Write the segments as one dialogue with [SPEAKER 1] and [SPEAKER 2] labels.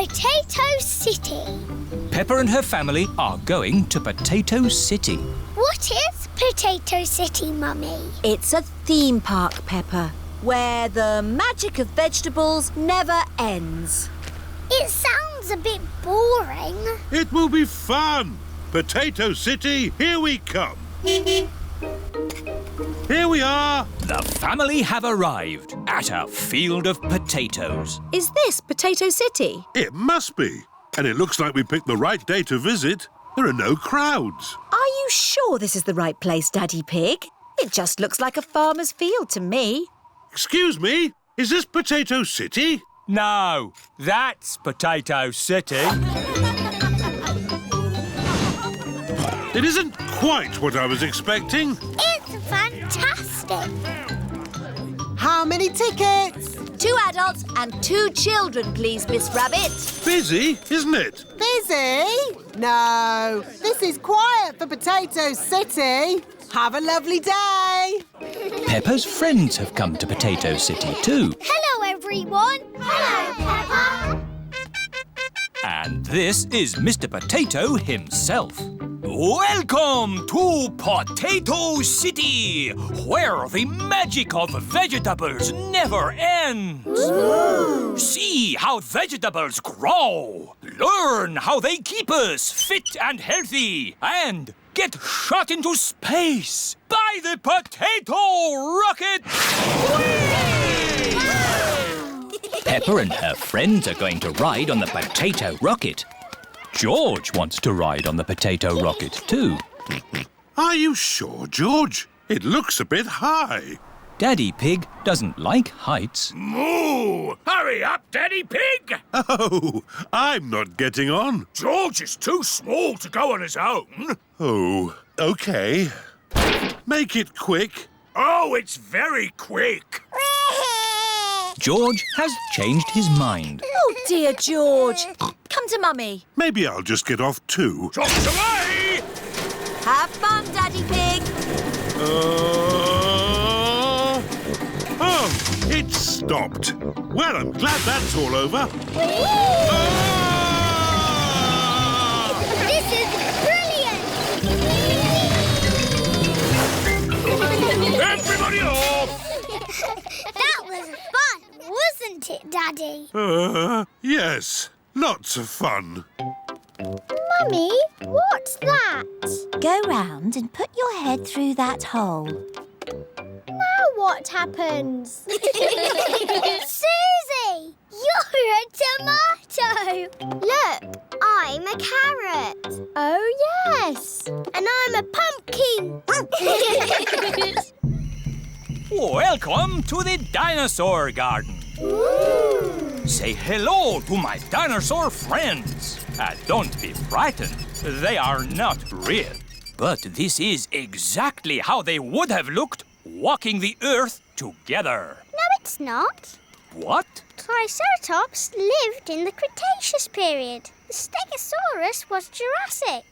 [SPEAKER 1] Potato City.
[SPEAKER 2] Peppa and her family are going to Potato City.
[SPEAKER 1] What is Potato City, Mummy?
[SPEAKER 3] It's a theme park, Peppa, where the magic of vegetables never ends.
[SPEAKER 1] It sounds a bit boring.
[SPEAKER 4] It will be fun. Potato City, here we come. Here we are.
[SPEAKER 2] The family have arrived at a field of potatoes.
[SPEAKER 3] Is this Potato City?
[SPEAKER 4] It must be. And it looks like we picked the right day to visit. There are no crowds.
[SPEAKER 3] Are you sure this is the right place, Daddy Pig? It just looks like a farmer's field to me.
[SPEAKER 4] Excuse me, is this Potato City?
[SPEAKER 2] No, that's Potato City.
[SPEAKER 4] It isn't quite what I was expecting.
[SPEAKER 1] It's fantastic.
[SPEAKER 5] How many tickets?
[SPEAKER 3] 2 adults and 2 children, please, Miss Rabbit.
[SPEAKER 4] Busy, isn't it?
[SPEAKER 5] Busy? No, this is quiet for Potato City. Have a lovely day.
[SPEAKER 2] Peppa's friends have come to Potato City too.
[SPEAKER 1] Hello, everyone. Hello, Peppa.
[SPEAKER 2] And this is Mr. Potato himself. Welcome to Potato City, where the magic of vegetables never ends.
[SPEAKER 1] Ooh.
[SPEAKER 2] See how vegetables grow, learn how they keep us fit and healthy, and get shot into space by the potato rocket. Peppa and her friends are going to ride on the potato rocket. George wants to ride on the potato rocket too.
[SPEAKER 4] Are you sure, George? It looks a bit high.
[SPEAKER 2] Daddy Pig doesn't like heights.
[SPEAKER 6] Moo! Hurry up, Daddy Pig!
[SPEAKER 4] Oh, I'm not getting on.
[SPEAKER 6] George is too small to go on his own.
[SPEAKER 4] Oh, OK. Make it quick.
[SPEAKER 6] Oh, it's very quick.
[SPEAKER 2] George has changed his mind.
[SPEAKER 3] Oh, dear, George. Come to Mummy.
[SPEAKER 4] Maybe I'll just get off too.
[SPEAKER 6] Drops away!
[SPEAKER 3] Have fun, Daddy Pig.
[SPEAKER 4] Oh, it stopped. Well, I'm glad that's all over.
[SPEAKER 1] This is brilliant!
[SPEAKER 6] Everybody off!
[SPEAKER 1] That was fun, wasn't it, Daddy?
[SPEAKER 4] Yes. Lots of fun.
[SPEAKER 1] Mummy, what's that?
[SPEAKER 7] Go round and put your head through that hole.
[SPEAKER 1] Now what happens? Susie, you're a tomato. Look, I'm a carrot. Oh, yes. And I'm a pumpkin.
[SPEAKER 2] Welcome to the dinosaur garden.
[SPEAKER 1] Ooh.
[SPEAKER 2] Say hello to my dinosaur friends. Don't be frightened. They are not real. But this is exactly how they would have looked walking the earth together.
[SPEAKER 1] No, it's not.
[SPEAKER 2] What?
[SPEAKER 1] Triceratops lived in the Cretaceous period. The Stegosaurus was Jurassic.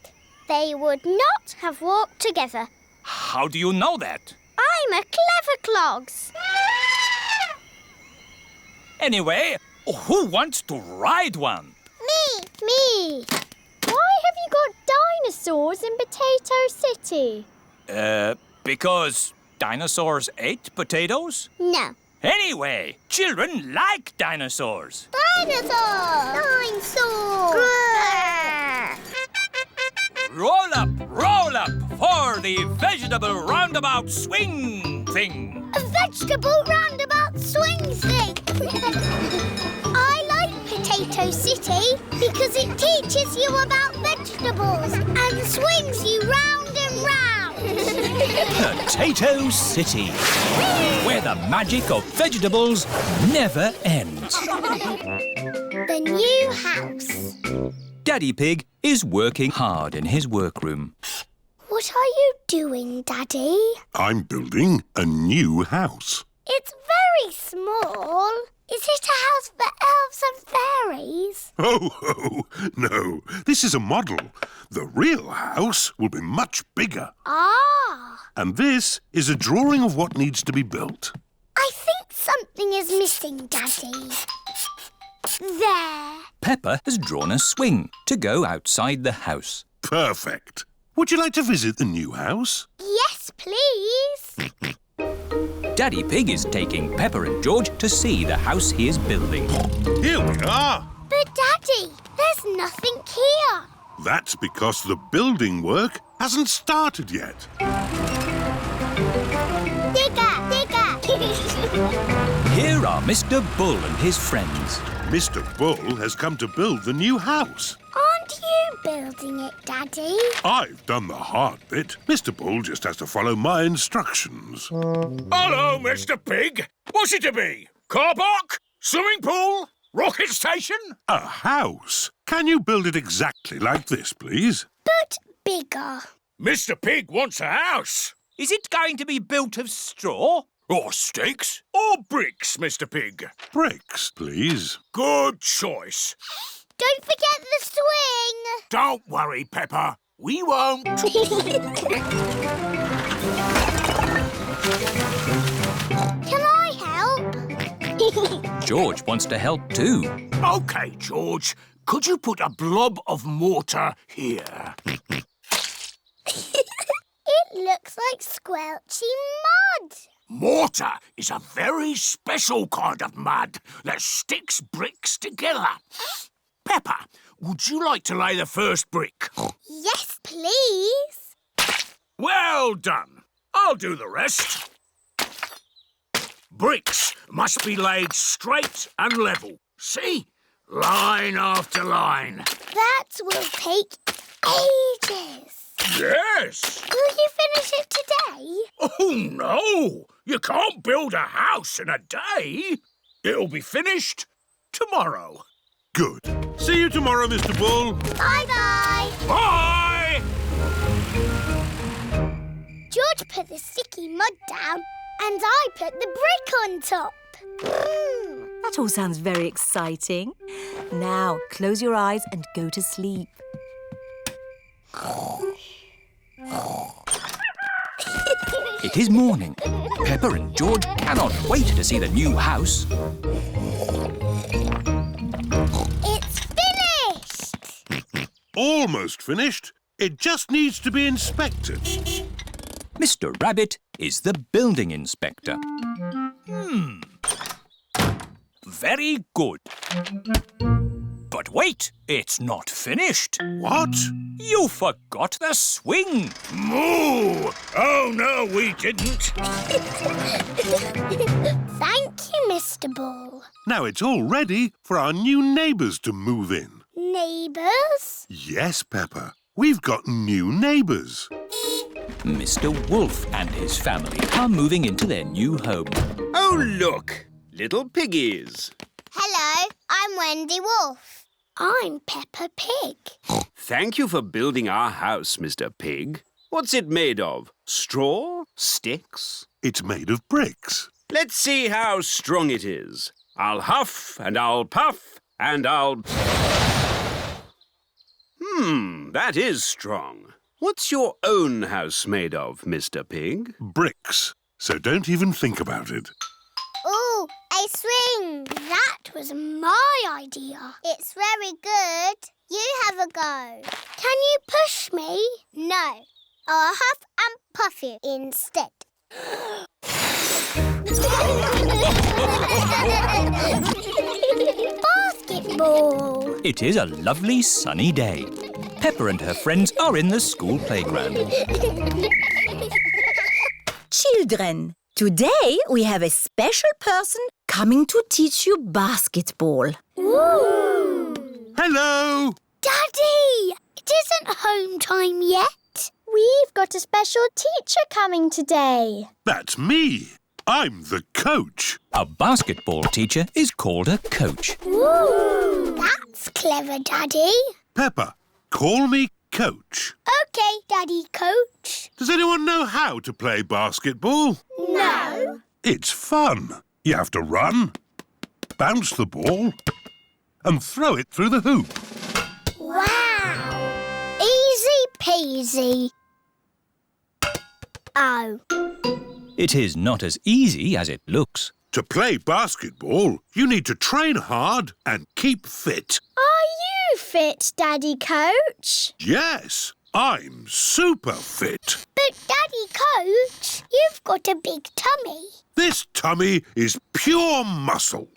[SPEAKER 1] They would not have walked together.
[SPEAKER 2] How do you know that?
[SPEAKER 1] I'm a clever clogs.
[SPEAKER 2] Anyway, who wants to ride one?
[SPEAKER 1] Me. Why have you got dinosaurs in Potato City?
[SPEAKER 2] Because dinosaurs ate potatoes?
[SPEAKER 1] No.
[SPEAKER 2] Anyway, children like dinosaurs.
[SPEAKER 1] Dinosaur!
[SPEAKER 2] Roll up for the vegetable roundabout swing thing.
[SPEAKER 1] A vegetable roundabout swing thing. I like Potato City because it teaches you about vegetables and swings you round and round.
[SPEAKER 2] Potato City, where the magic of vegetables never ends.
[SPEAKER 1] The new house.
[SPEAKER 2] Daddy Pig is working hard in his workroom.
[SPEAKER 1] What are you doing, Daddy?
[SPEAKER 4] I'm building a new house.
[SPEAKER 1] It's very small. Is it a house for elves and fairies?
[SPEAKER 4] Oh, no. This is a model. The real house will be much bigger.
[SPEAKER 1] Ah.
[SPEAKER 4] And this is a drawing of what needs to be built.
[SPEAKER 1] I think something is missing, Daddy. There.
[SPEAKER 2] Peppa has drawn a swing to go outside the house.
[SPEAKER 4] Perfect. Would you like to visit the new house?
[SPEAKER 1] Yes, please.
[SPEAKER 2] Daddy Pig is taking Peppa and George to see the house he is building.
[SPEAKER 4] Here we are.
[SPEAKER 1] But, Daddy, there's nothing here.
[SPEAKER 4] That's because the building work hasn't started yet.
[SPEAKER 1] Digger, digger.
[SPEAKER 2] Here are Mr. Bull and his friends.
[SPEAKER 4] Mr. Bull has come to build the new house.
[SPEAKER 1] Aren't you building it, Daddy?
[SPEAKER 4] I've done the hard bit. Mr. Bull just has to follow my instructions.
[SPEAKER 6] Hello, Mr. Pig. What's it to be? Car park? Swimming pool? Rocket station?
[SPEAKER 4] A house? Can you build it exactly like this, please?
[SPEAKER 1] But bigger.
[SPEAKER 6] Mr. Pig wants a house.
[SPEAKER 2] Is it going to be built of straw?
[SPEAKER 6] Or sticks? Or bricks, Mr. Pig?
[SPEAKER 4] Bricks, please.
[SPEAKER 6] Good choice.
[SPEAKER 1] Don't forget the swing.
[SPEAKER 6] Don't worry, Peppa. We won't.
[SPEAKER 1] Can I help?
[SPEAKER 2] George wants to help too.
[SPEAKER 6] OK, George. Could you put a blob of mortar here?
[SPEAKER 1] It looks like squelchy mud.
[SPEAKER 6] Mortar is a very special kind of mud that sticks bricks together. Peppa, would you like to lay the first brick?
[SPEAKER 1] Yes, please.
[SPEAKER 6] Well done. I'll do the rest. Bricks must be laid straight and level. See? Line after line.
[SPEAKER 1] That will take ages.
[SPEAKER 6] Yes.
[SPEAKER 1] Will you finish it today?
[SPEAKER 6] Oh, no. You can't build a house in a day. It'll be finished tomorrow.
[SPEAKER 4] Good. See you tomorrow, Mr. Bull.
[SPEAKER 1] Bye-bye.
[SPEAKER 6] Bye!
[SPEAKER 1] George put the sticky mud down and I put the brick on top.
[SPEAKER 3] That all sounds very exciting. Now, close your eyes and go to sleep.
[SPEAKER 2] It is morning. Peppa and George cannot wait to see the new house.
[SPEAKER 1] It's finished.
[SPEAKER 4] Almost finished. It just needs to be inspected.
[SPEAKER 2] Mr. Rabbit is the building inspector. Very good. But wait, it's not finished.
[SPEAKER 4] What?
[SPEAKER 2] You forgot the swing.
[SPEAKER 6] Moo! Oh, no, we didn't.
[SPEAKER 1] Thank you, Mr. Bull.
[SPEAKER 4] Now it's all ready for our new neighbours to move in.
[SPEAKER 1] Neighbours?
[SPEAKER 4] Yes, Peppa. We've got new neighbours.
[SPEAKER 2] Mr. Wolf and his family are moving into their new home.
[SPEAKER 8] Oh, look! Little piggies.
[SPEAKER 1] Hello, I'm Wendy Wolf. I'm Peppa Pig.
[SPEAKER 8] Thank you for building our house, Mr. Pig. What's it made of? Straw? Sticks?
[SPEAKER 4] It's made of bricks.
[SPEAKER 8] Let's see how strong it is. I'll huff and I'll puff and I'll... that is strong. What's your own house made of, Mr. Pig?
[SPEAKER 4] Bricks. So don't even think about it.
[SPEAKER 1] Ooh, a swing. That was my idea. It's very good. You have a go. Can you push me? No. I'll huff and puff you instead. Basketball.
[SPEAKER 2] It is a lovely sunny day. Peppa and her friends are in the school playground.
[SPEAKER 3] Children, today we have a special person coming to teach you basketball.
[SPEAKER 1] Ooh.
[SPEAKER 4] Hello!
[SPEAKER 1] Daddy! It isn't home time yet. We've got a special teacher coming today.
[SPEAKER 4] That's me. I'm the coach.
[SPEAKER 2] A basketball teacher is called a coach.
[SPEAKER 1] Ooh. That's clever, Daddy.
[SPEAKER 4] Peppa, call me coach.
[SPEAKER 1] OK, Daddy Coach.
[SPEAKER 4] Does anyone know how to play basketball?
[SPEAKER 1] No.
[SPEAKER 4] It's fun. You have to run, bounce the ball, and throw it through the hoop.
[SPEAKER 1] Wow. Easy peasy. Oh.
[SPEAKER 2] It is not as easy as it looks.
[SPEAKER 4] To play basketball, you need to train hard and keep fit.
[SPEAKER 1] Are you fit, Daddy Coach?
[SPEAKER 4] Yes, I'm super fit.
[SPEAKER 1] But, Daddy Coach, you've got a big tummy.
[SPEAKER 4] This tummy is pure muscle.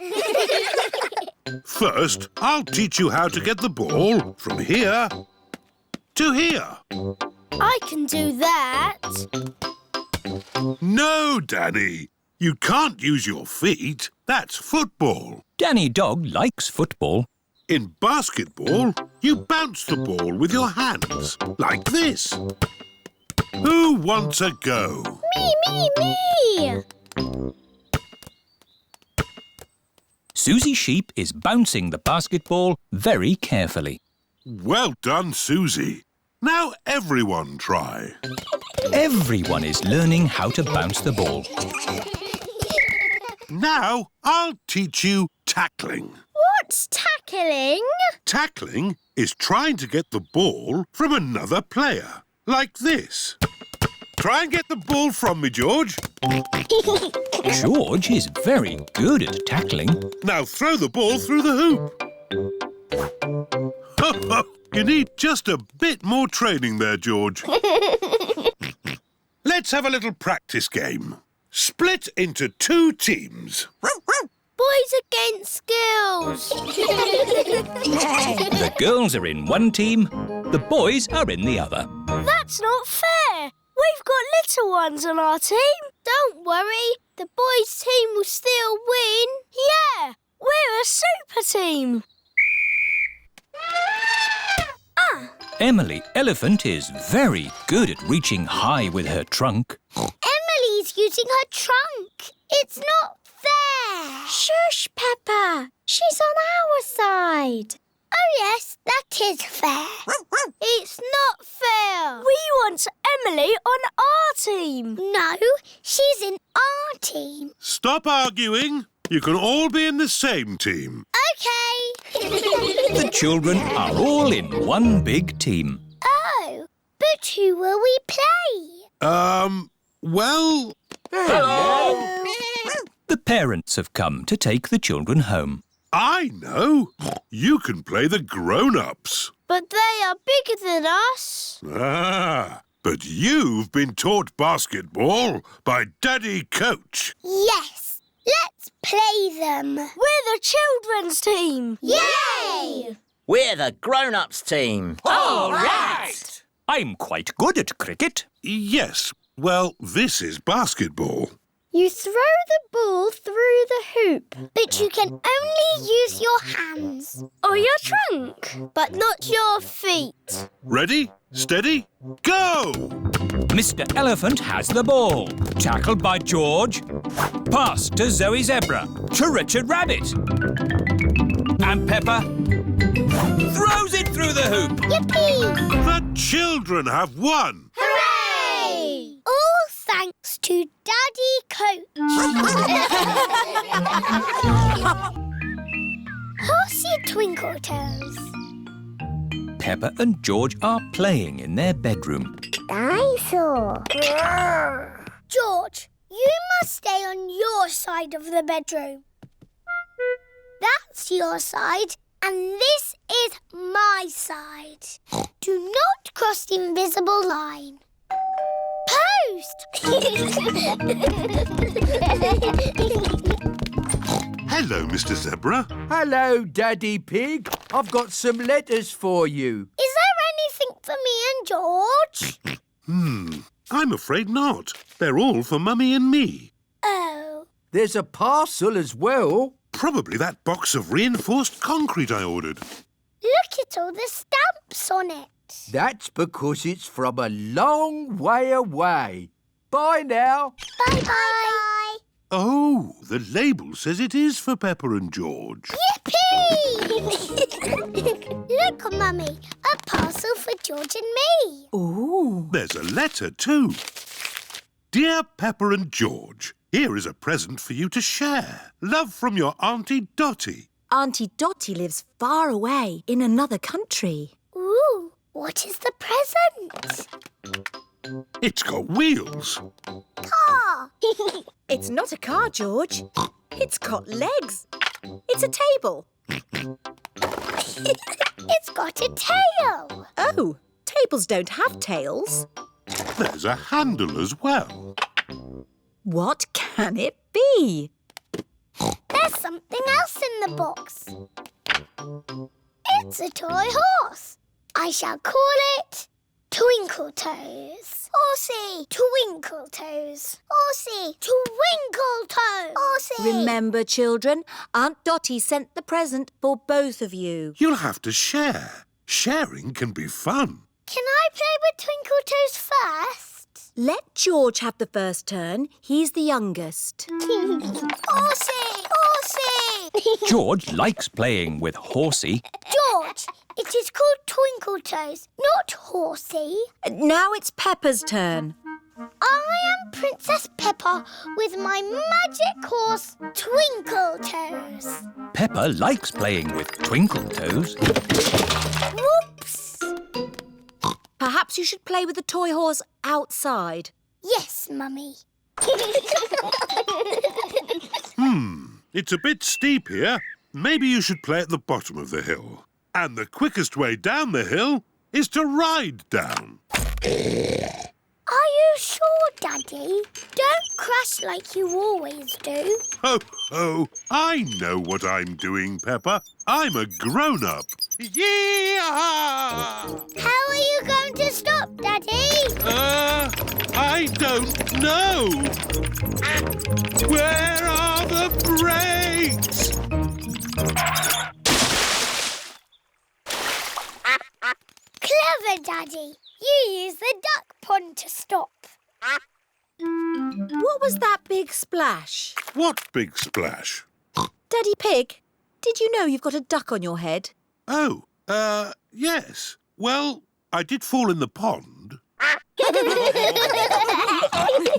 [SPEAKER 4] First, I'll teach you how to get the ball from here to here.
[SPEAKER 1] I can do that.
[SPEAKER 4] No, Danny. You can't use your feet. That's football.
[SPEAKER 2] Danny Dog likes football.
[SPEAKER 4] In basketball, you bounce the ball with your hands, like this. Who wants a go?
[SPEAKER 1] Me!
[SPEAKER 2] Susie Sheep is bouncing the basketball very carefully.
[SPEAKER 4] Well done, Susie. Now everyone try.
[SPEAKER 2] Everyone is learning how to bounce the ball.
[SPEAKER 4] Now I'll teach you tackling.
[SPEAKER 1] What's tackling?
[SPEAKER 4] Tackling is trying to get the ball from another player, like this. Try and get the ball from me, George.
[SPEAKER 2] George is very good at tackling.
[SPEAKER 4] Now throw the ball through the hoop. You need just a bit more training there, George. Let's have a little practice game. Split into 2 teams.
[SPEAKER 1] Boys against girls.
[SPEAKER 2] The girls are in one team, the boys are in the other.
[SPEAKER 1] That's not fair. We've got little ones on our team. Don't worry, the boys' team will still win. Yeah, we're a super team.
[SPEAKER 2] Emily Elephant is very good at reaching high with her trunk.
[SPEAKER 1] Emily's using her trunk. It's not fair. Shush, Peppa. She's on our side. Oh, yes, that is fair. It's not fair. We want Emily on our team. No, she's in our team.
[SPEAKER 4] Stop arguing. You can all be in the same team.
[SPEAKER 1] OK.
[SPEAKER 2] The children are all in one big team.
[SPEAKER 1] Oh, but who will we play?
[SPEAKER 4] Well...
[SPEAKER 2] Hello! The parents have come to take the children home.
[SPEAKER 4] I know. You can play the grown-ups.
[SPEAKER 1] But they are bigger than us.
[SPEAKER 4] Ah, but you've been taught basketball by Daddy Coach.
[SPEAKER 1] Yes, let's play them. We're the children's team. Yay!
[SPEAKER 9] We're the grown-ups team.
[SPEAKER 2] All right! I'm quite good at cricket.
[SPEAKER 4] Yes, well, this is basketball.
[SPEAKER 1] You throw the ball through the hoop, but you can only use your hands. Or your trunk, but not your feet.
[SPEAKER 4] Ready, steady, go!
[SPEAKER 2] Mr. Elephant has the ball. Tackled by George. Pass to Zoe Zebra. To Richard Rabbit. And Peppa throws it through the hoop.
[SPEAKER 1] Yippee!
[SPEAKER 4] The children have won.
[SPEAKER 1] Hooray! All thanks to Daddy Coach. Horsey Twinkle Toes.
[SPEAKER 2] Peppa and George are playing in their bedroom.
[SPEAKER 1] Dinosaur. George, you must stay on your side of the bedroom. That's your side, and this is my side. Do not cross the invisible line. Post!
[SPEAKER 4] Hello, Mr. Zebra.
[SPEAKER 10] Hello, Daddy Pig. I've got some letters for you.
[SPEAKER 1] Is there anything for me and George?
[SPEAKER 4] I'm afraid not. They're all for Mummy and me.
[SPEAKER 1] Oh.
[SPEAKER 10] There's a parcel as well.
[SPEAKER 4] Probably that box of reinforced concrete I ordered.
[SPEAKER 1] Look at all the stamps on it.
[SPEAKER 10] That's because it's from a long way away. Bye now.
[SPEAKER 1] Bye-bye.
[SPEAKER 4] Oh, the label says it is for Peppa and George.
[SPEAKER 1] Yippee! Look, Mummy, a parcel for George and me.
[SPEAKER 3] Ooh.
[SPEAKER 4] There's a letter too. Dear Peppa and George, here is a present for you to share. Love from your Auntie Dottie.
[SPEAKER 3] Auntie Dottie lives far away in another country.
[SPEAKER 1] Ooh, what is the present?
[SPEAKER 4] It's got wheels.
[SPEAKER 1] Car.
[SPEAKER 3] It's not a car, George. It's got legs. It's a table.
[SPEAKER 1] It's got a tail.
[SPEAKER 3] Oh, tables don't have tails.
[SPEAKER 4] There's a handle as well.
[SPEAKER 3] What can it be?
[SPEAKER 1] There's something else in the box. It's a toy horse. I shall call it Twinkle Toes. Horsey, Twinkle Toes. Horsey, Twinkle Toes. Horsey.
[SPEAKER 3] Remember, children, Aunt Dotty sent the present for both of you.
[SPEAKER 4] You'll have to share. Sharing can be fun.
[SPEAKER 1] Can I play with Twinkle Toes first?
[SPEAKER 3] Let George have the first turn. He's the youngest.
[SPEAKER 1] Horsey! Horsey!
[SPEAKER 2] George likes playing with Horsey.
[SPEAKER 1] George, it is called Twinkle Toes, not Horsey.
[SPEAKER 3] Now it's Peppa's turn.
[SPEAKER 1] I am Princess Peppa with my magic horse, Twinkle Toes.
[SPEAKER 2] Peppa likes playing with Twinkle Toes.
[SPEAKER 1] Whoops!
[SPEAKER 3] Perhaps you should play with the toy horse outside.
[SPEAKER 1] Yes, Mummy.
[SPEAKER 4] It's a bit steep here. Maybe you should play at the bottom of the hill. And the quickest way down the hill is to ride down.
[SPEAKER 1] Are you sure, Daddy? Don't crash like you always do.
[SPEAKER 4] Ho, ho! I know what I'm doing, Peppa. I'm a grown-up. Yee-haw!
[SPEAKER 1] How are you going to stop, Daddy?
[SPEAKER 4] I don't know. Where are the brakes?
[SPEAKER 1] Clever, Daddy. You use the duck pond to stop.
[SPEAKER 3] What was that big splash?
[SPEAKER 4] What big splash?
[SPEAKER 3] Daddy Pig, did you know you've got a duck on your head?
[SPEAKER 4] Oh, yes. Well, I did fall in the pond.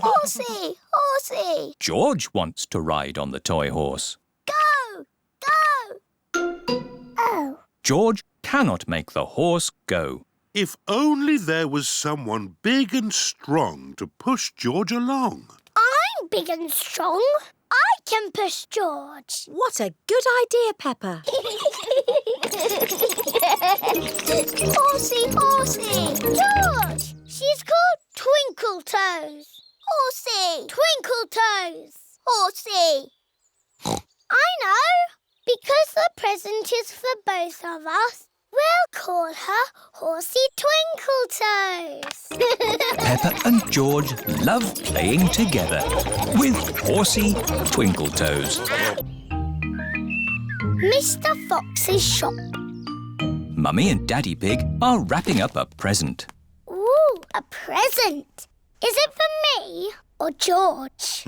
[SPEAKER 1] Horsey! Horsey!
[SPEAKER 2] George wants to ride on the toy horse.
[SPEAKER 1] Go! Go! Oh.
[SPEAKER 2] George cannot make the horse go.
[SPEAKER 4] If only there was someone big and strong to push George along.
[SPEAKER 1] I'm big and strong. I can push George.
[SPEAKER 3] What a good idea, Peppa.
[SPEAKER 1] Horsey, Horsey! George! She's called Twinkle Toes. Horsey! Twinkle Toes! Horsey! I know. Because the present is for both of us, we'll call her Horsey Twinkle Toes.
[SPEAKER 2] Peppa and George love playing together with Horsey Twinkle Toes.
[SPEAKER 1] Mr. Fox's shop.
[SPEAKER 2] Mummy and Daddy Pig are wrapping up a present.
[SPEAKER 1] Ooh, a present. Is it for me or George?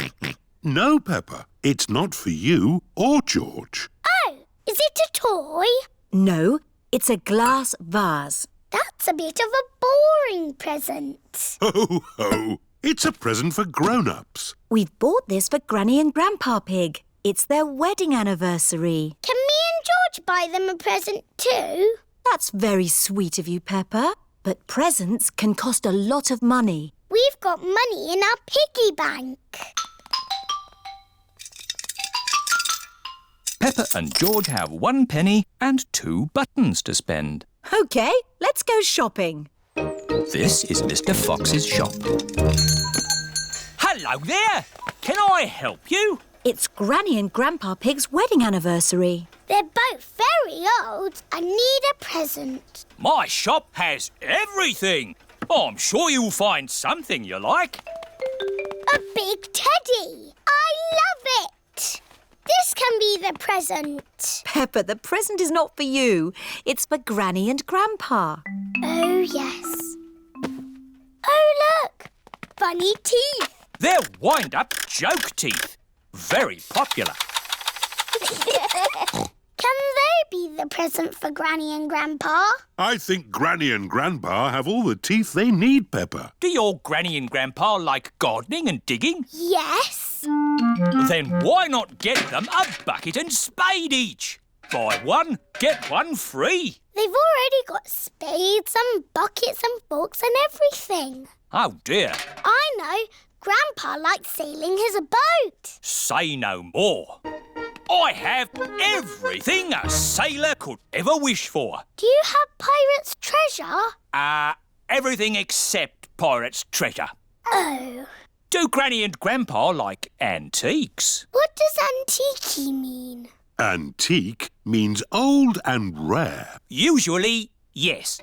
[SPEAKER 4] No, Peppa. It's not for you or George.
[SPEAKER 1] Oh, is it a toy?
[SPEAKER 3] No, it's a glass vase.
[SPEAKER 1] That's a bit of a boring present.
[SPEAKER 4] Ho, ho! It's a present for grown-ups.
[SPEAKER 3] We've bought this for Granny and Grandpa Pig. It's their wedding anniversary.
[SPEAKER 1] Can me and George buy them a present too?
[SPEAKER 3] That's very sweet of you, Peppa. But presents can cost a lot of money.
[SPEAKER 1] We've got money in our piggy bank.
[SPEAKER 2] Peppa and George have 1 penny and 2 buttons to spend.
[SPEAKER 3] OK, let's go shopping.
[SPEAKER 2] This is Mr. Fox's shop. Hello there! Can I help you?
[SPEAKER 3] It's Granny and Grandpa Pig's wedding anniversary.
[SPEAKER 1] They're both very old and need a present.
[SPEAKER 2] My shop has everything. I'm sure you'll find something you like.
[SPEAKER 1] A big teddy. I love it. This can be the present.
[SPEAKER 3] Peppa, the present is not for you. It's for Granny and Grandpa.
[SPEAKER 1] Oh, yes. Oh, look. Funny teeth.
[SPEAKER 2] They're wind-up joke teeth. Very popular.
[SPEAKER 1] Can they be the present for Granny and Grandpa?
[SPEAKER 4] I think Granny and Grandpa have all the teeth they need, Peppa.
[SPEAKER 2] Do your Granny and Grandpa like gardening and digging?
[SPEAKER 1] Yes.
[SPEAKER 2] Then why not get them a bucket and spade each? Buy one, get one free.
[SPEAKER 1] They've already got spades and buckets and forks and everything.
[SPEAKER 2] Oh, dear.
[SPEAKER 1] I know. Grandpa likes sailing his boat.
[SPEAKER 2] Say no more. I have everything a sailor could ever wish for.
[SPEAKER 1] Do you have pirate's treasure?
[SPEAKER 2] Everything except pirate's treasure.
[SPEAKER 1] Oh.
[SPEAKER 2] Do Granny and Grandpa like antiques?
[SPEAKER 1] What does antique mean?
[SPEAKER 4] Antique means old and rare.
[SPEAKER 2] Usually, yes.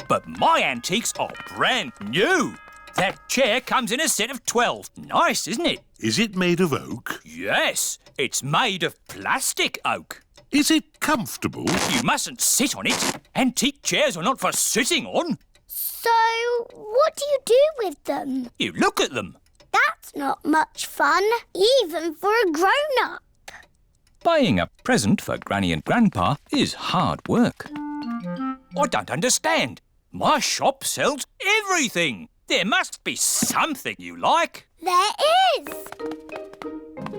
[SPEAKER 2] But my antiques are brand new. That chair comes in a set of 12. Nice, isn't it?
[SPEAKER 4] Is it made of oak?
[SPEAKER 2] Yes, it's made of plastic oak.
[SPEAKER 4] Is it comfortable?
[SPEAKER 2] You mustn't sit on it. Antique chairs are not for sitting on.
[SPEAKER 1] So, what do you do with them?
[SPEAKER 2] You look at them.
[SPEAKER 1] That's not much fun, even for a grown-up.
[SPEAKER 2] Buying a present for Granny and Grandpa is hard work. I don't understand. My shop sells everything. There must be something you like.
[SPEAKER 1] There is.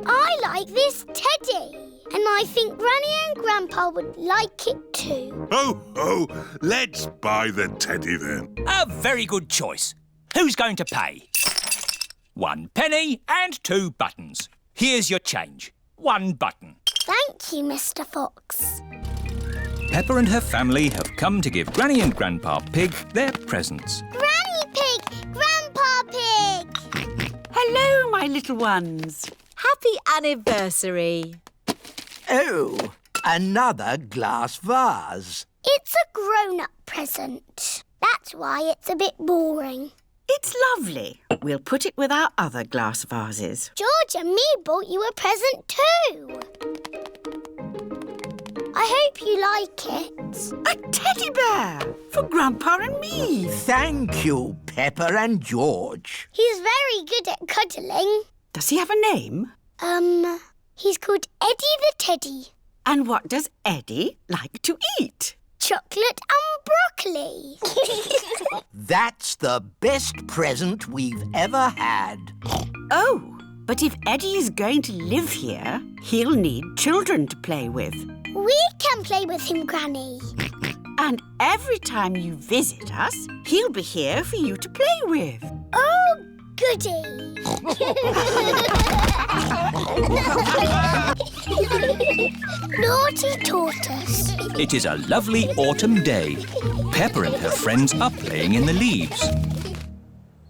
[SPEAKER 1] I like this teddy. And I think Granny and Grandpa would like it too.
[SPEAKER 4] Oh, let's buy the teddy then.
[SPEAKER 2] A very good choice. Who's going to pay? 1 penny and 2 buttons. Here's your change. 1 button.
[SPEAKER 1] Thank you, Mr. Fox.
[SPEAKER 2] Peppa and her family have come to give Granny and Grandpa Pig their presents.
[SPEAKER 1] Granny Pig! Grandpa Pig!
[SPEAKER 11] Hello, my little ones.
[SPEAKER 3] Happy anniversary.
[SPEAKER 10] Oh, another glass vase.
[SPEAKER 1] It's a grown-up present. That's why it's a bit boring.
[SPEAKER 11] It's lovely. We'll put it with our other glass vases.
[SPEAKER 1] George and me bought you a present too. I hope you like it.
[SPEAKER 11] A teddy bear for Grandpa and me.
[SPEAKER 10] Thank you, Peppa and George.
[SPEAKER 1] He's very good at cuddling.
[SPEAKER 11] Does he have a name?
[SPEAKER 1] He's called Eddie the Teddy.
[SPEAKER 11] And what does Eddie like to eat?
[SPEAKER 1] Chocolate and broccoli.
[SPEAKER 10] That's the best present we've ever had.
[SPEAKER 11] Oh, but if Eddie is going to live here, he'll need children to play with.
[SPEAKER 1] We can play with him, Granny.
[SPEAKER 11] And every time you visit us, he'll be here for you to play with.
[SPEAKER 1] Oh, goody. Naughty tortoise.
[SPEAKER 2] It is a lovely autumn day. Peppa and her friends are playing in the leaves.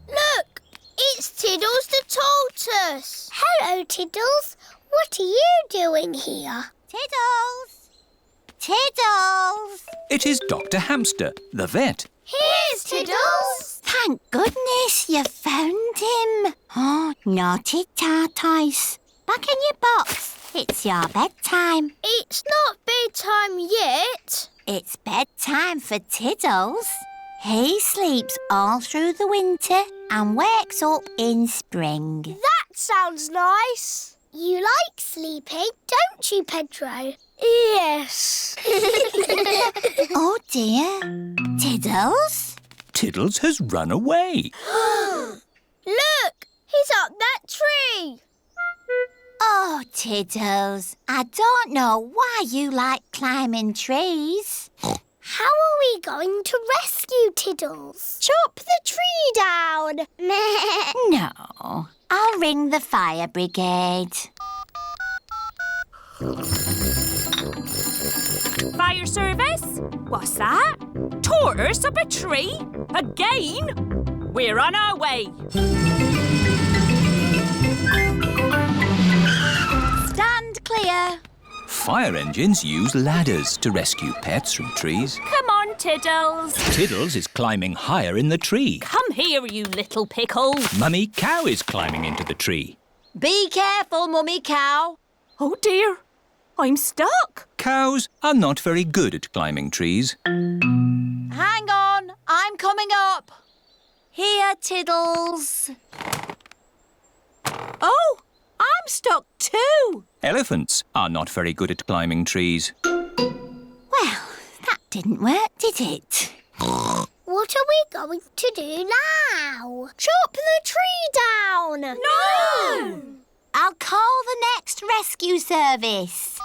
[SPEAKER 1] Look, it's Tiddles the tortoise. Hello, Tiddles. What are you doing here?
[SPEAKER 7] Tiddles! Tiddles!
[SPEAKER 2] It is Dr. Hamster, the vet.
[SPEAKER 1] Here's Tiddles.
[SPEAKER 7] Thank goodness you found him. Oh, naughty tortoise. Back in your box. It's your bedtime.
[SPEAKER 1] It's not bedtime yet.
[SPEAKER 7] It's bedtime for Tiddles. He sleeps all through the winter and wakes up in spring.
[SPEAKER 1] That sounds nice. You like sleeping, don't you, Pedro? Yes.
[SPEAKER 7] Oh dear. Tiddles?
[SPEAKER 2] Tiddles has run away.
[SPEAKER 1] Look, he's up that tree.
[SPEAKER 7] Oh, Tiddles, I don't know why you like climbing trees.
[SPEAKER 1] How are we going to rescue Tiddles? Chop the tree down.
[SPEAKER 7] No, I'll ring the fire brigade.
[SPEAKER 12] Fire service? What's that? Tortoise up a tree? Again? We're on our way.
[SPEAKER 3] Stand clear.
[SPEAKER 2] Fire engines use ladders to rescue pets from trees.
[SPEAKER 12] Come on, Tiddles.
[SPEAKER 2] Tiddles is climbing higher in the tree.
[SPEAKER 12] Come here, you little pickle.
[SPEAKER 2] Mummy Cow is climbing into the tree.
[SPEAKER 3] Be careful, Mummy Cow.
[SPEAKER 12] Oh, dear. I'm stuck.
[SPEAKER 2] Cows are not very good at climbing trees.
[SPEAKER 3] Hang on, I'm coming up. Here, Tiddles. Oh, I'm stuck too.
[SPEAKER 2] Elephants are not very good at climbing trees.
[SPEAKER 7] Well, that didn't work, did it?
[SPEAKER 1] What are we going to do now? Chop the tree down.
[SPEAKER 7] No! I'll call the next rescue service.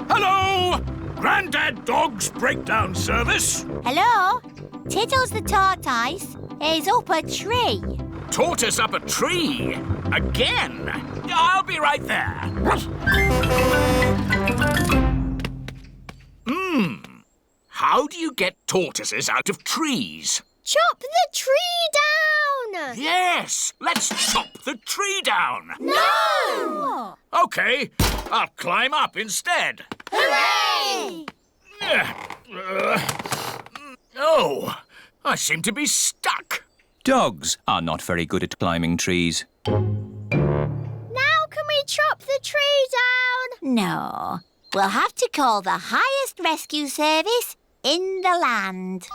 [SPEAKER 6] Hello! Grandad Dog's Breakdown Service.
[SPEAKER 7] Hello? Tiddles the Tortoise is up a tree.
[SPEAKER 6] Tortoise up a tree? Again? I'll be right there. How do you get tortoises out of trees?
[SPEAKER 1] Chop the tree down!
[SPEAKER 6] Yes, let's chop the tree down.
[SPEAKER 1] No!
[SPEAKER 6] OK, I'll climb up instead.
[SPEAKER 1] Hooray!
[SPEAKER 6] Oh, I seem to be stuck.
[SPEAKER 2] Dogs are not very good at climbing trees.
[SPEAKER 1] Now can we chop the tree down?
[SPEAKER 7] No, we'll have to call the highest rescue service in the land.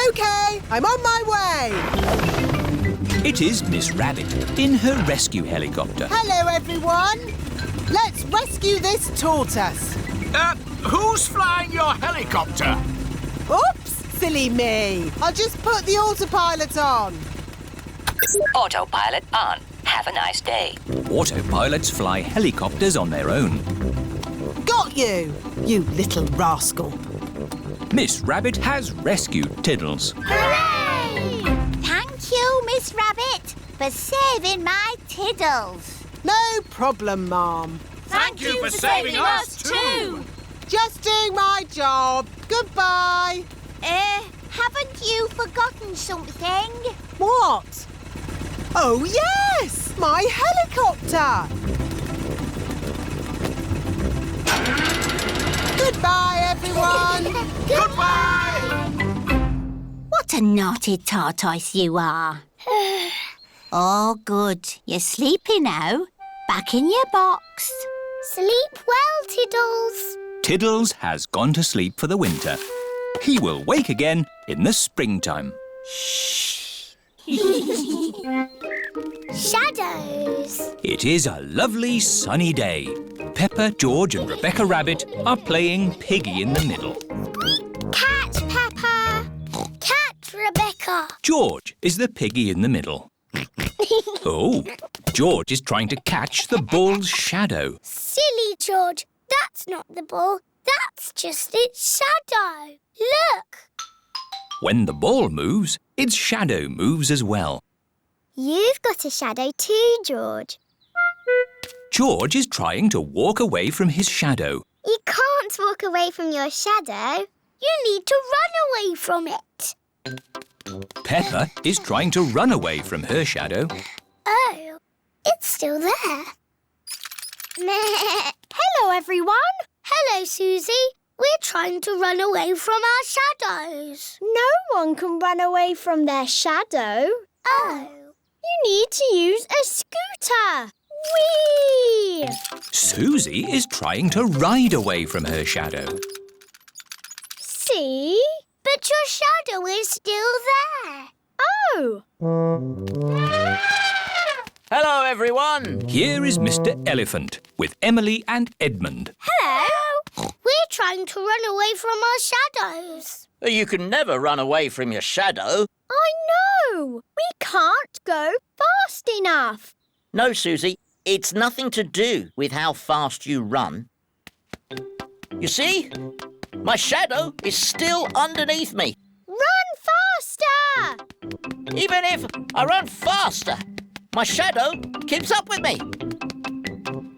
[SPEAKER 5] OK, I'm on my way.
[SPEAKER 2] It is Miss Rabbit in her rescue helicopter.
[SPEAKER 5] Hello, everyone. Let's rescue this tortoise.
[SPEAKER 6] Who's flying your helicopter?
[SPEAKER 5] Oops, silly me. I'll just put the autopilot on.
[SPEAKER 13] Autopilot on. Have a nice day.
[SPEAKER 2] Autopilots fly helicopters on their own.
[SPEAKER 5] Got you, you little rascal.
[SPEAKER 2] Miss Rabbit has rescued Tiddles.
[SPEAKER 1] Hooray!
[SPEAKER 7] Thank you, Miss Rabbit, for saving my Tiddles.
[SPEAKER 5] No problem, Ma'am.
[SPEAKER 12] Thank you for saving us too.
[SPEAKER 5] Just doing my job. Goodbye.
[SPEAKER 7] Haven't you forgotten something?
[SPEAKER 5] What? Oh, yes! My helicopter! Goodbye, everyone!
[SPEAKER 6] Goodbye!
[SPEAKER 7] What a naughty tortoise you are. Oh, good. You're sleepy now. Back in your box.
[SPEAKER 1] Sleep well, Tiddles.
[SPEAKER 2] Tiddles has gone to sleep for the winter. He will wake again in the springtime.
[SPEAKER 1] Shadows.
[SPEAKER 2] It is a lovely sunny day. Peppa, George and Rebecca Rabbit are playing Piggy in the middle.
[SPEAKER 1] Cat Peppa. Cat Rebecca.
[SPEAKER 2] George is the piggy in the middle. Oh, George is trying to catch the bull's shadow.
[SPEAKER 1] Silly George. That's not the ball. That's just its shadow. Look.
[SPEAKER 2] When the ball moves, its shadow moves as well.
[SPEAKER 1] You've got a shadow too, George.
[SPEAKER 2] George is trying to walk away from his shadow.
[SPEAKER 1] You can't walk away from your shadow. You need to run away from it.
[SPEAKER 2] Peppa is trying to run away from her shadow.
[SPEAKER 1] Oh, it's still there. Hello, everyone. Hello, Susie. We're trying to run away from our shadows. No one can run away from their shadow. Oh. You need to use a scooter. Whee!
[SPEAKER 2] Susie is trying to ride away from her shadow.
[SPEAKER 1] See? But your shadow is still there. Oh.
[SPEAKER 9] Hello, everyone.
[SPEAKER 2] Here is Mr. Elephant with Emily and Edmund.
[SPEAKER 1] Hello. We're trying to run away from our shadows.
[SPEAKER 9] You can never run away from your shadow.
[SPEAKER 1] I know. We can't go fast enough.
[SPEAKER 9] No, Susie, it's nothing to do with how fast you run. You see? My shadow is still underneath me.
[SPEAKER 1] Run faster!
[SPEAKER 9] Even if I run faster, my shadow keeps up with me.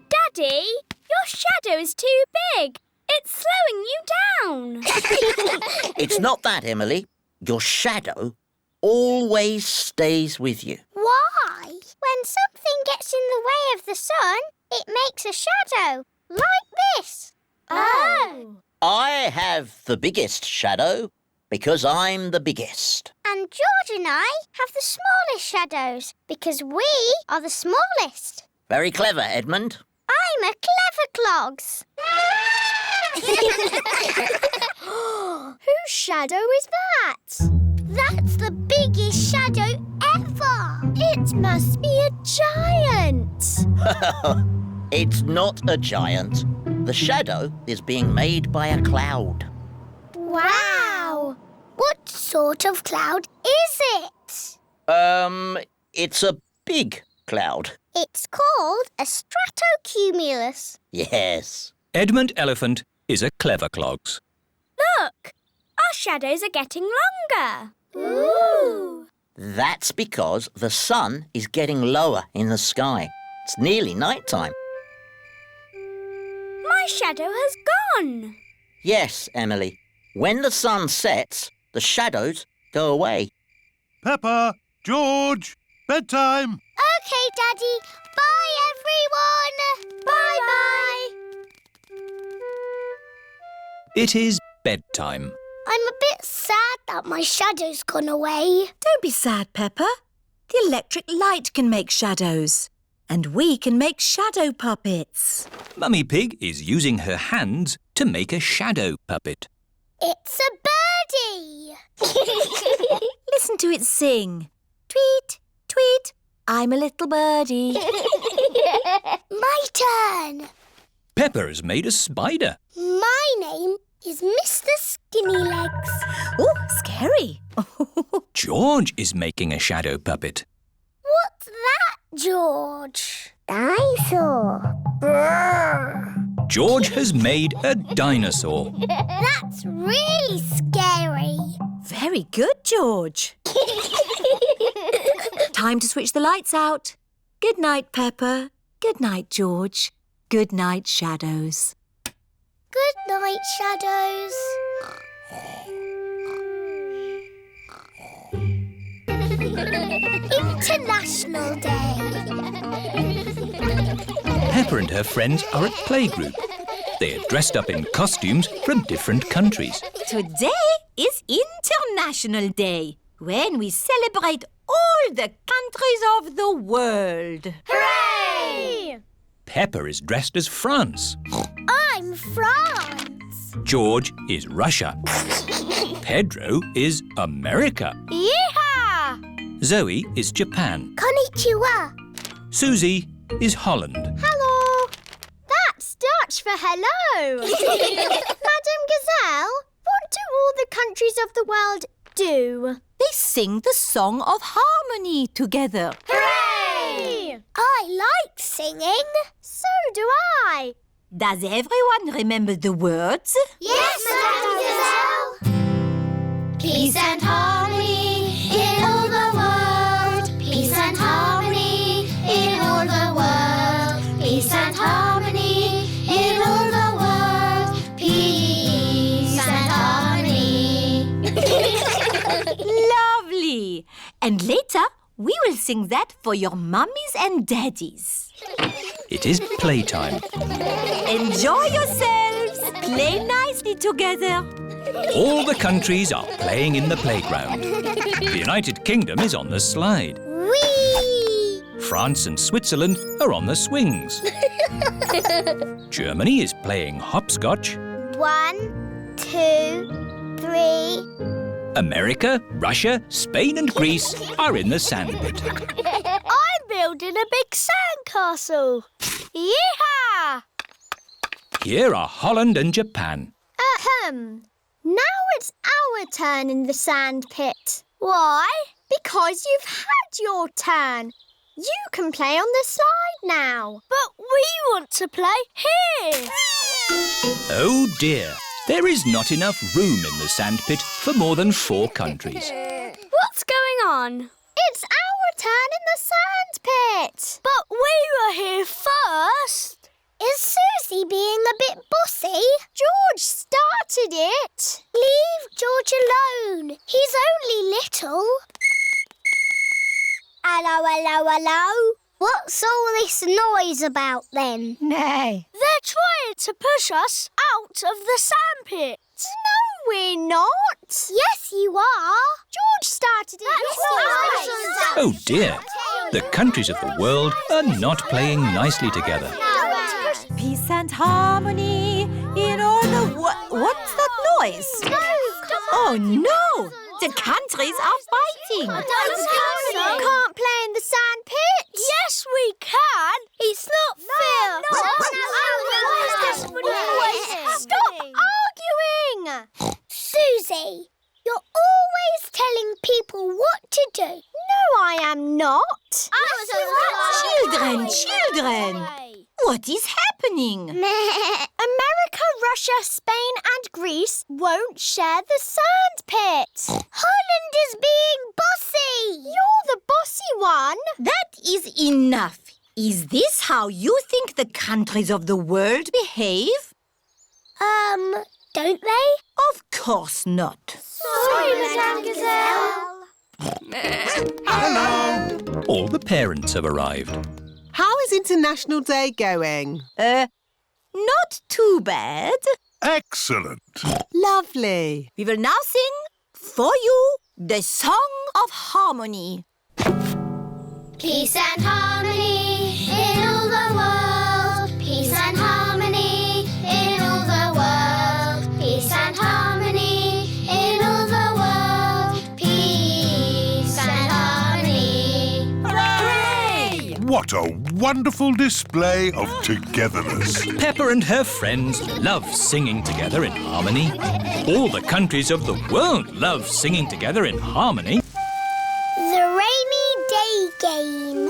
[SPEAKER 12] Daddy, your shadow is too big. It's slowing you down.
[SPEAKER 9] It's not that, Emily. Your shadow always stays with you.
[SPEAKER 1] Why? When something gets in the way of the sun, it makes a shadow, like this. Oh.
[SPEAKER 9] I have the biggest shadow because I'm the biggest.
[SPEAKER 1] And George and I have the smallest shadows because we are the smallest.
[SPEAKER 9] Very clever, Edmund.
[SPEAKER 1] I'm a clever clogs. Whose shadow is that? That's the biggest shadow ever. It must be a giant.
[SPEAKER 9] It's not a giant. The shadow is being made by a cloud.
[SPEAKER 1] Wow. What sort of cloud is it?
[SPEAKER 9] It's a big cloud.
[SPEAKER 1] It's called a stratocumulus.
[SPEAKER 9] Yes.
[SPEAKER 2] Edmund Elephant is a clever clogs.
[SPEAKER 12] Look, I Our shadows are getting longer.
[SPEAKER 1] Ooh!
[SPEAKER 9] That's because the sun is getting lower in the sky. It's nearly night time.
[SPEAKER 12] My shadow has gone.
[SPEAKER 9] Yes, Emily. When the sun sets, the shadows go away.
[SPEAKER 4] Peppa, George, bedtime.
[SPEAKER 1] OK, Daddy. Bye, everyone. Bye-bye.
[SPEAKER 2] It is bedtime.
[SPEAKER 1] I'm a bit sad that my shadow's gone away.
[SPEAKER 3] Don't be sad, Peppa. The electric light can make shadows. And we can make shadow puppets.
[SPEAKER 2] Mummy Pig is using her hands to make a shadow puppet.
[SPEAKER 1] It's a birdie.
[SPEAKER 3] Listen to it sing. Tweet, tweet, I'm a little birdie.
[SPEAKER 1] My turn.
[SPEAKER 2] Peppa has made a spider.
[SPEAKER 1] My name is Mr. Skinny Legs.
[SPEAKER 3] Oh, scary.
[SPEAKER 2] George is making a shadow puppet.
[SPEAKER 1] What's that, George? Dinosaur. Brrr.
[SPEAKER 2] George has made a dinosaur.
[SPEAKER 1] That's really scary.
[SPEAKER 3] Very good, George. Time to switch the lights out. Good night, Peppa. Good night, George. Good night, shadows.
[SPEAKER 1] Good night, shadows. International Day.
[SPEAKER 2] Peppa and her friends are at playgroup. They are dressed up in costumes from different countries.
[SPEAKER 3] Today is International Day, when we celebrate all the countries of the world.
[SPEAKER 1] Hooray!
[SPEAKER 2] Peppa is dressed as France.
[SPEAKER 1] I'm France.
[SPEAKER 2] George is Russia. Pedro is America.
[SPEAKER 1] Yeehaw!
[SPEAKER 2] Zoe is Japan.
[SPEAKER 1] Konnichiwa.
[SPEAKER 2] Susie is Holland.
[SPEAKER 1] Hello. That's Dutch for hello. Madam Gazelle, what do all the countries of the world do?
[SPEAKER 3] They sing the song of harmony together.
[SPEAKER 1] Hooray! I like singing. So do I.
[SPEAKER 3] Does everyone remember the words?
[SPEAKER 1] Yes, Madam Gazelle. Peace and harmony in all the world. Peace and harmony in all the world. Peace and harmony in all the world. Peace and harmony.
[SPEAKER 3] Lovely. And later, we will sing that for your mummies and daddies.
[SPEAKER 2] It is playtime.
[SPEAKER 3] Enjoy yourselves. Play nicely together.
[SPEAKER 2] All the countries are playing in the playground. The United Kingdom is on the slide.
[SPEAKER 1] Whee!
[SPEAKER 2] France and Switzerland are on the swings. Germany is playing hopscotch.
[SPEAKER 1] 1, 2, 3.
[SPEAKER 2] America, Russia, Spain and Greece are in the sandpit.
[SPEAKER 1] I'm building a big sandcastle. Yeehaw!
[SPEAKER 2] Here are Holland and Japan.
[SPEAKER 1] Now it's our turn in the sand pit. Why? Because you've had your turn. You can play on the slide now. But we want to play here.
[SPEAKER 2] Oh dear, there is not enough room in the sandpit for more than 4 countries.
[SPEAKER 12] What's going on?
[SPEAKER 1] It's our turn in the sand pit. But we were here first. Is Susie being a bit bossy? George started it. Leave George alone. He's only little. Hello, hello, hello. What's all this noise about then?
[SPEAKER 5] Nay.
[SPEAKER 1] They're trying to push us out of the sandpit. No, we're not. Yes, you are. George started it.
[SPEAKER 2] Oh dear, the countries of the world are not playing nicely together.
[SPEAKER 3] Peace and harmony in all the What's that noise? Oh no! The countries are fighting.
[SPEAKER 1] You can't play in the sand pit. Yes, we can. It's not fair. Stop arguing. Susie, you're always telling people what to do. No, I am not.
[SPEAKER 3] Children! What is happening?
[SPEAKER 1] America, Russia, Spain and Greece won't share the sand pit. Holland is being bossy. You're the bossy one.
[SPEAKER 3] That is enough. Is this how you think the countries of the world behave?
[SPEAKER 1] Don't they?
[SPEAKER 3] Of course not.
[SPEAKER 1] Sorry, Madame Gazelle.
[SPEAKER 4] Hello.
[SPEAKER 2] All the parents have arrived.
[SPEAKER 5] How is International Day going?
[SPEAKER 3] Not too bad.
[SPEAKER 4] Excellent.
[SPEAKER 5] Lovely.
[SPEAKER 3] We will now sing for you the Song of Harmony.
[SPEAKER 1] Peace and harmony in all the world. Peace and harmony in all the world. Peace and harmony in all the world. Peace and harmony.
[SPEAKER 3] Hooray!
[SPEAKER 4] What a wonderful display of togetherness.
[SPEAKER 2] Peppa and her friends love singing together in harmony. All the countries of the world love singing together in harmony.
[SPEAKER 1] The rainy day game.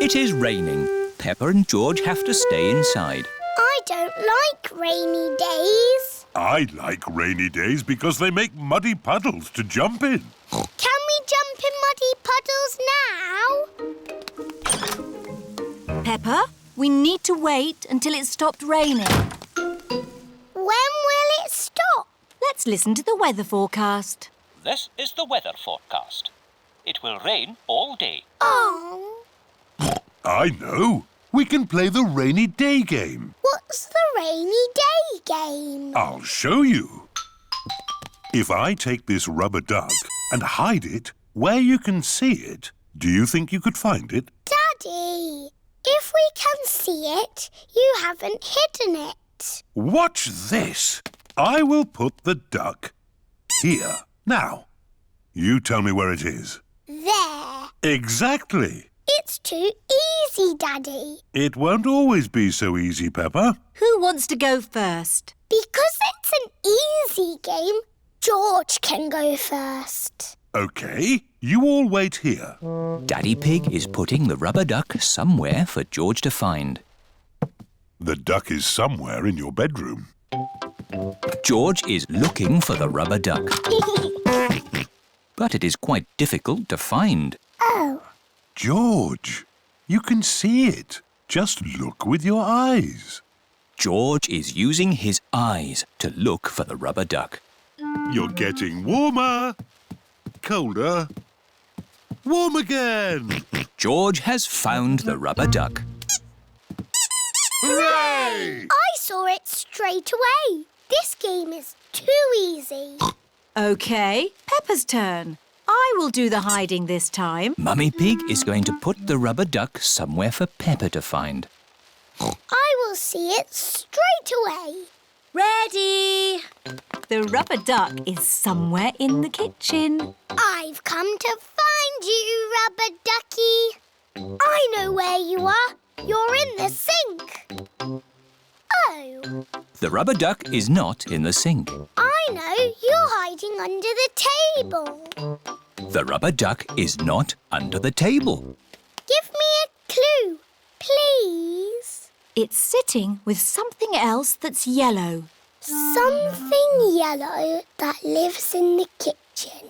[SPEAKER 2] It is raining. Peppa and George have to stay inside.
[SPEAKER 1] I don't like rainy days.
[SPEAKER 4] I like rainy days because they make muddy puddles to jump in.
[SPEAKER 1] Can we jump in muddy puddles now?
[SPEAKER 3] Peppa, we need to wait until it stopped raining.
[SPEAKER 1] When will it stop?
[SPEAKER 3] Let's listen to the weather forecast.
[SPEAKER 13] This is the weather forecast. It will rain all day.
[SPEAKER 1] Oh.
[SPEAKER 4] I know. We can play the rainy day game.
[SPEAKER 1] What's the rainy day game?
[SPEAKER 4] I'll show you. If I take this rubber duck and hide it where you can see it, do you think you could find it?
[SPEAKER 1] Daddy, if we can see it, you haven't hidden it.
[SPEAKER 4] Watch this. I will put the duck here. Now, you tell me where it is.
[SPEAKER 1] There.
[SPEAKER 4] Exactly.
[SPEAKER 1] It's too easy, Daddy.
[SPEAKER 4] It won't always be so easy, Peppa.
[SPEAKER 3] Who wants to go first?
[SPEAKER 1] Because it's an easy game, George can go first.
[SPEAKER 4] OK, you all wait here.
[SPEAKER 2] Daddy Pig is putting the rubber duck somewhere for George to find.
[SPEAKER 4] The duck is somewhere in your bedroom.
[SPEAKER 2] George is looking for the rubber duck. But it is quite difficult to find.
[SPEAKER 1] Oh.
[SPEAKER 4] George, you can see it. Just look with your eyes.
[SPEAKER 2] George is using his eyes to look for the rubber duck.
[SPEAKER 4] You're getting warmer. Colder. Warm again.
[SPEAKER 2] George has found the rubber duck.
[SPEAKER 4] Hooray!
[SPEAKER 1] I saw it straight away. This game is too easy.
[SPEAKER 3] OK, Peppa's turn. I will do the hiding this time.
[SPEAKER 2] Mummy Pig is going to put the rubber duck somewhere for Peppa to find.
[SPEAKER 1] I will see it straight away.
[SPEAKER 3] Ready! The rubber duck is somewhere in the kitchen.
[SPEAKER 1] I've come to find you, Rubber Ducky. I know where you are. You're in the sink. Oh.
[SPEAKER 2] The rubber duck is not in the sink.
[SPEAKER 1] I know. You're hiding under the table.
[SPEAKER 2] The rubber duck is not under the table.
[SPEAKER 1] Give me a clue, please.
[SPEAKER 3] It's sitting with something else that's yellow.
[SPEAKER 1] Something yellow that lives in the kitchen.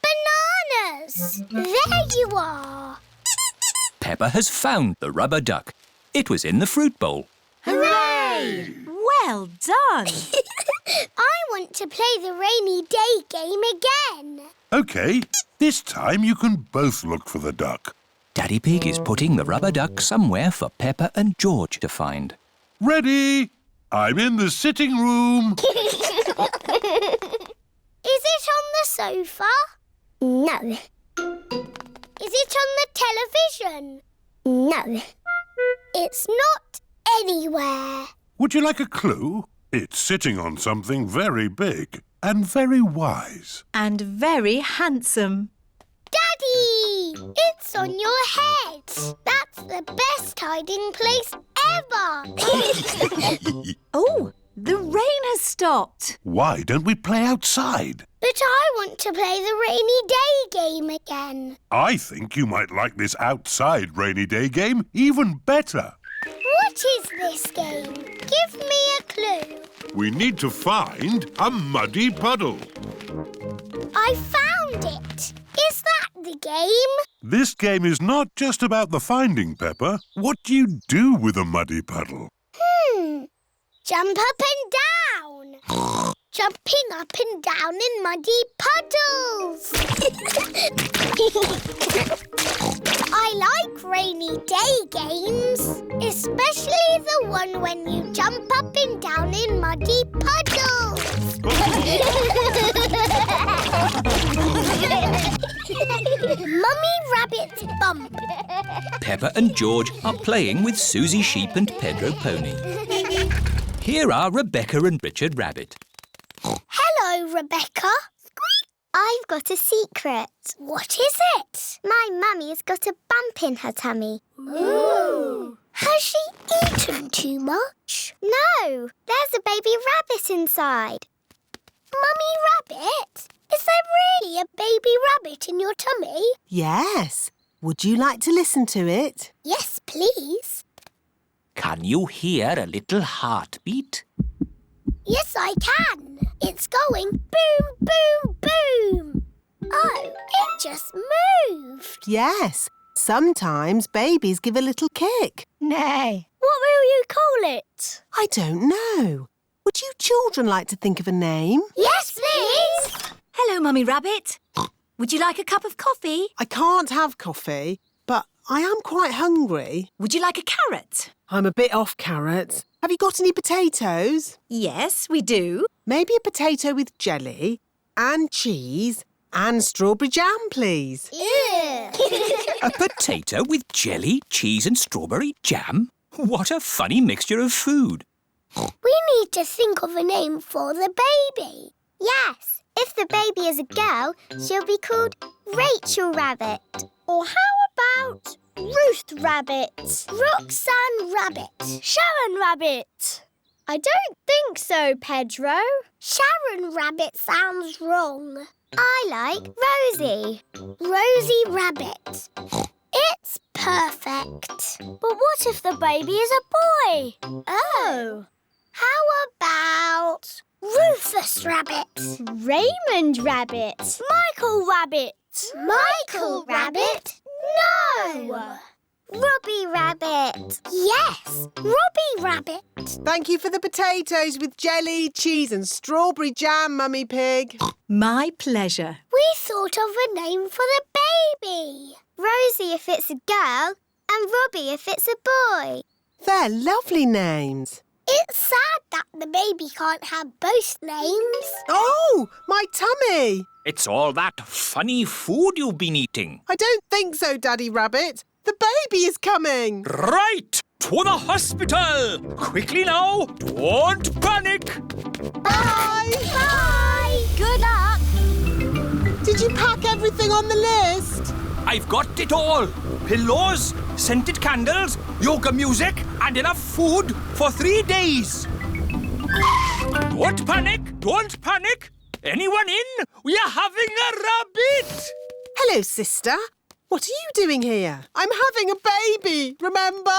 [SPEAKER 1] Bananas! There you are.
[SPEAKER 2] Peppa has found the rubber duck. It was in the fruit bowl.
[SPEAKER 1] Hooray!
[SPEAKER 3] Well done!
[SPEAKER 1] I want to play the rainy day game again.
[SPEAKER 4] OK, this time you can both look for the duck.
[SPEAKER 2] Daddy Pig is putting the rubber duck somewhere for Peppa and George to find.
[SPEAKER 4] Ready? I'm in the sitting room.
[SPEAKER 1] Is it on the sofa? No. Is it on the television? No. It's not anywhere.
[SPEAKER 4] Would you like a clue? It's sitting on something very big and very wise.
[SPEAKER 3] And very handsome.
[SPEAKER 1] Daddy! It's on your head. That's the best hiding place ever.
[SPEAKER 3] Oh, the rain has stopped.
[SPEAKER 4] Why don't we play outside?
[SPEAKER 1] But I want to play the rainy day game again.
[SPEAKER 4] I think you might like this outside rainy day game even better.
[SPEAKER 1] What is this game? Give me a clue.
[SPEAKER 4] We need to find a muddy puddle.
[SPEAKER 1] I found it. Is that the game?
[SPEAKER 4] This game is not just about the finding, Peppa. What do you do with a muddy puddle?
[SPEAKER 1] Jump up and down. Jumping up and down in muddy puddles. I like rainy day games, especially the one when you jump up and down in muddy puddles. Mummy Rabbit's bump.
[SPEAKER 2] Peppa and George are playing with Susie Sheep and Pedro Pony. Here are Rebecca and Richard Rabbit.
[SPEAKER 1] Hello, Rebecca. I've got a secret. What is it? My mummy's got a bump in her tummy. Ooh. Has she eaten too much? No, there's a baby rabbit inside. Mummy Rabbit, is there really a baby rabbit in your tummy?
[SPEAKER 5] Yes. Would you like to listen to it?
[SPEAKER 1] Yes, please.
[SPEAKER 2] Can you hear a little heartbeat?
[SPEAKER 1] Yes, I can. It's going boom, boom, boom. Oh, it just moved.
[SPEAKER 5] Yes. Sometimes babies give a little kick.
[SPEAKER 1] Nay. What will you call it?
[SPEAKER 5] I don't know. Would you children like to think of a name?
[SPEAKER 1] Yes, please.
[SPEAKER 3] Hello, Mummy Rabbit. Would you like a cup of coffee?
[SPEAKER 5] I can't have coffee, but I am quite hungry.
[SPEAKER 3] Would you like a carrot?
[SPEAKER 5] I'm a bit off carrots. Have you got any potatoes?
[SPEAKER 3] Yes, we do.
[SPEAKER 5] Maybe a potato with jelly and cheese and strawberry jam, please.
[SPEAKER 1] Ew.
[SPEAKER 2] A potato with jelly, cheese and strawberry jam? What a funny mixture of food.
[SPEAKER 1] We need to think of a name for the baby. Yes, if the baby is a girl, she'll be called Rachel Rabbit. Or how about Ruth Rabbit? Roxanne Rabbit. Sharon Rabbit. I don't think so, Pedro. Sharon Rabbit sounds wrong. I like Rosie. Rosie Rabbit. It's perfect. But what if the baby is a boy? Oh. How about Rufus Rabbit? Raymond Rabbit. Michael Rabbit. Michael Rabbit? No! Robbie Rabbit. Yes, Robbie Rabbit.
[SPEAKER 5] Thank you for the potatoes with jelly, cheese and strawberry jam, Mummy Pig.
[SPEAKER 3] My pleasure.
[SPEAKER 1] We thought of a name for the baby. Rosie if it's a girl and Robbie if it's a boy.
[SPEAKER 5] They're lovely names.
[SPEAKER 1] It's sad that the baby can't have both names.
[SPEAKER 5] Oh, my tummy.
[SPEAKER 2] It's all that funny food you've been eating.
[SPEAKER 5] I don't think so, Daddy Rabbit. The baby is coming.
[SPEAKER 2] Right! To the hospital! Quickly now! Don't panic!
[SPEAKER 5] Bye!
[SPEAKER 1] Bye! Good luck!
[SPEAKER 5] Did you pack everything on the list?
[SPEAKER 2] I've got it all. Pillows, scented candles, yoga music and enough food for 3 days. Don't panic! Don't panic! Anyone in? We are having a rabbit!
[SPEAKER 5] Hello, sister. What are you doing here? I'm having a baby, remember?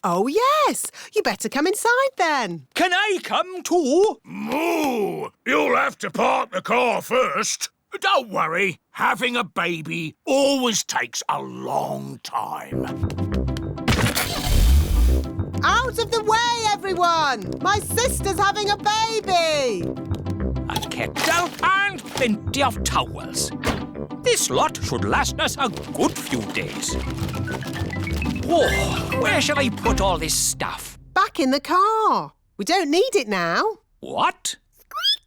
[SPEAKER 5] Oh, yes. You better come inside then.
[SPEAKER 2] Can I come too?
[SPEAKER 6] Moo! You'll have to park the car first. Don't worry. Having a baby always takes a long time.
[SPEAKER 5] Out of the way, everyone! My sister's having a baby!
[SPEAKER 2] A kettle and plenty of towels. This lot should last us a good few days. Oh, where shall I put all this stuff?
[SPEAKER 5] Back in the car. We don't need it now.
[SPEAKER 2] What?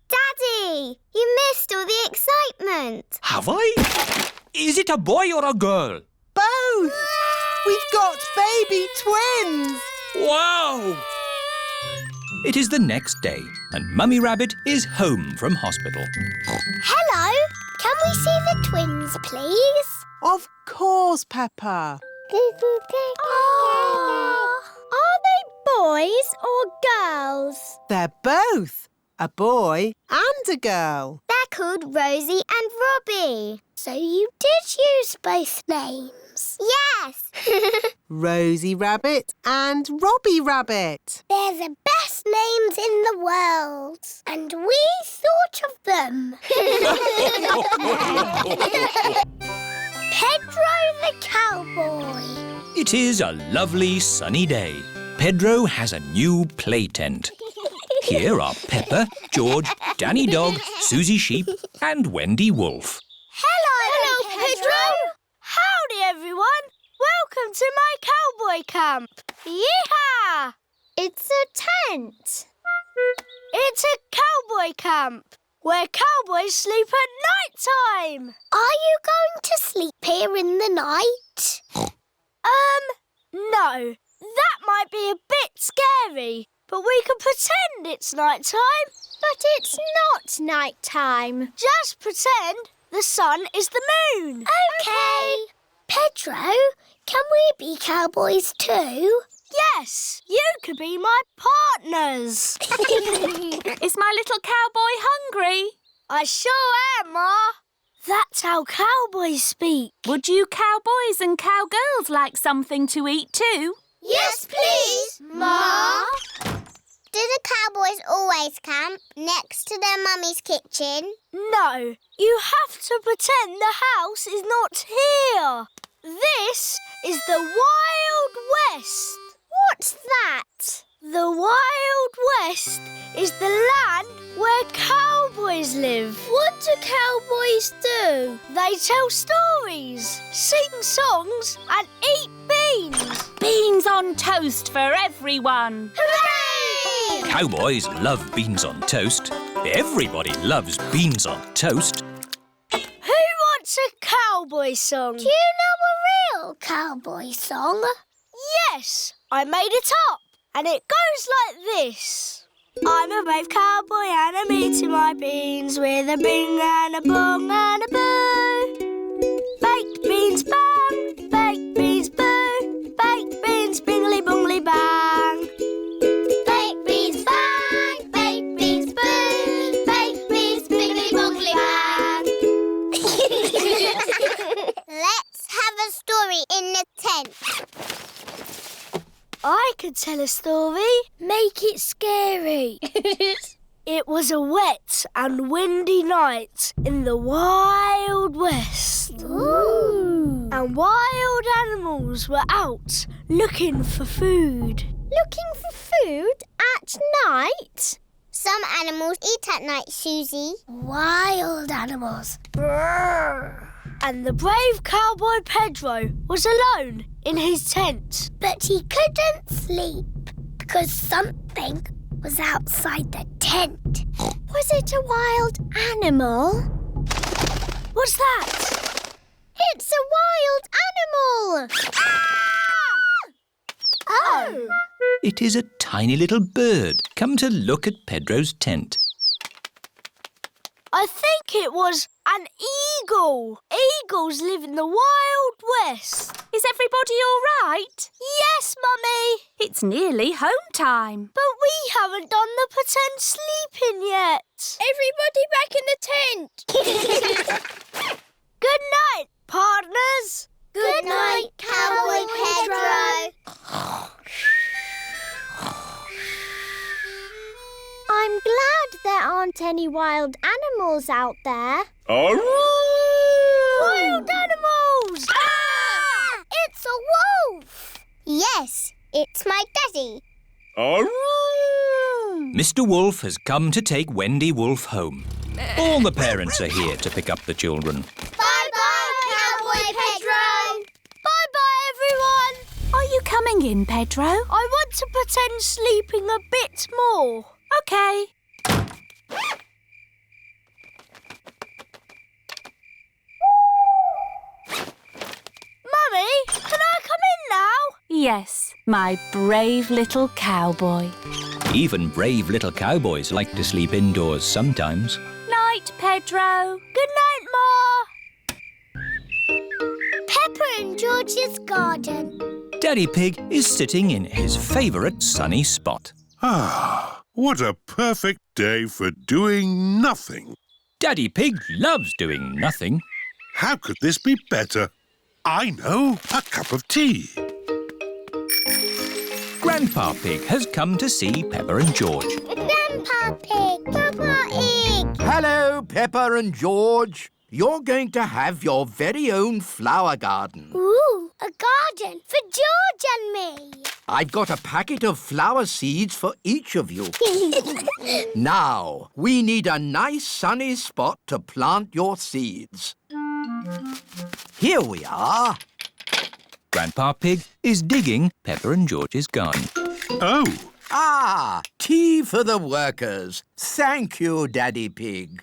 [SPEAKER 1] Daddy, you missed all the excitement.
[SPEAKER 2] Have I? Is it a boy or a girl?
[SPEAKER 5] Both! We've got baby twins!
[SPEAKER 2] Wow! It is the next day, and Mummy Rabbit is home from hospital.
[SPEAKER 1] Hello, can we see the twins, please?
[SPEAKER 5] Of course, Peppa.
[SPEAKER 1] Oh. Are they boys or girls?
[SPEAKER 5] They're both. A boy and a girl.
[SPEAKER 1] They're called Rosie and Robbie. So you did use both names. names? Yes.
[SPEAKER 5] Rosie Rabbit and Robbie Rabbit.
[SPEAKER 1] They're the best names in the world. And we thought of them. Pedro the Cowboy.
[SPEAKER 2] It is a lovely sunny day. Pedro has a new play tent. Here are Peppa, George, Danny Dog, Susie Sheep and Wendy Wolf.
[SPEAKER 1] Hello, Pedro.
[SPEAKER 14] Howdy, everyone. Welcome to my cowboy camp. Yeehaw!
[SPEAKER 1] It's a tent.
[SPEAKER 14] It's a cowboy camp where cowboys sleep at night time.
[SPEAKER 1] Are you going to sleep here in the night?
[SPEAKER 14] No. That might be a bit scary, but we can pretend it's night time.
[SPEAKER 1] But it's not night time.
[SPEAKER 14] Just pretend the sun is the moon.
[SPEAKER 1] Okay. Pedro, can we be cowboys too?
[SPEAKER 14] Yes, you could be my partners.
[SPEAKER 12] Is my little cowboy hungry?
[SPEAKER 14] I sure am, Ma. That's how cowboys speak.
[SPEAKER 12] Would you cowboys and cowgirls like something to eat too?
[SPEAKER 1] Yes, please, Ma. Do the cowboys always camp next to their mummy's kitchen?
[SPEAKER 14] No, you have to pretend the house is not here. This is the Wild West.
[SPEAKER 1] What's that?
[SPEAKER 14] The Wild West is the land where cowboys live.
[SPEAKER 1] What do cowboys do?
[SPEAKER 14] They tell stories, sing songs and eat beans.
[SPEAKER 12] Beans on toast for everyone.
[SPEAKER 1] Hooray!
[SPEAKER 2] Cowboys love beans on toast. Everybody loves beans on toast.
[SPEAKER 14] Who wants a cowboy song?
[SPEAKER 1] Do you know a real cowboy song?
[SPEAKER 14] Yes, I made it up. And it goes like this. I'm a brave cowboy and I'm eating my beans with a bing and a bong and a boo. Baked beans bang, baked beans boo, baked beans bingly bongly bang.
[SPEAKER 1] Baked beans bang, baked beans boo, baked beans bingly bongly bang. Let's have a story in the tent.
[SPEAKER 14] I could tell a story. Make it scary. It was a wet and windy night in the Wild West.
[SPEAKER 1] Ooh.
[SPEAKER 14] And wild animals were out looking for food.
[SPEAKER 1] Looking for food at night? Some animals eat at night, Susie.
[SPEAKER 14] Wild animals. Brrr. And the brave cowboy Pedro was alone in his tent.
[SPEAKER 1] But he couldn't sleep because something was outside the tent. Was it a wild animal?
[SPEAKER 14] What's that?
[SPEAKER 1] It's a wild animal! Ah! Oh!
[SPEAKER 2] It is a tiny little bird come to look at Pedro's tent.
[SPEAKER 14] I think it was an eagle. Eagles live in the Wild West.
[SPEAKER 12] Is everybody all right?
[SPEAKER 14] Yes, Mummy.
[SPEAKER 12] It's nearly home time.
[SPEAKER 14] But we haven't done the pretend sleeping yet.
[SPEAKER 1] Everybody back in the tent.
[SPEAKER 14] Good night, partners.
[SPEAKER 1] Good night, Cowboy Pedro. I'm glad there aren't any wild animals out there.
[SPEAKER 14] Wild animals!
[SPEAKER 1] Ah! It's a wolf! Yes, it's my daddy.
[SPEAKER 2] Mr. Wolf has come to take Wendy Wolf home. All the parents are here to pick up the children.
[SPEAKER 1] Bye-bye, Cowboy Pedro.
[SPEAKER 14] Bye-bye, everyone.
[SPEAKER 12] Are you coming in, Pedro?
[SPEAKER 14] I want to pretend sleeping a bit more.
[SPEAKER 12] OK.
[SPEAKER 14] Mummy, can I come in now?
[SPEAKER 12] Yes, my brave little cowboy.
[SPEAKER 2] Even brave little cowboys like to sleep indoors sometimes.
[SPEAKER 12] Night, Pedro.
[SPEAKER 14] Good night, Ma.
[SPEAKER 1] Peppa and George's garden.
[SPEAKER 2] Daddy Pig is sitting in his favourite sunny spot.
[SPEAKER 4] Ah, what a perfect day for doing nothing.
[SPEAKER 2] Daddy Pig loves doing nothing.
[SPEAKER 4] How could this be better? I know, a cup of tea.
[SPEAKER 2] Grandpa Pig has come to see Peppa and George.
[SPEAKER 1] Grandpa Pig, Peppa Pig.
[SPEAKER 10] Hello, Peppa and George. You're going to have your very own flower garden.
[SPEAKER 1] Ooh, a garden for George and me.
[SPEAKER 10] I've got a packet of flower seeds for each of you. Now, we need a nice sunny spot to plant your seeds. Here we are.
[SPEAKER 2] Grandpa Pig is digging Peppa and George's garden.
[SPEAKER 4] Oh.
[SPEAKER 10] Ah, tea for the workers. Thank you, Daddy Pig.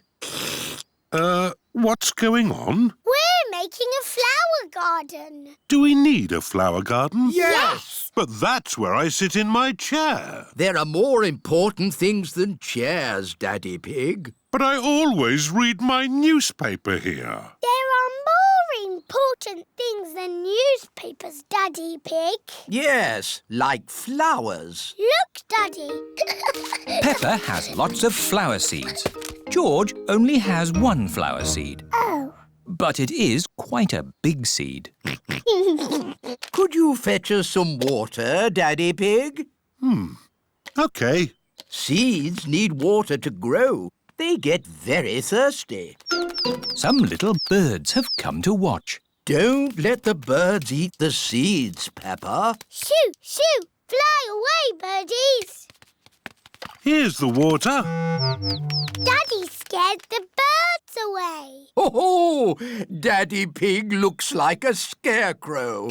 [SPEAKER 4] What's going on?
[SPEAKER 1] We're making a flower garden.
[SPEAKER 4] Do we need a flower garden?
[SPEAKER 10] Yes!
[SPEAKER 4] But that's where I sit in my chair.
[SPEAKER 10] There are more important things than chairs, Daddy Pig.
[SPEAKER 4] But I always read my newspaper here.
[SPEAKER 1] There are more important things than newspapers, Daddy Pig.
[SPEAKER 10] Yes, like flowers.
[SPEAKER 1] Look, Daddy.
[SPEAKER 2] Peppa has lots of flower seeds. George only has one flower seed.
[SPEAKER 1] Oh.
[SPEAKER 2] But it is quite a big seed.
[SPEAKER 10] Could you fetch us some water, Daddy Pig?
[SPEAKER 4] OK.
[SPEAKER 10] Seeds need water to grow. They get very thirsty.
[SPEAKER 2] Some little birds have come to watch.
[SPEAKER 10] Don't let the birds eat the seeds, Peppa.
[SPEAKER 1] Shoo, shoo, fly away, birdies.
[SPEAKER 4] Here's the water.
[SPEAKER 1] Daddy scared the birds away.
[SPEAKER 10] Oh, Daddy Pig looks like a scarecrow.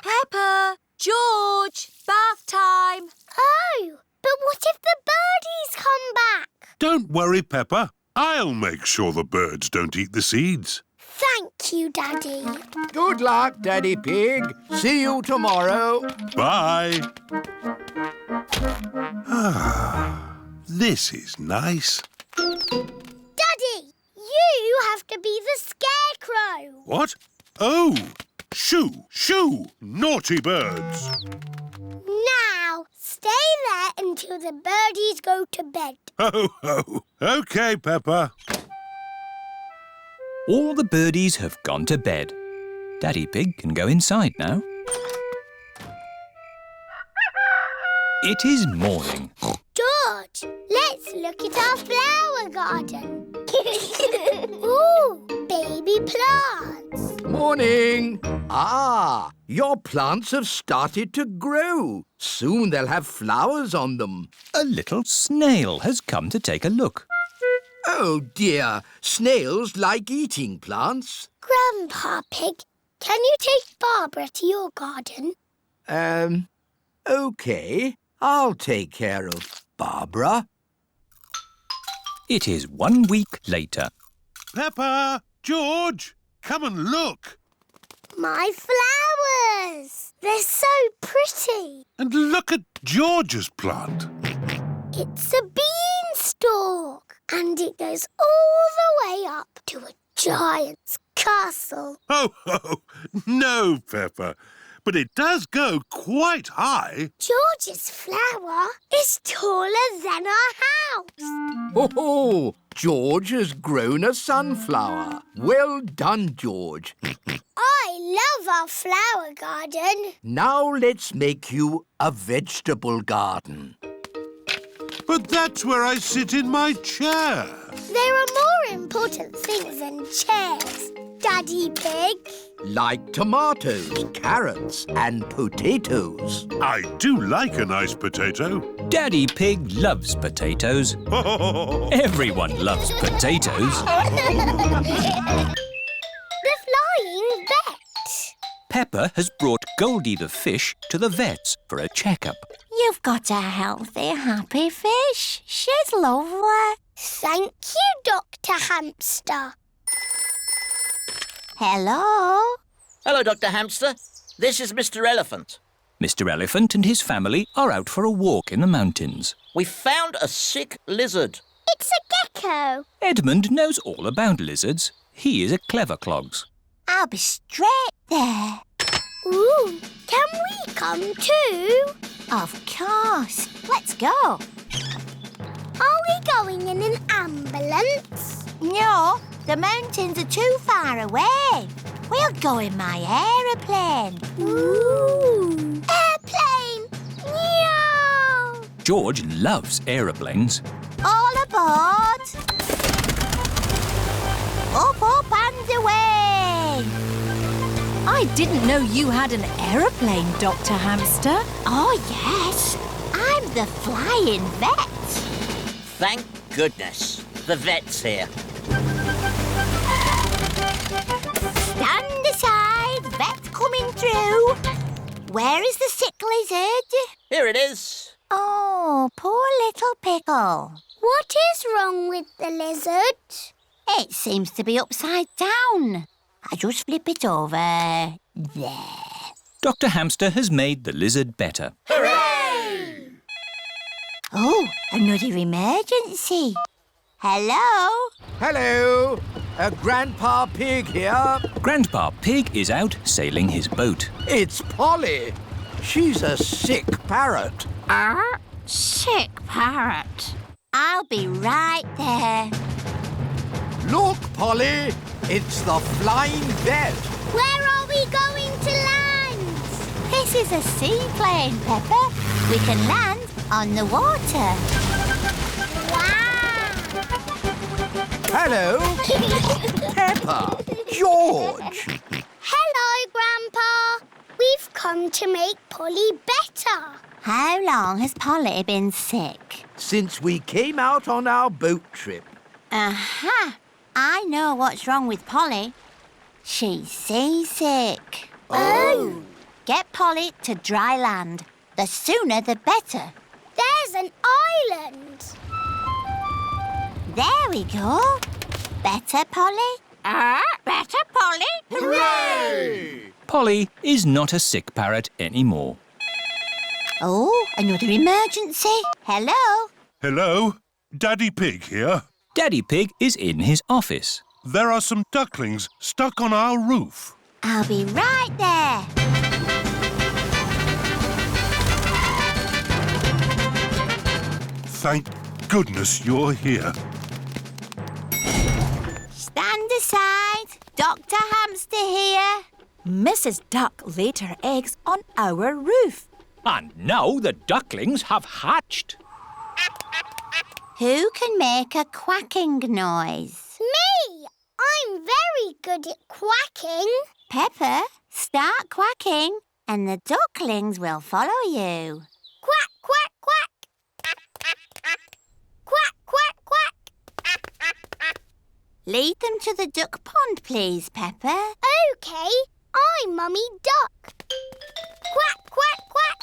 [SPEAKER 3] Peppa, George, bath time.
[SPEAKER 1] Oh, but what if the birdies come back?
[SPEAKER 4] Don't worry, Peppa. I'll make sure the birds don't eat the seeds.
[SPEAKER 1] Thank you, Daddy.
[SPEAKER 10] Good luck, Daddy Pig. See you tomorrow.
[SPEAKER 4] Bye. This is nice.
[SPEAKER 1] Daddy, you have to be the scarecrow.
[SPEAKER 4] What? Oh! Shoo! Shoo! Naughty birds!
[SPEAKER 1] Now, stay there until the birdies go to bed.
[SPEAKER 4] Ho, ho! OK, Peppa.
[SPEAKER 2] All the birdies have gone to bed. Daddy Pig can go inside now. It is morning.
[SPEAKER 1] George, let's look at our flower garden. Ooh, baby plants.
[SPEAKER 10] Morning. Ah, your plants have started to grow. Soon they'll have flowers on them.
[SPEAKER 2] A little snail has come to take a look.
[SPEAKER 10] Oh, dear. Snails like eating plants.
[SPEAKER 1] Grandpa Pig, can you take Barbara to your garden?
[SPEAKER 10] OK. I'll take care of Barbara.
[SPEAKER 2] It is 1 week later.
[SPEAKER 4] Peppa! George! Come and look!
[SPEAKER 1] My flowers! They're so pretty.
[SPEAKER 4] And look at George's plant.
[SPEAKER 1] It's a beanstalk, and it goes all the way up to a giant's castle.
[SPEAKER 4] Oh, no, Peppa. But it does go quite high.
[SPEAKER 1] George's flower is taller than our house.
[SPEAKER 10] Oh, George has grown a sunflower. Well done, George.
[SPEAKER 1] I love our flower garden.
[SPEAKER 10] Now let's make you a vegetable garden.
[SPEAKER 4] But that's where I sit in my chair.
[SPEAKER 1] There are more important things than chairs, Daddy Pig.
[SPEAKER 10] Like tomatoes, carrots and potatoes.
[SPEAKER 4] I do like a nice potato.
[SPEAKER 2] Daddy Pig loves potatoes. Everyone loves potatoes.
[SPEAKER 1] The flying vet.
[SPEAKER 2] Peppa has brought Goldie the fish to the vet's for a checkup.
[SPEAKER 7] You've got a healthy, happy fish. She's lovely.
[SPEAKER 1] Thank you, Dr. Hamster.
[SPEAKER 7] Hello?
[SPEAKER 9] Hello, Dr. Hamster. This is Mr. Elephant.
[SPEAKER 2] Mr. Elephant and his family are out for a walk in the mountains.
[SPEAKER 9] We found a sick lizard.
[SPEAKER 1] It's a gecko.
[SPEAKER 2] Edmund knows all about lizards. He is a clever clogs.
[SPEAKER 7] I'll be straight there.
[SPEAKER 1] Ooh, can we come too?
[SPEAKER 7] Of course. Let's go.
[SPEAKER 1] Are we going in an ambulance?
[SPEAKER 7] No, the mountains are too far away. We'll go in my aeroplane.
[SPEAKER 1] Ooh! Airplane! Meow!
[SPEAKER 2] George loves aeroplanes.
[SPEAKER 7] All aboard! Up, up and away!
[SPEAKER 3] I didn't know you had an aeroplane, Dr. Hamster.
[SPEAKER 7] Oh, yes. I'm the flying vet.
[SPEAKER 9] Thank goodness. The vet's here.
[SPEAKER 7] Stand aside, vet coming through. Where is the sick lizard?
[SPEAKER 9] Here it is.
[SPEAKER 7] Oh, poor little pickle.
[SPEAKER 1] What is wrong with the lizard?
[SPEAKER 7] It seems to be upside down. I just flip it over. There.
[SPEAKER 2] Dr. Hamster has made the lizard better.
[SPEAKER 9] Hooray!
[SPEAKER 7] Oh, another emergency. Hello?
[SPEAKER 10] Hello. Grandpa Pig here.
[SPEAKER 2] Grandpa Pig is out sailing his boat.
[SPEAKER 10] It's Polly. She's a sick parrot.
[SPEAKER 7] Sick parrot. I'll be right there.
[SPEAKER 10] Look, Polly. It's the flying vet.
[SPEAKER 1] Where are we going to land?
[SPEAKER 7] This is a seaplane, Peppa. We can land on the water.
[SPEAKER 1] Wow!
[SPEAKER 10] Hello. Peppa. George.
[SPEAKER 1] Hello, Grandpa. We've come to make Polly better.
[SPEAKER 7] How long has Polly been sick?
[SPEAKER 10] Since we came out on our boat trip.
[SPEAKER 7] Aha! I know what's wrong with Polly. She's seasick.
[SPEAKER 1] Oh!
[SPEAKER 7] Get Polly to dry land. The sooner the better.
[SPEAKER 1] There's an island.
[SPEAKER 7] There we go. Better, Polly? Better, Polly?
[SPEAKER 10] Hooray!
[SPEAKER 2] Polly is not a sick parrot anymore.
[SPEAKER 7] Oh, another emergency. Hello?
[SPEAKER 4] Hello? Daddy Pig here.
[SPEAKER 2] Daddy Pig is in his office.
[SPEAKER 4] There are some ducklings stuck on our roof.
[SPEAKER 7] I'll be right there.
[SPEAKER 4] Thank goodness you're here.
[SPEAKER 7] Stand aside. Dr. Hamster here.
[SPEAKER 3] Mrs. Duck laid her eggs on our roof.
[SPEAKER 2] And now the ducklings have hatched.
[SPEAKER 7] Who can make a quacking noise?
[SPEAKER 1] Me! I'm very good at quacking.
[SPEAKER 7] Peppa, start quacking and the ducklings will follow you.
[SPEAKER 1] Quack, quack, quack. Quack, quack, quack.
[SPEAKER 7] Lead them to the duck pond, please, Peppa.
[SPEAKER 1] OK, I'm Mummy Duck. Quack, quack, quack.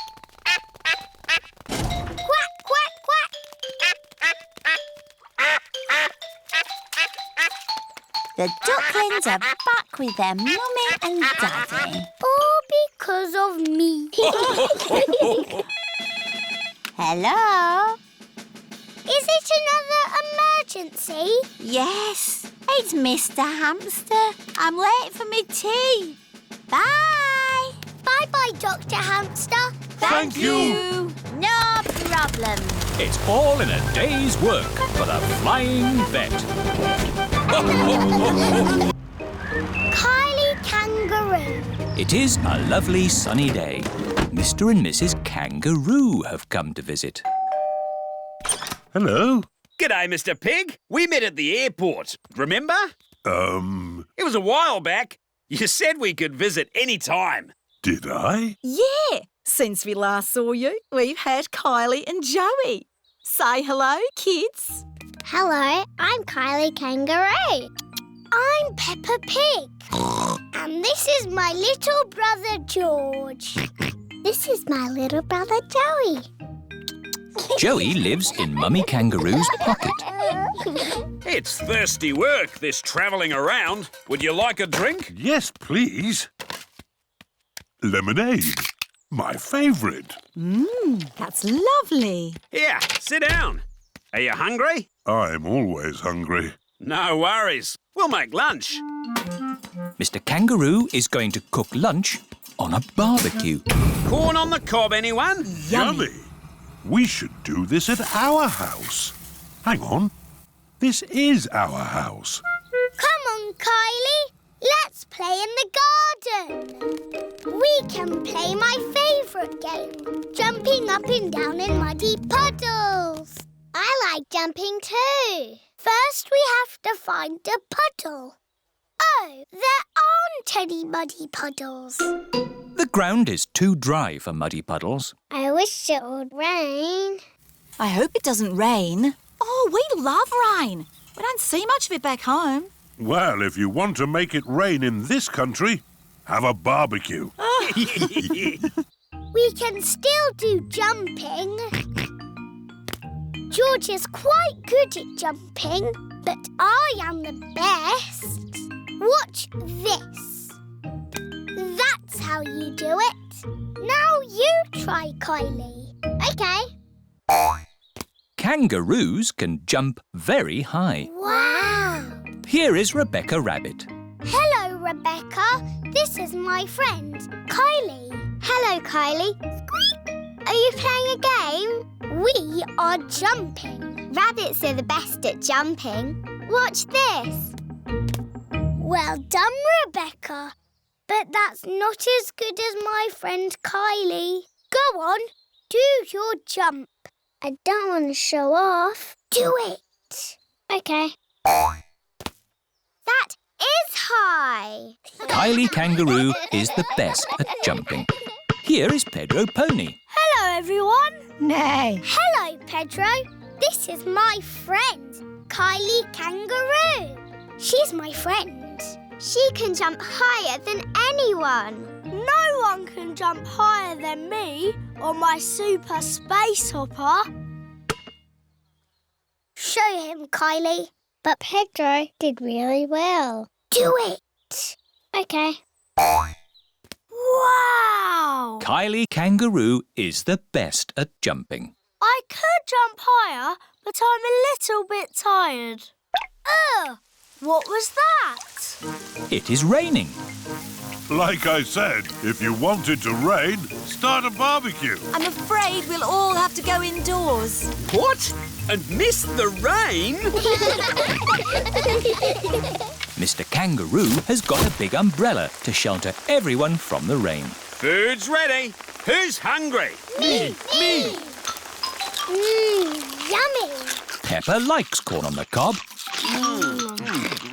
[SPEAKER 1] Quack, quack, quack.
[SPEAKER 7] The ducklings are back with their mummy and daddy.
[SPEAKER 1] All because of me.
[SPEAKER 7] Hello?
[SPEAKER 1] Is it another emergency?
[SPEAKER 7] Yes, it's Mr. Hamster. I'm late for my tea. Bye.
[SPEAKER 1] Bye-bye, Dr. Hamster.
[SPEAKER 4] Thank you.
[SPEAKER 7] No problem.
[SPEAKER 2] It's all in a day's work for the flying vet.
[SPEAKER 1] Kylie Kangaroo.
[SPEAKER 2] It is a lovely sunny day. Mr. and Mrs. Kangaroo have come to visit.
[SPEAKER 4] Hello?
[SPEAKER 8] G'day, Mr. Pig. We met at the airport. Remember? It was a while back. You said we could visit any time.
[SPEAKER 4] Did I?
[SPEAKER 3] Yeah, since we last saw you, we've had Kylie and Joey. Say hello, kids.
[SPEAKER 1] Hello, I'm Kylie Kangaroo. I'm Peppa Pig. And this is my little brother George. This is my little brother Joey.
[SPEAKER 2] Joey lives in Mummy Kangaroo's pocket.
[SPEAKER 8] It's thirsty work, this travelling around. Would you like a drink?
[SPEAKER 4] Yes, please. Lemonade. My favourite.
[SPEAKER 3] That's lovely.
[SPEAKER 8] Here, sit down. Are you hungry?
[SPEAKER 4] I'm always hungry.
[SPEAKER 8] No worries. We'll make lunch.
[SPEAKER 2] Mr. Kangaroo is going to cook lunch on a barbecue.
[SPEAKER 8] Corn on the cob, anyone?
[SPEAKER 4] Yummy. We should do this at our house. Hang on. This is our house.
[SPEAKER 1] Come on, Kylie. Let's play in the garden. We can play my favourite game, jumping up and down in muddy puddles. I like jumping too. First we have to find a puddle. Oh, there aren't any muddy puddles.
[SPEAKER 2] The ground is too dry for muddy puddles.
[SPEAKER 1] I wish it would rain.
[SPEAKER 3] I hope it doesn't rain. Oh, we love rain. We don't see much of it back home.
[SPEAKER 4] Well, if you want to make it rain in this country, have a barbecue.
[SPEAKER 1] We can still do jumping. George is quite good at jumping, but I am the best. Watch this. That's how you do it. Now you try, Kylie. OK.
[SPEAKER 2] Kangaroos can jump very high.
[SPEAKER 1] Wow.
[SPEAKER 2] Here is Rebecca Rabbit.
[SPEAKER 1] Hello, Rebecca. This is my friend, Kylie. Hello, Kylie. Squeak. Are you playing a game? We are jumping. Rabbits are the best at jumping. Watch this. Well done, Rebecca. But that's not as good as my friend Kylie. Go on, do your jump. I don't want to show off. Do it. OK. That is high.
[SPEAKER 2] Kylie Kangaroo is the best at jumping. Here is Pedro Pony.
[SPEAKER 1] Hello, everyone.
[SPEAKER 3] Nay.
[SPEAKER 1] Hello, Pedro. This is my friend, Kylie Kangaroo. She's my friend. She can jump higher than anyone. No one can jump higher than me or my super space hopper. Show him, Kylie. But Pedro did really well. Do it. OK. Wow!
[SPEAKER 2] Kylie Kangaroo is the best at jumping.
[SPEAKER 14] I could jump higher, but I'm a little bit tired. Ugh! What was that?
[SPEAKER 2] It is raining.
[SPEAKER 4] Like I said, if you want it to rain, start a barbecue.
[SPEAKER 3] I'm afraid we'll all have to go indoors.
[SPEAKER 8] What? And miss the rain?
[SPEAKER 2] Mr. Kangaroo has got a big umbrella to shelter everyone from the rain.
[SPEAKER 8] Food's ready. Who's hungry?
[SPEAKER 1] Me! Yummy!
[SPEAKER 2] Peppa likes corn on the cob.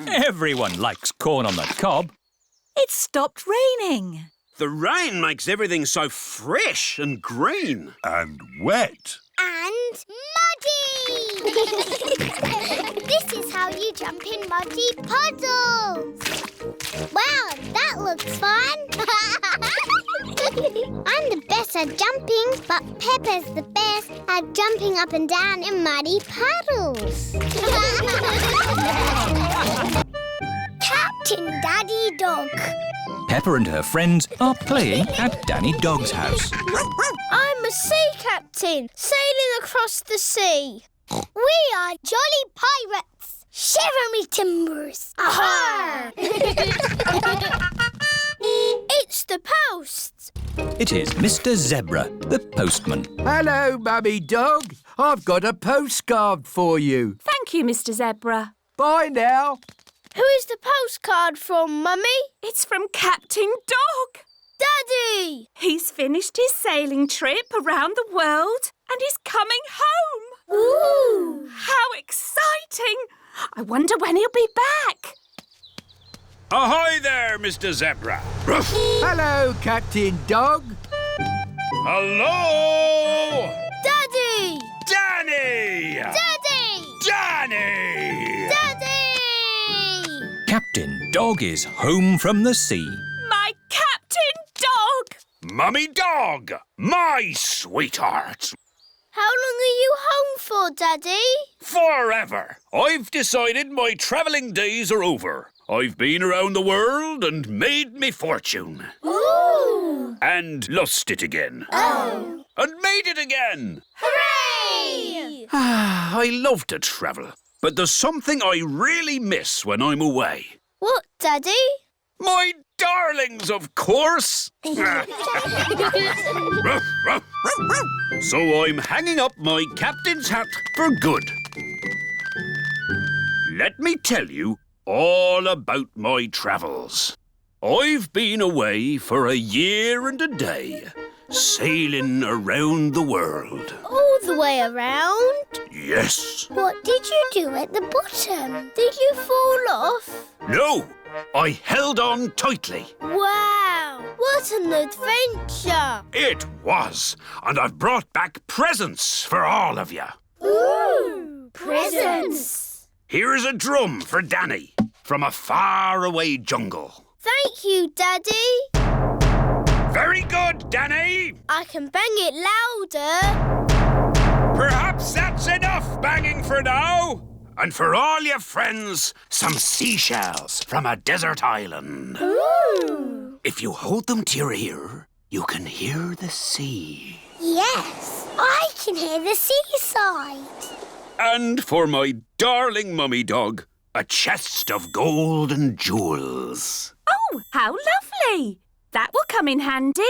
[SPEAKER 2] Everyone likes corn on the cob.
[SPEAKER 3] It stopped raining.
[SPEAKER 8] The rain makes everything so fresh and green.
[SPEAKER 4] And wet.
[SPEAKER 1] And muddy! This is how you jump in muddy puddles. Wow, that looks fun. I'm the best at jumping, but Peppa's the best at jumping up and down in muddy puddles. Captain Daddy Dog.
[SPEAKER 2] Peppa and her friends are playing at Danny Dog's house.
[SPEAKER 14] I'm a sea captain, sailing across the sea.
[SPEAKER 1] We are jolly pirates. Shiver me timbers. Aha!
[SPEAKER 14] It's the post.
[SPEAKER 2] It is Mr. Zebra, the postman.
[SPEAKER 10] Hello, Mummy Dog. I've got a postcard for you.
[SPEAKER 12] Thank you, Mr. Zebra.
[SPEAKER 10] Bye now.
[SPEAKER 14] Who is the postcard from, Mummy?
[SPEAKER 12] It's from Captain Dog.
[SPEAKER 14] Daddy!
[SPEAKER 12] He's finished his sailing trip around the world and he's coming home.
[SPEAKER 14] Ooh!
[SPEAKER 12] How exciting! I wonder when he'll be back.
[SPEAKER 8] Ahoy there, Mr. Zebra.
[SPEAKER 10] Hello, Captain Dog.
[SPEAKER 8] Hello!
[SPEAKER 14] Daddy!
[SPEAKER 8] Danny!
[SPEAKER 14] Daddy!
[SPEAKER 8] Danny!
[SPEAKER 14] Daddy!
[SPEAKER 2] Captain Dog is home from the sea.
[SPEAKER 12] My Captain Dog!
[SPEAKER 8] Mummy Dog, my sweetheart.
[SPEAKER 14] How long are you home for, Daddy?
[SPEAKER 8] Forever. I've decided my travelling days are over. I've been around the world and made me fortune.
[SPEAKER 14] Ooh!
[SPEAKER 8] And lost it again.
[SPEAKER 14] Oh!
[SPEAKER 8] And made it again.
[SPEAKER 14] Hooray!
[SPEAKER 8] I love to travel, but there's something I really miss when I'm away.
[SPEAKER 14] What, Daddy?
[SPEAKER 8] My darlings, of course. So I'm hanging up my captain's hat for good. Let me tell you,
[SPEAKER 6] all about my travels. I've been away for a year and a day, sailing around the world.
[SPEAKER 14] All the way around?
[SPEAKER 6] Yes.
[SPEAKER 1] What did you do at the bottom? Did you fall off?
[SPEAKER 6] No, I held on tightly.
[SPEAKER 14] Wow, what an adventure!
[SPEAKER 6] It was, and I've brought back presents for all of you.
[SPEAKER 14] Ooh, presents!
[SPEAKER 6] Here's a drum for Danny from a faraway jungle.
[SPEAKER 14] Thank you, Daddy.
[SPEAKER 6] Very good, Danny.
[SPEAKER 14] I can bang it louder.
[SPEAKER 6] Perhaps that's enough banging for now. And for all your friends, some seashells from a desert island.
[SPEAKER 14] Ooh.
[SPEAKER 6] If you hold them to your ear, you can hear the sea.
[SPEAKER 1] Yes, I can hear the seaside.
[SPEAKER 6] And for my darling mummy dog, a chest of gold and jewels.
[SPEAKER 12] Oh, how lovely! That will come in handy.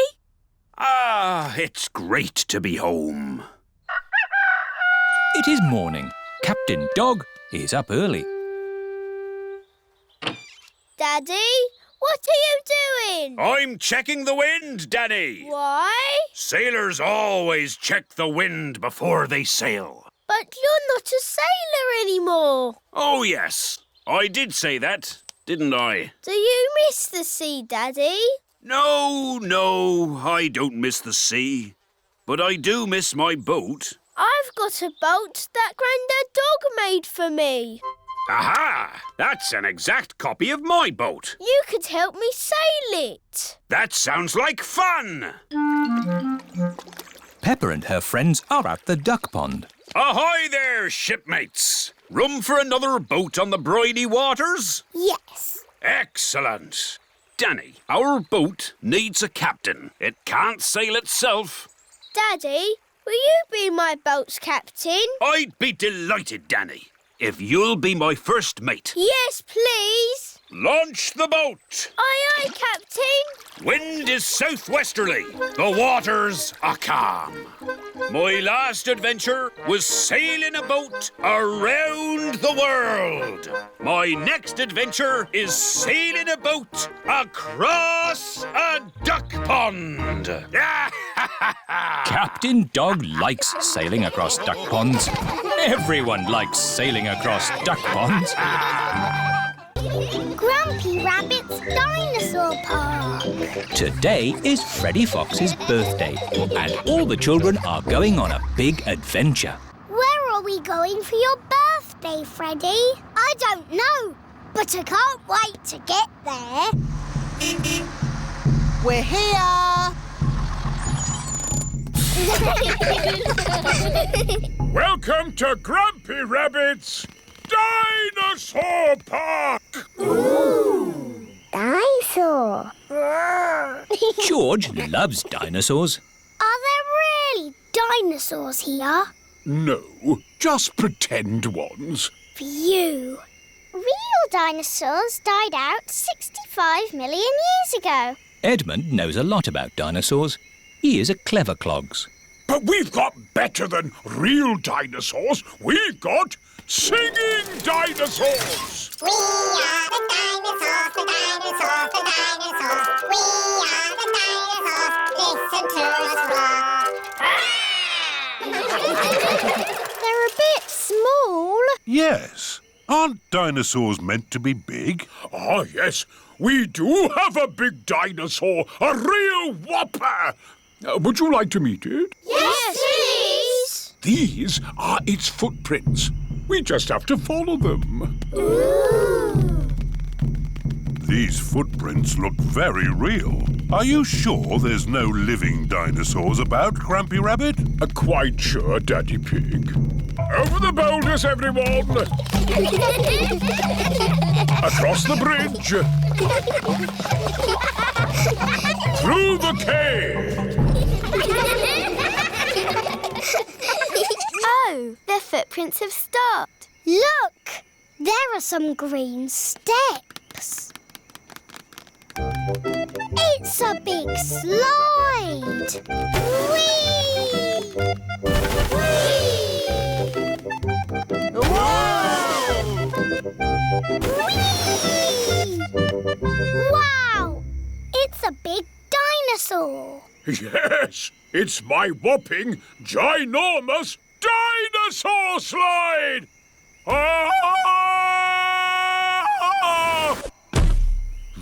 [SPEAKER 6] Ah, it's great to be home.
[SPEAKER 2] It is morning. Captain Dog is up early.
[SPEAKER 14] Daddy, what are you doing?
[SPEAKER 6] I'm checking the wind, Danny.
[SPEAKER 14] Why?
[SPEAKER 6] Sailors always check the wind before they sail.
[SPEAKER 14] But you're not a sailor anymore.
[SPEAKER 6] Oh, yes. I did say that, didn't I?
[SPEAKER 14] Do you miss the sea, Daddy?
[SPEAKER 6] No, I don't miss the sea. But I do miss my boat.
[SPEAKER 14] I've got a boat that Grandad Dog made for me.
[SPEAKER 6] Aha! That's an exact copy of my boat.
[SPEAKER 14] You could help me sail it.
[SPEAKER 6] That sounds like fun!
[SPEAKER 2] Peppa and her friends are at the duck pond.
[SPEAKER 6] Ahoy there, shipmates! Room for another boat on the briny waters?
[SPEAKER 1] Yes.
[SPEAKER 6] Excellent. Danny, our boat needs a captain. It can't sail itself.
[SPEAKER 14] Daddy, will you be my boat's captain?
[SPEAKER 6] I'd be delighted, Danny, if you'll be my first mate.
[SPEAKER 14] Yes, please.
[SPEAKER 6] Launch the boat.
[SPEAKER 14] Aye, aye, Captain.
[SPEAKER 6] Wind is southwesterly. The waters are calm. My last adventure was sailing a boat around the world. My next adventure is sailing a boat across a duck pond.
[SPEAKER 2] Captain Dog likes sailing across duck ponds. Everyone likes sailing across duck ponds.
[SPEAKER 1] Grumpy Rabbit's Dinosaur Park.
[SPEAKER 2] Today is Freddy Fox's birthday, and all the children are going on a big adventure.
[SPEAKER 1] Where are we going for your birthday, Freddy? I don't know, but I can't wait to get there.
[SPEAKER 5] We're here!
[SPEAKER 6] Welcome to Grumpy Rabbit's Dinosaur Park!
[SPEAKER 1] Ooh! Dinosaur!
[SPEAKER 2] George loves dinosaurs.
[SPEAKER 1] Are there really dinosaurs here?
[SPEAKER 6] No, just pretend ones.
[SPEAKER 1] Phew! Real dinosaurs died out 65 million years ago.
[SPEAKER 2] Edmund knows a lot about dinosaurs. He is a clever clogs.
[SPEAKER 6] But we've got better than real dinosaurs. We've got singing dinosaurs.
[SPEAKER 1] We are the dinosaurs, the dinosaurs, the dinosaurs. We are the dinosaurs. Listen to us roar. They're a bit small.
[SPEAKER 4] Yes. Aren't dinosaurs meant to be big?
[SPEAKER 6] Ah, yes. We do have a big dinosaur, a real whopper. Would you like to meet it?
[SPEAKER 14] Yes, please.
[SPEAKER 6] These are its footprints. We just have to follow them.
[SPEAKER 14] Ooh.
[SPEAKER 4] These footprints look very real. Are you sure there's no living dinosaurs about, Grumpy Rabbit?
[SPEAKER 6] Quite sure, Daddy Pig. Over the boulders, everyone! Across the bridge! Through the cave!
[SPEAKER 14] Oh, their footprints have stopped.
[SPEAKER 1] Look! There are some green steps. It's a big slide! Whee! Whee! Whee!
[SPEAKER 6] Yes, it's my whopping, ginormous dinosaur slide! Ah!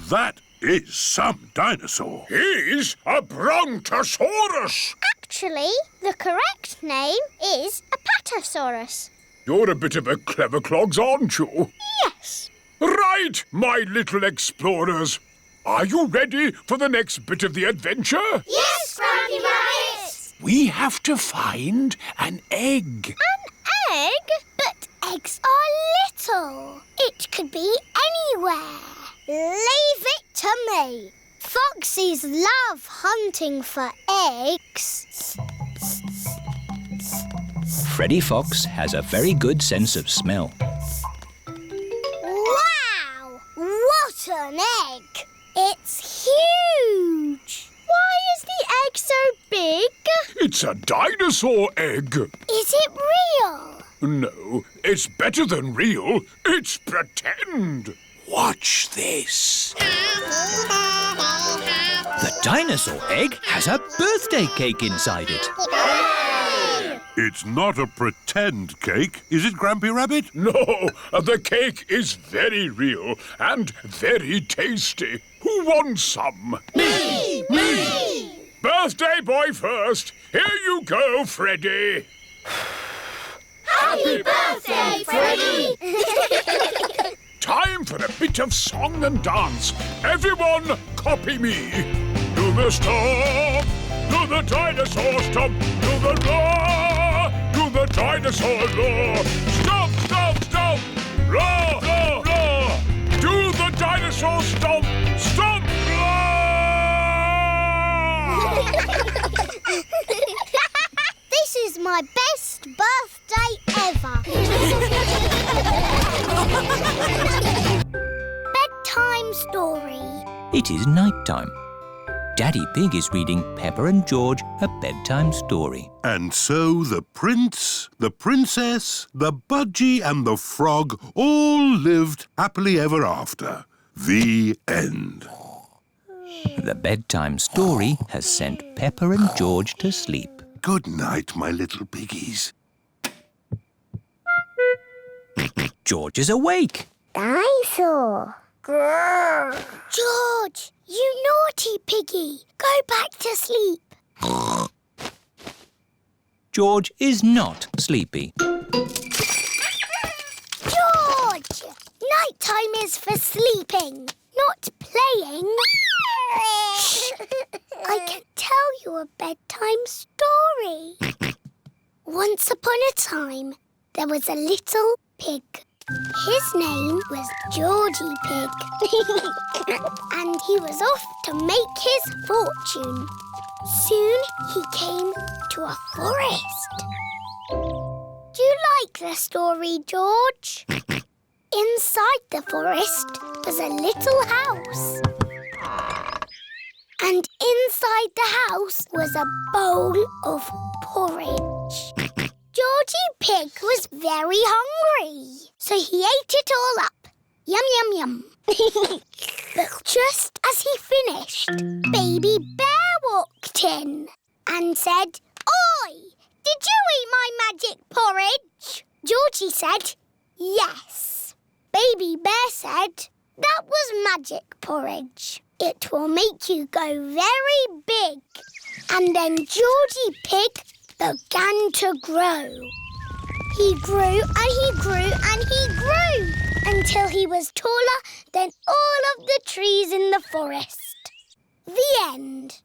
[SPEAKER 4] That is some dinosaur.
[SPEAKER 6] He's a Brontosaurus!
[SPEAKER 1] Actually, the correct name is a Patasaurus.
[SPEAKER 6] You're a bit of a clever clogs, aren't you?
[SPEAKER 1] Yes.
[SPEAKER 6] Right, my little explorers. Are you ready for the next bit of the adventure?
[SPEAKER 1] Yes, Granny Rabbit!
[SPEAKER 6] We have to find an egg.
[SPEAKER 1] An egg? But eggs are little. It could be anywhere. Leave it to me. Foxes love hunting for eggs.
[SPEAKER 2] Freddy Fox has a very good sense of smell.
[SPEAKER 1] Wow! What an egg! It's huge! Why is the egg so big?
[SPEAKER 6] It's a dinosaur egg.
[SPEAKER 1] Is it real?
[SPEAKER 6] No, it's better than real. It's pretend. Watch this.
[SPEAKER 2] The dinosaur egg has a birthday cake inside it.
[SPEAKER 4] It's not a pretend cake, is it, Grampy Rabbit?
[SPEAKER 6] No, the cake is very real and very tasty. Who wants some?
[SPEAKER 1] Me! Me!
[SPEAKER 6] Birthday boy first. Here you go, Freddy.
[SPEAKER 1] Happy birthday, Freddy!
[SPEAKER 6] Time for a bit of song and dance. Everyone, copy me. Do the stomp, do the dinosaur stomp, do the roar, do the dinosaur roar. Stomp, stomp, stomp, roar, roar, roar. Do the dinosaur stomp, stomp, roar.
[SPEAKER 1] This is my best birthday ever. Bedtime story.
[SPEAKER 2] It is night time. Daddy Pig is reading Peppa and George a bedtime story.
[SPEAKER 4] And so the prince, the princess, the budgie and the frog all lived happily ever after. The end.
[SPEAKER 2] The bedtime story has sent Peppa and George to sleep.
[SPEAKER 4] Good night, my little piggies.
[SPEAKER 2] George is awake.
[SPEAKER 1] Dinosaur. George, you naughty piggy. Go back to sleep.
[SPEAKER 2] George is not sleepy.
[SPEAKER 1] George! Nighttime is for sleeping, not playing. Shh. I can tell you a bedtime story. Once upon a time, there was a little pig. His name was Georgie Pig. And he was off to make his fortune. Soon he came to a forest. Do you like the story, George? Inside the forest was a little house. And inside the house was a bowl of porridge. Georgie Pig was very hungry, so he ate it all up. Yum, yum, yum. But just as he finished, Baby Bear walked in and said, "Oi, did you eat my magic porridge?" Georgie said, "Yes." Baby Bear said, "That was magic porridge. It will make you go very big." And then Georgie Pig began to grow. He grew and he grew and he grew until he was taller than all of the trees in the forest. The end.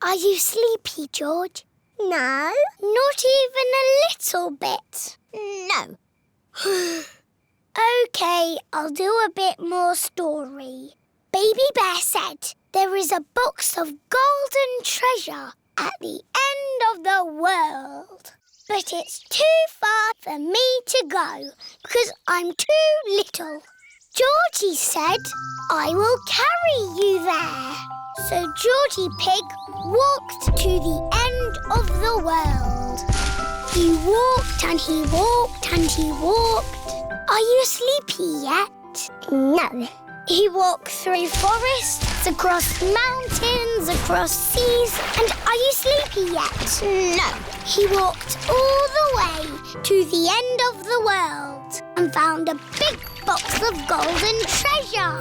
[SPEAKER 1] Are you sleepy, George? No. Not even a little bit? No. OK, I'll do a bit more story. Baby Bear said there is a box of golden treasure at the end of the world. But it's too far for me to go because I'm too little. Georgie said, "I will carry you there." So Georgie Pig walked to the end of the world. He walked and he walked and he walked. Are you sleepy yet? No. He walked through forests, across mountains, across seas. And are you sleepy yet? No. He walked all the way to the end of the world and found a big box of golden treasure.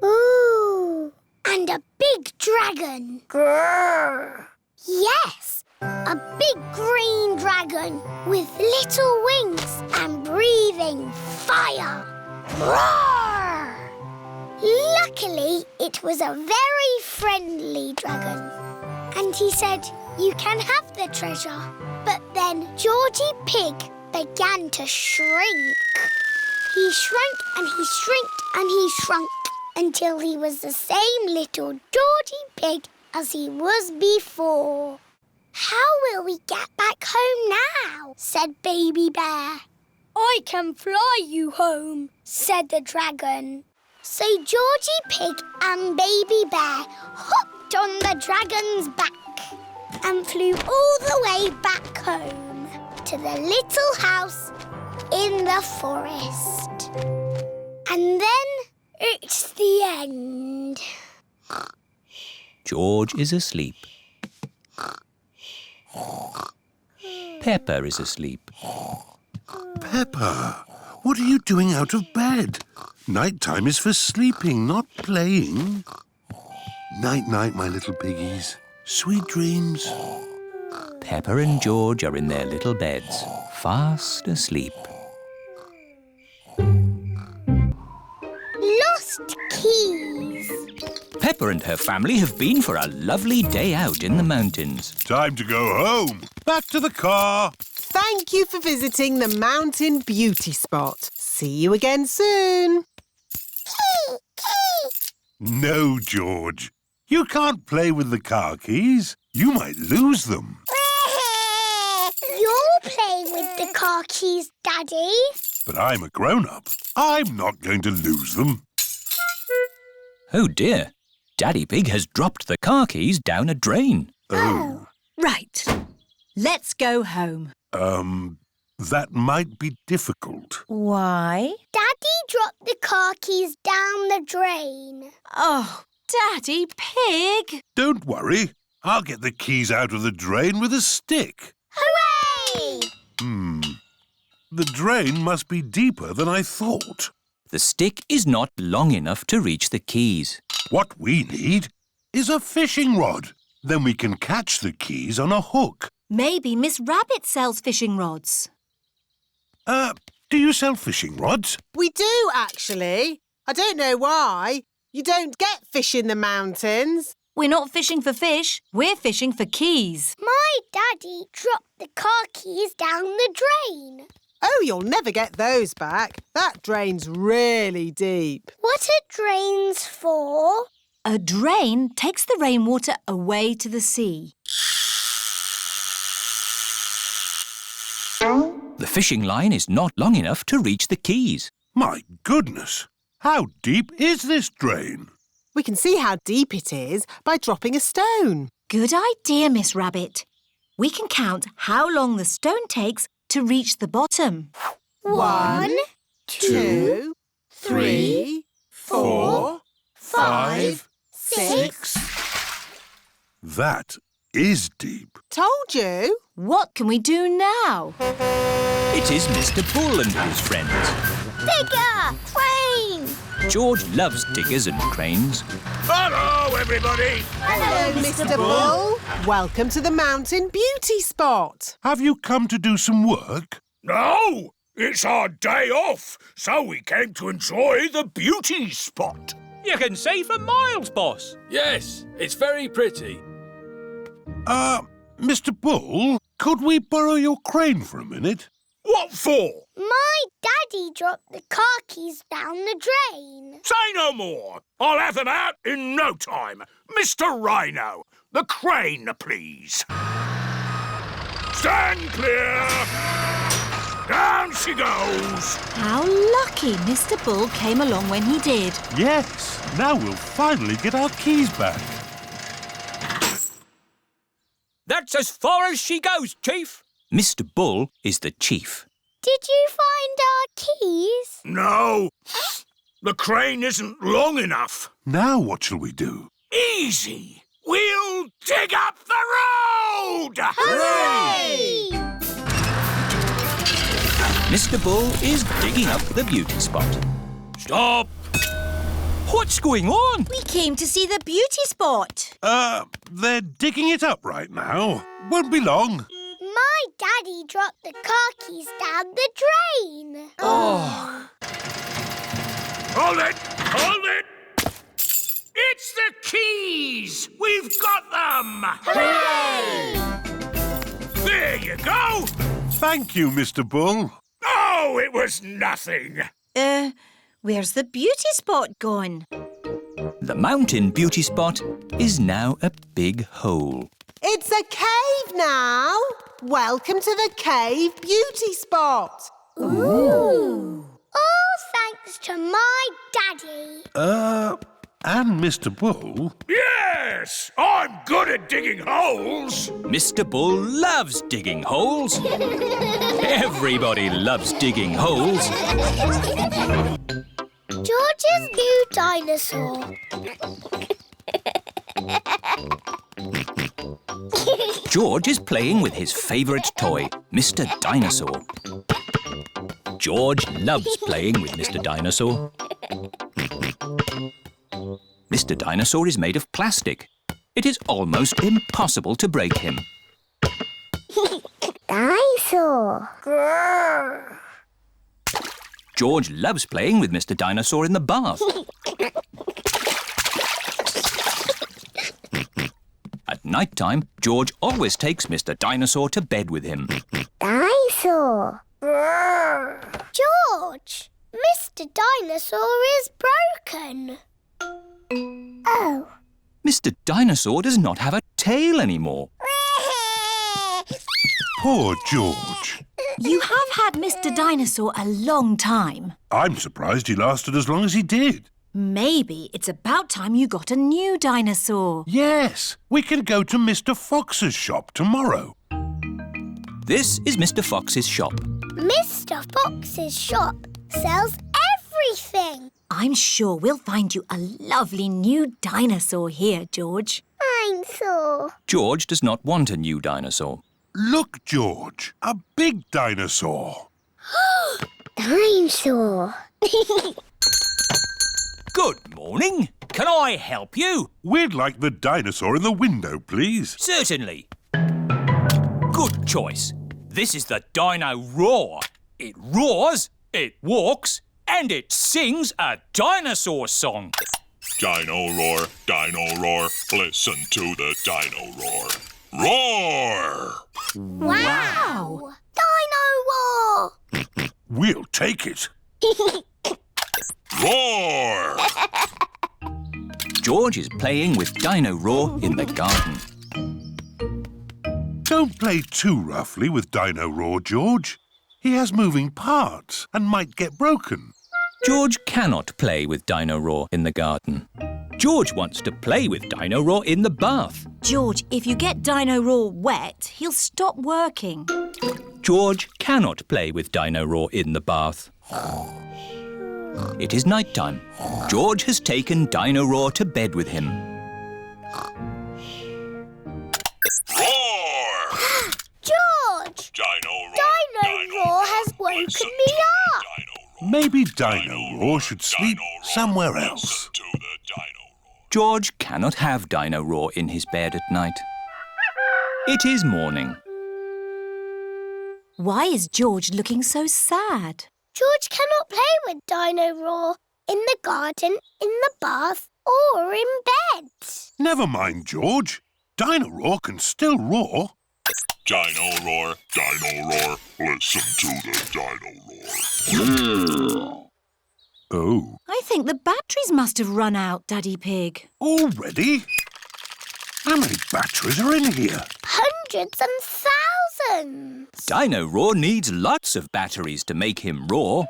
[SPEAKER 1] Ooh. And a big dragon. Grrr. Yes, a big green dragon with little wings and breathing fire. Roar! Luckily, it was a very friendly dragon. And he said, you can have the treasure. But then Georgie Pig began to shrink. He shrank and he shrinked and he shrunk until he was the same little Georgie Pig as he was before. How will we get back home now? Said Baby Bear. I can fly you home, said the dragon. So Georgie Pig and Baby Bear hopped on the dragon's back and flew all the way back home to the little house in the forest. And then it's the end.
[SPEAKER 2] George is asleep. Peppa is asleep.
[SPEAKER 4] Peppa, what are you doing out of bed? Night-time is for sleeping, not playing. Night-night, my little piggies. Sweet dreams.
[SPEAKER 2] Peppa and George are in their little beds, fast asleep.
[SPEAKER 1] Lost keys.
[SPEAKER 2] Peppa and her family have been for a lovely day out in the mountains.
[SPEAKER 4] Time to go home. Back to the car.
[SPEAKER 5] Thank you for visiting the Mountain Beauty Spot. See you again soon.
[SPEAKER 4] No, George. You can't play with the car keys. You might lose them.
[SPEAKER 1] You're playing with the car keys, Daddy.
[SPEAKER 4] But I'm a grown-up. I'm not going to lose them.
[SPEAKER 2] Oh dear, Daddy Pig has dropped the car keys down a drain.
[SPEAKER 4] Oh.
[SPEAKER 3] Right. Let's go home.
[SPEAKER 4] That might be difficult.
[SPEAKER 3] Why?
[SPEAKER 1] Daddy dropped the car keys down the drain.
[SPEAKER 3] Oh, Daddy Pig!
[SPEAKER 4] Don't worry. I'll get the keys out of the drain with a stick.
[SPEAKER 1] Hooray!
[SPEAKER 4] The drain must be deeper than I thought.
[SPEAKER 2] The stick is not long enough to reach the keys.
[SPEAKER 4] What we need is a fishing rod. Then we can catch the keys on a hook.
[SPEAKER 3] Maybe Miss Rabbit sells fishing rods.
[SPEAKER 4] Do you sell fishing rods?
[SPEAKER 5] We do, actually. I don't know why. You don't get fish in the mountains.
[SPEAKER 3] We're not fishing for fish. We're fishing for keys.
[SPEAKER 1] My daddy dropped the car keys down the drain.
[SPEAKER 5] Oh, you'll never get those back. That drain's really deep.
[SPEAKER 1] What are drains for?
[SPEAKER 3] A drain takes the rainwater away to the sea.
[SPEAKER 2] The fishing line is not long enough to reach the keys.
[SPEAKER 4] My goodness! How deep is this drain?
[SPEAKER 5] We can see how deep it is by dropping a stone.
[SPEAKER 3] Good idea, Miss Rabbit. We can count how long the stone takes to reach the bottom.
[SPEAKER 5] 1, 2, 3, 4, 5, 6.
[SPEAKER 4] That is deep.
[SPEAKER 5] Told you.
[SPEAKER 3] What can we do now?
[SPEAKER 2] It is Mr. Bull and his friends.
[SPEAKER 1] Digger! Crane!
[SPEAKER 2] George loves diggers and cranes.
[SPEAKER 6] Hello, everybody!
[SPEAKER 5] Hello, Mr. Bull. Welcome to the Mountain Beauty Spot.
[SPEAKER 4] Have you come to do some work?
[SPEAKER 6] No! It's our day off, so we came to enjoy the beauty spot.
[SPEAKER 2] You can see for miles, boss.
[SPEAKER 15] Yes, it's very pretty.
[SPEAKER 4] Mr. Bull, could we borrow your crane for a minute?
[SPEAKER 6] What for?
[SPEAKER 1] My daddy dropped the car keys down the drain.
[SPEAKER 6] Say no more. I'll have them out in no time. Mr. Rhino, the crane, please. Stand clear. Down she goes.
[SPEAKER 3] How lucky Mr. Bull came along when he did.
[SPEAKER 4] Yes, now we'll finally get our keys back.
[SPEAKER 2] That's as far as she goes, Chief. Mr. Bull is the chief.
[SPEAKER 1] Did you find our keys?
[SPEAKER 6] No. The crane isn't long enough.
[SPEAKER 4] Now what shall we do?
[SPEAKER 6] Easy. We'll dig up the road!
[SPEAKER 1] Hooray!
[SPEAKER 2] Mr. Bull is digging up the beauty spot. Stop! What's going on?
[SPEAKER 3] We came to see the beauty spot.
[SPEAKER 4] They're digging it up right now. Won't be long.
[SPEAKER 1] My daddy dropped the car keys down the drain.
[SPEAKER 2] Oh.
[SPEAKER 6] Hold it! Hold it! It's the keys! We've got them!
[SPEAKER 1] Hooray!
[SPEAKER 6] There you go!
[SPEAKER 4] Thank you, Mr. Bull.
[SPEAKER 6] Oh, it was nothing.
[SPEAKER 3] Where's the beauty spot gone?
[SPEAKER 2] The mountain beauty spot is now a big hole.
[SPEAKER 5] It's a cave now. Welcome to the cave beauty spot.
[SPEAKER 1] Ooh! All thanks to my daddy.
[SPEAKER 4] And Mr. Bull.
[SPEAKER 6] Yes! I'm good at digging holes.
[SPEAKER 2] Mr. Bull loves digging holes. Everybody loves digging holes.
[SPEAKER 1] George's new dinosaur.
[SPEAKER 2] George is playing with his favourite toy, Mr. Dinosaur. George loves playing with Mr. Dinosaur. Mr. Dinosaur is made of plastic. It is almost impossible to break him.
[SPEAKER 1] Dinosaur. Grrr.
[SPEAKER 2] George loves playing with Mr. Dinosaur in the bath. At night time, George always takes Mr. Dinosaur to bed with him.
[SPEAKER 1] Dinosaur. Grrr. George, Mr. Dinosaur is broken. Oh.
[SPEAKER 2] Mr. Dinosaur does not have a tail anymore.
[SPEAKER 4] Poor George.
[SPEAKER 3] You have had Mr. Dinosaur a long time.
[SPEAKER 4] I'm surprised he lasted as long as he did.
[SPEAKER 3] Maybe it's about time you got a new dinosaur.
[SPEAKER 4] Yes, we can go to Mr. Fox's shop tomorrow.
[SPEAKER 2] This is Mr. Fox's shop.
[SPEAKER 1] Mr. Fox's shop sells everything.
[SPEAKER 3] I'm sure we'll find you a lovely new dinosaur here, George.
[SPEAKER 1] Dinosaur.
[SPEAKER 2] George does not want a new dinosaur.
[SPEAKER 4] Look, George, a big dinosaur.
[SPEAKER 1] Dinosaur.
[SPEAKER 2] Good morning. Can I help you?
[SPEAKER 4] We'd like the dinosaur in the window, please.
[SPEAKER 2] Certainly. Good choice. This is the Dino Roar. It roars, it walks, and it sings a dinosaur song.
[SPEAKER 16] Dino roar, listen to the dino roar. Roar!
[SPEAKER 1] Wow! Dino Roar!
[SPEAKER 4] We'll take it.
[SPEAKER 16] Roar!
[SPEAKER 2] George is playing with Dino Roar in the garden.
[SPEAKER 4] Don't play too roughly with Dino Roar, George. He has moving parts and might get broken.
[SPEAKER 2] George cannot play with Dino Roar in the garden. George wants to play with Dino Roar in the bath.
[SPEAKER 3] George, if you get Dino Roar wet, he'll stop working.
[SPEAKER 2] George cannot play with Dino Roar in the bath. It is night time. George has taken Dino Roar to bed with him.
[SPEAKER 16] Roar!
[SPEAKER 1] George!
[SPEAKER 16] Dino
[SPEAKER 1] Roar has woken me up.
[SPEAKER 4] Maybe Dino Roar should sleep somewhere else.
[SPEAKER 2] George cannot have Dino Roar in his bed at night. It is morning.
[SPEAKER 3] Why is George looking so sad?
[SPEAKER 1] George cannot play with Dino Roar in the garden, in the bath, or in bed.
[SPEAKER 4] Never mind, George. Dino Roar can still roar.
[SPEAKER 16] Dino roar, listen to the dino roar.
[SPEAKER 4] Oh.
[SPEAKER 3] I think the batteries must have run out, Daddy Pig.
[SPEAKER 4] Already? How many batteries are in here?
[SPEAKER 1] Hundreds and thousands.
[SPEAKER 2] Dino Roar needs lots of batteries to make him roar.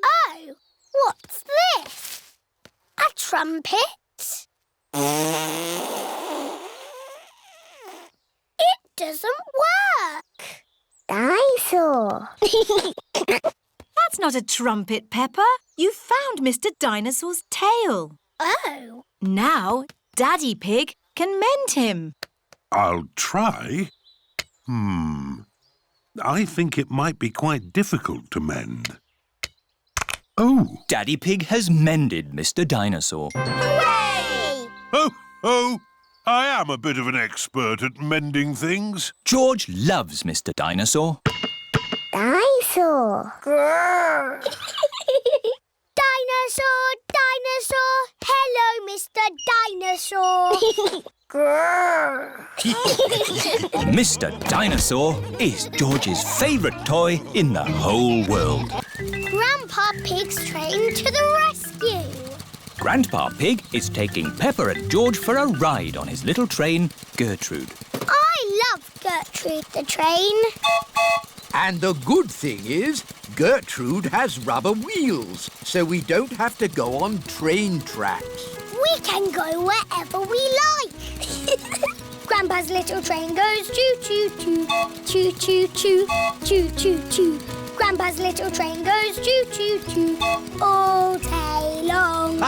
[SPEAKER 1] Oh, what's this? A trumpet? It doesn't work. Dinosaur.
[SPEAKER 3] That's not a trumpet, Peppa. You found Mr. Dinosaur's tail.
[SPEAKER 1] Oh.
[SPEAKER 3] Now, Daddy Pig can mend him.
[SPEAKER 4] I'll try. I think it might be quite difficult to mend. Oh!
[SPEAKER 2] Daddy Pig has mended Mr. Dinosaur.
[SPEAKER 1] Hooray!
[SPEAKER 4] Oh! I am a bit of an expert at mending things.
[SPEAKER 2] George loves Mr. Dinosaur.
[SPEAKER 1] Dinosaur. Grrr. Dinosaur, dinosaur. Hello, Mr. Dinosaur. Grrr.
[SPEAKER 2] Mr. Dinosaur is George's favourite toy in the whole world.
[SPEAKER 1] Grandpa Pig's train to the rescue.
[SPEAKER 2] Grandpa Pig is taking Peppa and George for a ride on his little train, Gertrude.
[SPEAKER 1] I love Gertrude the train.
[SPEAKER 10] And the good thing is, Gertrude has rubber wheels, so we don't have to go on train tracks.
[SPEAKER 1] We can go wherever we like. Grandpa's little train goes choo-choo-choo, choo-choo-choo, choo-choo-choo. Grandpa's little train goes choo-choo-choo all day long.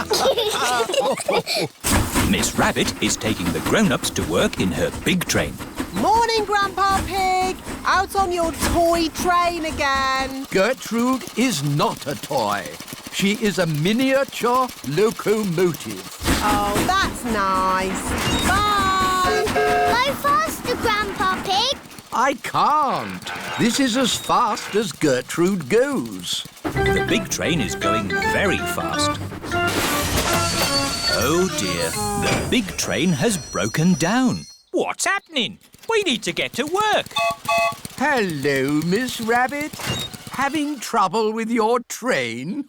[SPEAKER 2] Miss Rabbit is taking the grown-ups to work in her big train.
[SPEAKER 5] Morning, Grandpa Pig. Out on your toy train again.
[SPEAKER 10] Gertrude is not a toy. She is a miniature locomotive.
[SPEAKER 5] Oh, that's nice. Bye.
[SPEAKER 1] Go faster, Grandpa Pig.
[SPEAKER 10] I can't. This is as fast as Gertrude goes.
[SPEAKER 2] The big train is going very fast. Oh dear, the big train has broken down. What's happening? We need to get to work.
[SPEAKER 10] Hello, Miss Rabbit. Having trouble with your train?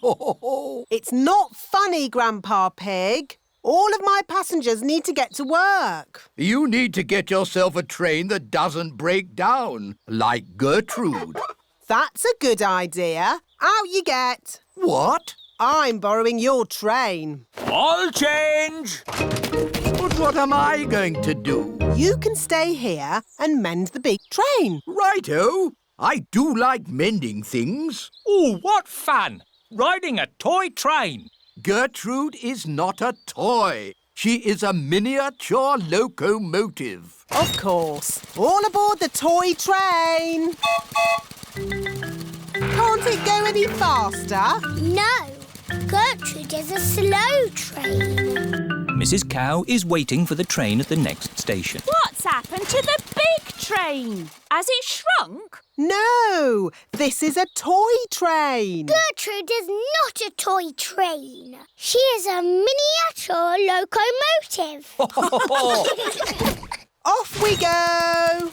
[SPEAKER 5] It's not funny, Grandpa Pig. All of my passengers need to get to work.
[SPEAKER 10] You need to get yourself a train that doesn't break down, like Gertrude.
[SPEAKER 5] That's a good idea. Out you get.
[SPEAKER 10] What?
[SPEAKER 5] I'm borrowing your train.
[SPEAKER 2] All change!
[SPEAKER 10] But what am I going to do?
[SPEAKER 5] You can stay here and mend the big train.
[SPEAKER 10] Righto. I do like mending things.
[SPEAKER 2] Oh, what fun! Riding a toy train.
[SPEAKER 10] Gertrude is not a toy. She is a miniature locomotive.
[SPEAKER 5] Of course. All aboard the toy train. Can't it go any faster?
[SPEAKER 1] No. Gertrude is a slow train.
[SPEAKER 2] Mrs. Cow is waiting for the train at the next station.
[SPEAKER 12] What's happened to the big train? Has it shrunk?
[SPEAKER 5] No, this is a toy train.
[SPEAKER 1] Gertrude is not a toy train. She is a miniature locomotive.
[SPEAKER 5] Off we go.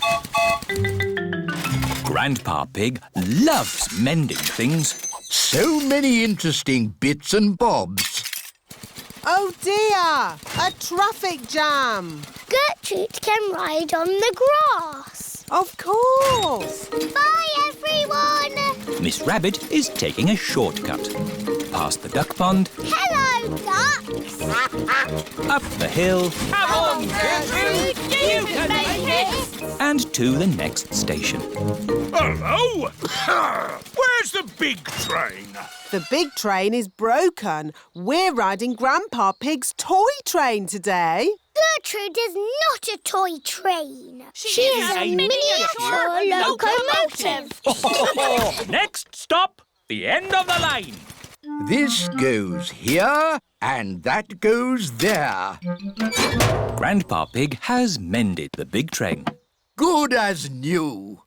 [SPEAKER 2] Grandpa Pig loves mending things.
[SPEAKER 10] So many interesting bits and bobs.
[SPEAKER 5] Oh dear, a traffic jam.
[SPEAKER 1] Gertrude can ride on the grass.
[SPEAKER 5] Of course.
[SPEAKER 1] Bye, everyone.
[SPEAKER 2] Miss Rabbit is taking a shortcut. Past the duck pond.
[SPEAKER 1] Hello, ducks.
[SPEAKER 2] Up the hill.
[SPEAKER 12] Come on, Gertrude. You can make it.
[SPEAKER 2] And to the next station.
[SPEAKER 6] Hello? Where's the big train?
[SPEAKER 5] The big train is broken. We're riding Grandpa Pig's toy train today.
[SPEAKER 1] Gertrude is not a toy train. She is a miniature locomotive.
[SPEAKER 2] Next stop, the end of the line.
[SPEAKER 10] This goes here and that goes there.
[SPEAKER 2] Grandpa Pig has mended the big train.
[SPEAKER 10] Good as new.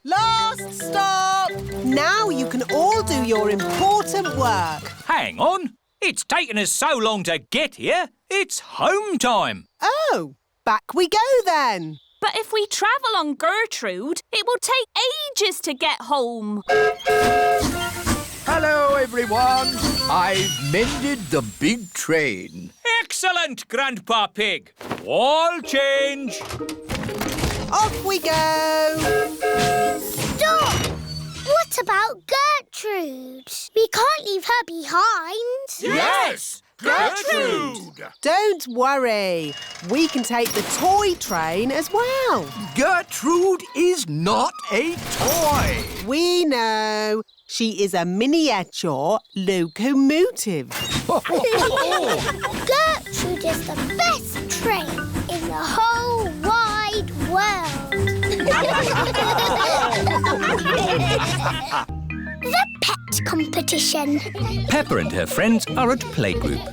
[SPEAKER 5] Last stop! Now you can all do your important work.
[SPEAKER 2] Hang on. It's taken us so long to get here. It's home time.
[SPEAKER 5] Oh, back we go then.
[SPEAKER 12] But if we travel on Gertrude, it will take ages to get home.
[SPEAKER 10] Hello, everyone. I've mended the big train.
[SPEAKER 2] Excellent, Grandpa Pig. All change.
[SPEAKER 5] Off we go.
[SPEAKER 1] Stop! What about Gertrude? We can't leave her behind.
[SPEAKER 6] Yes! Gertrude!
[SPEAKER 5] Don't worry. We can take the toy train as well.
[SPEAKER 10] Gertrude is not a toy.
[SPEAKER 5] We know. She is a miniature locomotive.
[SPEAKER 1] Gertrude is the best train in the whole wide world. The pet competition.
[SPEAKER 2] Peppa and her friends are at playgroup.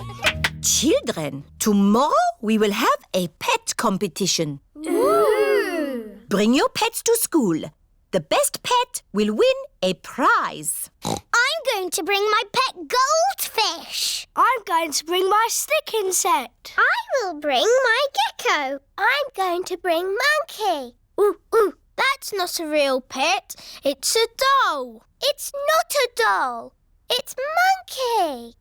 [SPEAKER 3] Children, tomorrow we will have a pet competition.
[SPEAKER 1] Ooh.
[SPEAKER 3] Bring your pets to school. The best pet will win a prize.
[SPEAKER 1] I'm going to bring my pet goldfish.
[SPEAKER 14] I'm going to bring my stick insect.
[SPEAKER 1] I will bring my gecko. I'm going to bring monkey. Ooh, that's not a real pet. It's a doll. It's not a doll. It's monkey.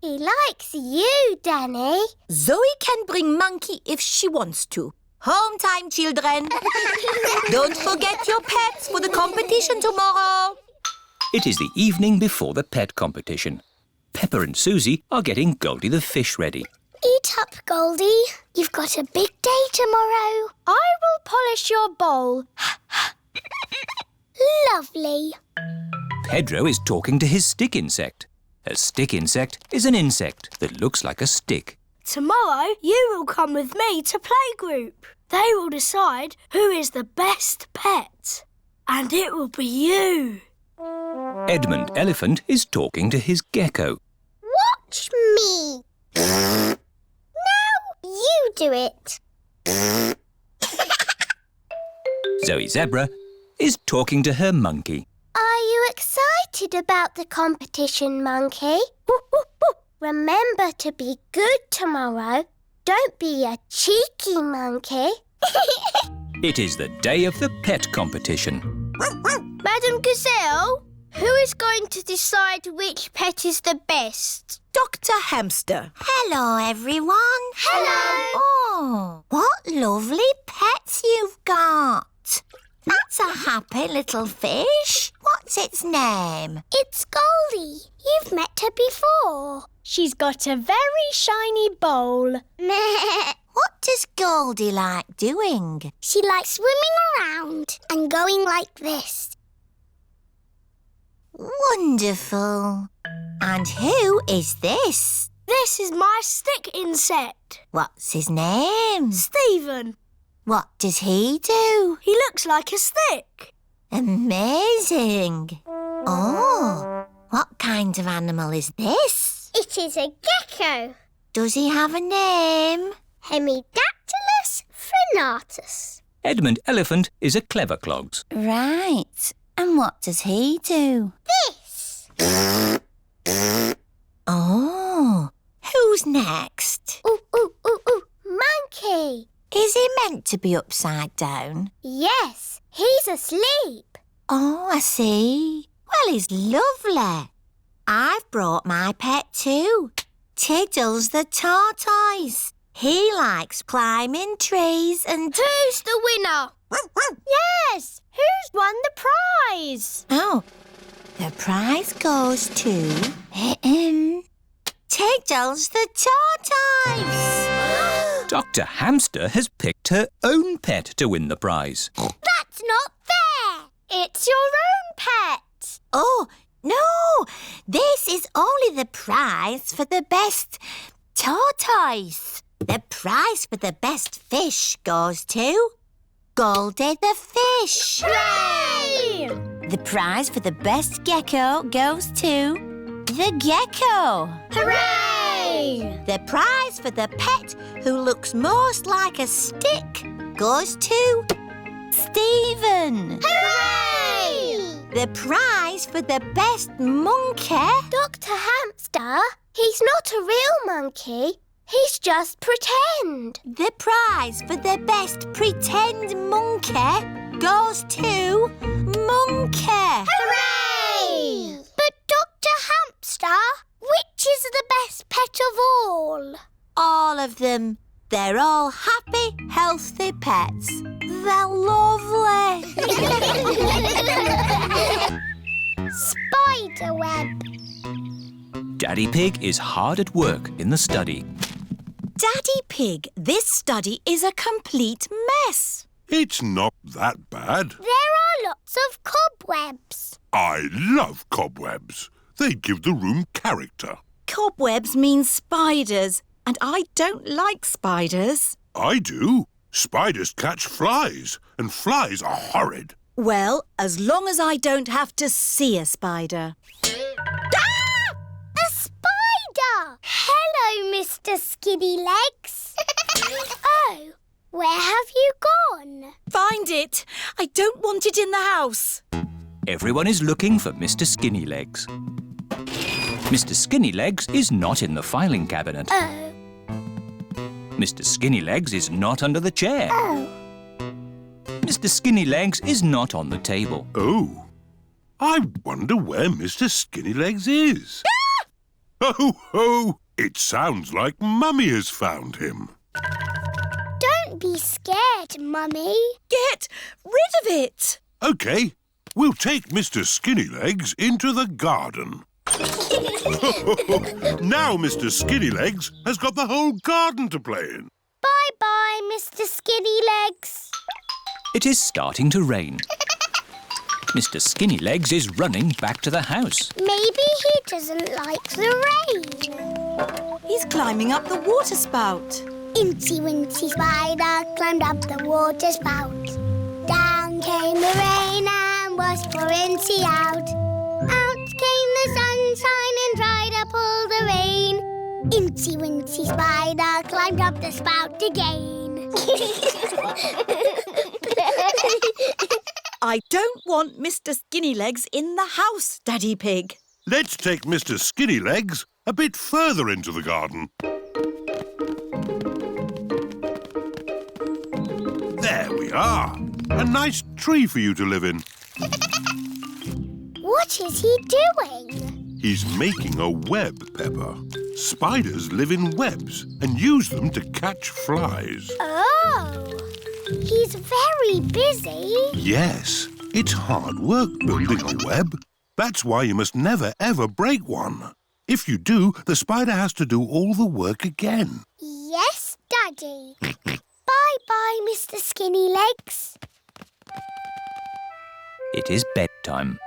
[SPEAKER 1] He likes you, Danny.
[SPEAKER 3] Zoe can bring Monkey if she wants to. Home time, children. Don't forget your pets for the competition tomorrow.
[SPEAKER 2] It is the evening before the pet competition. Peppa and Susie are getting Goldie the fish ready.
[SPEAKER 1] Eat up, Goldie. You've got a big day tomorrow.
[SPEAKER 14] I will polish your bowl.
[SPEAKER 1] Lovely.
[SPEAKER 2] Pedro is talking to his stick insect. A stick insect is an insect that looks like a stick.
[SPEAKER 14] Tomorrow you will come with me to playgroup. They will decide who is the best pet. And it will be you.
[SPEAKER 2] Edmund Elephant is talking to his gecko.
[SPEAKER 1] Watch me. Now you do it.
[SPEAKER 2] Zoe Zebra is talking to her monkey.
[SPEAKER 1] Are you excited about the competition, Monkey? Remember to be good tomorrow. Don't be a cheeky monkey.
[SPEAKER 2] It is the day of the pet competition.
[SPEAKER 14] Madam Gazelle, who is going to decide which pet is the best?
[SPEAKER 3] Dr. Hamster.
[SPEAKER 7] Hello, everyone.
[SPEAKER 1] Hello.
[SPEAKER 7] Oh, what lovely pets you've got. That's a happy little fish. What's its name?
[SPEAKER 1] It's Goldie. You've met her before.
[SPEAKER 14] She's got a very shiny bowl.
[SPEAKER 7] What does Goldie like doing?
[SPEAKER 1] She likes swimming around and going like this.
[SPEAKER 7] Wonderful. And who is this?
[SPEAKER 14] This is my stick insect.
[SPEAKER 7] What's his name?
[SPEAKER 14] Stephen.
[SPEAKER 7] What does he do?
[SPEAKER 14] He looks like a stick.
[SPEAKER 7] Amazing. Oh, what kind of animal is this?
[SPEAKER 1] It is a gecko.
[SPEAKER 7] Does he have a name?
[SPEAKER 1] Hemidactylus frenatus.
[SPEAKER 2] Edmund Elephant is a clever clogs.
[SPEAKER 7] Right. And what does he do?
[SPEAKER 1] This.
[SPEAKER 7] Oh, who's next?
[SPEAKER 1] Ooh, monkey.
[SPEAKER 7] Is he meant to be upside down?
[SPEAKER 1] Yes, he's asleep.
[SPEAKER 7] Oh, I see. Well, he's lovely. I've brought my pet too. Tiddles the Tortoise. He likes climbing trees and...
[SPEAKER 14] Who's the winner? Yes, who's won the prize?
[SPEAKER 7] Oh, the prize goes to... Tiddles the Tortoise.
[SPEAKER 2] Dr. Hamster has picked her own pet to win the prize.
[SPEAKER 1] That's not fair.
[SPEAKER 14] It's your own pet.
[SPEAKER 7] Oh, no. This is only the prize for the best tortoise. The prize for the best fish goes to Goldie the fish.
[SPEAKER 14] Hooray!
[SPEAKER 7] The prize for the best gecko goes to the gecko.
[SPEAKER 14] Hooray!
[SPEAKER 7] The prize for the pet who looks most like a stick goes to Stephen.
[SPEAKER 1] Hooray!
[SPEAKER 7] The prize for the best monkey...
[SPEAKER 1] Dr. Hamster, he's not a real monkey. He's just pretend.
[SPEAKER 7] The prize for the best pretend monkey goes to Monkey.
[SPEAKER 1] Hooray! But Dr. Hamster, which is the best pet of all?
[SPEAKER 7] All of them. They're all happy, healthy pets. They're lovely.
[SPEAKER 1] Spiderweb.
[SPEAKER 2] Daddy Pig is hard at work in the study.
[SPEAKER 3] Daddy Pig, this study is a complete mess.
[SPEAKER 4] It's not that bad.
[SPEAKER 1] There are lots of cobwebs.
[SPEAKER 4] I love cobwebs. They give the room character.
[SPEAKER 3] Cobwebs mean spiders, and I don't like spiders.
[SPEAKER 4] I do. Spiders catch flies, and flies are horrid.
[SPEAKER 3] Well, as long as I don't have to see a spider.
[SPEAKER 1] A spider! Hello, Mr. Skinny Legs. Oh, where have you gone?
[SPEAKER 3] Find it! I don't want it in the house.
[SPEAKER 2] Everyone is looking for Mr. Skinny Legs. Mr. Skinny Legs is not in the filing cabinet.
[SPEAKER 1] Oh.
[SPEAKER 2] Mr. Skinny Legs is not under the chair.
[SPEAKER 1] Oh.
[SPEAKER 2] Mr. Skinny Legs is not on the table.
[SPEAKER 4] Oh. I wonder where Mr. Skinny Legs is. Ho, ho! It sounds like Mummy has found him.
[SPEAKER 1] Don't be scared, Mummy.
[SPEAKER 3] Get rid of it!
[SPEAKER 4] OK, we'll take Mr. Skinny Legs into the garden. Now Mr. Skinny Legs has got the whole garden to play in.
[SPEAKER 1] Bye-bye, Mr. Skinny Legs.
[SPEAKER 2] It is starting to rain. Mr. Skinny Legs is running back to the house.
[SPEAKER 1] Maybe he doesn't like the rain.
[SPEAKER 3] He's climbing up the water spout.
[SPEAKER 1] Incy Wincy Spider climbed up the water spout. Down came the rain and washed poor Incy out. Out came the sunshine and dried up all the rain. Incy Wincy Spider climbed up the spout again.
[SPEAKER 3] I don't want Mr. Skinny Legs in the house, Daddy Pig.
[SPEAKER 4] Let's take Mr. Skinny Legs a bit further into the garden. There we are. A nice tree for you to live in.
[SPEAKER 1] What is he doing?
[SPEAKER 4] He's making a web, Peppa. Spiders live in webs and use them to catch flies.
[SPEAKER 1] Oh, he's very busy.
[SPEAKER 4] Yes, it's hard work building a web. That's why you must never, ever break one. If you do, the spider has to do all the work again.
[SPEAKER 1] Yes, Daddy. Bye-bye, Mr. Skinny Legs.
[SPEAKER 2] It is bedtime.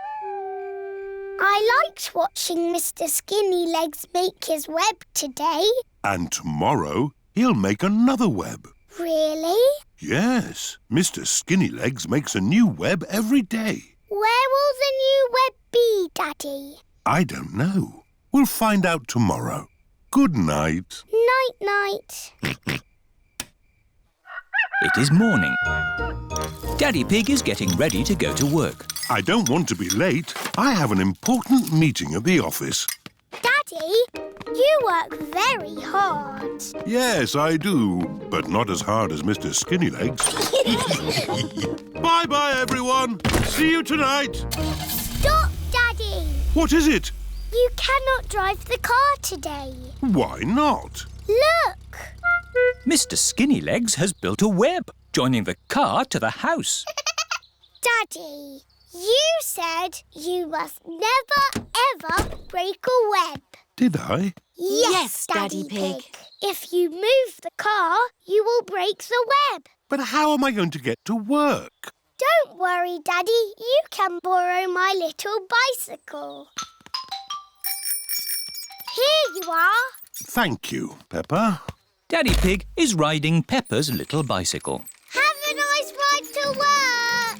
[SPEAKER 1] I liked watching Mr. Skinny Legs make his web today.
[SPEAKER 4] And tomorrow, he'll make another web.
[SPEAKER 1] Really?
[SPEAKER 4] Yes, Mr. Skinny Legs makes a new web every day.
[SPEAKER 1] Where will the new web be, Daddy?
[SPEAKER 4] I don't know. We'll find out tomorrow. Good night.
[SPEAKER 1] Night-night.
[SPEAKER 2] It is morning. Daddy Pig is getting ready to go to work.
[SPEAKER 4] I don't want to be late. I have an important meeting at the office.
[SPEAKER 1] Daddy, you work very hard.
[SPEAKER 4] Yes, I do, but not as hard as Mr. Skinny Legs. Bye-bye, everyone. See you tonight.
[SPEAKER 1] Stop, Daddy.
[SPEAKER 4] What is it?
[SPEAKER 1] You cannot drive the car today.
[SPEAKER 4] Why not?
[SPEAKER 1] Look.
[SPEAKER 2] Mr. Skinny Legs has built a web, joining the car to the house.
[SPEAKER 1] Daddy, you said you must never, ever break a web.
[SPEAKER 4] Did I?
[SPEAKER 1] Yes, Daddy Pig. If you move the car, you will break the web.
[SPEAKER 4] But how am I going to get to work?
[SPEAKER 1] Don't worry, Daddy. You can borrow my little bicycle. Here you are.
[SPEAKER 4] Thank you, Peppa.
[SPEAKER 2] Daddy Pig is riding Peppa's little bicycle.
[SPEAKER 1] Have a nice ride to work.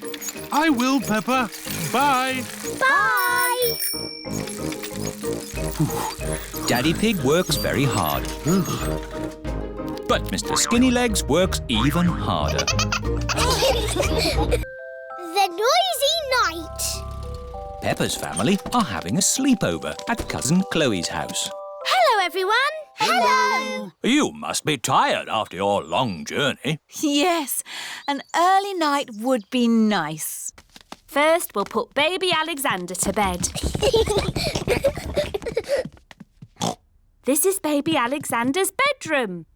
[SPEAKER 4] I will, Peppa. Bye.
[SPEAKER 1] Bye.
[SPEAKER 2] Daddy Pig works very hard. But Mr. Skinny Legs works even harder.
[SPEAKER 1] The noisy night.
[SPEAKER 2] Peppa's family are having a sleepover at Cousin Chloe's house.
[SPEAKER 14] Hello, everyone.
[SPEAKER 1] Hello.
[SPEAKER 2] You must be tired after your long journey.
[SPEAKER 3] Yes, an early night would be nice.
[SPEAKER 12] First, we'll put baby Alexander to bed. This is baby Alexander's bedroom.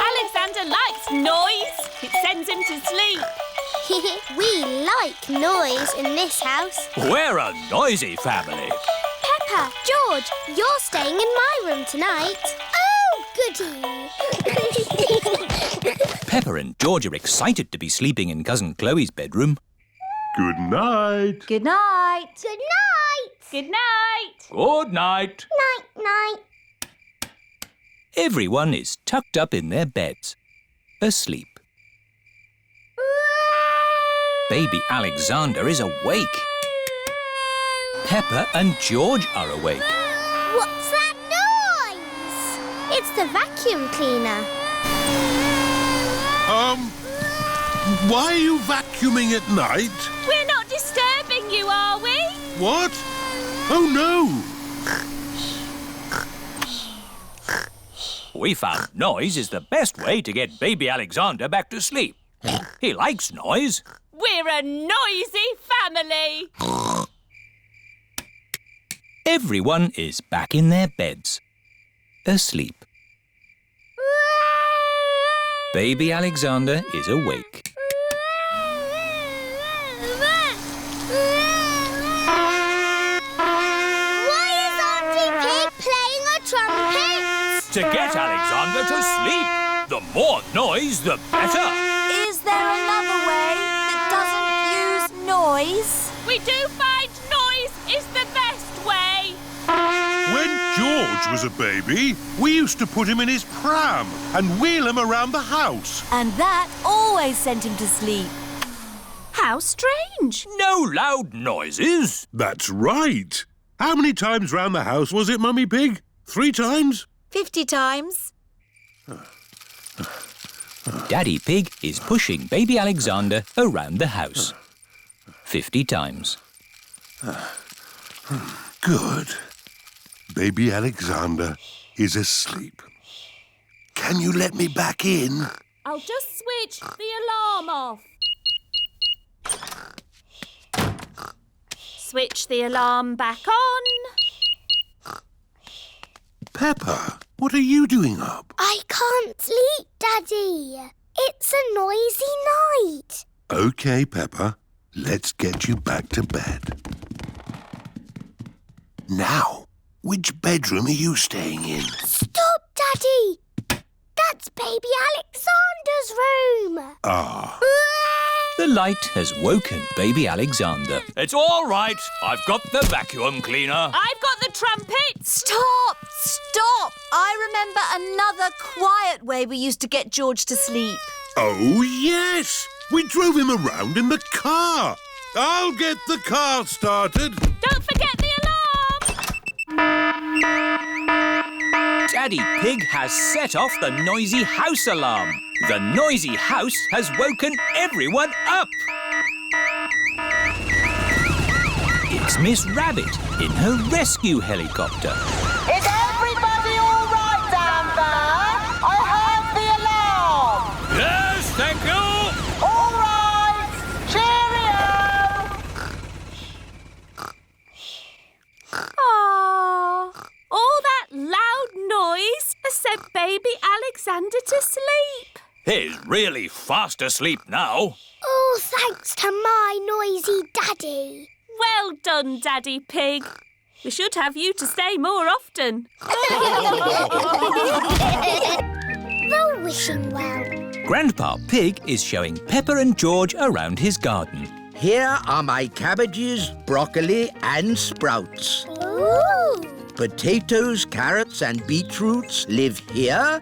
[SPEAKER 12] Alexander likes noise. It sends him to sleep.
[SPEAKER 1] We like noise in this house.
[SPEAKER 2] We're a noisy family.
[SPEAKER 1] Peppa, George, you're staying in my room tonight. Oh, goody.
[SPEAKER 2] Peppa and George are excited to be sleeping in Cousin Chloe's bedroom.
[SPEAKER 4] Good night.
[SPEAKER 3] Good night.
[SPEAKER 1] Good night.
[SPEAKER 12] Good night.
[SPEAKER 2] Good night.
[SPEAKER 1] Night-night.
[SPEAKER 2] Everyone is tucked up in their beds, asleep. Baby Alexander is awake. Peppa and George are awake.
[SPEAKER 1] What's that noise? It's the vacuum cleaner.
[SPEAKER 4] Why are you vacuuming at night?
[SPEAKER 12] We're not disturbing you, are we?
[SPEAKER 4] What? Oh, no.
[SPEAKER 2] We found noise is the best way to get baby Alexander back to sleep. He likes noise.
[SPEAKER 12] We're a noisy family.
[SPEAKER 2] Everyone is back in their beds, asleep. Baby Alexander is awake.
[SPEAKER 1] Why is Auntie Pig playing a trumpet?
[SPEAKER 2] To get Alexander to sleep. The more noise, the better.
[SPEAKER 3] Is there another way that doesn't use noise?
[SPEAKER 12] We do find noise is the best way.
[SPEAKER 4] When George was a baby, we used to put him in his pram and wheel him around the house.
[SPEAKER 3] And that always sent him to sleep.
[SPEAKER 12] How strange.
[SPEAKER 2] No loud noises.
[SPEAKER 4] That's right. How many times round the house was it, Mummy Pig? 3 times?
[SPEAKER 3] 50 times.
[SPEAKER 2] Daddy Pig is pushing baby Alexander around the house. 50 times.
[SPEAKER 4] Good. Baby Alexander is asleep. Can you let me back in?
[SPEAKER 12] I'll just switch the alarm off. Switch the alarm back on.
[SPEAKER 4] Peppa, what are you doing up?
[SPEAKER 1] I can't sleep, Daddy. It's a noisy night.
[SPEAKER 4] OK, Peppa. Let's get you back to bed. Now, which bedroom are you staying in?
[SPEAKER 1] Stop, Daddy. That's baby Alexander's room.
[SPEAKER 4] Ah.
[SPEAKER 2] The light has woken baby Alexander. It's all right. I've got the vacuum cleaner.
[SPEAKER 12] I've got the trumpet.
[SPEAKER 3] Stop! Stop! I remember another quiet way we used to get George to sleep.
[SPEAKER 4] Oh, yes. We drove him around in the car. I'll get the car started.
[SPEAKER 12] Don't forget the alarm.
[SPEAKER 2] Daddy Pig has set off the noisy house alarm. The noisy house has woken everyone up. It's Miss Rabbit in her rescue helicopter.
[SPEAKER 17] Is everybody all right down there? I heard the alarm.
[SPEAKER 2] Yes, thank you.
[SPEAKER 17] All right. Cheerio.
[SPEAKER 12] Aww. All that loud noise has sent baby Alexander to sleep.
[SPEAKER 2] He's really fast asleep now.
[SPEAKER 1] Oh, thanks to my noisy Daddy.
[SPEAKER 12] Well done, Daddy Pig. We should have you to stay more often.
[SPEAKER 1] The wishing well.
[SPEAKER 2] Grandpa Pig is showing Peppa and George around his garden.
[SPEAKER 10] Here are my cabbages, broccoli and sprouts.
[SPEAKER 1] Ooh.
[SPEAKER 10] Potatoes, carrots and beetroots live here.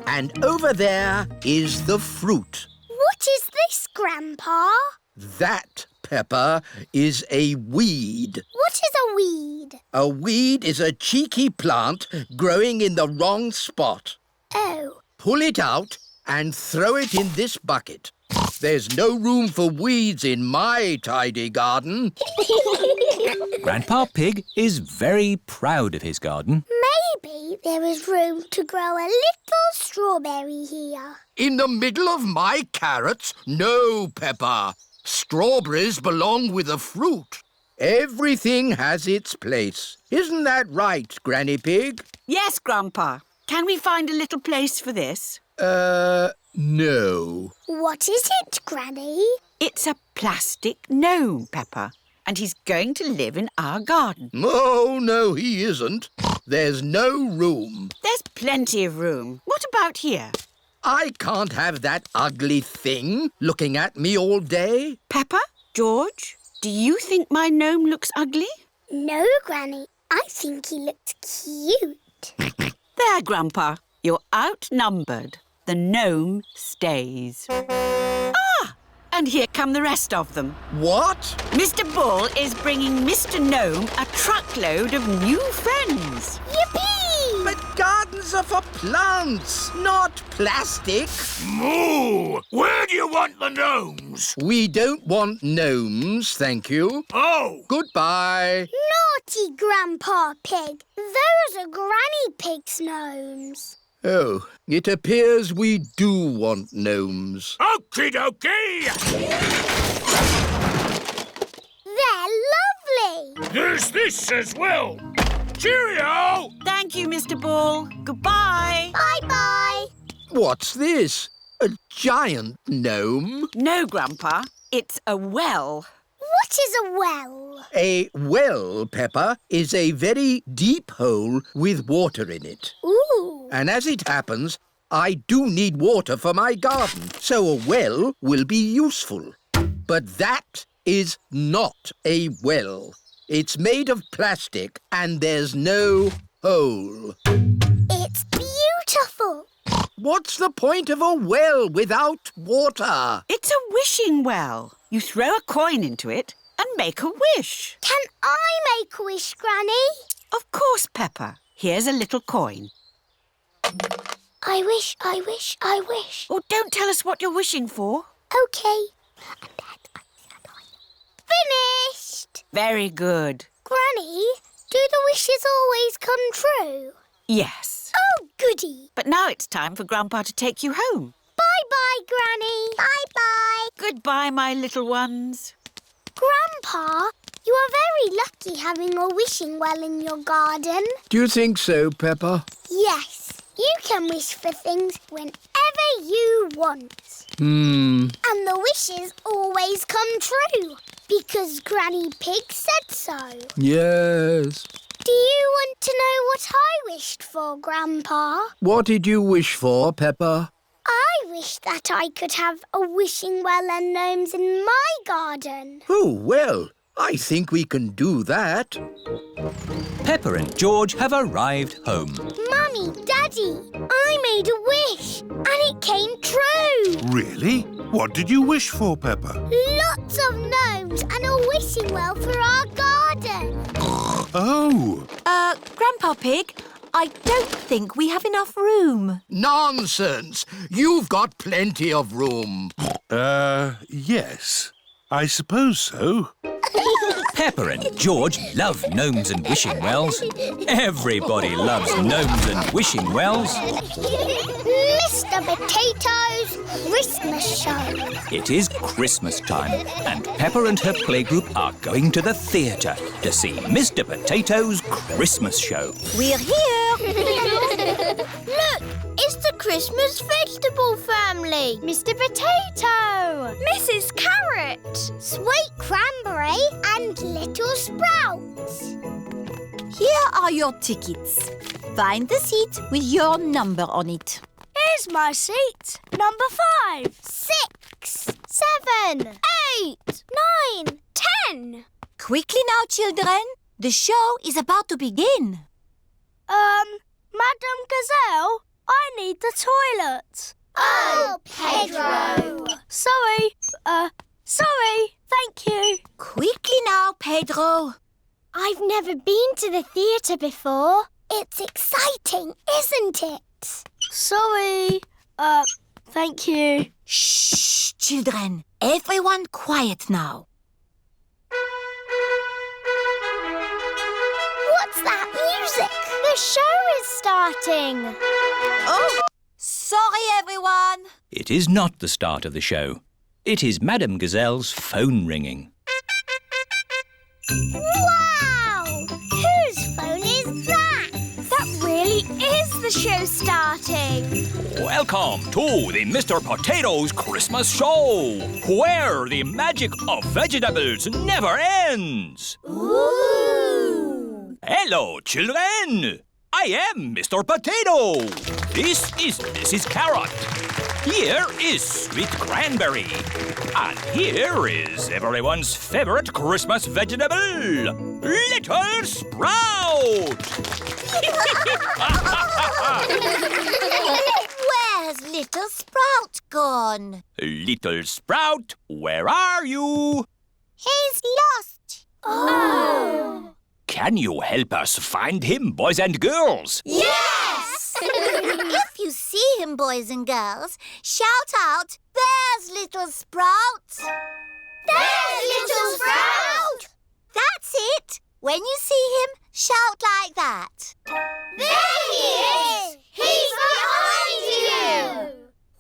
[SPEAKER 10] And over there is the fruit.
[SPEAKER 1] What is this, Grandpa?
[SPEAKER 10] That, Peppa, is a weed.
[SPEAKER 1] What is a weed?
[SPEAKER 10] A weed is a cheeky plant growing in the wrong spot.
[SPEAKER 1] Oh.
[SPEAKER 10] Pull it out and throw it in this bucket. There's no room for weeds in my tidy garden.
[SPEAKER 2] Grandpa Pig is very proud of his garden.
[SPEAKER 1] Maybe there is room to grow a little strawberry here.
[SPEAKER 10] In the middle of my carrots? No, Peppa. Strawberries belong with the fruit. Everything has its place. Isn't that right, Granny Pig?
[SPEAKER 11] Yes, Grandpa. Can we find a little place for this?
[SPEAKER 10] No.
[SPEAKER 1] What is it, Granny?
[SPEAKER 11] It's a plastic gnome, Peppa. And he's going to live in our garden.
[SPEAKER 10] Oh, no, he isn't. There's no room.
[SPEAKER 11] There's plenty of room. What about here?
[SPEAKER 10] I can't have that ugly thing looking at me all day.
[SPEAKER 11] Peppa, George, do you think my gnome looks ugly?
[SPEAKER 1] No, Granny. I think he looks cute.
[SPEAKER 11] There, Grandpa. You're outnumbered. The gnome stays. Ah! And here come the rest of them.
[SPEAKER 10] What?
[SPEAKER 11] Mr. Bull is bringing Mr. Gnome a truckload of new friends.
[SPEAKER 1] Yippee!
[SPEAKER 10] But gardens are for plants, not plastic.
[SPEAKER 6] Moo! Where do you want the gnomes?
[SPEAKER 10] We don't want gnomes, thank you.
[SPEAKER 6] Oh!
[SPEAKER 10] Goodbye.
[SPEAKER 1] Naughty Grandpa Pig. Those are Granny Pig's gnomes.
[SPEAKER 10] Oh, it appears we do want gnomes.
[SPEAKER 6] Okie dokie!
[SPEAKER 1] They're lovely.
[SPEAKER 6] There's this as well. Cheerio!
[SPEAKER 11] Thank you, Mr. Bull. Goodbye.
[SPEAKER 1] Bye-bye.
[SPEAKER 10] What's this? A giant gnome?
[SPEAKER 11] No, Grandpa. It's a well.
[SPEAKER 1] What is a well?
[SPEAKER 10] A well, Peppa, is a very deep hole with water in it.
[SPEAKER 1] Ooh.
[SPEAKER 10] And as it happens, I do need water for my garden, so a well will be useful. But that is not a well. It's made of plastic and there's no hole.
[SPEAKER 1] It's beautiful.
[SPEAKER 10] What's the point of a well without water?
[SPEAKER 11] It's a wishing well. You throw a coin into it and make a wish.
[SPEAKER 1] Can I make a wish, Granny?
[SPEAKER 11] Of course, Peppa. Here's a little coin.
[SPEAKER 1] I wish, I wish, I wish.
[SPEAKER 11] Oh, don't tell us what you're wishing for.
[SPEAKER 1] OK. Finished!
[SPEAKER 11] Very good.
[SPEAKER 1] Granny, do the wishes always come true?
[SPEAKER 11] Yes.
[SPEAKER 1] Oh, goody.
[SPEAKER 11] But now it's time for Grandpa to take you home.
[SPEAKER 1] Bye-bye, Granny. Bye-bye.
[SPEAKER 11] Goodbye, my little ones.
[SPEAKER 1] Grandpa, you are very lucky having a wishing well in your garden.
[SPEAKER 10] Do you think so, Peppa?
[SPEAKER 1] Yes. You can wish for things whenever you want. And the wishes always come true because Granny Pig said so.
[SPEAKER 10] Yes.
[SPEAKER 1] Do you want to know what I wished for, Grandpa?
[SPEAKER 10] What did you wish for, Peppa?
[SPEAKER 1] I wish that I could have a wishing well and gnomes in my garden.
[SPEAKER 10] Oh, well, I think we can do that.
[SPEAKER 2] Peppa and George have arrived home.
[SPEAKER 1] Mummy, Daddy, I made a wish and it came true.
[SPEAKER 4] Really? What did you wish for, Peppa?
[SPEAKER 1] Lots of gnomes and a wishing well for our garden.
[SPEAKER 4] Oh!
[SPEAKER 3] Grandpa Pig, I don't think we have enough room.
[SPEAKER 10] Nonsense! You've got plenty of room.
[SPEAKER 4] Yes. I suppose so.
[SPEAKER 2] Peppa and George love gnomes and wishing wells. Everybody loves gnomes and wishing wells.
[SPEAKER 1] Mr. Potato's Christmas Show.
[SPEAKER 2] It is Christmas time, and Peppa and her playgroup are going to the theatre to see Mr. Potato's Christmas Show.
[SPEAKER 3] We're here.
[SPEAKER 14] Look, it's the Christmas vegetable family. Mr. Potato, Mrs. Carrot,
[SPEAKER 1] Sweet Cranberry and Little Sprouts.
[SPEAKER 3] Here are your tickets. Find the seat with your number on it.
[SPEAKER 14] Here's my seat. Number 5, 6, 7, 8, 9, 10.
[SPEAKER 3] Quickly now, children. The show is about to begin.
[SPEAKER 14] Madam Gazelle, I need the toilet.
[SPEAKER 1] Oh, Pedro.
[SPEAKER 14] Sorry. Thank you.
[SPEAKER 3] Quickly now, Pedro.
[SPEAKER 1] I've never been to the theatre before. It's exciting, isn't it?
[SPEAKER 14] Sorry. Thank you.
[SPEAKER 3] Shh, children. Everyone quiet now.
[SPEAKER 1] What's that music?
[SPEAKER 14] The show is starting.
[SPEAKER 3] Oh, sorry, everyone.
[SPEAKER 2] It is not the start of the show. It is Madame Gazelle's phone ringing.
[SPEAKER 1] Wow! Whose phone is that?
[SPEAKER 14] That really is the show starting.
[SPEAKER 2] Welcome to the Mr. Potato's Christmas Show, where the magic of vegetables never ends.
[SPEAKER 1] Ooh!
[SPEAKER 2] Hello, children. I am Mr. Potato. This is Mrs. Carrot. Here is sweet cranberry. And here is everyone's favorite Christmas vegetable, Little Sprout.
[SPEAKER 7] Where's Little Sprout gone?
[SPEAKER 2] Little Sprout, where are you?
[SPEAKER 1] He's lost.
[SPEAKER 14] Oh.
[SPEAKER 2] Can you help us find him, boys and girls?
[SPEAKER 7] Yes! If you see him, boys and girls, shout out, "There's Little Sprout!"
[SPEAKER 1] There's Little Sprout!
[SPEAKER 7] That's it. When you see him, shout like that.
[SPEAKER 1] There he is! He's behind you!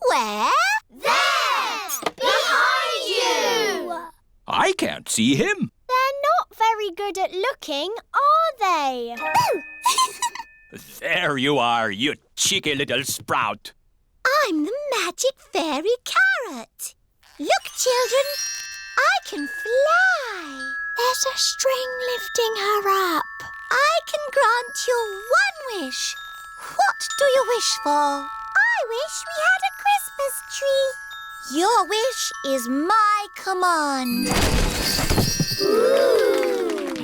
[SPEAKER 7] Where?
[SPEAKER 1] There! Behind you!
[SPEAKER 2] I can't see him.
[SPEAKER 14] They're not very good at looking, are they?
[SPEAKER 2] There you are, you cheeky little Sprout.
[SPEAKER 7] I'm the magic fairy carrot. Look, children, I can fly. There's a string lifting her up. I can grant you one wish. What do you wish for? I wish we had a Christmas tree. Your wish is my command.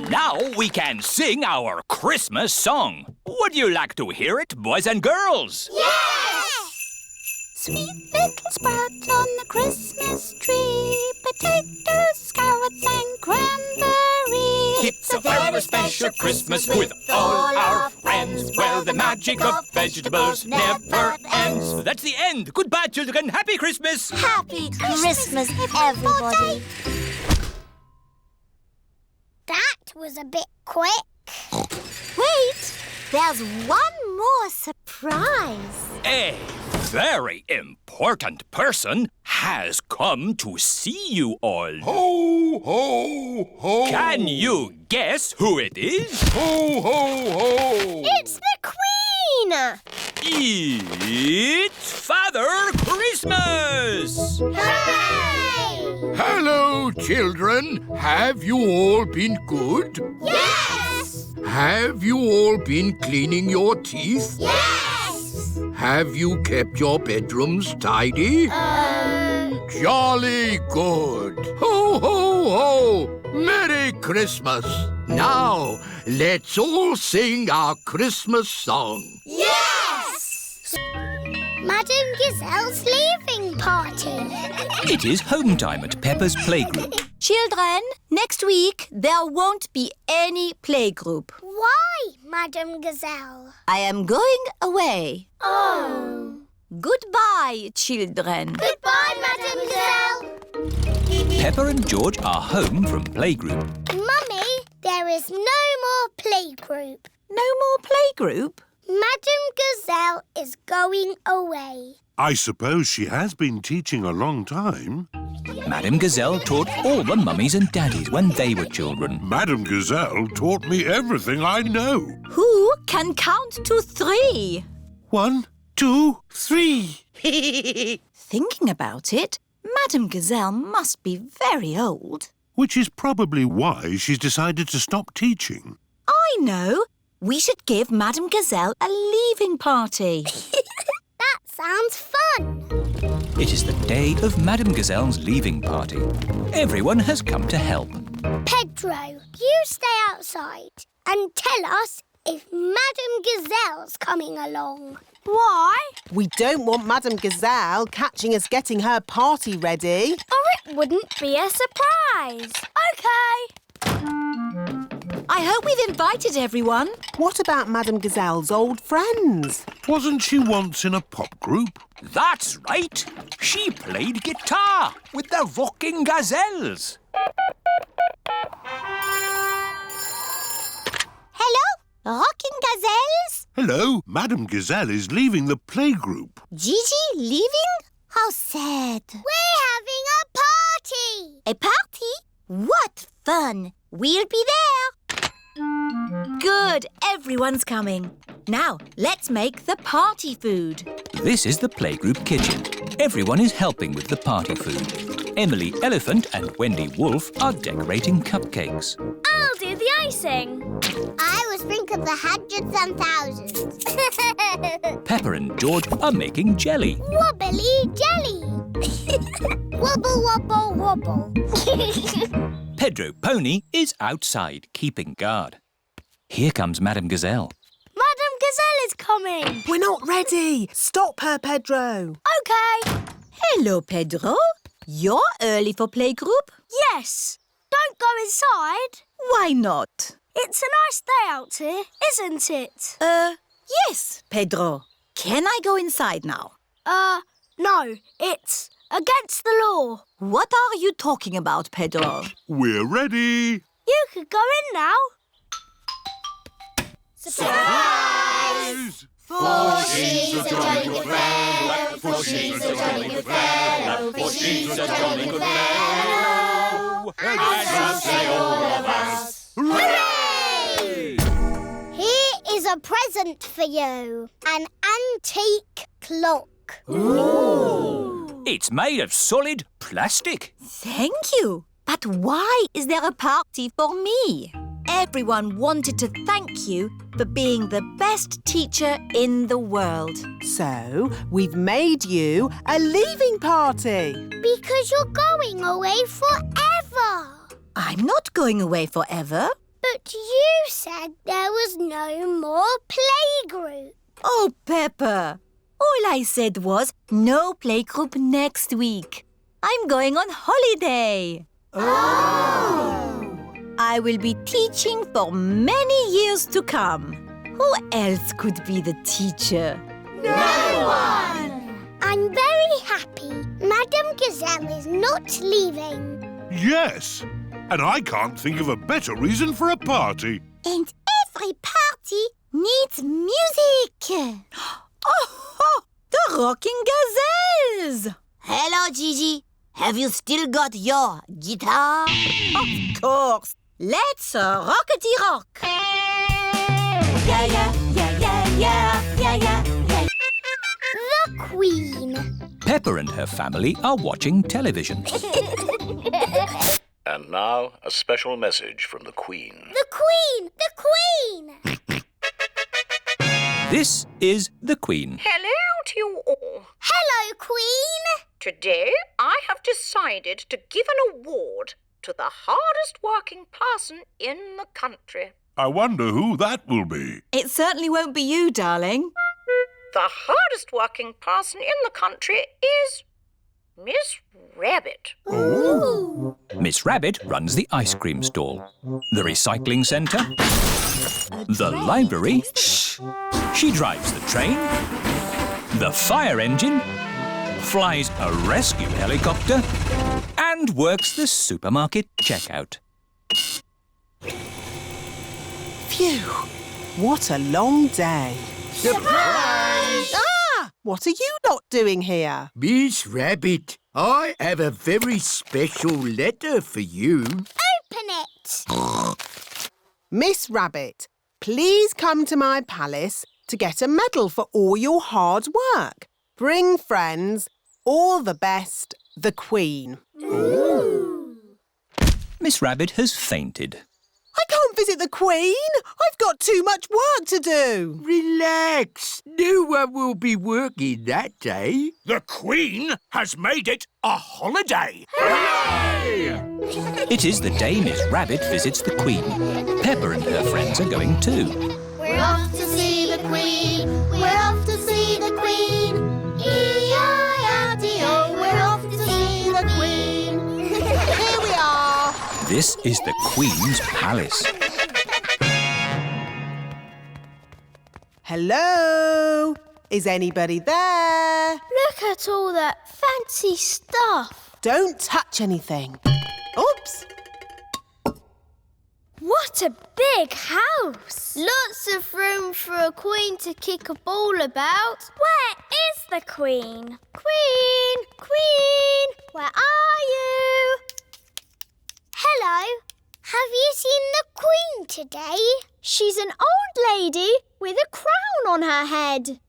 [SPEAKER 2] Now we can sing our Christmas song. Would you like to hear it, boys and girls?
[SPEAKER 1] Yes!
[SPEAKER 7] Sweet little sprout on the Christmas tree, potatoes, carrots and cranberries.
[SPEAKER 2] It's a very special Christmas with all our friends, where the magic of vegetables never ends. That's the end. Goodbye, children. Happy Christmas.
[SPEAKER 7] Happy Christmas, everybody.
[SPEAKER 1] That was a bit quick.
[SPEAKER 7] Wait, there's one more surprise.
[SPEAKER 2] A very important person has come to see you all.
[SPEAKER 16] Ho, ho, ho.
[SPEAKER 2] Can you guess who it is?
[SPEAKER 16] Ho, ho, ho.
[SPEAKER 14] It's the Queen!
[SPEAKER 2] It's Father Christmas!
[SPEAKER 1] Hooray!
[SPEAKER 10] Hello, children. Have you all been good?
[SPEAKER 1] Yes!
[SPEAKER 10] Have you all been cleaning your teeth?
[SPEAKER 1] Yes!
[SPEAKER 10] Have you kept your bedrooms tidy? Jolly good. Ho, ho, ho. Merry Christmas. Now, let's all sing our Christmas song.
[SPEAKER 1] Yes! Madame Gazelle's leaving party.
[SPEAKER 2] It is home time at Peppa's playgroup.
[SPEAKER 7] Children, next week there won't be any playgroup.
[SPEAKER 1] Why, Madame Gazelle?
[SPEAKER 7] I am going away.
[SPEAKER 1] Oh.
[SPEAKER 7] Goodbye, children.
[SPEAKER 1] Goodbye, Madame Gazelle.
[SPEAKER 2] Peppa and George are home from playgroup.
[SPEAKER 1] Mummy, there is no more playgroup.
[SPEAKER 3] No more playgroup?
[SPEAKER 1] Madame Gazelle is going away.
[SPEAKER 4] I suppose she has been teaching a long time.
[SPEAKER 2] Madame Gazelle taught all the mummies and daddies when they were children.
[SPEAKER 4] Madame Gazelle taught me everything I know.
[SPEAKER 3] Who can count to 3?
[SPEAKER 4] 1, 2, 3.
[SPEAKER 3] Thinking about it, Madame Gazelle must be very old.
[SPEAKER 4] Which is probably why she's decided to stop teaching.
[SPEAKER 3] I know. We should give Madame Gazelle a leaving party.
[SPEAKER 1] That sounds fun.
[SPEAKER 2] It is the day of Madame Gazelle's leaving party. Everyone has come to help.
[SPEAKER 1] Pedro, you stay outside and tell us if Madame Gazelle's coming along.
[SPEAKER 14] Why?
[SPEAKER 5] We don't want Madame Gazelle catching us getting her party ready.
[SPEAKER 14] Or it wouldn't be a surprise. OK.
[SPEAKER 3] I hope we've invited everyone.
[SPEAKER 5] What about Madame Gazelle's old friends?
[SPEAKER 4] Wasn't she once in a pop group?
[SPEAKER 2] That's right. She played guitar with the Rocking Gazelles.
[SPEAKER 7] Hello, Rocking Gazelles?
[SPEAKER 4] Hello, Madame Gazelle is leaving the playgroup.
[SPEAKER 7] Gigi leaving? How sad.
[SPEAKER 1] We're having a party.
[SPEAKER 7] A party? What fun. We'll be there.
[SPEAKER 3] Good, everyone's coming. Now, let's make the party food.
[SPEAKER 2] This is the playgroup kitchen. Everyone is helping with the party food. Emily Elephant and Wendy Wolf are decorating cupcakes.
[SPEAKER 14] I'll do the icing.
[SPEAKER 1] I will sprinkle the hundreds and thousands.
[SPEAKER 2] Peppa and George are making jelly.
[SPEAKER 1] Wobbly jelly. Wobble, wobble, wobble.
[SPEAKER 2] Pedro Pony is outside, keeping guard. Here comes Madame Gazelle.
[SPEAKER 14] Madame Gazelle is coming.
[SPEAKER 5] We're not ready. Stop her, Pedro.
[SPEAKER 14] OK.
[SPEAKER 3] Hello, Pedro. You're early for playgroup?
[SPEAKER 14] Yes. Don't go inside.
[SPEAKER 3] Why not?
[SPEAKER 14] It's a nice day out here, isn't it?
[SPEAKER 3] Yes, Pedro. Can I go inside now?
[SPEAKER 14] No. It's against the law.
[SPEAKER 3] What are you talking about, Pedro?
[SPEAKER 4] We're ready.
[SPEAKER 14] You could go in now.
[SPEAKER 1] Surprise! For she's a jolly good fellow. For she's a jolly good fellow. For she's a jolly good fellow. And so say all of us. Hooray! Here is a present for you. An antique clock.
[SPEAKER 2] Ooh. It's made of solid plastic.
[SPEAKER 3] Thank you. But why is there a party for me? Everyone wanted to thank you for being the best teacher in the world.
[SPEAKER 5] So, we've made you a leaving party.
[SPEAKER 1] Because you're going away forever.
[SPEAKER 3] I'm not going away forever.
[SPEAKER 1] But you said there was no more playgroup.
[SPEAKER 3] Oh, Peppa. All I said was no playgroup next week. I'm going on holiday.
[SPEAKER 1] Oh!
[SPEAKER 3] I will be teaching for many years to come. Who else could be the teacher?
[SPEAKER 1] No one! I'm very happy Madame Gazelle is not leaving.
[SPEAKER 4] Yes. And I can't think of a better reason for a party.
[SPEAKER 1] And every party needs music.
[SPEAKER 3] Oh, the rocking gazelles!
[SPEAKER 7] Hello, Gigi. Have you still got your guitar?
[SPEAKER 3] Of course. Let's rockety rock. Yeah, yeah, yeah, yeah, yeah, yeah, yeah, yeah.
[SPEAKER 1] The Queen.
[SPEAKER 2] Peppa and her family are watching television.
[SPEAKER 18] And now, a special message from the Queen.
[SPEAKER 1] The Queen! The Queen!
[SPEAKER 2] This is the Queen.
[SPEAKER 19] Hello to you all.
[SPEAKER 1] Hello, Queen!
[SPEAKER 19] Today, I have decided to give an award to the hardest working person in the country.
[SPEAKER 4] I wonder who that will be.
[SPEAKER 3] It certainly won't be you, darling.
[SPEAKER 19] The hardest working person in the country is Miss Rabbit.
[SPEAKER 2] Ooh. Miss Rabbit runs the ice cream stall, the recycling centre, the library. She drives the train, the fire engine, flies a rescue helicopter, and works the supermarket checkout.
[SPEAKER 5] Phew! What a long day.
[SPEAKER 10] Surprise!
[SPEAKER 5] Ah! What are you not doing here?
[SPEAKER 10] Miss Rabbit, I have a very special letter for you.
[SPEAKER 1] Open it!
[SPEAKER 5] Miss Rabbit, please come to my palace to get a medal for all your hard work. Bring friends. All the best, the Queen.
[SPEAKER 1] Ooh.
[SPEAKER 2] Miss Rabbit has fainted.
[SPEAKER 5] I can't visit the Queen. I've got too much work to do.
[SPEAKER 10] Relax. No one will be working that day.
[SPEAKER 6] The Queen has made it a holiday.
[SPEAKER 2] Hooray! It is the day Miss Rabbit visits the Queen. Peppa and her friends are going too.
[SPEAKER 1] We're off to see the Queen. We're off to see the Queen. E-I-R-T-O. We're off to see the Queen.
[SPEAKER 5] Here we are.
[SPEAKER 2] This is the Queen's palace.
[SPEAKER 5] Hello? Is anybody there?
[SPEAKER 14] Look at all that fancy stuff.
[SPEAKER 5] Don't touch anything. Oops.
[SPEAKER 14] What a big house. Lots of room for a queen to kick a ball about. Where is the Queen? Queen! Queen! Where are you?
[SPEAKER 1] Hello. Have you seen the Queen today?
[SPEAKER 14] She's an old lady with a crown on her head.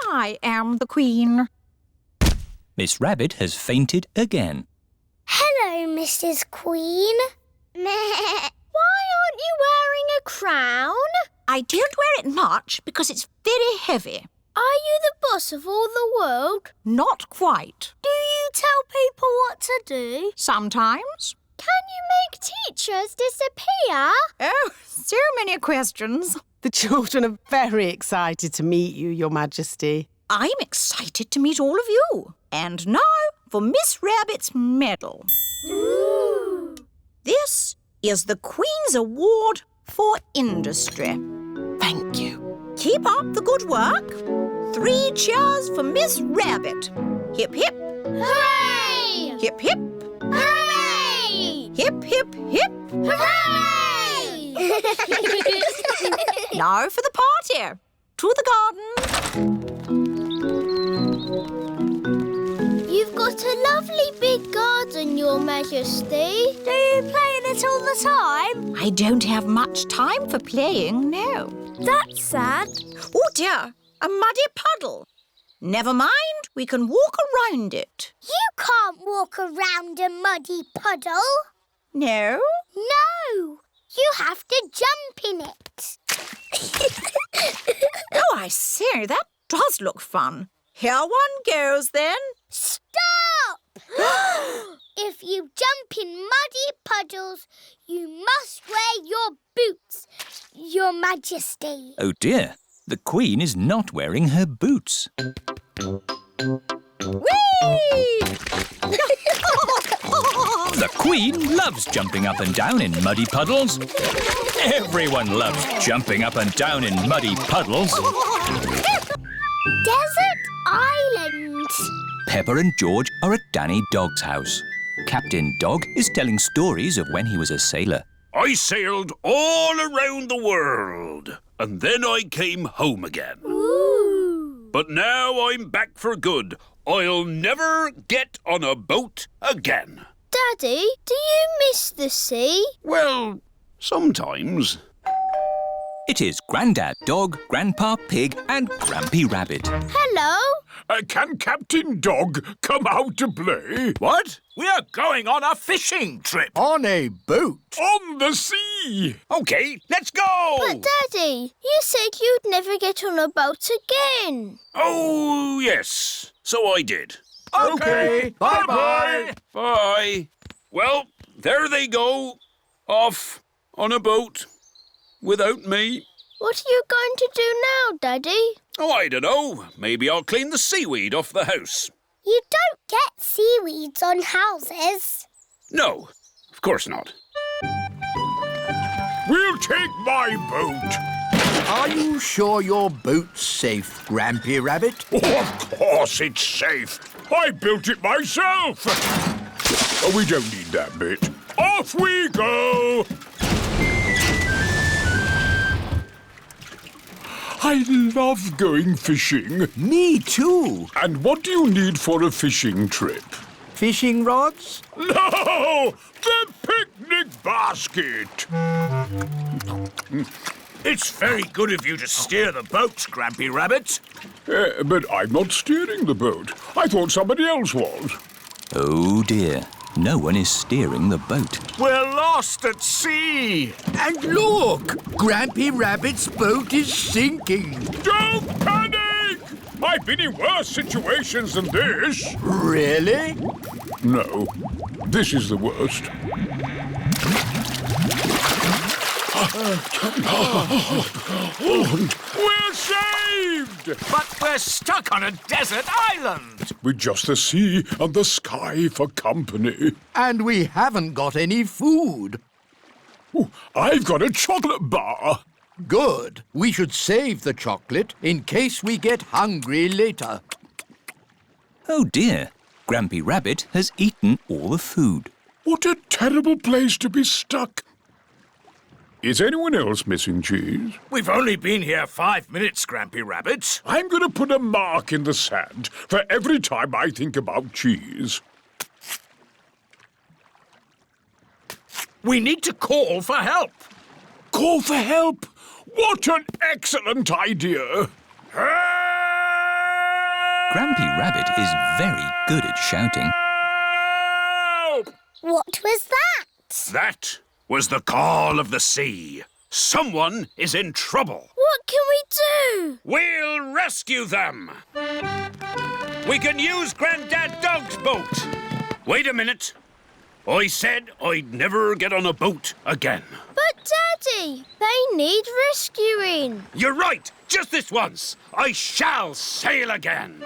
[SPEAKER 12] I am the Queen.
[SPEAKER 2] Miss Rabbit has fainted again.
[SPEAKER 1] Hello, Mrs. Queen. Why aren't you wearing a crown?
[SPEAKER 7] I don't wear it much because it's very heavy.
[SPEAKER 14] Are you the boss of all the world?
[SPEAKER 7] Not quite.
[SPEAKER 14] Do you tell people what to do?
[SPEAKER 7] Sometimes.
[SPEAKER 1] Can you make teachers disappear?
[SPEAKER 7] Oh, so many questions.
[SPEAKER 5] The children are very excited to meet you, Your Majesty.
[SPEAKER 7] I'm excited to meet all of you. And now for Miss Rabbit's medal.
[SPEAKER 14] Ooh.
[SPEAKER 7] This is the Queen's Award for Industry.
[SPEAKER 5] Thank you.
[SPEAKER 7] Keep up the good work. 3 cheers for Miss Rabbit. Hip, hip.
[SPEAKER 1] Hooray!
[SPEAKER 7] Hip, hip.
[SPEAKER 1] Hooray!
[SPEAKER 7] Hip, hip, hip.
[SPEAKER 1] Hooray!
[SPEAKER 7] Now for the party. To the garden.
[SPEAKER 14] You've got a lovely big garden, Your Majesty. Do you play in it all the time?
[SPEAKER 7] I don't have much time for playing, no.
[SPEAKER 14] That's sad.
[SPEAKER 7] Oh dear, a muddy puddle. Never mind, we can walk around it.
[SPEAKER 1] You can't walk around a muddy puddle.
[SPEAKER 7] No?
[SPEAKER 1] No, you have to jump in it.
[SPEAKER 7] Oh, I see, that does look fun. Here one goes then.
[SPEAKER 1] Stop! If you jump in muddy puddles, you must wear your boots, Your Majesty.
[SPEAKER 2] Oh dear, the Queen is not wearing her boots.
[SPEAKER 7] Whee!
[SPEAKER 2] The Queen loves jumping up and down in muddy puddles. Everyone loves jumping up and down in muddy puddles.
[SPEAKER 1] Desert Island.
[SPEAKER 2] Peppa and George are at Danny Dog's house. Captain Dog is telling stories of when he was a sailor.
[SPEAKER 6] I sailed all around the world, and then I came home again.
[SPEAKER 14] Ooh.
[SPEAKER 6] But now I'm back for good. I'll never get on a boat again.
[SPEAKER 14] Daddy, do you miss the sea?
[SPEAKER 6] Well, sometimes.
[SPEAKER 2] It is Grandad Dog, Grandpa Pig and Grampy Rabbit.
[SPEAKER 14] Hello.
[SPEAKER 16] Can Captain Dog come out to play?
[SPEAKER 8] What? We are going on a fishing trip.
[SPEAKER 10] On a boat.
[SPEAKER 16] On the sea.
[SPEAKER 6] OK, let's go!
[SPEAKER 14] But Daddy, you said you'd never get on a boat again.
[SPEAKER 6] Oh, yes. So I did.
[SPEAKER 16] OK, bye-bye.
[SPEAKER 6] Bye. Well, there they go. Off on a boat. Without me.
[SPEAKER 14] What are you going to do now, Daddy?
[SPEAKER 6] Oh, I don't know. Maybe I'll clean the seaweed off the house.
[SPEAKER 1] You don't get seaweeds on houses.
[SPEAKER 6] No, of course not.
[SPEAKER 16] We'll take my boat.
[SPEAKER 10] Are you sure your boat's safe, Grampy Rabbit?
[SPEAKER 16] Oh, of course it's safe. I built it myself. Oh, we don't need that bit. Off we go. I love going fishing.
[SPEAKER 10] Me too.
[SPEAKER 16] And what do you need for a fishing trip?
[SPEAKER 10] Fishing rods?
[SPEAKER 16] No! The picnic basket!
[SPEAKER 8] It's very good of you to steer the boat, Grampy Rabbit.
[SPEAKER 16] But I'm not steering the boat. I thought somebody else was.
[SPEAKER 2] Oh dear, no one is steering the boat.
[SPEAKER 8] We're lost at sea.
[SPEAKER 10] And look! Grampy Rabbit's boat is sinking.
[SPEAKER 16] Don't panic! I've been in worse situations than this.
[SPEAKER 10] Really?
[SPEAKER 16] No, this is the worst. We're saved!
[SPEAKER 8] But we're stuck on a desert island.
[SPEAKER 16] With just the sea and the sky for company.
[SPEAKER 10] And we haven't got any food.
[SPEAKER 16] Ooh, I've got a chocolate bar.
[SPEAKER 10] Good. We should save the chocolate in case we get hungry later.
[SPEAKER 2] Oh dear, Grampy Rabbit has eaten all the food.
[SPEAKER 16] What a terrible place to be stuck. Is anyone else missing cheese?
[SPEAKER 8] We've only been here 5 minutes, Grampy Rabbit.
[SPEAKER 16] I'm going to put a mark in the sand for every time I think about cheese.
[SPEAKER 8] We need to call for help.
[SPEAKER 16] Call for help? What an excellent idea!
[SPEAKER 2] Grampy Rabbit is very good at shouting.
[SPEAKER 16] Help!
[SPEAKER 1] What was that?
[SPEAKER 6] That was the call of the sea. Someone is in trouble.
[SPEAKER 14] What can we do?
[SPEAKER 6] We'll rescue them. We can use Grandad Dog's boat. Wait a minute. I said I'd never get on a boat again.
[SPEAKER 14] But, Daddy, they need rescuing.
[SPEAKER 6] You're right. Just this once. I shall sail again.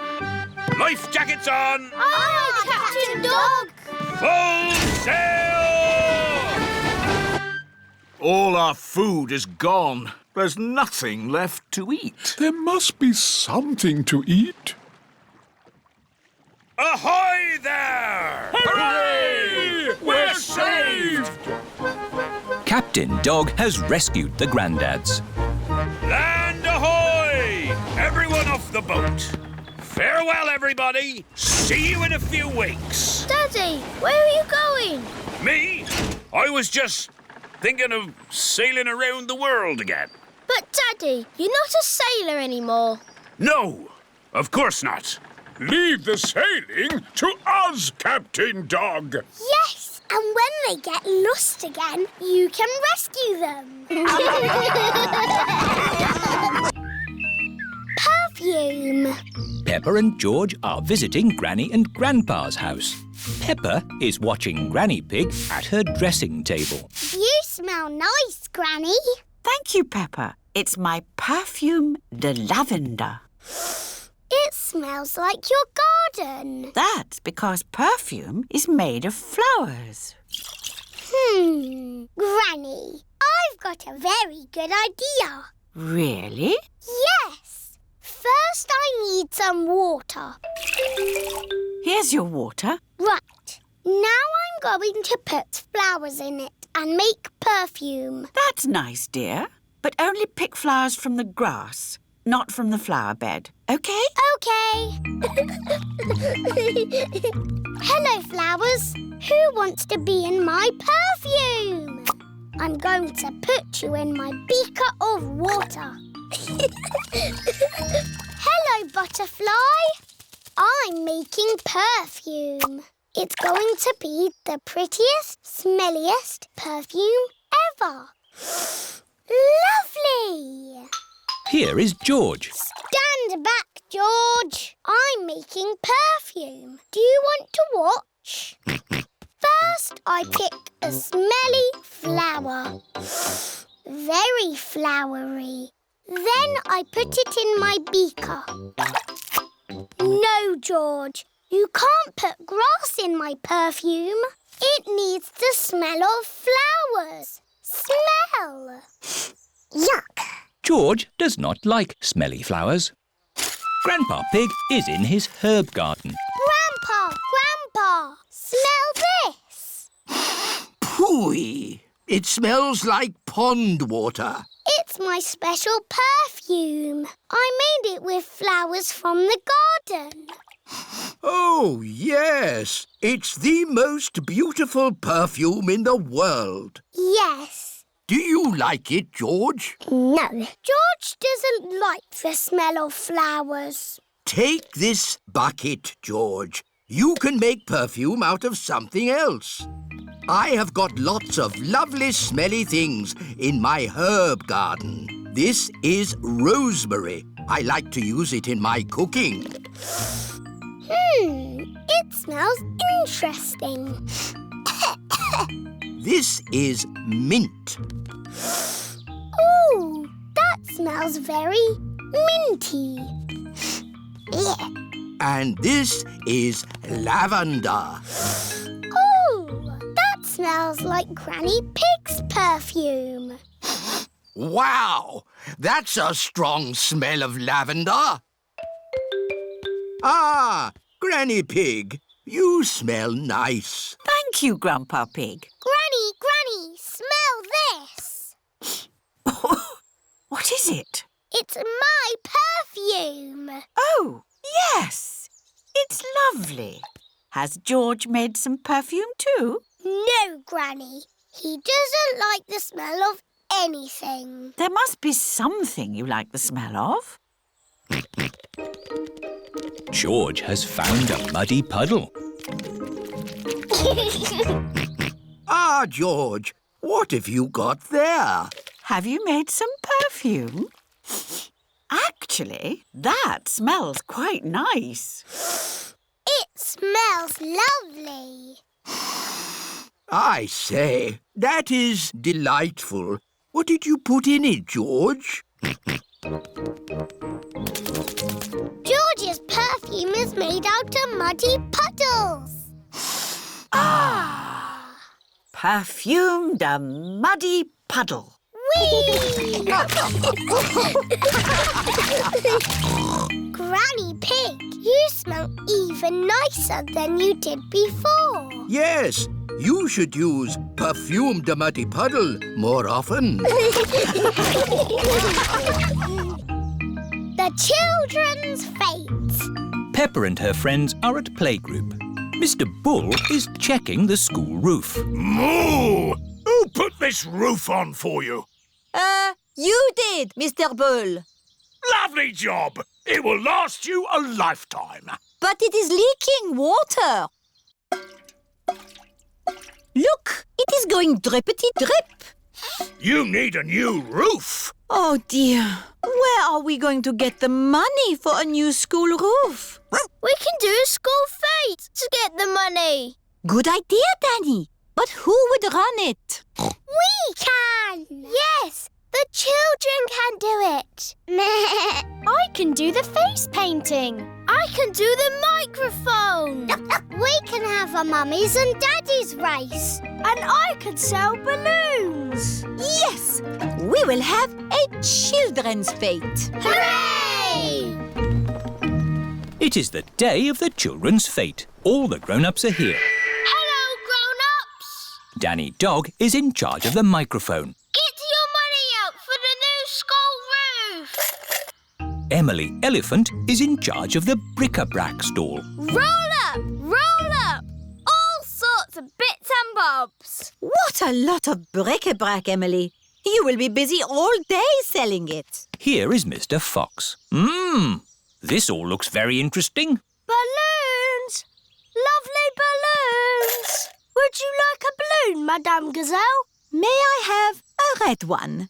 [SPEAKER 6] Life jackets on.
[SPEAKER 14] Aye, Captain Dog.
[SPEAKER 6] Full sail!
[SPEAKER 16] All our food is gone. There's nothing left to eat.
[SPEAKER 20] There must be something to eat.
[SPEAKER 6] Ahoy there!
[SPEAKER 16] Hooray! We're saved!
[SPEAKER 2] Captain Dog has rescued the granddads.
[SPEAKER 6] Land ahoy! Everyone off the boat. Farewell, everybody. See you in a few weeks.
[SPEAKER 14] Daddy, where are you going?
[SPEAKER 6] Me? I was just thinking of sailing around the world again.
[SPEAKER 14] But, Daddy, you're not a sailor anymore.
[SPEAKER 6] No, of course not.
[SPEAKER 16] Leave the sailing to us, Captain Dog.
[SPEAKER 1] Yes, and when they get lost again, you can rescue them. Perfume.
[SPEAKER 2] Peppa and George are visiting Granny and Grandpa's house. Peppa is watching Granny Pig at her dressing table.
[SPEAKER 1] You smell nice, Granny.
[SPEAKER 11] Thank you, Peppa. It's my perfume de lavender.
[SPEAKER 1] It smells like your garden.
[SPEAKER 11] That's because perfume is made of flowers.
[SPEAKER 1] Granny, I've got a very good idea.
[SPEAKER 11] Really?
[SPEAKER 1] Yes. First, I need some water.
[SPEAKER 11] Here's your water.
[SPEAKER 1] Right. Now I'm going to put flowers in it and make perfume.
[SPEAKER 11] That's nice, dear. But only pick flowers from the grass, not from the flower bed. OK?
[SPEAKER 1] OK. Hello, flowers. Who wants to be in my perfume? I'm going to put you in my beaker of water. Hello, butterfly. I'm making perfume. It's going to be the prettiest, smelliest perfume ever. Lovely!
[SPEAKER 2] Here is George.
[SPEAKER 1] Stand back, George. I'm making perfume. Do you want to watch? First, I pick a smelly flower. Very flowery. Then I put it in my beaker. No, George. You can't put grass in my perfume. It needs the smell of flowers. Smell! Yuck!
[SPEAKER 2] George does not like smelly flowers. Grandpa Pig is in his herb garden.
[SPEAKER 1] Grandpa! Smell this!
[SPEAKER 10] Pooey! It smells like pond water.
[SPEAKER 1] It's my special perfume. I made it with flowers from the garden.
[SPEAKER 10] Oh, yes. It's the most beautiful perfume in the world.
[SPEAKER 1] Yes.
[SPEAKER 10] Do you like it, George?
[SPEAKER 1] No. George doesn't like the smell of flowers.
[SPEAKER 10] Take this bucket, George. You can make perfume out of something else. I have got lots of lovely smelly things in my herb garden. This is rosemary. I like to use it in my cooking.
[SPEAKER 1] It smells interesting.
[SPEAKER 10] This is mint.
[SPEAKER 1] Ooh, that smells very minty. Yeah.
[SPEAKER 10] And this is lavender.
[SPEAKER 1] Ooh, that smells like Granny Pig's perfume.
[SPEAKER 10] Wow! That's a strong smell of lavender. Ah, Granny Pig, you smell nice.
[SPEAKER 11] Thank you, Grandpa Pig.
[SPEAKER 1] Granny, smell this.
[SPEAKER 11] What is it?
[SPEAKER 1] It's my perfume.
[SPEAKER 11] Oh, yes. It's lovely. Has George made some perfume too?
[SPEAKER 1] No, Granny. He doesn't like the smell of anything.
[SPEAKER 11] There must be something you like the smell of.
[SPEAKER 2] George has found a muddy puddle.
[SPEAKER 10] Ah, George, what have you got there?
[SPEAKER 11] Have you made some perfume? Actually, that smells quite nice.
[SPEAKER 1] It smells lovely.
[SPEAKER 10] I say, that is delightful. What did you put in it, George?
[SPEAKER 1] George's perfume is made out of muddy puddles.
[SPEAKER 11] Perfumed a muddy puddle.
[SPEAKER 1] Whee! Granny Pig, you smell even nicer than you did before.
[SPEAKER 10] Yes, you should use perfume the muddy puddle more often.
[SPEAKER 1] The children's fate.
[SPEAKER 2] Peppa and her friends are at playgroup. Mr. Bull is checking the school roof.
[SPEAKER 6] Moo! Who put this roof on for you?
[SPEAKER 3] You did, Mr. Bull.
[SPEAKER 6] Lovely job! It will last you a lifetime.
[SPEAKER 3] But it is leaking water. Look, it is going drippity-drip.
[SPEAKER 6] You need a new roof.
[SPEAKER 3] Oh, dear. Where are we going to get the money for a new school roof?
[SPEAKER 14] We can do a school fete to get the money.
[SPEAKER 3] Good idea, Danny. But who would run it?
[SPEAKER 1] We can. Yes, the children can do it.
[SPEAKER 14] I can do the face painting. I can do the microphone.
[SPEAKER 1] We can have a mummies and daddies race.
[SPEAKER 14] And I can sell balloons.
[SPEAKER 3] Yes, we will have a children's fete.
[SPEAKER 14] Hooray!
[SPEAKER 2] It is the day of the children's fete. All the grown-ups are here.
[SPEAKER 14] Hello, grown-ups.
[SPEAKER 2] Danny Dog is in charge of the microphone.
[SPEAKER 14] Get your money out for the new school roof.
[SPEAKER 2] Emily Elephant is in charge of the bric-a-brac stall.
[SPEAKER 14] Roll up, roll up. All sorts of bits and bobs.
[SPEAKER 3] What a lot of bric-a-brac, Emily. You will be busy all day selling it.
[SPEAKER 2] Here is Mr. Fox. This all looks very interesting.
[SPEAKER 14] Balloons! Lovely balloons! Would you like a balloon, Madame Gazelle?
[SPEAKER 3] May I have a red one?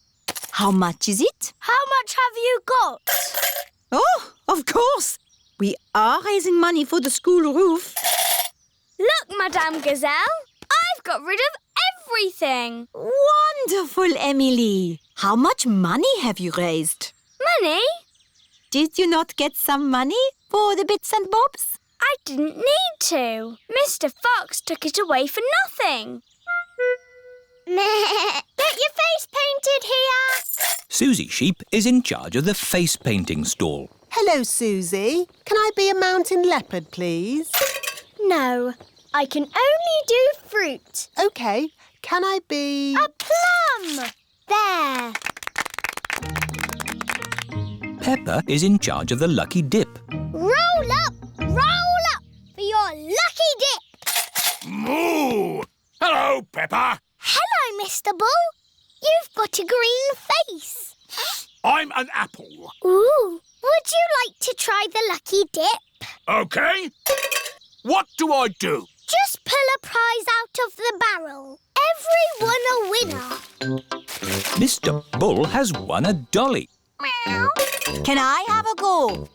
[SPEAKER 3] How much is it?
[SPEAKER 14] How much have you got?
[SPEAKER 3] Oh, of course. We are raising money for the school roof.
[SPEAKER 14] Look, Madame Gazelle. I've got rid of everything.
[SPEAKER 3] Wonderful, Emily. How much money have you raised?
[SPEAKER 14] Money?
[SPEAKER 3] Did you not get some money for the bits and bobs?
[SPEAKER 14] I didn't need to. Mr. Fox took it away for nothing. Get your face painted here.
[SPEAKER 2] Susie Sheep is in charge of the face painting stall.
[SPEAKER 5] Hello, Susie. Can I be a mountain leopard, please?
[SPEAKER 14] No, I can only do fruit.
[SPEAKER 5] OK. Can I be...
[SPEAKER 14] A plum! There.
[SPEAKER 2] Peppa is in charge of the lucky dip.
[SPEAKER 1] Roll up for your lucky dip.
[SPEAKER 6] Moo! Hello, Peppa.
[SPEAKER 1] Hello, Mr. Bull. You've got a green face.
[SPEAKER 6] I'm an apple.
[SPEAKER 1] Ooh, would you like to try the lucky dip?
[SPEAKER 6] OK. What do I do?
[SPEAKER 1] Just pull a prize out of the barrel. Everyone a winner.
[SPEAKER 2] Mr. Bull has won a dolly.
[SPEAKER 1] Meow.
[SPEAKER 3] Can I have a go?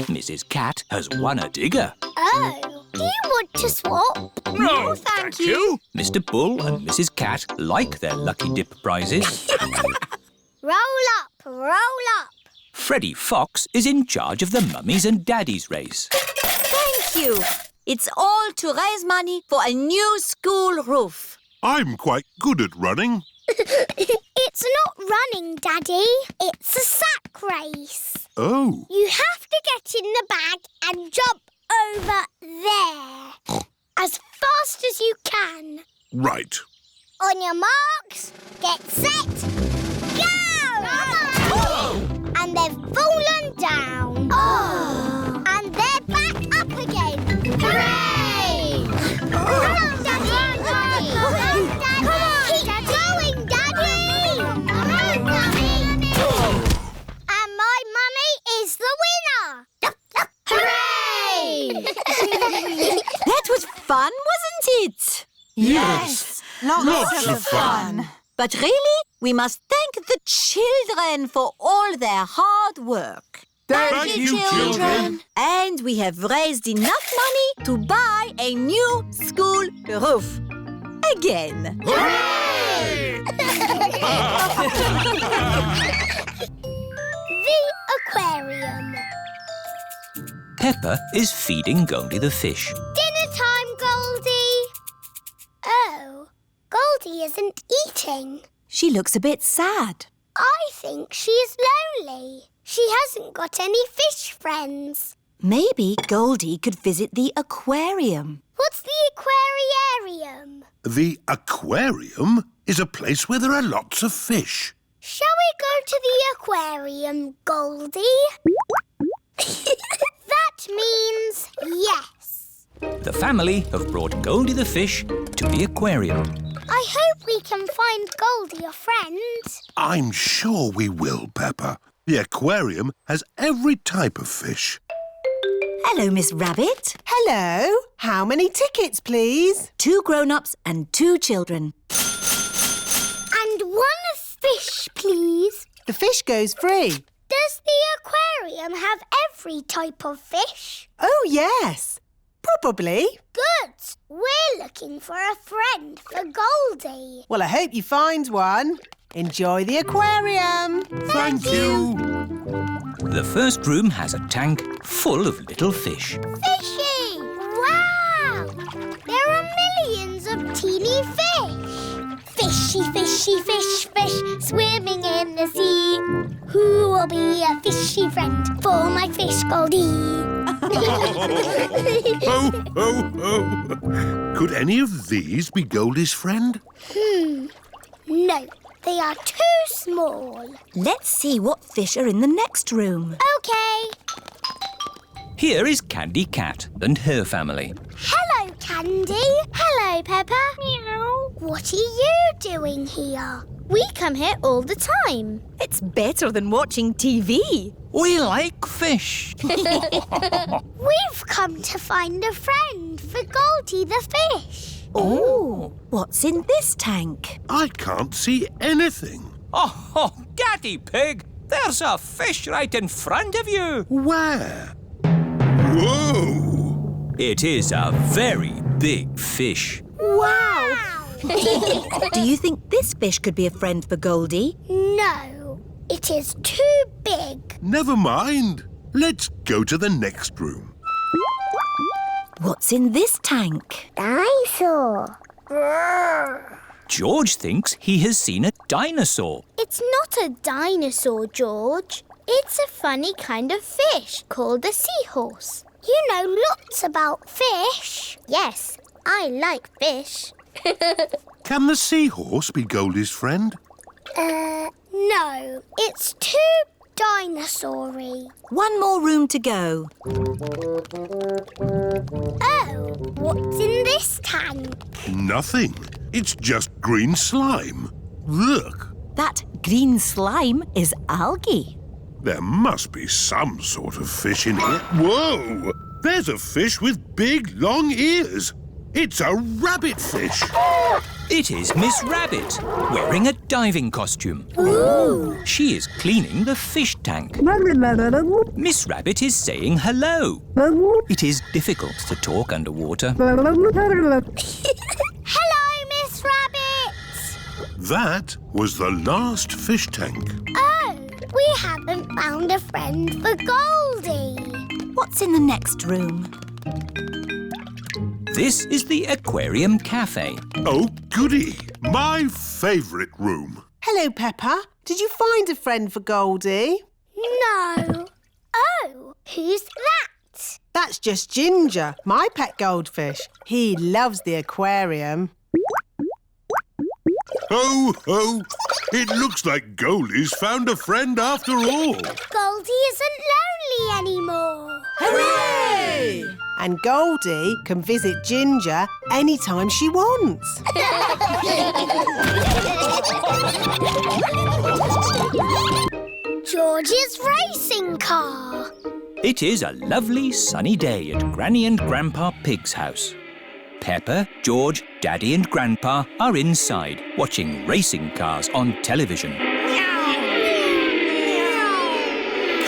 [SPEAKER 2] Mrs. Cat has won a digger.
[SPEAKER 1] Oh, do you want to swap?
[SPEAKER 6] No, thank you.
[SPEAKER 2] Mr. Bull and Mrs. Cat like their lucky dip prizes.
[SPEAKER 1] Roll up.
[SPEAKER 2] Freddie Fox is in charge of the mummies and daddies race.
[SPEAKER 3] Thank you. It's all to raise money for a new school roof.
[SPEAKER 4] I'm quite good at running.
[SPEAKER 1] It's not running, Daddy. It's a sack race.
[SPEAKER 4] Oh.
[SPEAKER 1] You have to get in the bag and jump over there. As fast as you can.
[SPEAKER 4] Right.
[SPEAKER 1] On your marks, get set, go! And they've fallen down. Oh. And they're back up again. Hooray! Hello, Daddy! Come on, keep going, Daddy! Come on, Daddy! And my mummy is the winner! Hooray!
[SPEAKER 3] That was fun, wasn't it?
[SPEAKER 14] Yeah!
[SPEAKER 3] Lots of fun.
[SPEAKER 7] But really, we must thank the children for all their hard work.
[SPEAKER 4] Thank you, children.
[SPEAKER 7] And we have raised enough money to buy a new school roof. Again.
[SPEAKER 1] The aquarium.
[SPEAKER 2] Peppa is feeding Goldie the fish.
[SPEAKER 1] Dinner time, Goldie. Oh, Goldie isn't eating.
[SPEAKER 7] She looks a bit sad.
[SPEAKER 1] I think she's lonely. She hasn't got any fish friends.
[SPEAKER 7] Maybe Goldie could visit the aquarium.
[SPEAKER 1] What's the aquariarium?
[SPEAKER 4] The aquarium is a place where there are lots of fish.
[SPEAKER 1] Shall we go to the aquarium, Goldie? That means yes.
[SPEAKER 2] The family have brought Goldie the fish to the aquarium.
[SPEAKER 1] I hope we can find Goldie a friend.
[SPEAKER 4] I'm sure we will, Peppa. The aquarium has every type of fish.
[SPEAKER 7] Hello, Miss Rabbit.
[SPEAKER 5] Hello. How many tickets, please?
[SPEAKER 7] 2 grown-ups and 2 children.
[SPEAKER 1] And 1 fish, please.
[SPEAKER 5] The fish goes free.
[SPEAKER 1] Does the aquarium have every type of fish?
[SPEAKER 5] Oh, yes. Probably.
[SPEAKER 1] Good. We're looking for a friend for Goldie.
[SPEAKER 5] Well, I hope you find one. Enjoy the aquarium.
[SPEAKER 4] Thank you.
[SPEAKER 2] The first room has a tank full of little fish.
[SPEAKER 1] Fishy! Wow! There are millions of teeny fish. Fishy, fishy, fish, fish, swimming in the sea. Who will be a fishy friend for my fish, Goldie?
[SPEAKER 4] Ho, ho, ho. Could any of these be Goldie's friend?
[SPEAKER 1] No, they are too small.
[SPEAKER 7] Let's see what fish are in the next room.
[SPEAKER 1] OK.
[SPEAKER 2] Here is Candy Cat and her family.
[SPEAKER 1] Hello, Candy. Hello, Peppa. Meow. What are you doing here? We come here all the time.
[SPEAKER 3] It's better than watching TV.
[SPEAKER 2] We like fish.
[SPEAKER 1] We've come to find a friend for Goldie the fish.
[SPEAKER 7] Oh, what's in this tank?
[SPEAKER 4] I can't see anything.
[SPEAKER 2] Oh, Daddy Pig, there's a fish right in front of you.
[SPEAKER 4] Where? Whoa!
[SPEAKER 2] It is a very big fish.
[SPEAKER 1] Wow!
[SPEAKER 7] Do you think this fish could be a friend for Goldie?
[SPEAKER 1] No, it is too big.
[SPEAKER 4] Never mind. Let's go to the next room.
[SPEAKER 7] What's in this tank?
[SPEAKER 1] Dinosaur.
[SPEAKER 2] George thinks he has seen a dinosaur.
[SPEAKER 1] It's not a dinosaur, George. It's a funny kind of fish called a seahorse. You know lots about fish. Yes, I like fish.
[SPEAKER 4] Can the seahorse be Goldie's friend?
[SPEAKER 1] No. It's too dinosaur-y.
[SPEAKER 7] 1 more room to go.
[SPEAKER 1] Oh, what's in this tank?
[SPEAKER 4] Nothing. It's just green slime. Look.
[SPEAKER 7] That green slime is algae.
[SPEAKER 4] There must be some sort of fish in here. Whoa! There's a fish with big, long ears. It's a rabbit fish.
[SPEAKER 2] It is Miss Rabbit, wearing a diving costume.
[SPEAKER 1] Ooh!
[SPEAKER 2] She is cleaning the fish tank. Miss Rabbit is saying hello. It is difficult to talk underwater.
[SPEAKER 1] Hello, Miss Rabbit!
[SPEAKER 4] That was the last fish tank.
[SPEAKER 1] Oh, we haven't found a friend for Goldie.
[SPEAKER 7] What's in the next room?
[SPEAKER 2] This is the Aquarium Cafe.
[SPEAKER 4] Oh, goody! My favourite room.
[SPEAKER 5] Hello, Peppa. Did you find a friend for Goldie?
[SPEAKER 1] No. Oh, who's that?
[SPEAKER 5] That's just Ginger, my pet goldfish. He loves the aquarium.
[SPEAKER 4] Ho, ho! It looks like Goldie's found a friend after all.
[SPEAKER 1] Goldie isn't lonely anymore.
[SPEAKER 5] Hooray! And Goldie can visit Ginger anytime she wants.
[SPEAKER 1] George's racing car.
[SPEAKER 2] It is a lovely sunny day at Granny and Grandpa Pig's house. Peppa, George, Daddy and Grandpa are inside watching racing cars on television.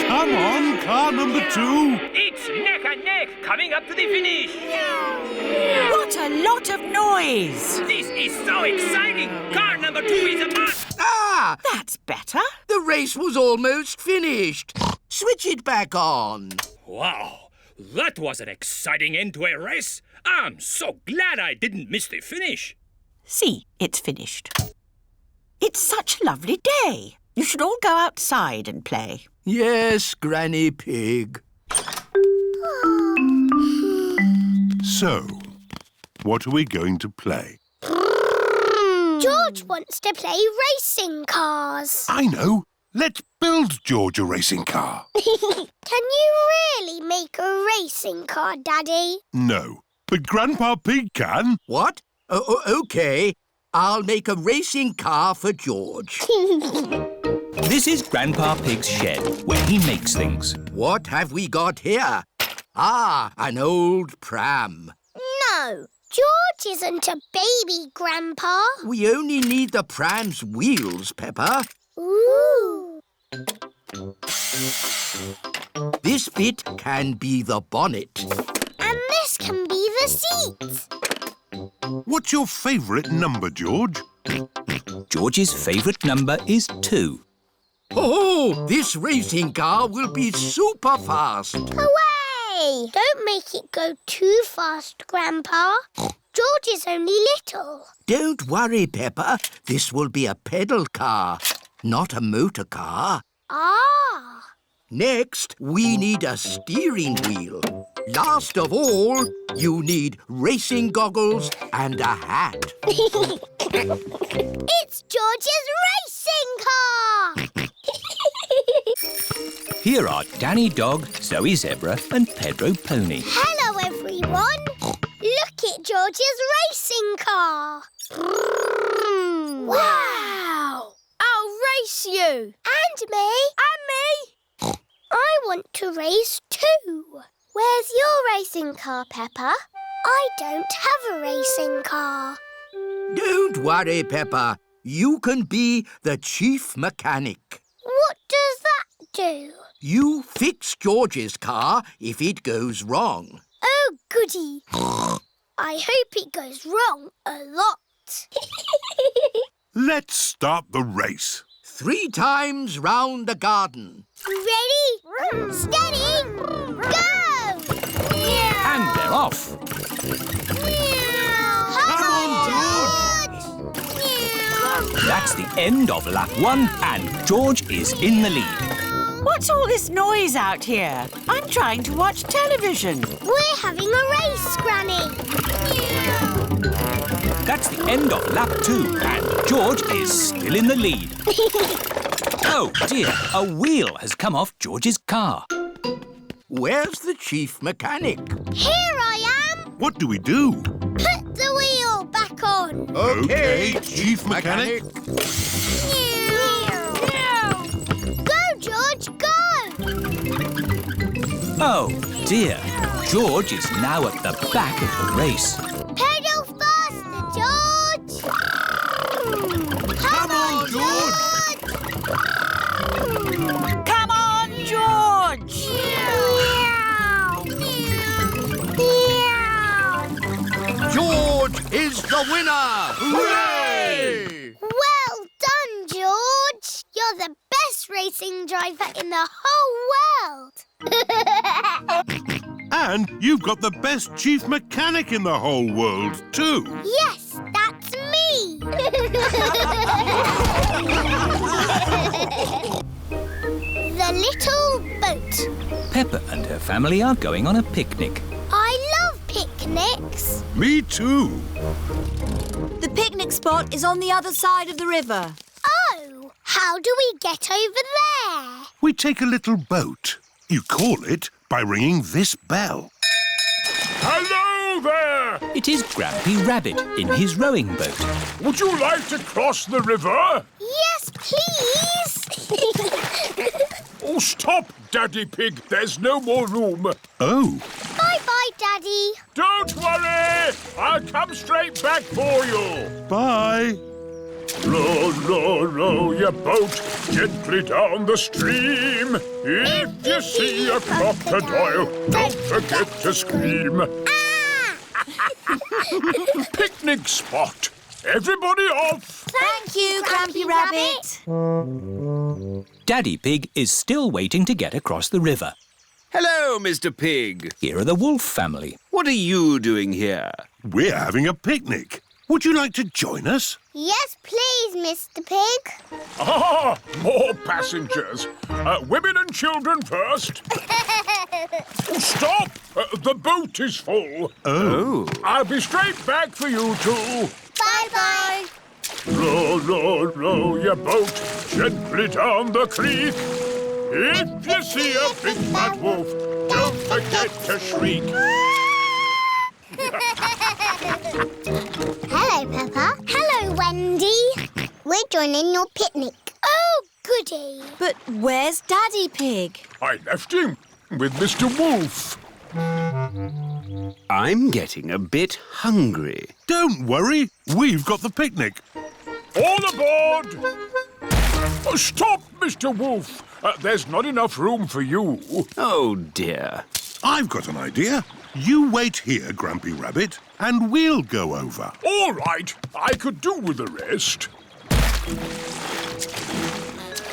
[SPEAKER 4] Come on, car number 2.
[SPEAKER 2] It's neck and neck coming up to the finish.
[SPEAKER 11] What a lot of noise!
[SPEAKER 2] This is so exciting. Car number 2 is about...
[SPEAKER 10] Ah!
[SPEAKER 11] That's better.
[SPEAKER 10] The race was almost finished. Switch it back on.
[SPEAKER 2] Wow, that was an exciting end to a race. I'm so glad I didn't miss the finish.
[SPEAKER 11] See, it's finished. It's such a lovely day. You should all go outside and play.
[SPEAKER 10] Yes, Granny Pig.
[SPEAKER 4] So, what are we going to play?
[SPEAKER 1] George wants to play racing cars.
[SPEAKER 4] I know. Let's build George a racing car.
[SPEAKER 1] Can you really make a racing car, Daddy?
[SPEAKER 4] No, but Grandpa Pig can.
[SPEAKER 10] What? OK. I'll make a racing car for George.
[SPEAKER 2] This is Grandpa Pig's shed, where he makes things.
[SPEAKER 10] What have we got here? Ah, an old pram.
[SPEAKER 1] No, George isn't a baby, Grandpa.
[SPEAKER 10] We only need the pram's wheels, Peppa.
[SPEAKER 1] Ooh.
[SPEAKER 10] This bit can be the bonnet.
[SPEAKER 1] And this can be the seat.
[SPEAKER 4] What's your favourite number, George?
[SPEAKER 2] George's favourite number is 2.
[SPEAKER 10] Oh, this racing car will be super fast.
[SPEAKER 1] Hooray! Don't make it go too fast, Grandpa. George is only little.
[SPEAKER 10] Don't worry, Peppa. This will be a pedal car, not a motor car.
[SPEAKER 1] Ah!
[SPEAKER 10] Next, we need a steering wheel. Last of all, you need racing goggles and a hat.
[SPEAKER 1] It's George's racing car!
[SPEAKER 2] Here are Danny Dog, Zoe Zebra and Pedro Pony.
[SPEAKER 1] Hello, everyone. Look at George's racing car. Wow! I'll race you. And me. And me. I want to race too. Where's your racing car, Peppa? I don't have a racing car.
[SPEAKER 10] Don't worry, Peppa. You can be the chief mechanic.
[SPEAKER 1] What does that do?
[SPEAKER 10] You fix George's car if it goes wrong.
[SPEAKER 1] Oh, goody. I hope it goes wrong a lot.
[SPEAKER 4] Let's start the race.
[SPEAKER 10] 3 times round the garden.
[SPEAKER 1] Ready? Steady? Go!
[SPEAKER 2] And they're off.
[SPEAKER 1] Come on, George!
[SPEAKER 2] That's the end of lap 1 and George is in the lead.
[SPEAKER 11] What's all this noise out here? I'm trying to watch television.
[SPEAKER 1] We're having a race, Granny.
[SPEAKER 2] That's the end of lap 2 and George is still in the lead. Oh dear, a wheel has come off George's car.
[SPEAKER 10] Where's the chief mechanic?
[SPEAKER 1] Here I am.
[SPEAKER 4] What do we do?
[SPEAKER 1] Put the wheel back on.
[SPEAKER 4] OK, chief mechanic.
[SPEAKER 1] Go, George, go!
[SPEAKER 2] Oh dear, George is now at the back of the race.
[SPEAKER 1] Pedal faster, George! Come on, George!
[SPEAKER 11] Come on, George!
[SPEAKER 10] George is the winner! Hooray!
[SPEAKER 1] Well done, George! You're the best racing driver in the whole world!
[SPEAKER 4] And you've got the best chief mechanic in the whole world, too.
[SPEAKER 1] Yes, that's me! The Little Boat.
[SPEAKER 2] Peppa and her family are going on a picnic.
[SPEAKER 1] I love picnics.
[SPEAKER 4] Me too.
[SPEAKER 3] The picnic spot is on the other side of the river.
[SPEAKER 1] Oh, how do we get over there?
[SPEAKER 4] We take a little boat. You call it by ringing this bell.
[SPEAKER 16] Hello there!
[SPEAKER 2] It is Grampy Rabbit in his rowing boat.
[SPEAKER 16] Would you like to cross the river?
[SPEAKER 1] Yes, please.
[SPEAKER 16] Oh, stop, Daddy Pig. There's no more room.
[SPEAKER 4] Oh.
[SPEAKER 1] Bye-bye, Daddy. Daddy.
[SPEAKER 16] Don't worry! I'll come straight back for you.
[SPEAKER 4] Bye.
[SPEAKER 16] Row, row, row your boat gently down the stream. If you see a crocodile, don't forget to scream. Picnic spot. Everybody off.
[SPEAKER 3] Thank you, Grampy Rabbit.
[SPEAKER 2] Daddy Pig is still waiting to get across the river.
[SPEAKER 8] Hello, Mr. Pig.
[SPEAKER 2] Here are the Wolf family.
[SPEAKER 8] What are you doing here?
[SPEAKER 4] We're having a picnic. Would you like to join us?
[SPEAKER 1] Yes, please, Mr. Pig.
[SPEAKER 16] Ah, more passengers. Women and children first. Stop! The boat is full.
[SPEAKER 4] Oh.
[SPEAKER 16] I'll be straight back for you two.
[SPEAKER 1] Bye-bye.
[SPEAKER 16] Row, row, row your boat gently down the creek. If you see a big fat wolf, don't forget to shriek.
[SPEAKER 1] Hello, Peppa. Hello, Wendy. We're joining your picnic. Oh, goody.
[SPEAKER 3] But where's Daddy Pig?
[SPEAKER 16] I left him with Mr. Wolf.
[SPEAKER 8] I'm getting a bit hungry.
[SPEAKER 4] Don't worry. We've got the picnic.
[SPEAKER 16] All aboard! Stop, Mr. Wolf. There's not enough room for you.
[SPEAKER 8] Oh, dear.
[SPEAKER 4] I've got an idea. You wait here, Grampy Rabbit, and we'll go over.
[SPEAKER 16] All right. I could do with the rest.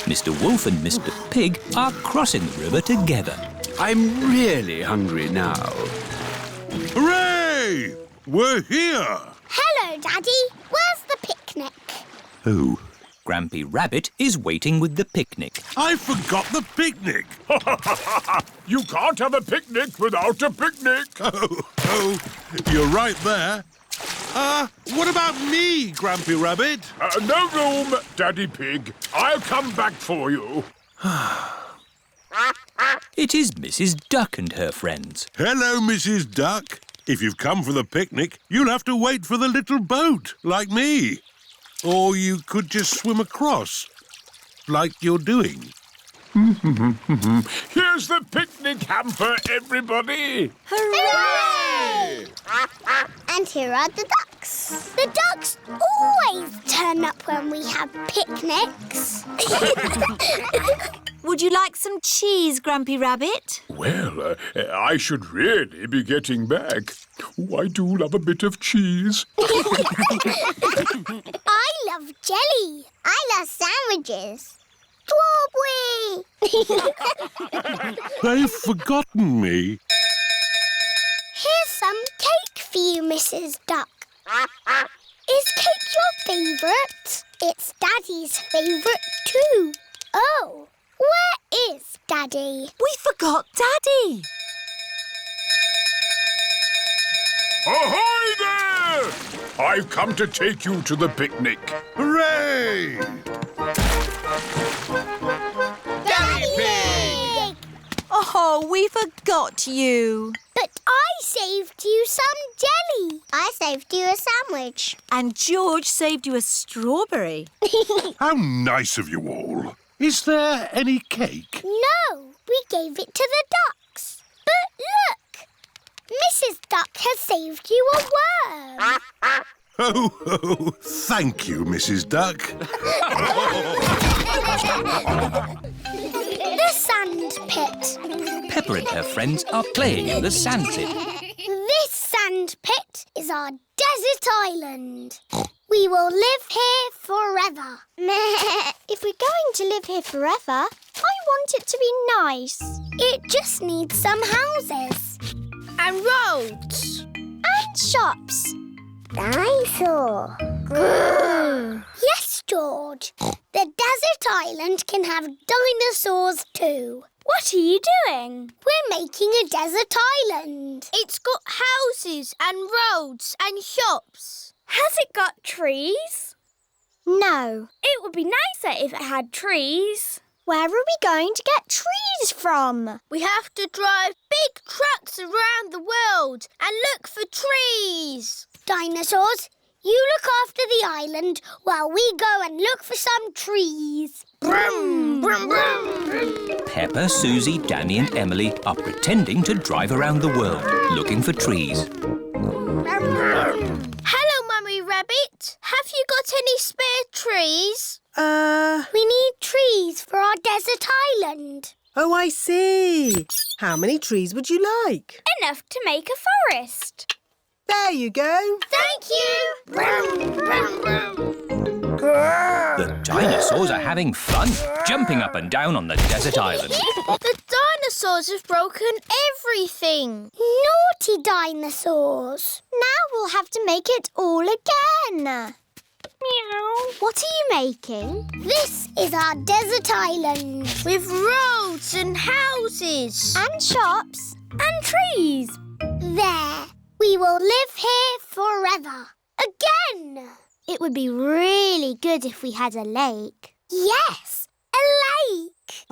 [SPEAKER 2] Mr. Wolf and Mr. Pig are crossing the river together.
[SPEAKER 8] I'm really hungry now.
[SPEAKER 4] Hooray! We're here!
[SPEAKER 1] Hello, Daddy. Where's the picnic?
[SPEAKER 4] Oh,
[SPEAKER 2] Grampy Rabbit is waiting with the picnic.
[SPEAKER 4] I forgot the picnic.
[SPEAKER 16] You can't have a picnic without a picnic.
[SPEAKER 4] Oh, you're right there. What about me, Grampy Rabbit?
[SPEAKER 16] No room, Daddy Pig. I'll come back for you.
[SPEAKER 2] It is Mrs. Duck and her friends.
[SPEAKER 4] Hello, Mrs. Duck. If you've come for the picnic, you'll have to wait for the little boat, like me. Or you could just swim across, like you're doing.
[SPEAKER 16] Here's the picnic hamper, everybody.
[SPEAKER 1] Hooray! And here are the ducks. The ducks always turn up when we have picnics.
[SPEAKER 3] Would you like some cheese, Grampy Rabbit?
[SPEAKER 16] Well, I should really be getting back. Oh, I do love a bit of cheese.
[SPEAKER 1] I love jelly. I love sandwiches. Strawberry!
[SPEAKER 4] They've forgotten me.
[SPEAKER 1] Here's some cake for you, Mrs. Duck. Is cake your favourite? It's Daddy's favourite too. Oh, where is Daddy?
[SPEAKER 3] We forgot Daddy.
[SPEAKER 16] Ahoy there! I've come to take you to the picnic.
[SPEAKER 4] Hooray!
[SPEAKER 1] Daddy Pig!
[SPEAKER 3] Oh, we forgot you.
[SPEAKER 1] But I saved you some jelly. I saved you a sandwich.
[SPEAKER 3] And George saved you a strawberry.
[SPEAKER 4] How nice of you all. Is there any cake?
[SPEAKER 1] No, we gave it to the ducks. But look, Mrs. Duck has saved you a worm.
[SPEAKER 4] Oh, thank you, Mrs. Duck.
[SPEAKER 1] The sand pit.
[SPEAKER 2] Peppa and her friends are playing in the sand pit.
[SPEAKER 1] This sand pit is our desert island. We will live here forever. If we're going to live here forever, I want it to be nice. It just needs some houses.
[SPEAKER 14] And roads.
[SPEAKER 1] And shops. Dinosaur. Yes, George. The desert island can have dinosaurs too.
[SPEAKER 14] What are you doing?
[SPEAKER 1] We're making a desert island.
[SPEAKER 14] It's got houses and roads and shops. Has it got trees?
[SPEAKER 1] No.
[SPEAKER 14] It would be nicer if it had trees.
[SPEAKER 1] Where are we going to get trees from?
[SPEAKER 14] We have to drive big trucks around the world and look for trees.
[SPEAKER 1] Dinosaurs, You look after the island while we go and look for some trees. Brum, brum, brum.
[SPEAKER 2] Peppa, Susie, Danny and Emily are pretending to drive around the world looking for trees.
[SPEAKER 1] Hello, Mummy Rabbit. Have you got any spare trees? We need trees for our desert island.
[SPEAKER 5] Oh, I see. How many trees would you like?
[SPEAKER 14] Enough to make a forest.
[SPEAKER 5] There you go.
[SPEAKER 1] Thank you. Brum, brum, brum.
[SPEAKER 2] The dinosaurs are having fun, jumping up and down on the desert island.
[SPEAKER 1] The dinosaurs have broken everything. Naughty dinosaurs. Now we'll have to make it all again. Meow. What are you making? This is our desert island. With roads and houses. And shops. And trees. There. We will live here forever. Again. It would be really good if we had a lake. Yes, a lake.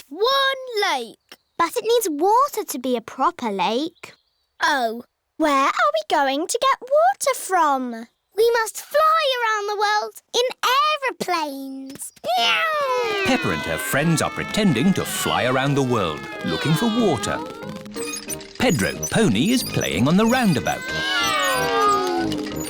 [SPEAKER 1] One lake. But it needs water to be a proper lake. Oh, where are we going to get water from? We must fly around the world in aeroplanes.
[SPEAKER 2] Peppa and her friends are pretending to fly around the world looking for water. Pedro Pony is playing on the roundabout.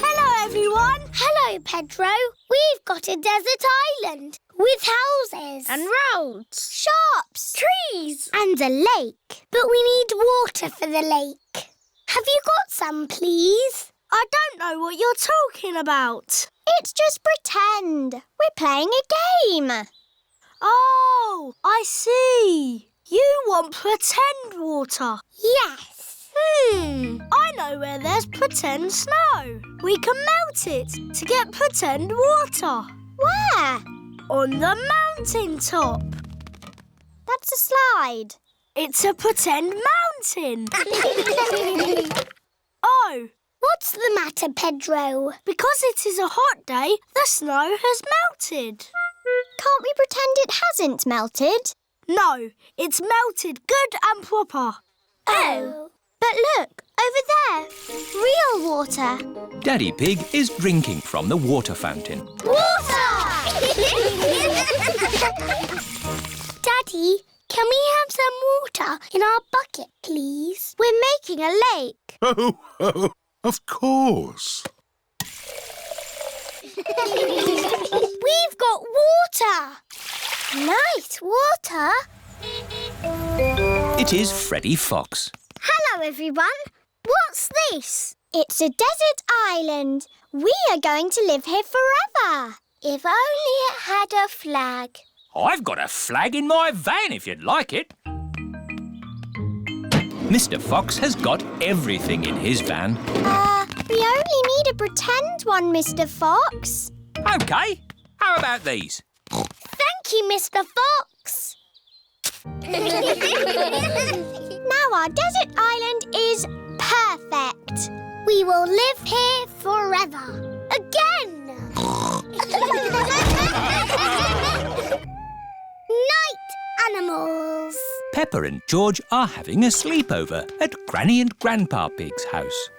[SPEAKER 1] Hello, everyone. Hello, Pedro. We've got a desert island with houses. And roads. Shops. Trees. And a lake. But we need water for the lake. Have you got some, please?
[SPEAKER 14] I don't know what you're talking about.
[SPEAKER 1] It's just pretend. We're playing a game.
[SPEAKER 14] Oh, I see. You want pretend water?
[SPEAKER 1] Yes.
[SPEAKER 14] I know where there's pretend snow. We can melt it to get pretend water.
[SPEAKER 1] Where?
[SPEAKER 14] On the mountain top.
[SPEAKER 1] That's a slide.
[SPEAKER 14] It's a pretend mountain. Oh.
[SPEAKER 1] What's the matter, Pedro?
[SPEAKER 14] Because it is a hot day, the snow has melted.
[SPEAKER 1] Can't we pretend it hasn't melted?
[SPEAKER 14] No, it's melted good and proper.
[SPEAKER 1] Oh. But look, over there. Real water.
[SPEAKER 2] Daddy Pig is drinking from the water fountain.
[SPEAKER 1] Water! Daddy, can we have some water in our bucket, please? We're making a lake.
[SPEAKER 4] Oh, of course.
[SPEAKER 1] We've got water. Nice water.
[SPEAKER 2] It is Freddy Fox.
[SPEAKER 1] Hello, everyone. What's this? It's a desert island. We are going to live here forever. If only it had a flag.
[SPEAKER 2] I've got a flag in my van if you'd like it. Mr. Fox has got everything in his van.
[SPEAKER 1] We only need a pretend one, Mr. Fox.
[SPEAKER 2] OK. How about these?
[SPEAKER 1] Thank you, Mr. Fox. Now our desert island is perfect. We will live here forever. Again. Night animals.
[SPEAKER 2] Peppa and George are having a sleepover at Granny and Grandpa Pig's house.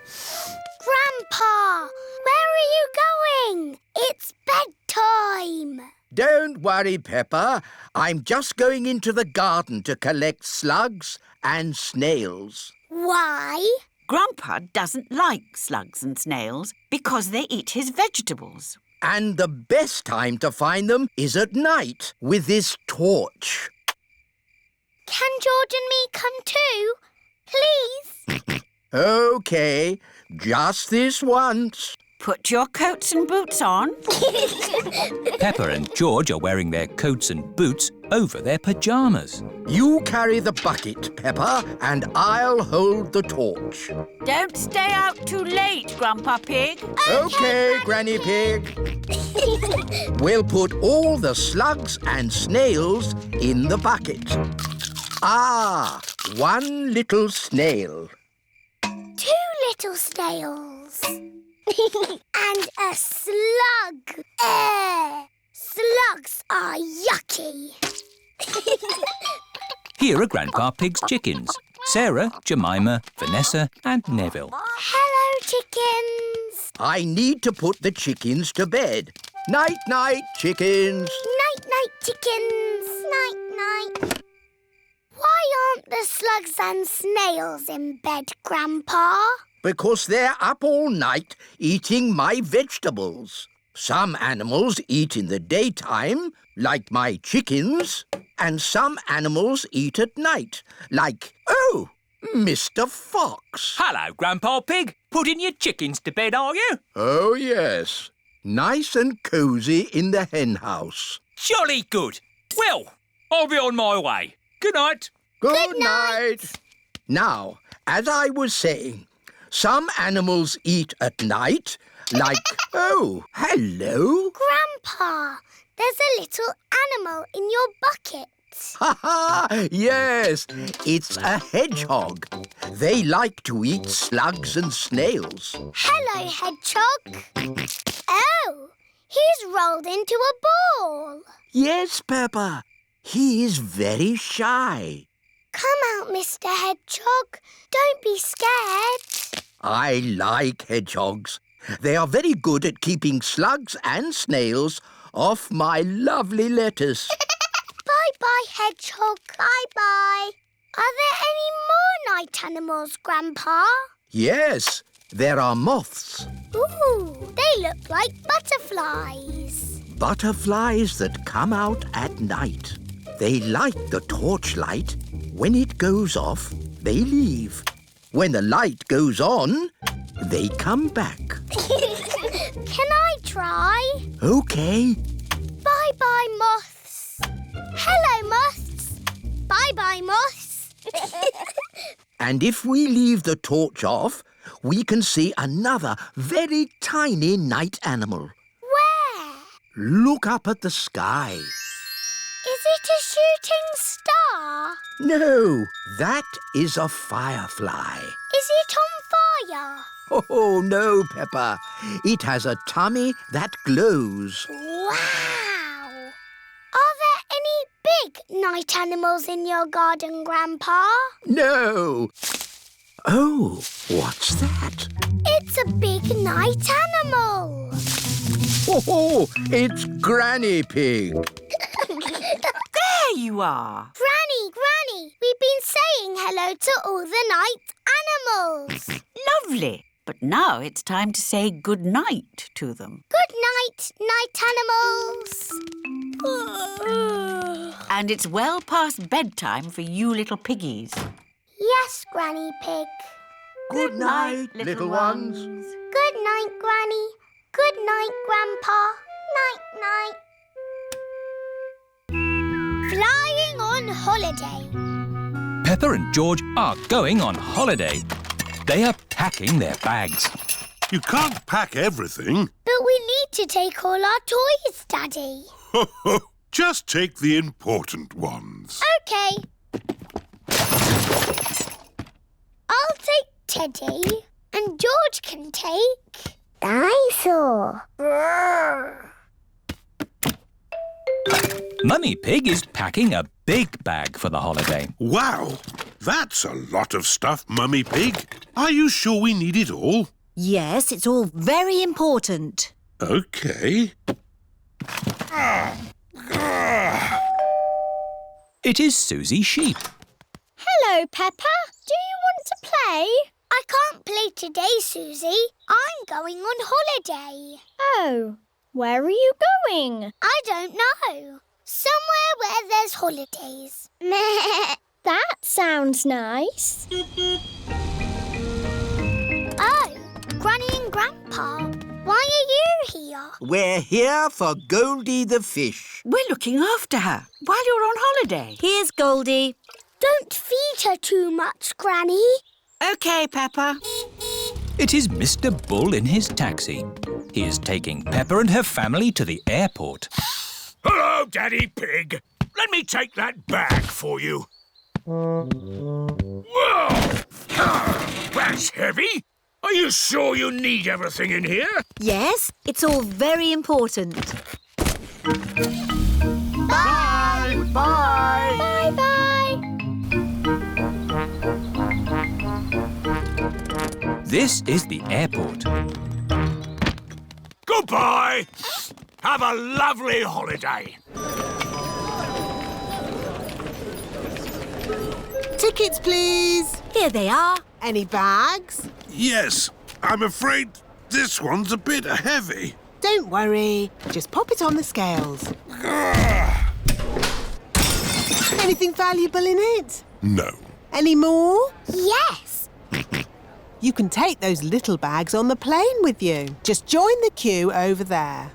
[SPEAKER 1] Grandpa, where are you going? It's bedtime.
[SPEAKER 10] Don't worry, Peppa. I'm just going into the garden to collect slugs and snails.
[SPEAKER 1] Why?
[SPEAKER 11] Grandpa doesn't like slugs and snails because they eat his vegetables.
[SPEAKER 10] And the best time to find them is at night with this torch.
[SPEAKER 1] Can George and me come too? Please?
[SPEAKER 10] OK, just this once.
[SPEAKER 11] Put your coats and boots on.
[SPEAKER 2] Peppa and George are wearing their coats and boots over their pyjamas.
[SPEAKER 10] You carry the bucket, Peppa, and I'll hold the torch.
[SPEAKER 11] Don't stay out too late, Grandpa Pig.
[SPEAKER 10] OK, Granny Pig. We'll put all the slugs and snails in the bucket. Ah, one little snail.
[SPEAKER 1] 2 little snails. And a slug. Slugs are yucky.
[SPEAKER 2] Here are Grandpa Pig's chickens. Sarah, Jemima, Vanessa and Neville.
[SPEAKER 1] Hello, chickens.
[SPEAKER 10] I need to put the chickens to bed. Night-night, chickens.
[SPEAKER 1] Night-night, chickens. Night-night. Why aren't the slugs and snails in bed, Grandpa?
[SPEAKER 10] Because they're up all night eating my vegetables. Some animals eat in the daytime, like my chickens, and some animals eat at night, like, Mr. Fox.
[SPEAKER 2] Hello, Grandpa Pig. Putting your chickens to bed, are you?
[SPEAKER 10] Oh, yes. Nice and cosy in the hen house.
[SPEAKER 2] Jolly good. Well, I'll be on my way. Good night.
[SPEAKER 10] Good night. Now, as I was saying, some animals eat at night, like... Oh, hello.
[SPEAKER 1] Grandpa, there's a little animal in your bucket.
[SPEAKER 10] Ha ha! Yes, it's a hedgehog. They like to eat slugs and snails.
[SPEAKER 1] Hello, hedgehog. Oh, he's rolled into a ball.
[SPEAKER 10] Yes, Peppa. He is very shy.
[SPEAKER 1] Come out, Mr. Hedgehog. Don't be scared.
[SPEAKER 10] I like hedgehogs. They are very good at keeping slugs and snails off my lovely lettuce.
[SPEAKER 1] Bye-bye, hedgehog. Bye-bye. Are there any more night animals, Grandpa?
[SPEAKER 10] Yes, there are moths.
[SPEAKER 1] Ooh, they look like butterflies.
[SPEAKER 10] Butterflies that come out at night. They like the torchlight. When it goes off, they leave. When the light goes on, they come back.
[SPEAKER 1] Can I try?
[SPEAKER 10] OK.
[SPEAKER 1] Bye-bye, moths. Hello, moths. Bye-bye, moths.
[SPEAKER 10] And if we leave the torch off, we can see another very tiny night animal.
[SPEAKER 1] Where?
[SPEAKER 10] Look up at the sky.
[SPEAKER 1] Is it a shooting star?
[SPEAKER 10] No, that is a firefly.
[SPEAKER 1] Is it on fire?
[SPEAKER 10] Oh, no, Peppa. It has a tummy that glows.
[SPEAKER 1] Wow! Are there any big night animals in your garden, Grandpa?
[SPEAKER 10] No. Oh, what's that?
[SPEAKER 1] It's a big night animal.
[SPEAKER 10] Oh, it's Granny Pig.
[SPEAKER 11] There you are.
[SPEAKER 1] Granny, we've been saying hello to all the night animals.
[SPEAKER 11] Lovely. But now it's time to say good night to them.
[SPEAKER 1] Good night, night animals.
[SPEAKER 11] And it's well past bedtime for you little piggies.
[SPEAKER 1] Yes, Granny Pig.
[SPEAKER 10] Good night, little ones.
[SPEAKER 1] Good night, Granny. Good night, Grandpa. Night-night. Flying on holiday.
[SPEAKER 2] Peppa and George are going on holiday. They are packing their bags.
[SPEAKER 4] You can't pack everything.
[SPEAKER 1] But we need to take all our toys, Daddy.
[SPEAKER 4] Just take the important ones.
[SPEAKER 1] OK. I'll take Teddy, and George can take... Dinosaur.
[SPEAKER 2] Mummy Pig is packing a big bag for the holiday.
[SPEAKER 4] Wow, that's a lot of stuff, Mummy Pig. Are you sure we need it all?
[SPEAKER 3] Yes, it's all very important.
[SPEAKER 4] OK.
[SPEAKER 2] It is Susie Sheep.
[SPEAKER 1] Hello, Peppa. Do you want to play? I can't play today, Susie. I'm going on holiday.
[SPEAKER 14] Oh, where are you going?
[SPEAKER 1] I don't know. Somewhere where there's holidays.
[SPEAKER 14] That sounds nice.
[SPEAKER 1] Oh, Granny and Grandpa. Why are you here?
[SPEAKER 10] We're here for Goldie the fish.
[SPEAKER 11] We're looking after her while you're on holiday.
[SPEAKER 3] Here's Goldie.
[SPEAKER 1] Don't feed her too much, Granny.
[SPEAKER 11] OK, Peppa.
[SPEAKER 2] It is Mr. Bull in his taxi. He is taking Peppa and her family to the airport.
[SPEAKER 6] Hello, Daddy Pig. Let me take that bag for you. Whoa! That's heavy. Are you sure you need everything in here?
[SPEAKER 3] Yes, it's all very important.
[SPEAKER 10] Bye! Bye!
[SPEAKER 1] Bye-bye.
[SPEAKER 2] This is the airport.
[SPEAKER 6] Goodbye. Have a lovely holiday.
[SPEAKER 5] Tickets, please.
[SPEAKER 3] Here they are.
[SPEAKER 5] Any bags?
[SPEAKER 4] Yes, I'm afraid this one's a bit heavy.
[SPEAKER 5] Don't worry. Just pop it on the scales. Anything valuable in it?
[SPEAKER 4] No.
[SPEAKER 5] Any more?
[SPEAKER 1] Yes.
[SPEAKER 5] You can take those little bags on the plane with you. Just join the queue over there.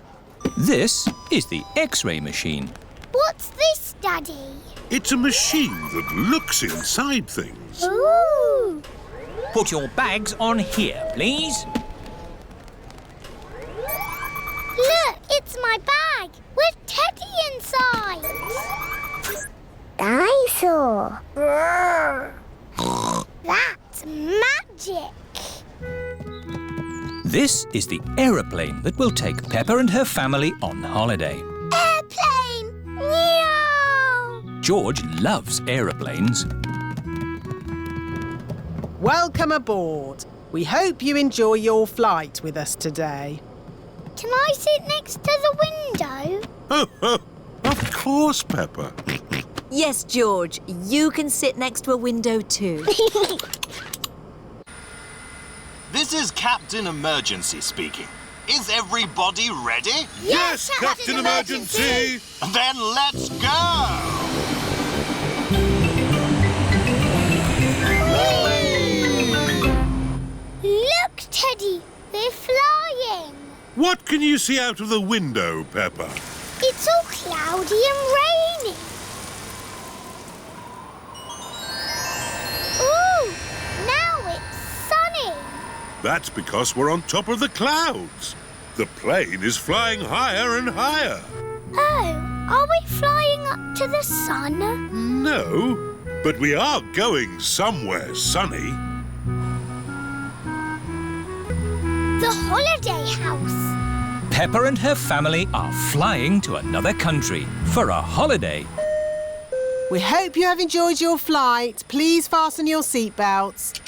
[SPEAKER 2] This is the X-ray machine.
[SPEAKER 1] What's this, Daddy?
[SPEAKER 4] It's a machine that looks inside things.
[SPEAKER 1] Ooh.
[SPEAKER 2] Put your bags on here, please.
[SPEAKER 1] Look, it's my bag with Teddy inside. Dinosaur. That's magic.
[SPEAKER 2] This is the aeroplane that will take Peppa and her family on holiday.
[SPEAKER 1] Airplane! Meow!
[SPEAKER 2] George loves aeroplanes.
[SPEAKER 5] Welcome aboard. We hope you enjoy your flight with us today.
[SPEAKER 1] Can I sit next to the window?
[SPEAKER 4] Of course, Peppa.
[SPEAKER 3] Yes, George, you can sit next to a window too.
[SPEAKER 21] This is Captain Emergency speaking. Is everybody ready?
[SPEAKER 4] Yes, Captain Emergency!
[SPEAKER 21] Then let's go!
[SPEAKER 1] Look, Teddy, they're flying.
[SPEAKER 4] What can you see out of the window, Peppa?
[SPEAKER 1] It's all cloudy and rainy. Ooh, now it's sunny.
[SPEAKER 4] That's because we're on top of the clouds. The plane is flying higher and higher.
[SPEAKER 1] Oh, are we flying up to the sun?
[SPEAKER 4] No, but we are going somewhere sunny.
[SPEAKER 1] The holiday house.
[SPEAKER 2] Peppa and her family are flying to another country for a holiday.
[SPEAKER 5] We hope you have enjoyed your flight. Please fasten your seatbelts.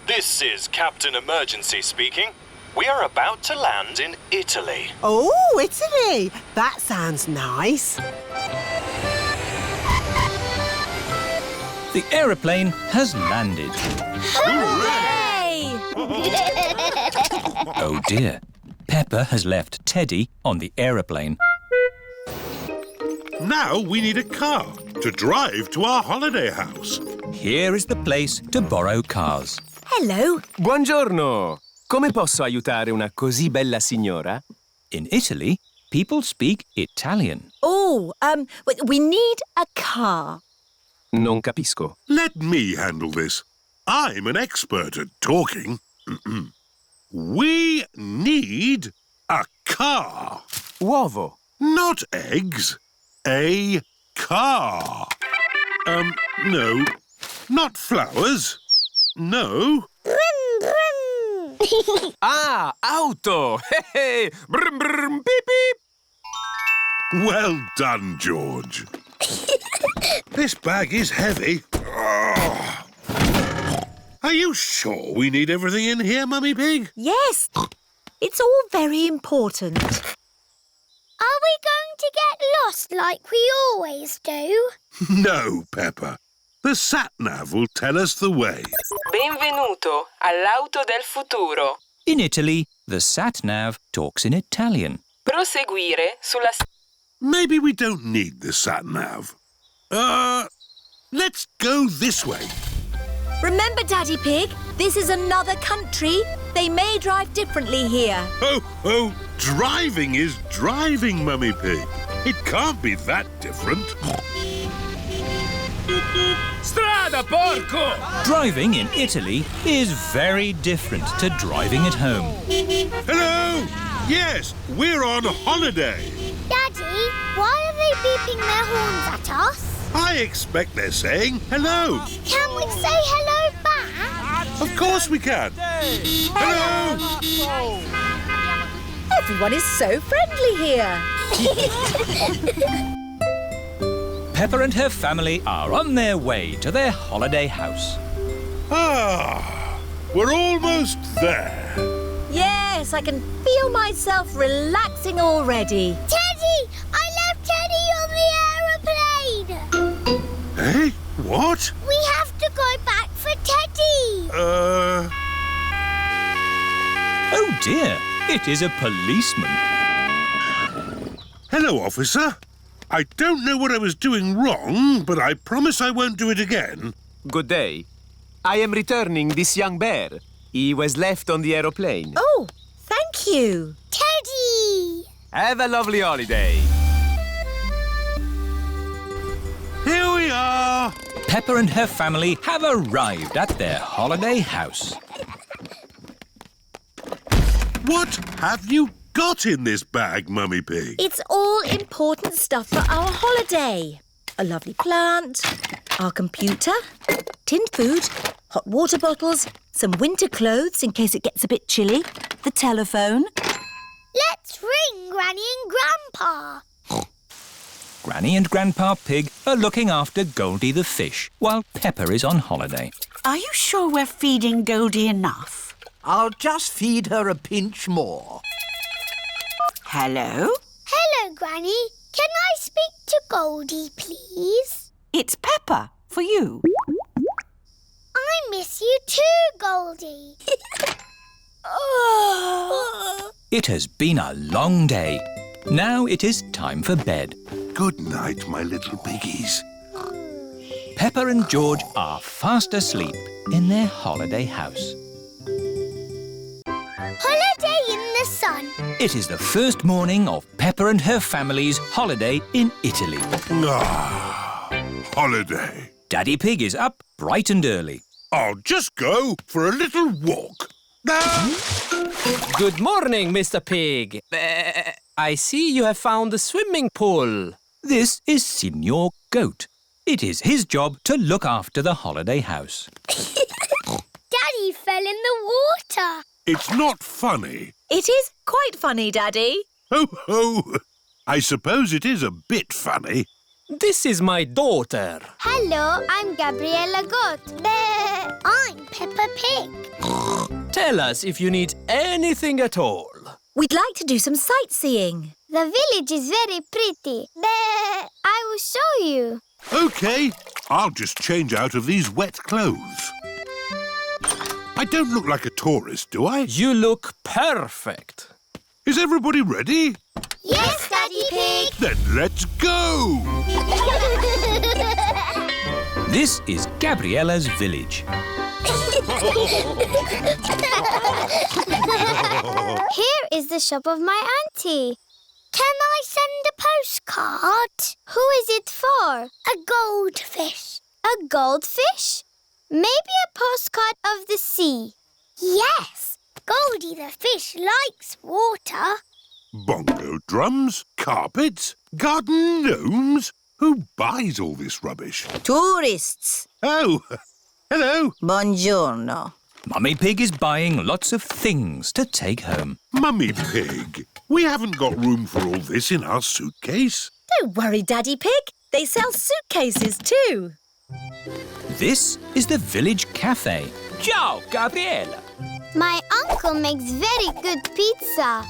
[SPEAKER 21] This is Captain Emergency speaking. We are about to land in Italy.
[SPEAKER 5] Oh, Italy! That sounds nice.
[SPEAKER 2] The aeroplane has landed.
[SPEAKER 3] Hooray!
[SPEAKER 2] Oh dear. Peppa has left Teddy on the aeroplane.
[SPEAKER 4] Now we need a car to drive to our holiday house.
[SPEAKER 2] Here is the place to borrow cars.
[SPEAKER 3] Hello.
[SPEAKER 22] Buongiorno. Come posso aiutare una così bella signora?
[SPEAKER 2] In Italy, people speak Italian.
[SPEAKER 3] Oh, we need a car.
[SPEAKER 22] Non capisco.
[SPEAKER 4] Let me handle this. I'm an expert at talking. We need a car.
[SPEAKER 22] Uovo.
[SPEAKER 4] Not eggs. A car. No. Not flowers. No.
[SPEAKER 1] Brum, brum.
[SPEAKER 22] Ah, auto. Hey, brum, brum, beep, beep.
[SPEAKER 4] Well done, George. This bag is heavy. Oh. Are you sure we need everything in here, Mummy Pig?
[SPEAKER 3] Yes. It's all very important.
[SPEAKER 1] Are we going to get lost like we always do?
[SPEAKER 4] No, Peppa. The sat-nav will tell us the way.
[SPEAKER 23] Benvenuto all'auto del futuro.
[SPEAKER 2] In Italy, the sat-nav talks in Italian.
[SPEAKER 23] Proseguire sulla...
[SPEAKER 4] Maybe we don't need the sat-nav. Let's go this way.
[SPEAKER 3] Remember, Daddy Pig, this is another country. They may drive differently here.
[SPEAKER 4] Oh, driving is driving, Mummy Pig. It can't be that different.
[SPEAKER 6] Strada, porco!
[SPEAKER 2] Driving in Italy is very different to driving at home.
[SPEAKER 4] Hello! Yes, we're on holiday.
[SPEAKER 1] Daddy, why are they beeping their horns at us?
[SPEAKER 4] I expect they're saying hello.
[SPEAKER 1] Can we say hello back?
[SPEAKER 4] Of course we can. Hello!
[SPEAKER 3] Everyone is so friendly here.
[SPEAKER 2] Peppa and her family are on their way to their holiday house.
[SPEAKER 4] Ah, we're almost there.
[SPEAKER 3] Yes, Yes, I can feel myself relaxing already.
[SPEAKER 1] Teddy! I left Teddy on the aeroplane!
[SPEAKER 4] Eh? What?
[SPEAKER 1] We have to go back for Teddy!
[SPEAKER 2] Oh dear, it is a policeman.
[SPEAKER 4] Hello, officer. I don't know what I was doing wrong, but I promise I won't do it again.
[SPEAKER 22] Good day. I am returning this young bear. He was left on the aeroplane.
[SPEAKER 3] Oh, thank you.
[SPEAKER 1] Teddy!
[SPEAKER 22] Have a lovely holiday.
[SPEAKER 4] Here we are.
[SPEAKER 2] Peppa and her family have arrived at their holiday house.
[SPEAKER 4] What have you got in this bag, Mummy Pig?
[SPEAKER 3] It's all important stuff for our holiday. A lovely plant, our computer, tinned food, hot water bottles, some winter clothes in case it gets a bit chilly, the telephone.
[SPEAKER 1] Let's ring Granny and Grandpa.
[SPEAKER 2] Granny and Grandpa Pig are looking after Goldie the fish while Peppa is on holiday.
[SPEAKER 11] Are you sure we're feeding Goldie enough?
[SPEAKER 10] I'll just feed her a pinch more.
[SPEAKER 11] Hello?
[SPEAKER 1] Hello, Granny. Can I speak to Goldie, please?
[SPEAKER 11] It's Peppa, for you.
[SPEAKER 1] I miss you too, Goldie.
[SPEAKER 2] It has been a long day. Now it is time for bed.
[SPEAKER 4] Good night, my little piggies.
[SPEAKER 2] Peppa and George are fast asleep in their holiday house.
[SPEAKER 1] Holiday in the sun.
[SPEAKER 2] It is the first morning of Peppa and her family's holiday in Italy.
[SPEAKER 4] Ah, holiday.
[SPEAKER 2] Daddy Pig is up bright and early.
[SPEAKER 4] I'll just go for a little walk.
[SPEAKER 22] Good morning, Mr. Pig. I see you have found the swimming pool.
[SPEAKER 2] This is Signor Goat. It is his job to look after the holiday house.
[SPEAKER 1] Daddy fell in the water.
[SPEAKER 4] It's not funny.
[SPEAKER 3] It is quite funny, Daddy.
[SPEAKER 4] Ho, ho. I suppose it is a bit funny.
[SPEAKER 22] This is my daughter.
[SPEAKER 1] Hello, I'm Gabriella Goat. I'm Peppa Pig.
[SPEAKER 22] Tell us if you need anything at all.
[SPEAKER 3] We'd like to do some sightseeing.
[SPEAKER 1] The village is very pretty. I will show you.
[SPEAKER 4] OK, I'll just change out of these wet clothes. I don't look like a tourist, do I?
[SPEAKER 22] You look perfect.
[SPEAKER 4] Is everybody ready?
[SPEAKER 1] Yes, Daddy Pig.
[SPEAKER 4] Then let's go!
[SPEAKER 2] This is Gabriella's village.
[SPEAKER 1] Here is the shop of my auntie. Can I send a postcard? Who is it for? A goldfish. A goldfish? Maybe a postcard of the sea. Yes, Goldie the fish likes water.
[SPEAKER 4] Bongo drums, carpets, garden gnomes. Who buys all this rubbish?
[SPEAKER 3] Tourists.
[SPEAKER 4] Oh, hello.
[SPEAKER 3] Buongiorno.
[SPEAKER 2] Mummy Pig is buying lots of things to take home.
[SPEAKER 4] Mummy Pig, we haven't got room for all this in our suitcase.
[SPEAKER 3] Don't worry, Daddy Pig. They sell suitcases too.
[SPEAKER 2] This is the village cafe. Ciao, Gabriella.
[SPEAKER 1] My uncle makes very good pizza.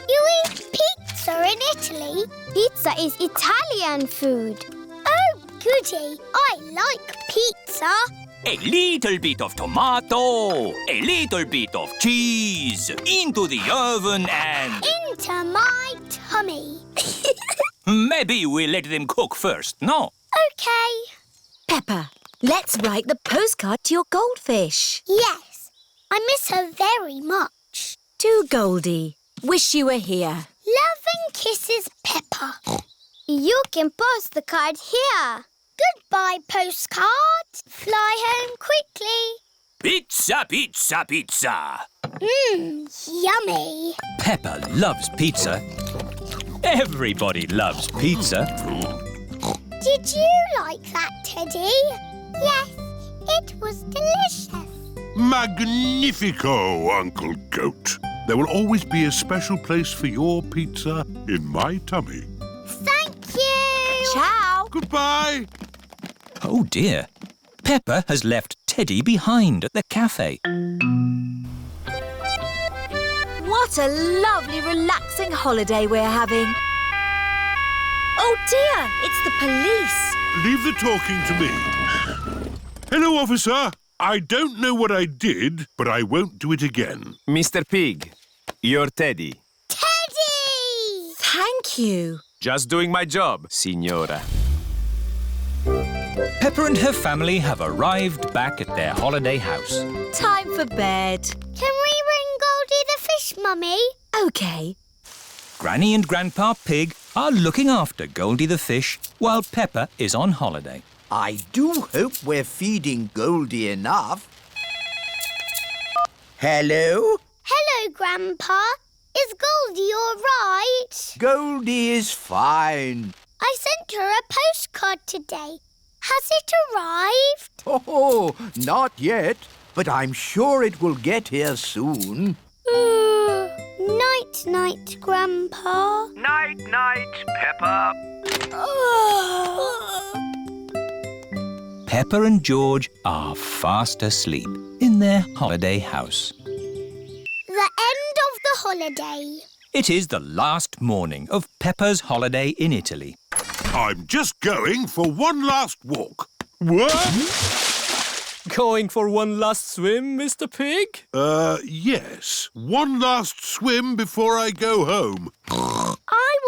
[SPEAKER 1] You eat pizza in Italy? Pizza is Italian food. Oh, goody. I like pizza.
[SPEAKER 2] A little bit of tomato, a little bit of cheese, into the oven and...
[SPEAKER 1] Into my tummy.
[SPEAKER 2] Maybe we'll let them cook first, no?
[SPEAKER 1] OK.
[SPEAKER 3] Peppa, let's write the postcard to your goldfish.
[SPEAKER 1] Yes. I miss her very much.
[SPEAKER 3] To Goldie. Wish you were here.
[SPEAKER 1] Loving kisses, Peppa. You can post the card here. Goodbye, postcard. Fly home quickly.
[SPEAKER 2] Pizza, pizza, pizza.
[SPEAKER 1] Yummy.
[SPEAKER 2] Peppa loves pizza. Everybody loves pizza.
[SPEAKER 1] Did you like that, Teddy? Yes, it was delicious.
[SPEAKER 4] Magnifico, Uncle Goat. There will always be a special place for your pizza in my tummy.
[SPEAKER 1] Thank you.
[SPEAKER 3] Ciao.
[SPEAKER 4] Goodbye.
[SPEAKER 2] Oh dear. Peppa has left Teddy behind at the cafe.
[SPEAKER 3] What What a lovely, relaxing holiday we're having. Oh dear, it's the police.
[SPEAKER 4] Leave the talking to me. Hello, officer. I don't know what I did, but I won't do it again.
[SPEAKER 22] Mr. Pig, you're Teddy.
[SPEAKER 1] Teddy!
[SPEAKER 3] Thank you.
[SPEAKER 22] Just doing my job, signora.
[SPEAKER 2] Peppa and her family have arrived back at their holiday house.
[SPEAKER 3] Time for bed.
[SPEAKER 1] Can we ring Goldie the fish, Mummy?
[SPEAKER 3] OK.
[SPEAKER 2] Granny and Grandpa Pig are looking after Goldie the fish while Peppa is on holiday.
[SPEAKER 10] I do hope we're feeding Goldie enough. Hello?
[SPEAKER 1] Hello, Grandpa. Is Goldie all right?
[SPEAKER 10] Goldie is fine.
[SPEAKER 1] I sent her a postcard today. Has it arrived?
[SPEAKER 10] Oh, not yet, but I'm sure it will get here soon.
[SPEAKER 1] Night-night, Grandpa.
[SPEAKER 9] Night-night, Peppa.
[SPEAKER 2] Peppa and George are fast asleep in their holiday house.
[SPEAKER 1] The end of the holiday.
[SPEAKER 2] It is the last morning of Peppa's holiday in Italy.
[SPEAKER 4] I'm just going for one last walk. What?
[SPEAKER 22] Going for one last swim, Mr. Pig?
[SPEAKER 4] Yes. One last swim before I go home.
[SPEAKER 1] I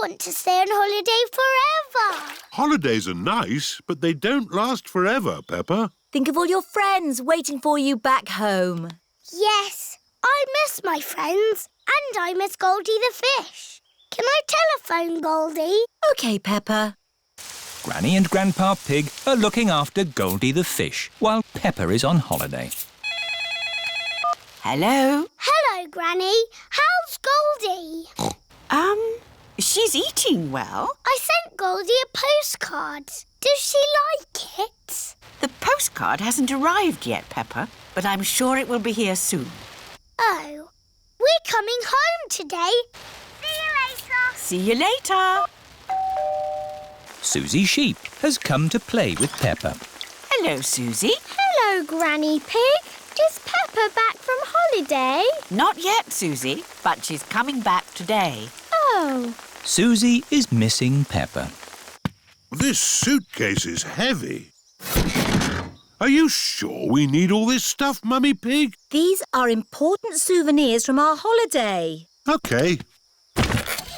[SPEAKER 1] want to stay on holiday forever.
[SPEAKER 4] Holidays are nice, but they don't last forever, Peppa.
[SPEAKER 3] Think of all your friends waiting for you back home.
[SPEAKER 1] Yes, I miss my friends and I miss Goldie the fish. Can I telephone Goldie?
[SPEAKER 3] OK, Peppa.
[SPEAKER 2] Granny and Grandpa Pig are looking after Goldie the fish while Peppa is on holiday.
[SPEAKER 11] Hello?
[SPEAKER 1] Hello, Granny. How's Goldie?
[SPEAKER 11] She's eating well.
[SPEAKER 1] I sent Goldie a postcard. Does she like it?
[SPEAKER 11] The postcard hasn't arrived yet, Peppa, but I'm sure it will be here soon.
[SPEAKER 1] Oh, we're coming home today. See you later.
[SPEAKER 11] See you later.
[SPEAKER 2] Susie Sheep has come to play with Peppa.
[SPEAKER 11] Hello, Susie.
[SPEAKER 1] Hello, Granny Pig. Is Peppa back from holiday?
[SPEAKER 11] Not yet, Susie, but she's coming back today.
[SPEAKER 1] Oh.
[SPEAKER 2] Susie is missing Peppa.
[SPEAKER 4] This suitcase is heavy. Are you sure we need all this stuff, Mummy Pig?
[SPEAKER 3] These are important souvenirs from our holiday.
[SPEAKER 4] OK.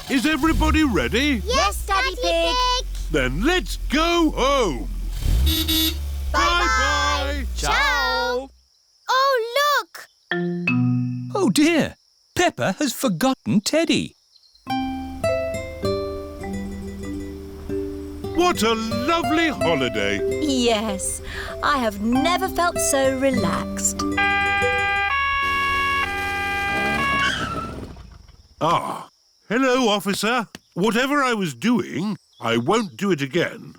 [SPEAKER 4] Is everybody ready?
[SPEAKER 1] Yes, Daddy Pig.
[SPEAKER 4] Then let's go home.
[SPEAKER 1] Bye-bye.
[SPEAKER 22] Ciao.
[SPEAKER 1] Oh, look.
[SPEAKER 2] Oh dear, Peppa has forgotten Teddy.
[SPEAKER 4] What a lovely holiday.
[SPEAKER 3] Yes, I have never felt so relaxed.
[SPEAKER 4] Ah, hello, officer. Whatever I was doing, I won't do it again.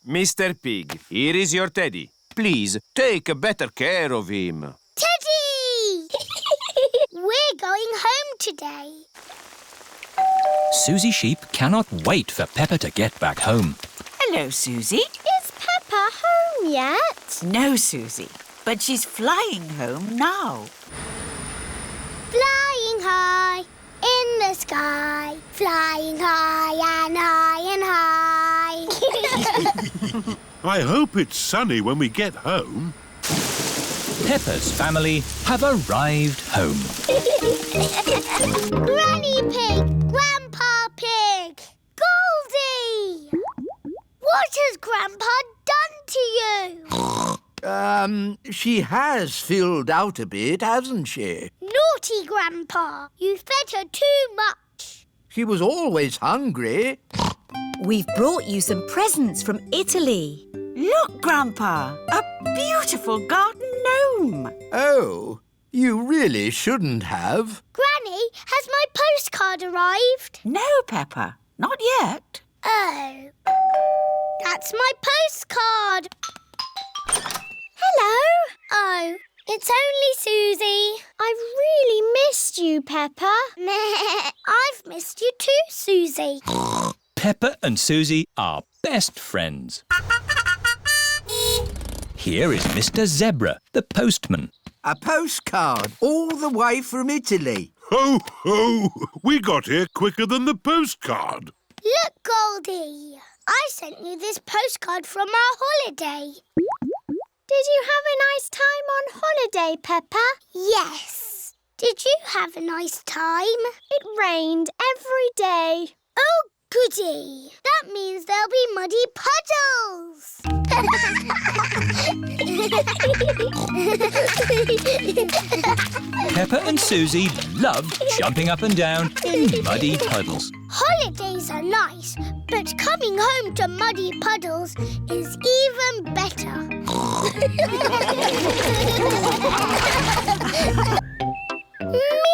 [SPEAKER 22] Mr. Pig, here is your Teddy. Please, take better care of him.
[SPEAKER 1] Teddy! We're going home today.
[SPEAKER 2] Susie Sheep cannot wait for Peppa to get back home.
[SPEAKER 11] Hello, Susie.
[SPEAKER 1] Is Peppa home yet?
[SPEAKER 11] No, Susie, but she's flying home now.
[SPEAKER 1] Flying high in the sky, flying high and high and high.
[SPEAKER 4] I hope it's sunny when we get home.
[SPEAKER 2] Peppa's family have arrived home.
[SPEAKER 1] Granny Pig, Grandpa Pig, Goldie! What has Grandpa done to you?
[SPEAKER 10] She has filled out a bit, hasn't she?
[SPEAKER 1] Naughty Grandpa, you fed her too much.
[SPEAKER 10] She was always hungry.
[SPEAKER 3] We've brought you some presents from Italy.
[SPEAKER 11] Look, Grandpa, a beautiful garden gnome.
[SPEAKER 10] Oh, you really shouldn't have.
[SPEAKER 1] Granny, has my postcard arrived?
[SPEAKER 11] No, Peppa, not yet.
[SPEAKER 1] Oh, that's my postcard. Hello. Oh, it's only Susie. I've really missed you, Peppa. I've missed you too, Susie.
[SPEAKER 2] Peppa and Susie are best friends. Here is Mr. Zebra, the postman.
[SPEAKER 10] A postcard all the way from Italy.
[SPEAKER 4] Ho, ho! We got here quicker than the postcard.
[SPEAKER 1] Look, Goldie. I sent you this postcard from our holiday. Did you have a nice time on holiday, Peppa? Yes. Did you have a nice time? It rained every day. Oh, goody. That means there'll be muddy puddles.
[SPEAKER 2] Peppa and Susie loved jumping up and down in muddy puddles.
[SPEAKER 1] Holidays are nice, but coming home to muddy puddles is even better.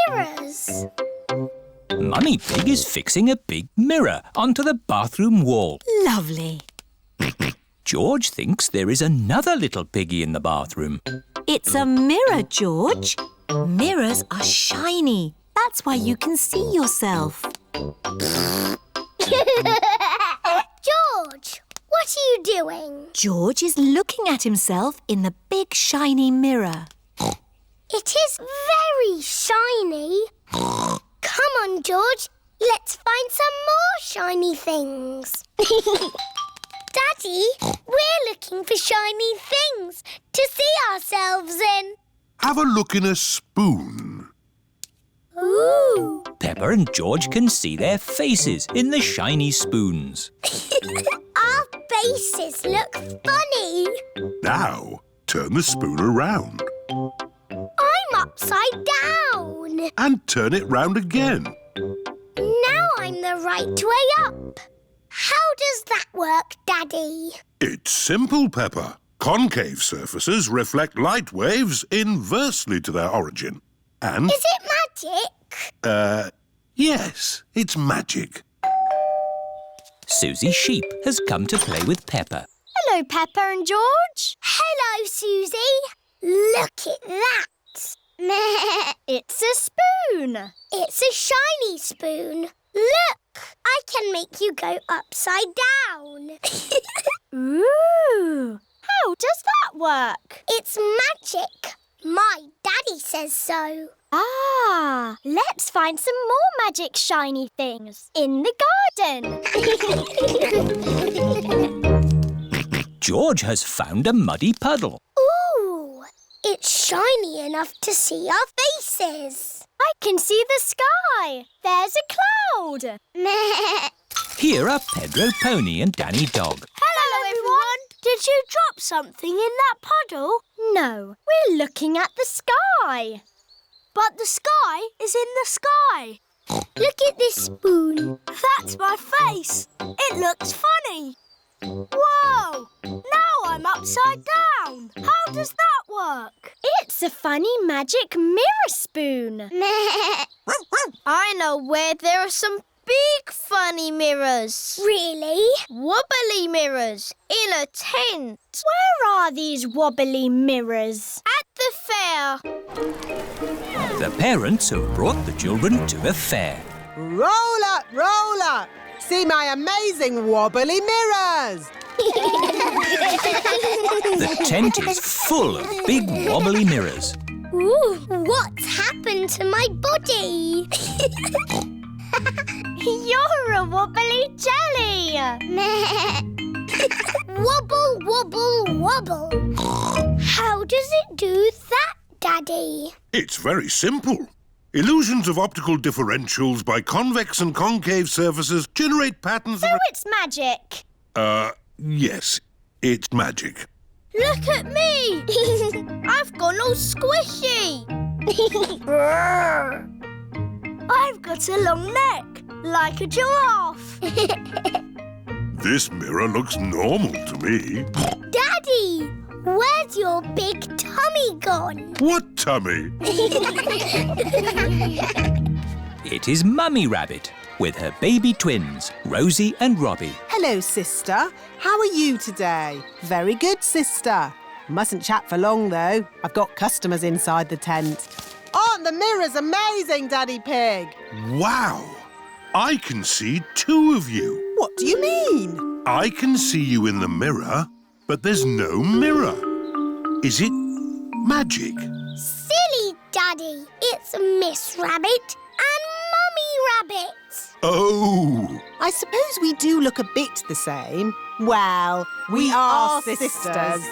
[SPEAKER 1] Mirrors.
[SPEAKER 2] Mummy Pig is fixing a big mirror onto the bathroom wall.
[SPEAKER 3] Lovely.
[SPEAKER 2] George thinks there is another little piggy in the bathroom.
[SPEAKER 3] It's a mirror, George. Mirrors are shiny. That's why you can see yourself.
[SPEAKER 1] George, what are you doing?
[SPEAKER 3] George is looking at himself in the big shiny mirror.
[SPEAKER 1] It is very shiny. Come on, George. Let's find some more shiny things. Daddy, we're looking for shiny things to see ourselves in.
[SPEAKER 4] Have a look in a spoon.
[SPEAKER 1] Ooh.
[SPEAKER 2] Peppa and George can see their faces in the shiny spoons.
[SPEAKER 1] Our faces look funny.
[SPEAKER 4] Now, turn the spoon around.
[SPEAKER 1] I'm upside down.
[SPEAKER 4] And turn it round again.
[SPEAKER 1] Now I'm the right way up. How does that work, Daddy?
[SPEAKER 4] It's simple, Peppa. Concave surfaces reflect light waves inversely to their origin. And...
[SPEAKER 1] Is it magic?
[SPEAKER 4] Yes, it's magic.
[SPEAKER 2] Susie Sheep has come to play with Peppa.
[SPEAKER 14] Hello, Peppa and George.
[SPEAKER 1] Hello, Susie. Look at that.
[SPEAKER 14] It's a spoon.
[SPEAKER 1] It's a shiny spoon. Look, I can make you go upside down.
[SPEAKER 14] Ooh, how does that work?
[SPEAKER 1] It's magic. My daddy says so.
[SPEAKER 14] Ah, let's find some more magic shiny things in the garden.
[SPEAKER 2] George has found a muddy puddle.
[SPEAKER 1] Ooh, it's shiny enough to see our faces.
[SPEAKER 14] I can see the sky. There's a cloud.
[SPEAKER 2] Here are Pedro Pony and Danny Dog.
[SPEAKER 14] Hello, everyone. Did you drop something in that puddle? No, we're looking at the sky. But the sky is in the sky.
[SPEAKER 1] Look at this spoon.
[SPEAKER 14] That's my face. It looks funny. Whoa! Now I'm upside down. How does that work? It's a funny magic mirror spoon. I know where there are some big funny mirrors.
[SPEAKER 1] Really?
[SPEAKER 14] Wobbly mirrors in a tent. Where are these wobbly mirrors? At the fair.
[SPEAKER 2] The parents have brought the children to a fair.
[SPEAKER 5] Roll up, roll up. See my amazing wobbly mirrors.
[SPEAKER 2] The tent is full of big wobbly mirrors.
[SPEAKER 1] Ooh, what's happened to my body?
[SPEAKER 14] You're a wobbly jelly.
[SPEAKER 1] Wobble, wobble, wobble. How does it do that, Daddy?
[SPEAKER 4] It's very simple. Illusions of optical differentials by convex and concave surfaces generate patterns
[SPEAKER 14] So it's magic.
[SPEAKER 4] Yes, it's magic.
[SPEAKER 14] Look at me. I've gone all squishy. I've got a long neck, like a giraffe.
[SPEAKER 4] This mirror looks normal to me.
[SPEAKER 1] Daddy, where's your big tummy gone?
[SPEAKER 4] What tummy?
[SPEAKER 2] It is Mummy Rabbit with her baby twins, Rosie and Robbie.
[SPEAKER 5] Hello, sister. How are you today? Very good, sister. Mustn't chat for long, though. I've got customers inside the tent. Aren't the mirrors amazing, Daddy Pig?
[SPEAKER 4] Wow! I can see two of you.
[SPEAKER 5] What do you mean?
[SPEAKER 4] I can see you in the mirror, but there's no mirror. Is it magic?
[SPEAKER 1] Silly Daddy, it's Miss Rabbit. And Mummy Rabbit.
[SPEAKER 4] Oh!
[SPEAKER 5] I suppose we do look a bit the same. Well, we are sisters.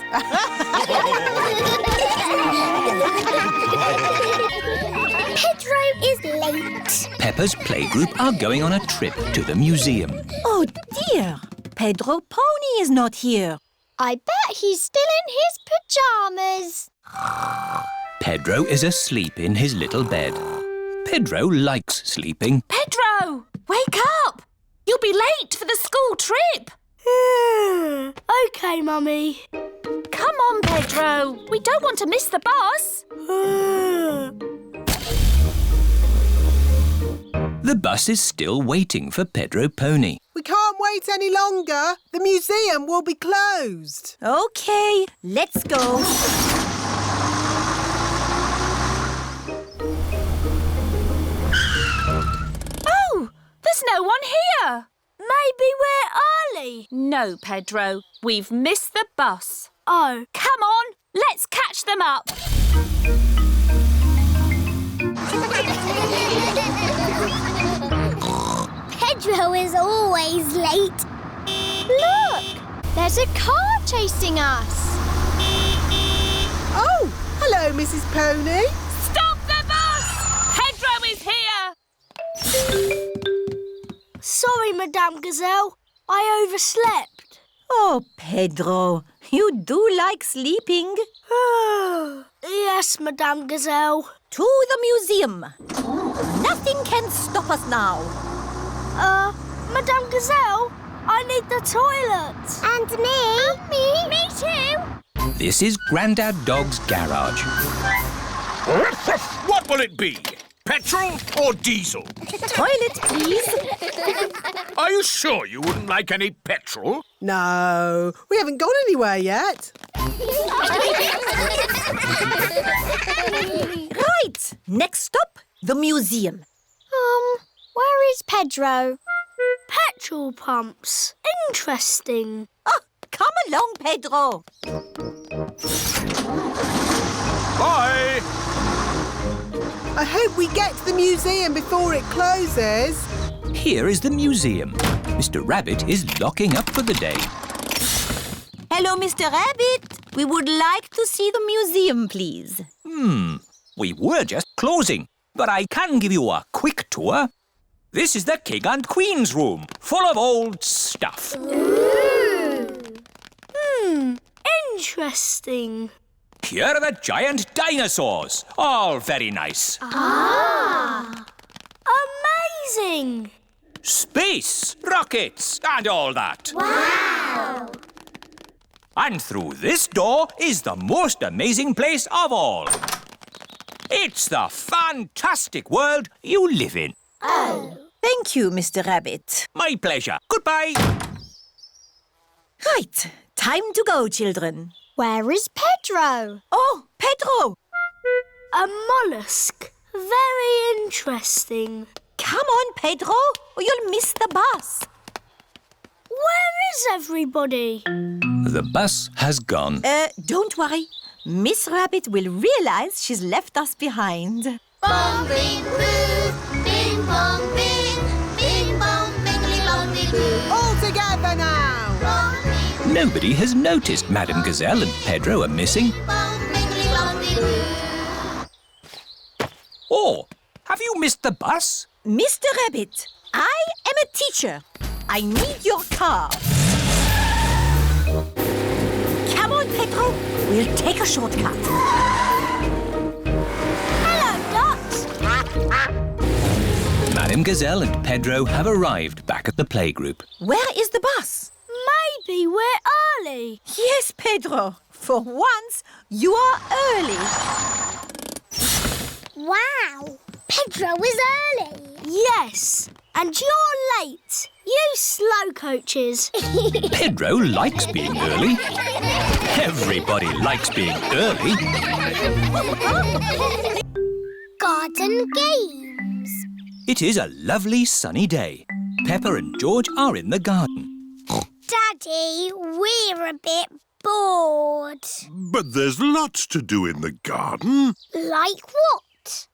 [SPEAKER 1] Pedro is late.
[SPEAKER 2] Peppa's playgroup are going on a trip to the museum.
[SPEAKER 3] Oh, dear. Pedro Pony is not here.
[SPEAKER 1] I bet he's still in his pyjamas.
[SPEAKER 2] Pedro is asleep in his little bed. Pedro likes sleeping.
[SPEAKER 12] Pedro, wake up! You'll be late for the school trip.
[SPEAKER 14] OK, Mummy.
[SPEAKER 12] Come on, Pedro. We don't want to miss the bus.
[SPEAKER 2] The bus is still waiting for Pedro Pony.
[SPEAKER 5] We can't wait any longer. The museum will be closed.
[SPEAKER 3] OK, let's go.
[SPEAKER 12] Oh, there's no one here.
[SPEAKER 14] Maybe we're early.
[SPEAKER 12] No, Pedro. We've missed the bus.
[SPEAKER 14] Oh.
[SPEAKER 12] Come on, let's catch them up.
[SPEAKER 1] Pedro is always late. Look, there's a car chasing us.
[SPEAKER 5] Oh, hello, Mrs. Pony.
[SPEAKER 12] Stop the bus! Pedro is here.
[SPEAKER 14] Sorry, Madame Gazelle. I overslept.
[SPEAKER 3] Oh, Pedro, you do like sleeping.
[SPEAKER 14] Yes, Madame Gazelle.
[SPEAKER 3] To the museum. Nothing can stop us now.
[SPEAKER 14] Madame Gazelle, I need the toilet.
[SPEAKER 1] And me. Me too.
[SPEAKER 2] This is Grandad Dog's garage.
[SPEAKER 6] What will it be? Petrol or diesel?
[SPEAKER 3] Toilet, please.
[SPEAKER 6] Are you sure you wouldn't like any petrol?
[SPEAKER 5] No, we haven't gone anywhere yet.
[SPEAKER 3] Right, next stop, the museum.
[SPEAKER 1] Where is Pedro?
[SPEAKER 14] Petrol pumps. Interesting.
[SPEAKER 3] Oh, come along, Pedro.
[SPEAKER 6] Bye!
[SPEAKER 5] I hope we get to the museum before it closes.
[SPEAKER 2] Here is the museum. Mr. Rabbit is locking up for the day.
[SPEAKER 3] Hello, Mr. Rabbit. We would like to see the museum, please.
[SPEAKER 2] We were just closing, but I can give you a quick tour. This is the King and Queen's room, full of old stuff.
[SPEAKER 14] Interesting.
[SPEAKER 2] Here are the giant dinosaurs, all very nice.
[SPEAKER 14] Amazing.
[SPEAKER 2] Space, rockets, and all that.
[SPEAKER 1] Wow.
[SPEAKER 2] And through this door is the most amazing place of all. It's the fantastic world you live in.
[SPEAKER 3] Oh. Thank you, Mr. Rabbit.
[SPEAKER 2] My pleasure. Goodbye.
[SPEAKER 3] Right, time to go, children.
[SPEAKER 1] Where is Pedro?
[SPEAKER 3] Oh, Pedro!
[SPEAKER 14] A mollusk. Very interesting.
[SPEAKER 3] Come on, Pedro, or you'll miss the bus.
[SPEAKER 14] Where is everybody?
[SPEAKER 2] The bus has gone.
[SPEAKER 3] Don't worry. Miss Rabbit will realise she's left us behind.
[SPEAKER 1] Bong, bing, boo. Bing, bong, bing. Bing, bong, bingly, bongly, boo.
[SPEAKER 5] All together now.
[SPEAKER 1] Bong, bing,
[SPEAKER 2] Nobody has noticed Madame Gazelle and Pedro are missing.
[SPEAKER 1] bong, bingly, bongly, boo.
[SPEAKER 2] Oh, have you missed the bus?
[SPEAKER 3] Mr. Rabbit, I am a teacher. I need your car. Come on, Pedro. We'll take a shortcut.
[SPEAKER 14] Hello, ducks.
[SPEAKER 2] Madame Gazelle and Pedro have arrived back at the playgroup.
[SPEAKER 3] Where is the bus?
[SPEAKER 14] Maybe we're early.
[SPEAKER 3] Yes, Pedro. For once, you are early.
[SPEAKER 1] Wow. Pedro is early.
[SPEAKER 14] Yes, and you're late. You slow coaches.
[SPEAKER 2] Pedro likes being early. Everybody likes being early.
[SPEAKER 1] Garden games.
[SPEAKER 2] It is a lovely sunny day. Peppa and George are in the garden.
[SPEAKER 1] Daddy, we're a bit bored.
[SPEAKER 4] But there's lots to do in the garden.
[SPEAKER 1] Like what?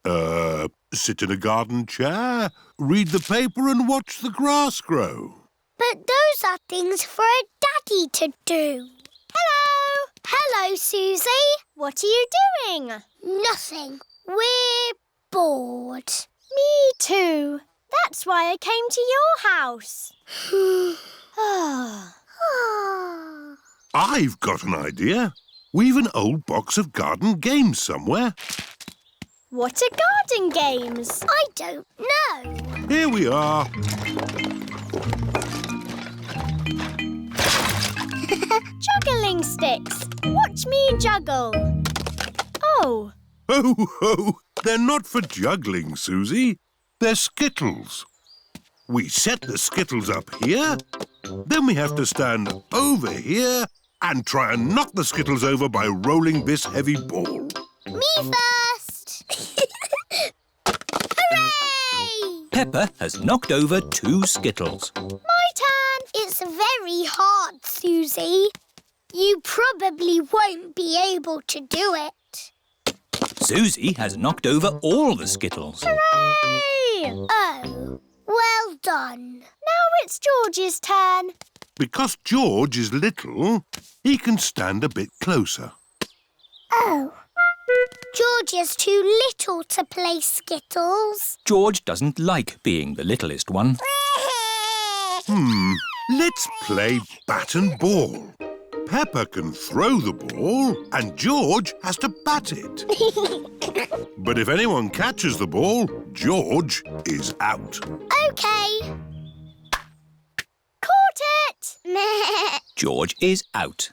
[SPEAKER 4] sit in a garden chair, read the paper and watch the grass grow.
[SPEAKER 1] But those are things for a daddy to do. Hello! Hello, Susie. What are you doing? Nothing. We're bored. Me too. That's why I came to your house.
[SPEAKER 4] I've got an idea. We've an old box of garden games somewhere.
[SPEAKER 1] What are garden games? I don't know.
[SPEAKER 4] Here we are.
[SPEAKER 1] Juggling sticks. Watch me juggle. Oh.
[SPEAKER 4] Ho, ho! They're not for juggling, Susie. They're skittles. We set the skittles up here, then we have to stand over here and try and knock the skittles over by rolling this heavy ball.
[SPEAKER 1] Me first! Hooray!
[SPEAKER 2] Peppa has knocked over 2 skittles.
[SPEAKER 1] My turn. It's very hard, Susie. You probably won't be able to do it.
[SPEAKER 2] Susie has knocked over all the skittles.
[SPEAKER 1] Hooray! Oh, well done. Now it's George's turn.
[SPEAKER 4] Because George is little, he can stand a bit closer.
[SPEAKER 1] Oh. George is too little to play skittles.
[SPEAKER 2] George doesn't like being the littlest one.
[SPEAKER 4] Let's play bat and ball. Peppa can throw the ball and George has to bat it. But if anyone catches the ball, George is out.
[SPEAKER 1] OK. Caught it!
[SPEAKER 2] George is out.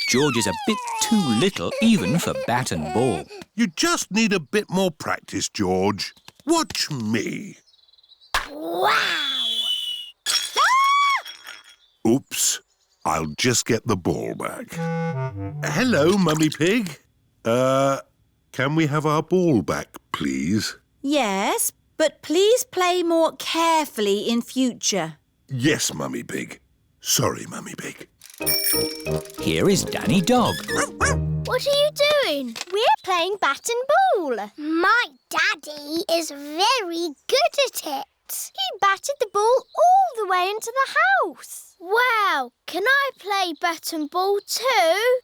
[SPEAKER 2] George is a bit too little even for bat and ball.
[SPEAKER 4] You just need a bit more practice, George. Watch me.
[SPEAKER 1] Wow!
[SPEAKER 4] Oops. I'll just get the ball back. Hello, Mummy Pig. Can we have our ball back, please?
[SPEAKER 3] Yes, but please play more carefully in future.
[SPEAKER 4] Yes, Mummy Pig. Sorry, Mummy Pig.
[SPEAKER 2] Here is Danny Dog.
[SPEAKER 1] What are you doing? We're playing bat and ball. My daddy is very good at it. He batted the ball all the way into the house. Wow, can I play bat and ball too?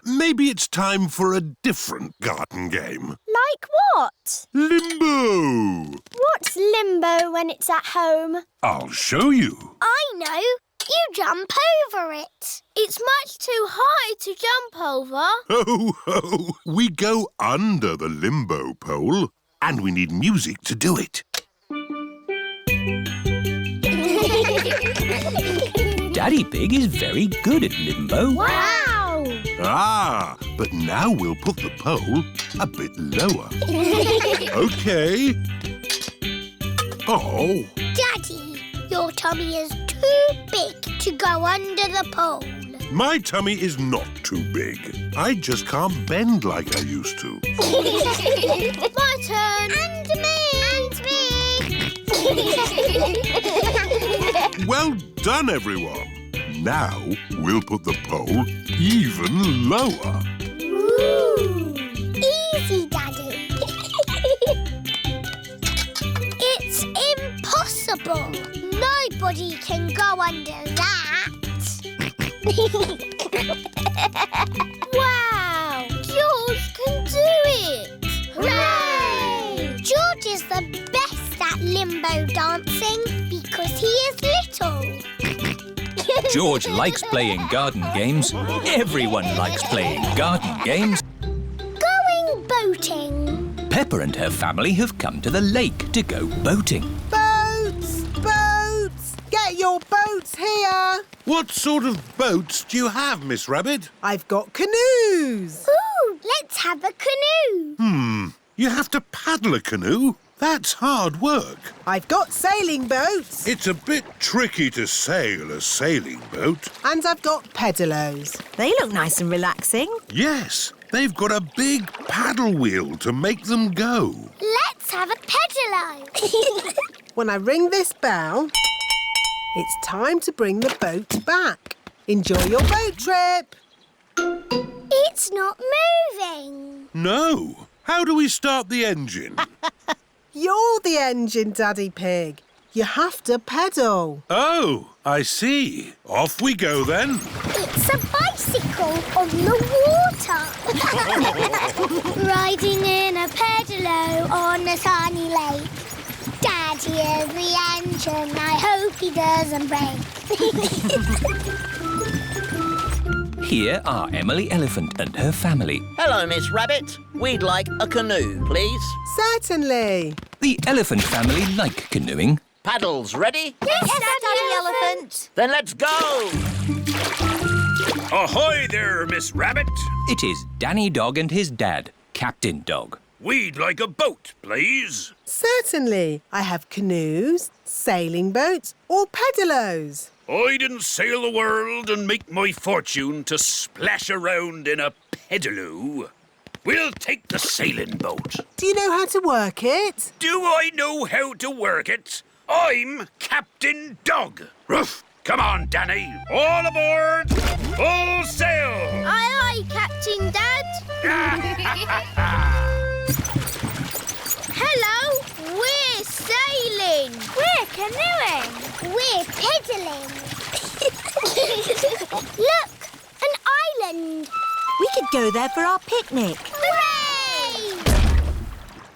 [SPEAKER 4] Maybe it's time for a different garden game.
[SPEAKER 1] Like what?
[SPEAKER 4] Limbo!
[SPEAKER 1] What's limbo when it's at home?
[SPEAKER 4] I'll show you.
[SPEAKER 1] I know. You jump over it. It's much too high to jump over.
[SPEAKER 4] Ho, ho! We go under the limbo pole and we need music to do it.
[SPEAKER 2] Daddy Pig is very good at limbo.
[SPEAKER 1] Wow!
[SPEAKER 4] But now we'll put the pole a bit lower. OK. Oh.
[SPEAKER 1] Daddy, your tummy is too big to go under the pole.
[SPEAKER 4] My tummy is not too big. I just can't bend like I used to.
[SPEAKER 1] My turn. And me.
[SPEAKER 4] Well done, everyone. Now we'll put the pole even lower.
[SPEAKER 1] Ooh. Easy, Daddy. It's impossible. Nobody can go under that. Wow! George can do it! Hooray! George is the best at limbo dancing because he is little.
[SPEAKER 2] George likes playing garden games. Everyone likes playing garden games.
[SPEAKER 1] Going boating.
[SPEAKER 2] Peppa and her family have come to the lake to go boating.
[SPEAKER 5] Boats! Boats! Get your boats here!
[SPEAKER 4] What sort of boats do you have, Miss Rabbit?
[SPEAKER 5] I've got canoes.
[SPEAKER 1] Ooh, let's have a canoe.
[SPEAKER 4] You have to paddle a canoe? That's hard work.
[SPEAKER 5] I've got sailing boats.
[SPEAKER 4] It's a bit tricky to sail a sailing boat.
[SPEAKER 5] And I've got pedalos.
[SPEAKER 3] They look nice and relaxing.
[SPEAKER 4] Yes, they've got a big paddle wheel to make them go.
[SPEAKER 1] Let's have a pedalo.
[SPEAKER 5] When I ring this bell, it's time to bring the boat back. Enjoy your boat trip.
[SPEAKER 1] It's not moving.
[SPEAKER 4] No. How do we start the engine?
[SPEAKER 5] You're the engine, Daddy Pig. You have to pedal.
[SPEAKER 4] Oh, I see. Off we go then.
[SPEAKER 1] It's a bicycle on the water. Riding in a pedalo on a sunny lake. Daddy is the engine. I hope he doesn't break.
[SPEAKER 2] Here are Emily Elephant and her family.
[SPEAKER 13] Hello, Miss Rabbit. We'd like a canoe, please.
[SPEAKER 5] Certainly.
[SPEAKER 2] The elephant family like canoeing.
[SPEAKER 13] Paddles ready?
[SPEAKER 3] Yes, Daddy Elephant.
[SPEAKER 13] Then let's go!
[SPEAKER 6] Ahoy there, Miss Rabbit.
[SPEAKER 2] It is Danny Dog and his dad, Captain Dog.
[SPEAKER 6] We'd like a boat, please.
[SPEAKER 5] Certainly. I have canoes, sailing boats or pedalos.
[SPEAKER 6] I didn't sail the world and make my fortune to splash around in a pedalo. We'll take the sailing boat.
[SPEAKER 5] Do you know how to work it?
[SPEAKER 6] Do I know how to work it? I'm Captain Dog. Ruff! Come on, Danny. All aboard! Full sail!
[SPEAKER 1] Aye, aye, Captain Dad. Hello, we're sailing. We're canoeing. We're pedalling. Look, an island.
[SPEAKER 3] We could go there for our picnic.
[SPEAKER 1] Hooray!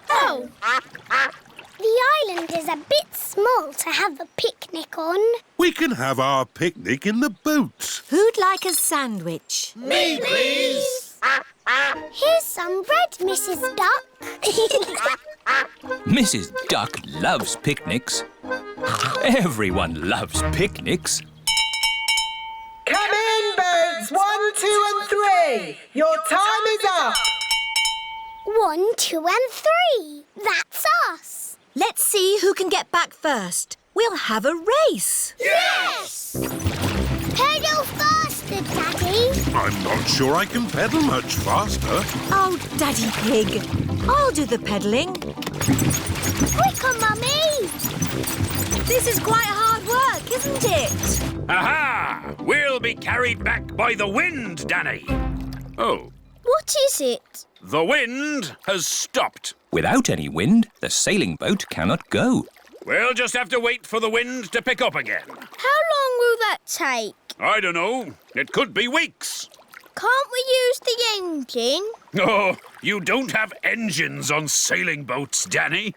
[SPEAKER 1] Oh. The island is a bit small to have a picnic on.
[SPEAKER 4] We can have our picnic in the boat.
[SPEAKER 3] Who'd like a sandwich?
[SPEAKER 13] Me, please!
[SPEAKER 1] Here's some bread, Mrs. Duck.
[SPEAKER 2] Mrs. Duck loves picnics. Everyone loves picnics.
[SPEAKER 5] Come in, boats 1, 2 and 3. Your time is up.
[SPEAKER 1] 1, 2 and 3. That's us.
[SPEAKER 3] Let's see who can get back first. We'll have a race.
[SPEAKER 1] Yes! Pedal faster, Daddy.
[SPEAKER 4] I'm not sure I can pedal much faster.
[SPEAKER 3] Oh, Daddy Pig. I'll do the pedalling.
[SPEAKER 1] Quicker, Mummy.
[SPEAKER 3] This is quite hard work, isn't it?
[SPEAKER 6] Aha! We'll be carried back by the wind, Danny. Oh,
[SPEAKER 1] What is it?
[SPEAKER 6] the wind has stopped.
[SPEAKER 2] Without any wind, the sailing boat cannot go.
[SPEAKER 6] We'll just have to wait for the wind to pick up again.
[SPEAKER 1] How long will that take?
[SPEAKER 6] I don't know. It could be weeks.
[SPEAKER 1] Can't we use the engine?
[SPEAKER 6] Oh, you don't have engines on sailing boats, Danny.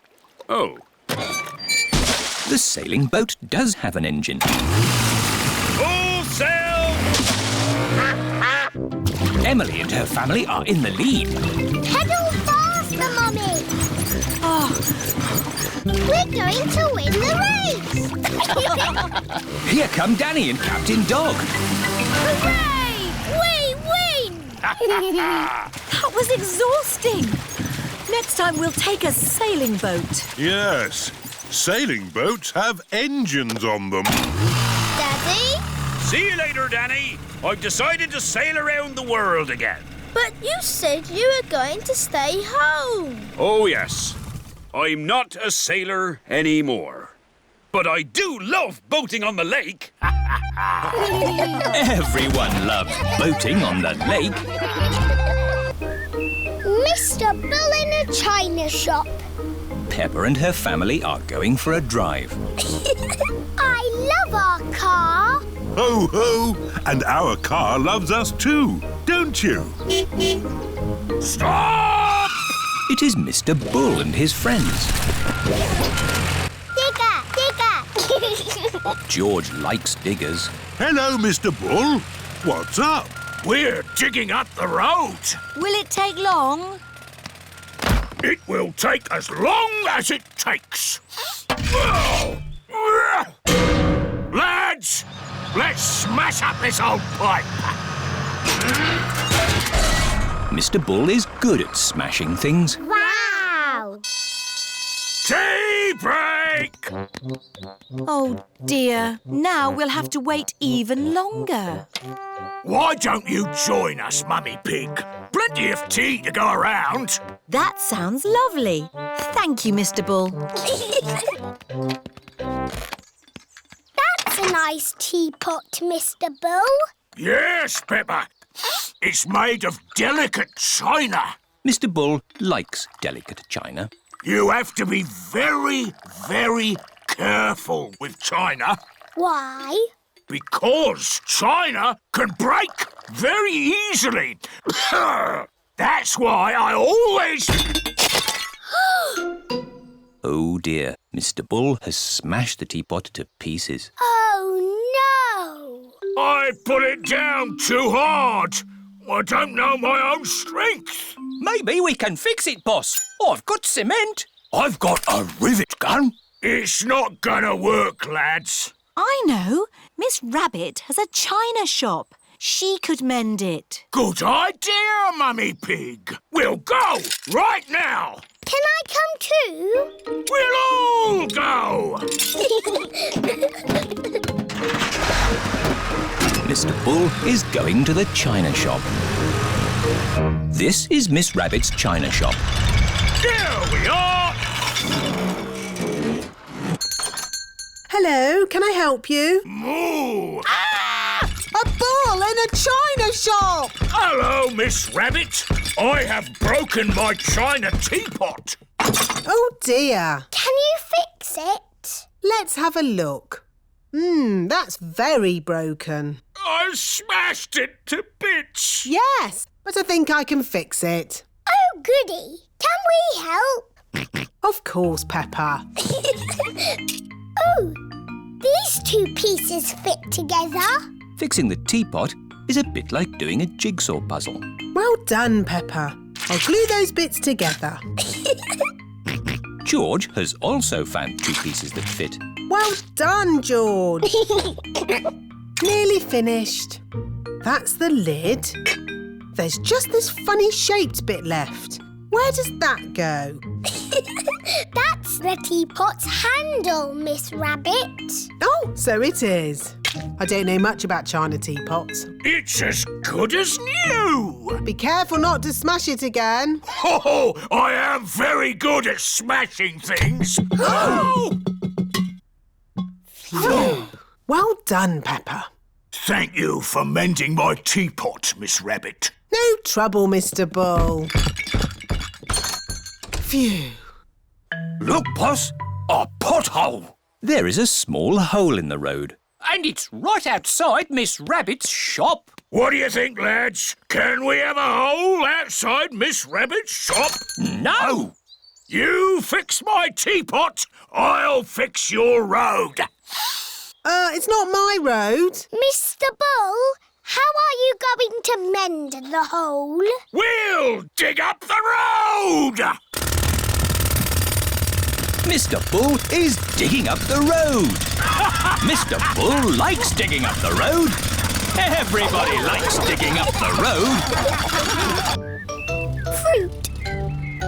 [SPEAKER 6] Oh.
[SPEAKER 2] The sailing boat does have an engine.
[SPEAKER 6] Full sail!
[SPEAKER 2] Emily and her family are in the lead.
[SPEAKER 1] Pedal faster, Mummy.
[SPEAKER 3] Oh,
[SPEAKER 1] We're going to win the race.
[SPEAKER 2] Here come Danny and Captain Dog.
[SPEAKER 1] Hooray! We win!
[SPEAKER 3] that was exhausting. Next time we'll take a sailing boat.
[SPEAKER 4] Yes, sailing boats have engines on them.
[SPEAKER 1] Daddy?
[SPEAKER 6] See you later, Danny. I've decided to sail around the world again.
[SPEAKER 1] But you said you were going to stay home.
[SPEAKER 6] Oh, yes. I'm not a sailor anymore. But I do love boating on the lake.
[SPEAKER 2] Everyone loves boating on the lake.
[SPEAKER 1] Mr. Bull in a china shop.
[SPEAKER 2] Peppa and her family are going for a drive.
[SPEAKER 1] I love our car.
[SPEAKER 4] Ho, ho! And our car loves us too, don't you?
[SPEAKER 6] Stop!
[SPEAKER 2] It is Mr. Bull and his friends.
[SPEAKER 1] Digger, digger.
[SPEAKER 2] George likes diggers.
[SPEAKER 4] Hello, Mr. Bull. What's up?
[SPEAKER 6] We're digging up the road.
[SPEAKER 3] Will it take long?
[SPEAKER 6] It will take as long as it takes. Lads, let's smash up this old pipe.
[SPEAKER 2] Mr. Bull is good at smashing things.
[SPEAKER 1] Wow.
[SPEAKER 6] Tea break!
[SPEAKER 3] Oh, dear. Now we'll have to wait even longer.
[SPEAKER 6] Why don't you join us, Mummy Pig? Plenty of tea to go around.
[SPEAKER 3] That sounds lovely. Thank you, Mr. Bull.
[SPEAKER 1] That's a nice teapot, Mr. Bull.
[SPEAKER 6] Yes, Peppa. It's made of delicate china.
[SPEAKER 2] Mr. Bull likes delicate china.
[SPEAKER 6] You have to be very, very careful with china.
[SPEAKER 1] Why?
[SPEAKER 6] Because china can break very easily. That's why I always...
[SPEAKER 2] Oh dear, Mr. Bull has smashed the teapot to pieces.
[SPEAKER 1] Oh, no!
[SPEAKER 6] I put it down too hard. I don't know my own strength.
[SPEAKER 2] Maybe we can fix it, boss. I've got cement. I've got a rivet gun.
[SPEAKER 6] It's not gonna work, lads.
[SPEAKER 3] I know. Miss Rabbit has a china shop. She could mend it.
[SPEAKER 6] Good idea, Mummy Pig. We'll go right now.
[SPEAKER 1] Can I come too?
[SPEAKER 6] We'll all go.
[SPEAKER 2] Mr. Bull is going to the china shop. This is Miss Rabbit's china shop.
[SPEAKER 6] Here we are.
[SPEAKER 5] Hello, can I help you?
[SPEAKER 6] Moo!
[SPEAKER 5] A bull in a china shop!
[SPEAKER 6] Hello, Miss Rabbit. I have broken my china teapot.
[SPEAKER 5] Oh dear.
[SPEAKER 1] Can you fix it?
[SPEAKER 5] Let's have a look. That's very broken.
[SPEAKER 6] I smashed it to bits.
[SPEAKER 5] Yes, but I think I can fix it.
[SPEAKER 1] Oh, goody. Can we help?
[SPEAKER 5] Of course, Peppa.
[SPEAKER 1] Oh, these two pieces fit together.
[SPEAKER 2] Fixing the teapot is a bit like doing a jigsaw puzzle.
[SPEAKER 5] Well done, Peppa. I'll glue those bits together.
[SPEAKER 2] George has also found two pieces that fit.
[SPEAKER 5] Well done, George. Nearly finished. That's the lid. There's just this funny shaped bit left. Where does that go?
[SPEAKER 1] That's the teapot's handle, Miss Rabbit.
[SPEAKER 5] Oh, so it is. I don't know much about china teapots.
[SPEAKER 6] It's as good as new.
[SPEAKER 5] Be careful not to smash it again.
[SPEAKER 6] Oh, I am very good at smashing things.
[SPEAKER 5] Well done, Peppa.
[SPEAKER 6] Thank you for mending my teapot, Miss Rabbit.
[SPEAKER 5] No trouble, Mr. Bull. Phew.
[SPEAKER 2] Look, boss, a pothole. There is a small hole in the road. And it's right outside Miss Rabbit's shop.
[SPEAKER 6] What do you think, lads? Can we have a hole outside Miss Rabbit's shop?
[SPEAKER 2] No!
[SPEAKER 6] You fix my teapot, I'll fix your road.
[SPEAKER 5] It's not my road.
[SPEAKER 1] Mr. Bull, how are you going to mend the hole?
[SPEAKER 6] We'll dig up the road!
[SPEAKER 2] Mr. Bull is digging up the road. Mr. Bull likes digging up the road. Everybody likes digging up the road.
[SPEAKER 1] Fruit.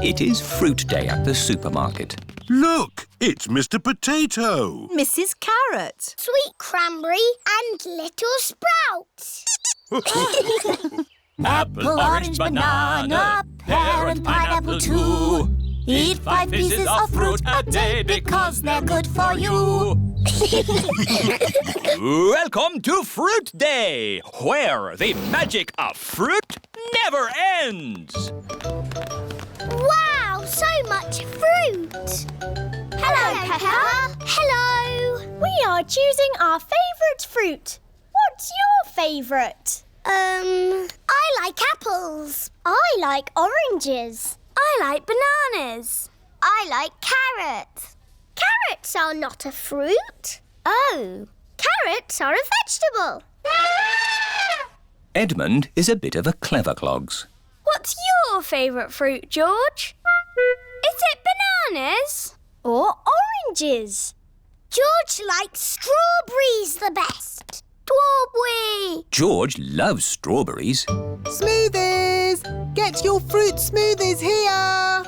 [SPEAKER 2] It is fruit day at the supermarket.
[SPEAKER 4] Look, it's Mr. Potato.
[SPEAKER 3] Mrs. Carrot.
[SPEAKER 1] Sweet cranberry and little sprouts.
[SPEAKER 2] Apple, orange, banana, pear and pineapple too. Eat 5 pieces of fruit a day because they're good for you. Welcome to Fruit Day, where the magic of fruit never ends.
[SPEAKER 1] Wow, so much fruit. Hello, Peppa. Hello.
[SPEAKER 14] We are choosing our favourite fruit. What's your favourite?
[SPEAKER 1] I like apples.
[SPEAKER 14] I like oranges.
[SPEAKER 1] I like bananas. I like carrots. Carrots are not a fruit. Oh, carrots are a vegetable.
[SPEAKER 2] Edmund is a bit of a clever clogs.
[SPEAKER 14] What's your favourite fruit, George? Is it bananas or oranges?
[SPEAKER 1] George likes strawberries the best. Strawberry.
[SPEAKER 2] George loves strawberries.
[SPEAKER 5] Smoothies! Get your fruit smoothies here!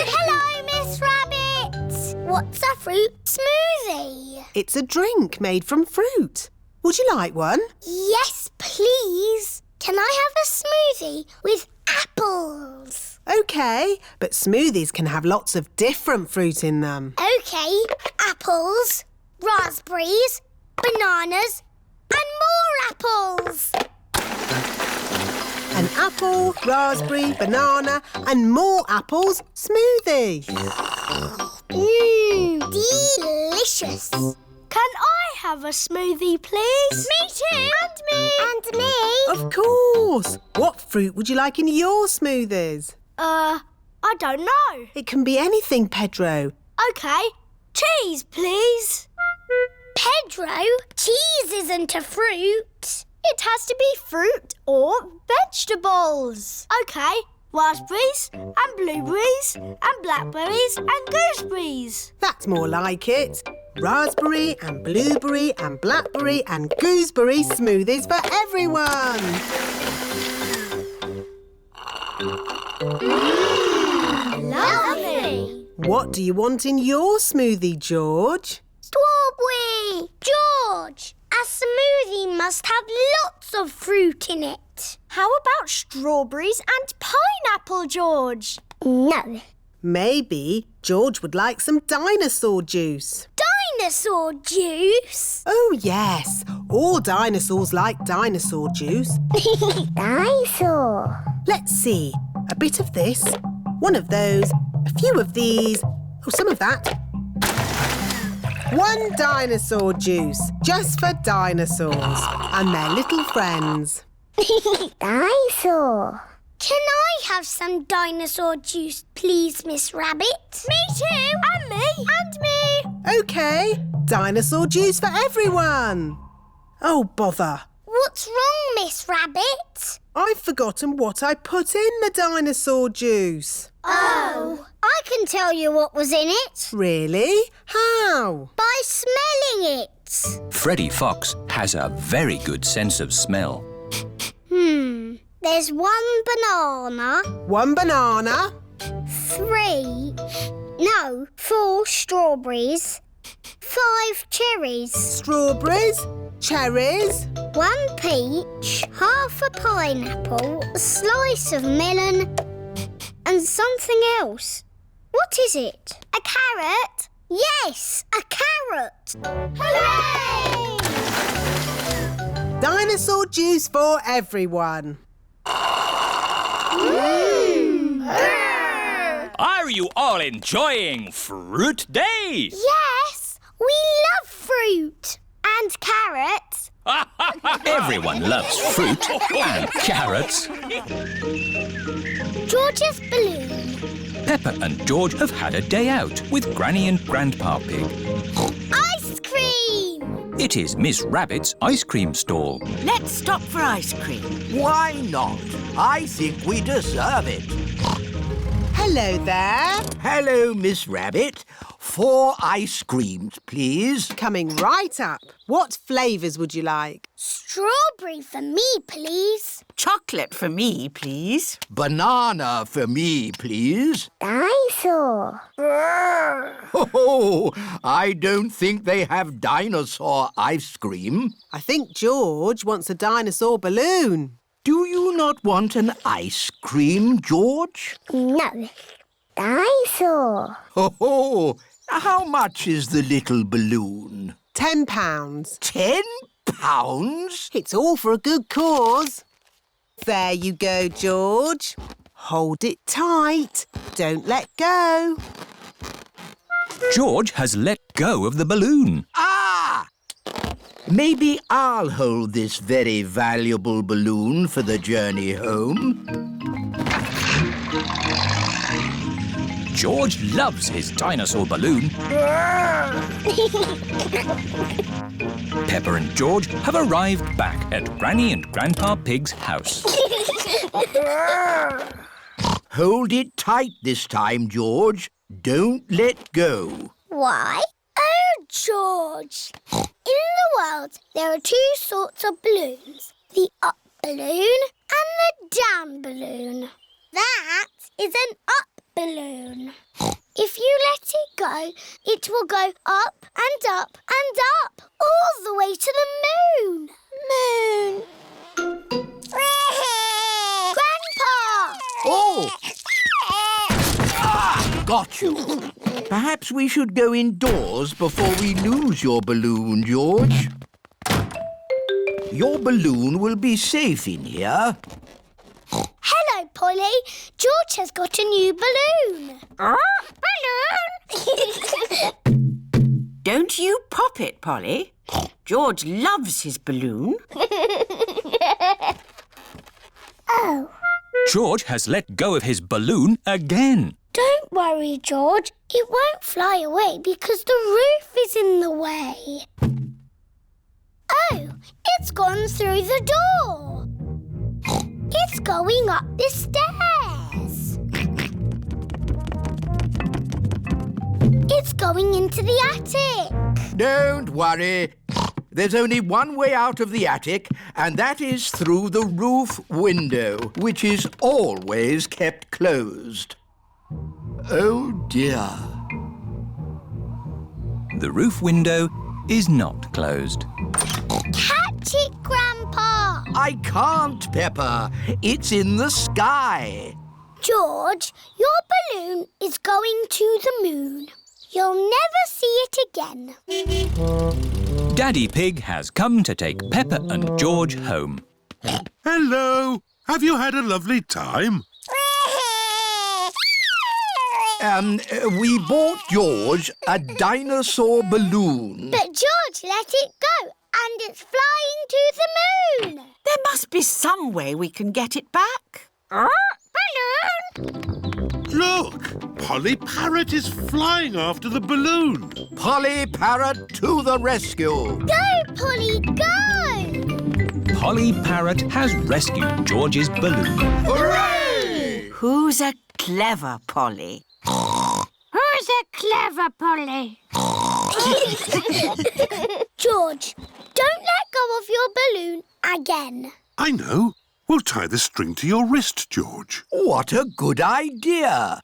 [SPEAKER 1] Hello, Miss Rabbit. What's a fruit smoothie?
[SPEAKER 5] It's a drink made from fruit. Would you like one?
[SPEAKER 1] Yes, please. Can I have a smoothie with apples?
[SPEAKER 5] OK, but smoothies can have lots of different fruit in them.
[SPEAKER 1] OK, apples, raspberries, bananas and more apples.
[SPEAKER 5] An apple, raspberry, banana and more apples smoothie.
[SPEAKER 14] Delicious. Can I have a smoothie, please?
[SPEAKER 1] Me too. And me. And me.
[SPEAKER 5] Of course. What fruit would you like in your smoothies?
[SPEAKER 14] I don't know.
[SPEAKER 5] It can be anything, Pedro.
[SPEAKER 14] OK. Cheese, please.
[SPEAKER 1] Pedro, cheese isn't a fruit.
[SPEAKER 14] It has to be fruit or vegetables. OK. Raspberries and blueberries and blackberries and gooseberries.
[SPEAKER 5] That's more like it. Raspberry and blueberry and blackberry and gooseberry smoothies for everyone.
[SPEAKER 1] Lovely.
[SPEAKER 5] What do you want in your smoothie, George?
[SPEAKER 1] Strawberry. George, a smoothie must have lots of fruit in it.
[SPEAKER 14] How about strawberries and pineapple, George?
[SPEAKER 1] No.
[SPEAKER 5] Maybe George would like some dinosaur juice.
[SPEAKER 1] Dinosaur juice?
[SPEAKER 5] Oh, yes. All dinosaurs like dinosaur juice.
[SPEAKER 1] Dinosaur.
[SPEAKER 5] Let's see. A bit of this, one of those, a few of these, oh, some of that. One dinosaur juice, just for dinosaurs and their little friends.
[SPEAKER 1] Dinosaur. Can I have some dinosaur juice, please, Miss Rabbit? Me too. And me. And me.
[SPEAKER 5] OK, dinosaur juice for everyone. Oh, bother.
[SPEAKER 1] What's wrong, Miss Rabbit?
[SPEAKER 5] I've forgotten what I put in the dinosaur juice.
[SPEAKER 1] Oh, I can tell you what was in it.
[SPEAKER 5] Really? How?
[SPEAKER 1] By smelling it.
[SPEAKER 2] Freddy Fox has a very good sense of smell.
[SPEAKER 1] There's one banana.
[SPEAKER 5] One banana.
[SPEAKER 1] 4 strawberries. 5 cherries.
[SPEAKER 5] Strawberries, cherries.
[SPEAKER 1] 1 peach, half a pineapple, a slice of melon, and something else. What is it? A carrot? Yes, a carrot. Hooray!
[SPEAKER 5] Dinosaur juice for everyone.
[SPEAKER 2] Are you all enjoying Fruit Day?
[SPEAKER 1] Yes, we love fruit. And carrots.
[SPEAKER 2] Everyone loves fruit and carrots.
[SPEAKER 1] George's balloon.
[SPEAKER 2] Peppa and George have had a day out with Granny and Grandpa Pig.
[SPEAKER 1] Ice cream!
[SPEAKER 2] It is Miss Rabbit's ice cream stall.
[SPEAKER 11] Let's stop for ice cream.
[SPEAKER 10] Why not? I think we deserve it.
[SPEAKER 5] Hello there.
[SPEAKER 10] Hello, Miss Rabbit. 4 ice creams, please.
[SPEAKER 5] Coming right up. What flavours would you like?
[SPEAKER 1] Strawberry for me, please.
[SPEAKER 11] Chocolate for me, please.
[SPEAKER 10] Banana for me, please.
[SPEAKER 1] Dinosaur.
[SPEAKER 10] Oh, I don't think they have dinosaur ice cream.
[SPEAKER 5] I think George wants a dinosaur balloon.
[SPEAKER 10] Do you not want an ice cream, George?
[SPEAKER 1] No. Dinosaur.
[SPEAKER 10] Oh, how much is the little balloon?
[SPEAKER 5] £10.
[SPEAKER 10] £10?
[SPEAKER 5] It's all for a good cause. There you go, George. Hold it tight. Don't let go.
[SPEAKER 2] George has let go of the balloon.
[SPEAKER 10] Ah! Maybe I'll hold this very valuable balloon for the journey home.
[SPEAKER 2] George loves his dinosaur balloon. Peppa and George have arrived back at Granny and Grandpa Pig's house.
[SPEAKER 10] Hold it tight this time, George. Don't let go.
[SPEAKER 1] Why? Oh, George. In the world, there are 2 sorts of balloons. The up balloon and the down balloon. That is an up balloon. If you let it go, it will go up and up and up, all the way to the moon. Moon. Grandpa!
[SPEAKER 10] Oh! Got you. Perhaps we should go indoors before we lose your balloon, George. Your balloon will be safe in here.
[SPEAKER 1] Polly. George has got a new balloon. Balloon!
[SPEAKER 11] Don't you pop it, Polly. George loves his balloon.
[SPEAKER 1] Oh.
[SPEAKER 2] George has let go of his balloon again.
[SPEAKER 1] Don't worry, George. It won't fly away because the roof is in the way. Oh, it's gone through the door. It's going up the stairs. It's going into the attic.
[SPEAKER 10] Don't worry. There's only one way out of the attic, and that is through the roof window, which is always kept closed. Oh, dear.
[SPEAKER 2] The roof window is not closed.
[SPEAKER 1] Catch it, Grandpa!
[SPEAKER 10] I can't, Peppa. It's in the sky.
[SPEAKER 1] George, your balloon is going to the moon. You'll never see it again.
[SPEAKER 2] Daddy Pig has come to take Peppa and George home.
[SPEAKER 4] Hello. Have you had a lovely time?
[SPEAKER 10] We bought George a dinosaur balloon.
[SPEAKER 1] But George let it go, and it's flying to the moon.
[SPEAKER 11] There must be some way we can get it back.
[SPEAKER 1] Balloon!
[SPEAKER 4] Look! Polly Parrot is flying after the balloon.
[SPEAKER 10] Polly Parrot to the rescue.
[SPEAKER 1] Go, Polly, go!
[SPEAKER 2] Polly Parrot has rescued George's balloon.
[SPEAKER 10] Hooray!
[SPEAKER 11] Who's a clever Polly?
[SPEAKER 1] Who's a clever Polly? George, don't let go of your balloon again.
[SPEAKER 4] I know. We'll tie the string to your wrist, George.
[SPEAKER 10] What a good idea.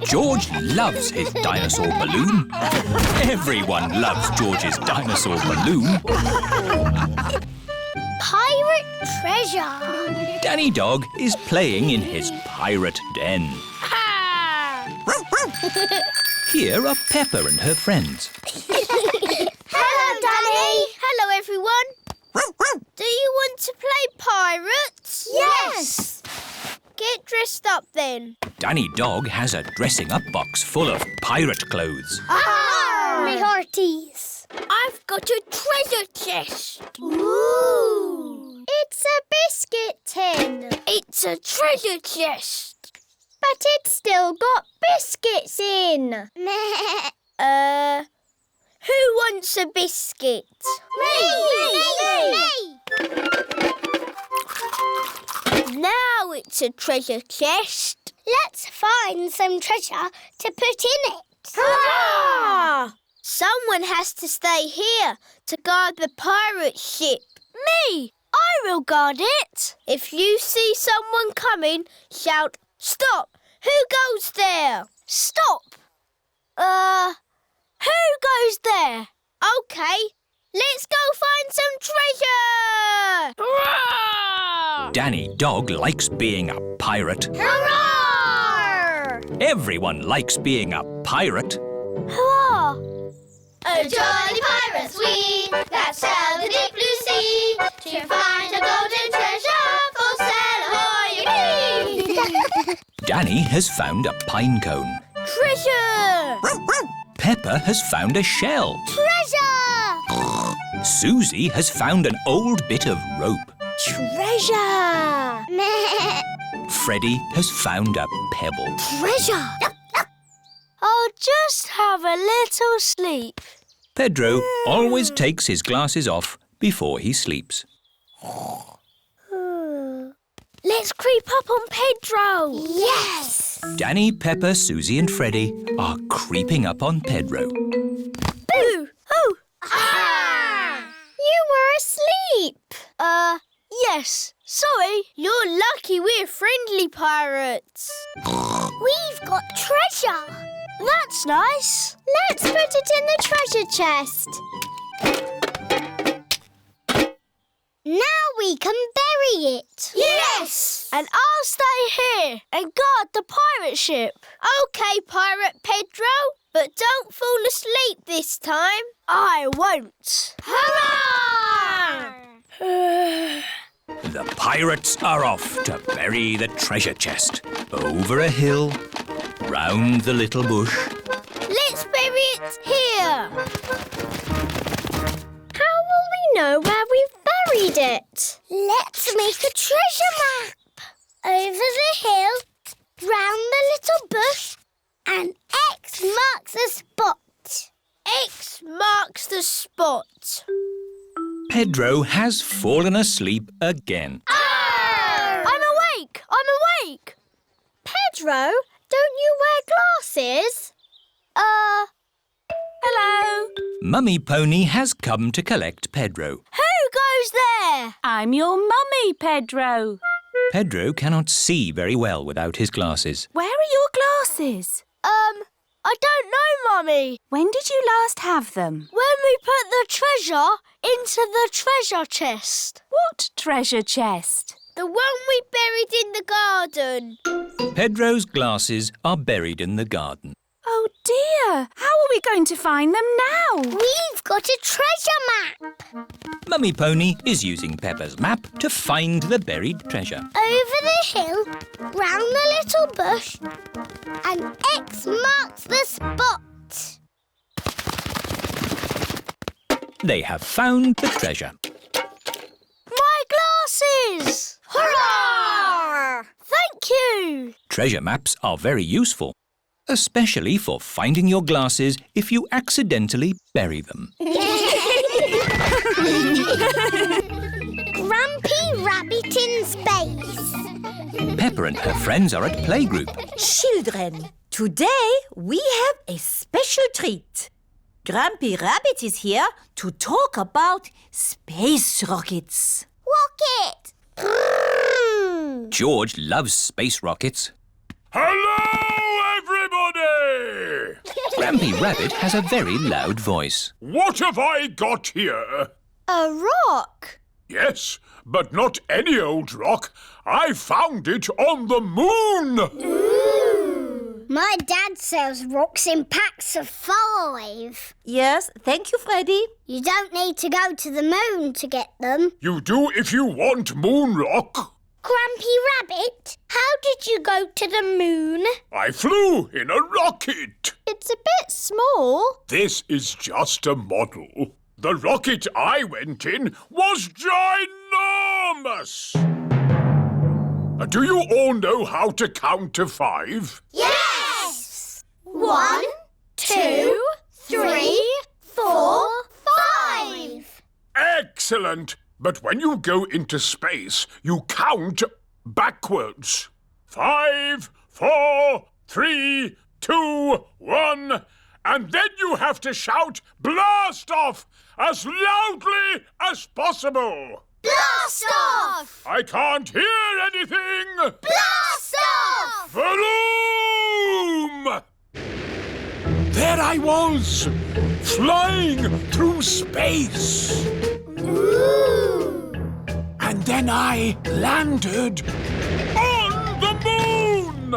[SPEAKER 2] George loves his dinosaur balloon. Everyone loves George's dinosaur balloon.
[SPEAKER 1] Pirate treasure.
[SPEAKER 2] Danny Dog is playing in his pirate den. Here are Peppa and her friends.
[SPEAKER 14] Hello, Danny. Hello, everyone. Do you want to play pirates?
[SPEAKER 1] Yes.
[SPEAKER 14] Get dressed up then.
[SPEAKER 2] Danny Dog has a dressing-up box full of pirate clothes.
[SPEAKER 1] Me hearties.
[SPEAKER 14] I've got a treasure chest.
[SPEAKER 1] Ooh. It's a biscuit tin.
[SPEAKER 14] It's a treasure chest.
[SPEAKER 1] But it's still got biscuits in.
[SPEAKER 14] Who wants a biscuit?
[SPEAKER 1] Me!
[SPEAKER 14] Now it's a treasure chest.
[SPEAKER 1] Let's find some treasure to put in it.
[SPEAKER 14] Hurrah! Someone has to stay here to guard the pirate ship. Me! I will guard it. If you see someone coming, shout, "Stop! Who goes there?" Stop! Who goes there? OK, let's go find some treasure! Hurrah!
[SPEAKER 2] Danny Dog likes being a pirate.
[SPEAKER 14] Hurrah!
[SPEAKER 2] Everyone likes being a pirate.
[SPEAKER 14] Hurrah!
[SPEAKER 1] A jolly pirates we, that sail the deep blue sea, to find a golden treasure, full sail ahoy!
[SPEAKER 2] Danny has found a pine cone.
[SPEAKER 14] Treasure!
[SPEAKER 2] Peppa has found a shell.
[SPEAKER 1] Treasure!
[SPEAKER 2] Susie has found an old bit of rope.
[SPEAKER 14] Treasure!
[SPEAKER 2] Freddie has found a pebble.
[SPEAKER 14] Treasure! I'll just have a little sleep.
[SPEAKER 2] Pedro always takes his glasses off before he sleeps.
[SPEAKER 14] Let's creep up on Pedro.
[SPEAKER 1] Yes!
[SPEAKER 2] Danny, Peppa, Susie and Freddie are creeping up on Pedro.
[SPEAKER 14] Boo! Oh!
[SPEAKER 1] Ah! You were asleep.
[SPEAKER 14] Yes. Sorry. You're lucky we're friendly pirates.
[SPEAKER 1] We've got treasure.
[SPEAKER 14] That's nice.
[SPEAKER 1] Let's put it in the treasure chest. Now we can bury it.
[SPEAKER 14] Yes! And I'll stay here and guard the pirate ship. OK, Pirate Pedro, but don't fall asleep this time. I won't.
[SPEAKER 1] Hurrah!
[SPEAKER 2] The pirates are off to bury the treasure chest. Over a hill, round the little bush.
[SPEAKER 14] Let's bury it here. How will we know where we've buried it?
[SPEAKER 1] Let's make a treasure map. Over the hill, round the little bush, and X marks the spot.
[SPEAKER 14] X marks the spot.
[SPEAKER 2] Pedro has fallen asleep again.
[SPEAKER 14] Oh! I'm awake. Pedro, don't you wear glasses? Hello.
[SPEAKER 2] Mummy Pony has come to collect Pedro.
[SPEAKER 14] Who goes there?
[SPEAKER 12] I'm your mummy, Pedro.
[SPEAKER 2] Pedro cannot see very well without his glasses.
[SPEAKER 12] Where are your glasses?
[SPEAKER 14] I don't know, Mummy.
[SPEAKER 12] When did you last have them?
[SPEAKER 14] When we put the treasure into the treasure chest.
[SPEAKER 12] What treasure chest?
[SPEAKER 14] The one we buried in the garden.
[SPEAKER 2] Pedro's glasses are buried in the garden.
[SPEAKER 12] Oh dear, how are we going to find them now?
[SPEAKER 1] We've got a treasure map.
[SPEAKER 2] Mummy Pony is using Peppa's map to find the buried treasure.
[SPEAKER 1] Over the hill, round the little bush, and X marks the spot.
[SPEAKER 2] They have found the treasure.
[SPEAKER 14] My glasses! Hurrah! Thank you!
[SPEAKER 2] Treasure maps are very useful, especially for finding your glasses if you accidentally bury them.
[SPEAKER 1] Grumpy Rabbit in space.
[SPEAKER 2] Peppa and her friends are at playgroup.
[SPEAKER 3] Children, today we have a special treat. Grumpy Rabbit is here to talk about space rockets.
[SPEAKER 1] Rocket!
[SPEAKER 2] George loves space rockets.
[SPEAKER 16] Hello, everybody!
[SPEAKER 2] Grumpy Rabbit has a very loud voice.
[SPEAKER 16] What have I got here?
[SPEAKER 14] A rock.
[SPEAKER 16] Yes, but not any old rock. I found it on the moon.
[SPEAKER 1] Ooh. My dad sells rocks in packs of 5.
[SPEAKER 3] Yes, thank you, Freddy.
[SPEAKER 1] You don't need to go to the moon to get them.
[SPEAKER 16] You do if you want moon rock.
[SPEAKER 1] Grumpy Rabbit, how did you go to the moon?
[SPEAKER 16] I flew in a rocket.
[SPEAKER 14] It's a bit small.
[SPEAKER 16] This is just a model. The rocket I went in was ginormous. Do you all know how to count to 5?
[SPEAKER 1] Yes! 1, 2, 3, 4, 5.
[SPEAKER 16] Excellent. But when you go into space, you count backwards. 5, 4, 3, 2, 1. And then you have to shout blast off as loudly as possible.
[SPEAKER 1] Blast off!
[SPEAKER 16] I can't hear anything.
[SPEAKER 1] Blast off!
[SPEAKER 16] Vroom! There I was, flying through space.
[SPEAKER 1] Ooh!
[SPEAKER 16] And then I landed on the moon!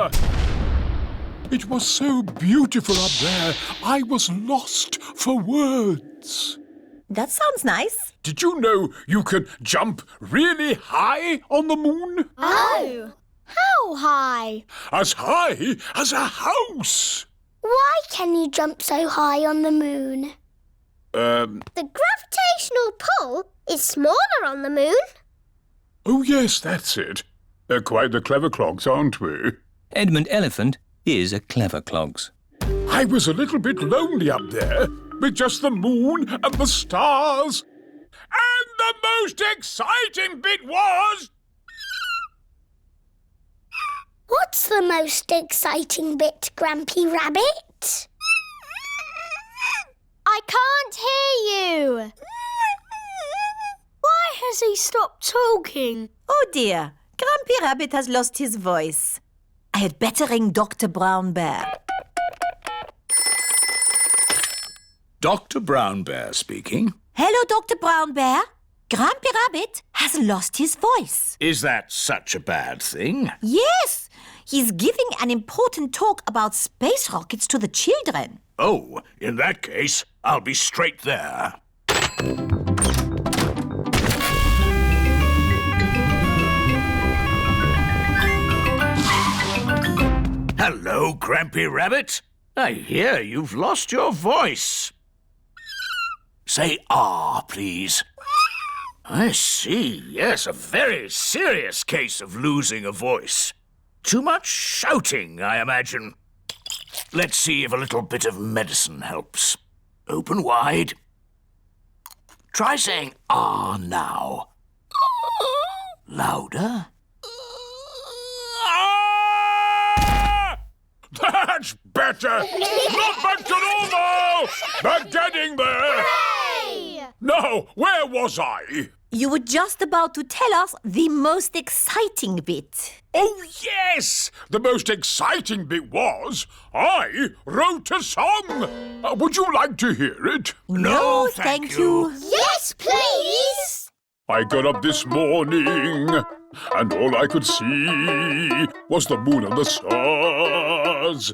[SPEAKER 16] It was so beautiful up there, I was lost for words.
[SPEAKER 3] That sounds nice.
[SPEAKER 16] Did you know you can jump really high on the moon?
[SPEAKER 14] Oh! How high?
[SPEAKER 16] As high as a house.
[SPEAKER 1] Why can you jump so high on the moon? The gravitational pull is smaller on the moon.
[SPEAKER 16] Oh, yes, that's it. Quite the clever clogs, aren't we?
[SPEAKER 2] Edmund Elephant is a clever clogs.
[SPEAKER 16] I was a little bit lonely up there, with just the moon and the stars. And the most exciting bit was...
[SPEAKER 1] What's the most exciting bit, Grumpy Rabbit?
[SPEAKER 14] I can't hear you. Why has he stopped talking?
[SPEAKER 3] Oh dear, Grumpy Rabbit has lost his voice. I had better ring Dr. Brown Bear.
[SPEAKER 6] Dr. Brown Bear speaking.
[SPEAKER 3] Hello, Dr. Brown Bear. Grumpy Rabbit has lost his voice.
[SPEAKER 6] Is that such a bad thing?
[SPEAKER 3] Yes, he's giving an important talk about space rockets to the children.
[SPEAKER 6] Oh, in that case, I'll be straight there. Hello, Grampy Rabbit. I hear you've lost your voice. Say ah, please. I see, yes, a very serious case of losing a voice. Too much shouting, I imagine. Let's see if a little bit of medicine helps. Open wide. Try saying ah now. Louder.
[SPEAKER 16] That's better! Not back to normal! But getting there!
[SPEAKER 1] Hooray!
[SPEAKER 16] Now, where was I?
[SPEAKER 3] You were just about to tell us the most exciting bit.
[SPEAKER 16] Oh, yes! The most exciting bit was I wrote a song. Would you like to hear it?
[SPEAKER 3] No, thank you.
[SPEAKER 1] Yes, please!
[SPEAKER 16] I got up this morning and all I could see was the moon and the stars.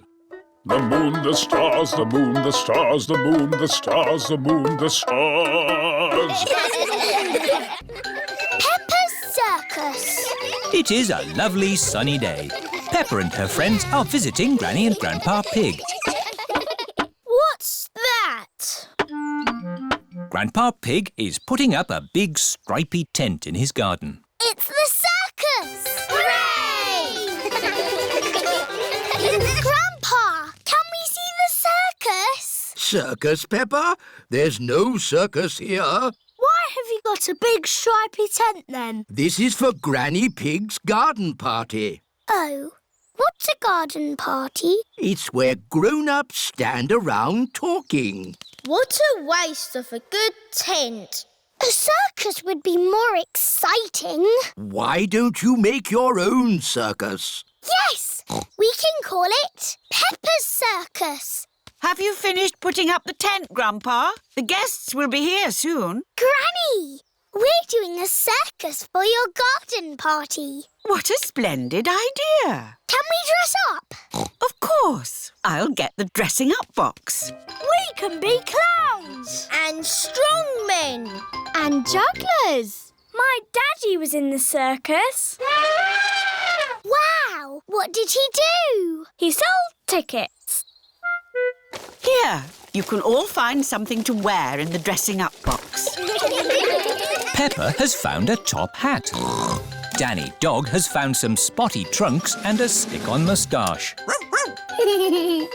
[SPEAKER 16] The moon, the stars, the moon, the stars, the moon, the stars, the moon, the stars.
[SPEAKER 1] Peppa's Circus.
[SPEAKER 2] It is a lovely sunny day. Peppa and her friends are visiting Granny and Grandpa Pig.
[SPEAKER 1] What's that?
[SPEAKER 2] Grandpa Pig is putting up a big stripy tent in his garden.
[SPEAKER 1] It's the circus! Hooray! Grandpa, can we see the circus?
[SPEAKER 10] Circus, Peppa? There's no circus here.
[SPEAKER 14] Why have you got a big stripy tent then?
[SPEAKER 10] This is for Granny Pig's garden party.
[SPEAKER 1] Oh, what's a garden party?
[SPEAKER 10] It's where grown-ups stand around talking.
[SPEAKER 1] What a waste of a good tent. A circus would be more exciting.
[SPEAKER 10] Why don't you make your own circus?
[SPEAKER 1] Yes, we can call it Peppa's Circus.
[SPEAKER 11] Have you finished putting up the tent, Grandpa? The guests will be here soon.
[SPEAKER 1] Granny, we're doing a circus for your garden party.
[SPEAKER 11] What a splendid idea.
[SPEAKER 1] Can we dress up?
[SPEAKER 11] Of course. I'll get the dressing up box.
[SPEAKER 14] We can be clowns.
[SPEAKER 1] And strongmen.
[SPEAKER 14] And jugglers. My daddy was in the circus.
[SPEAKER 1] Wow, what did he do?
[SPEAKER 14] He sold tickets.
[SPEAKER 11] Here, you can all find something to wear in the dressing up box.
[SPEAKER 2] Peppa has found a top hat. Danny Dog has found some spotty trunks and a stick-on moustache.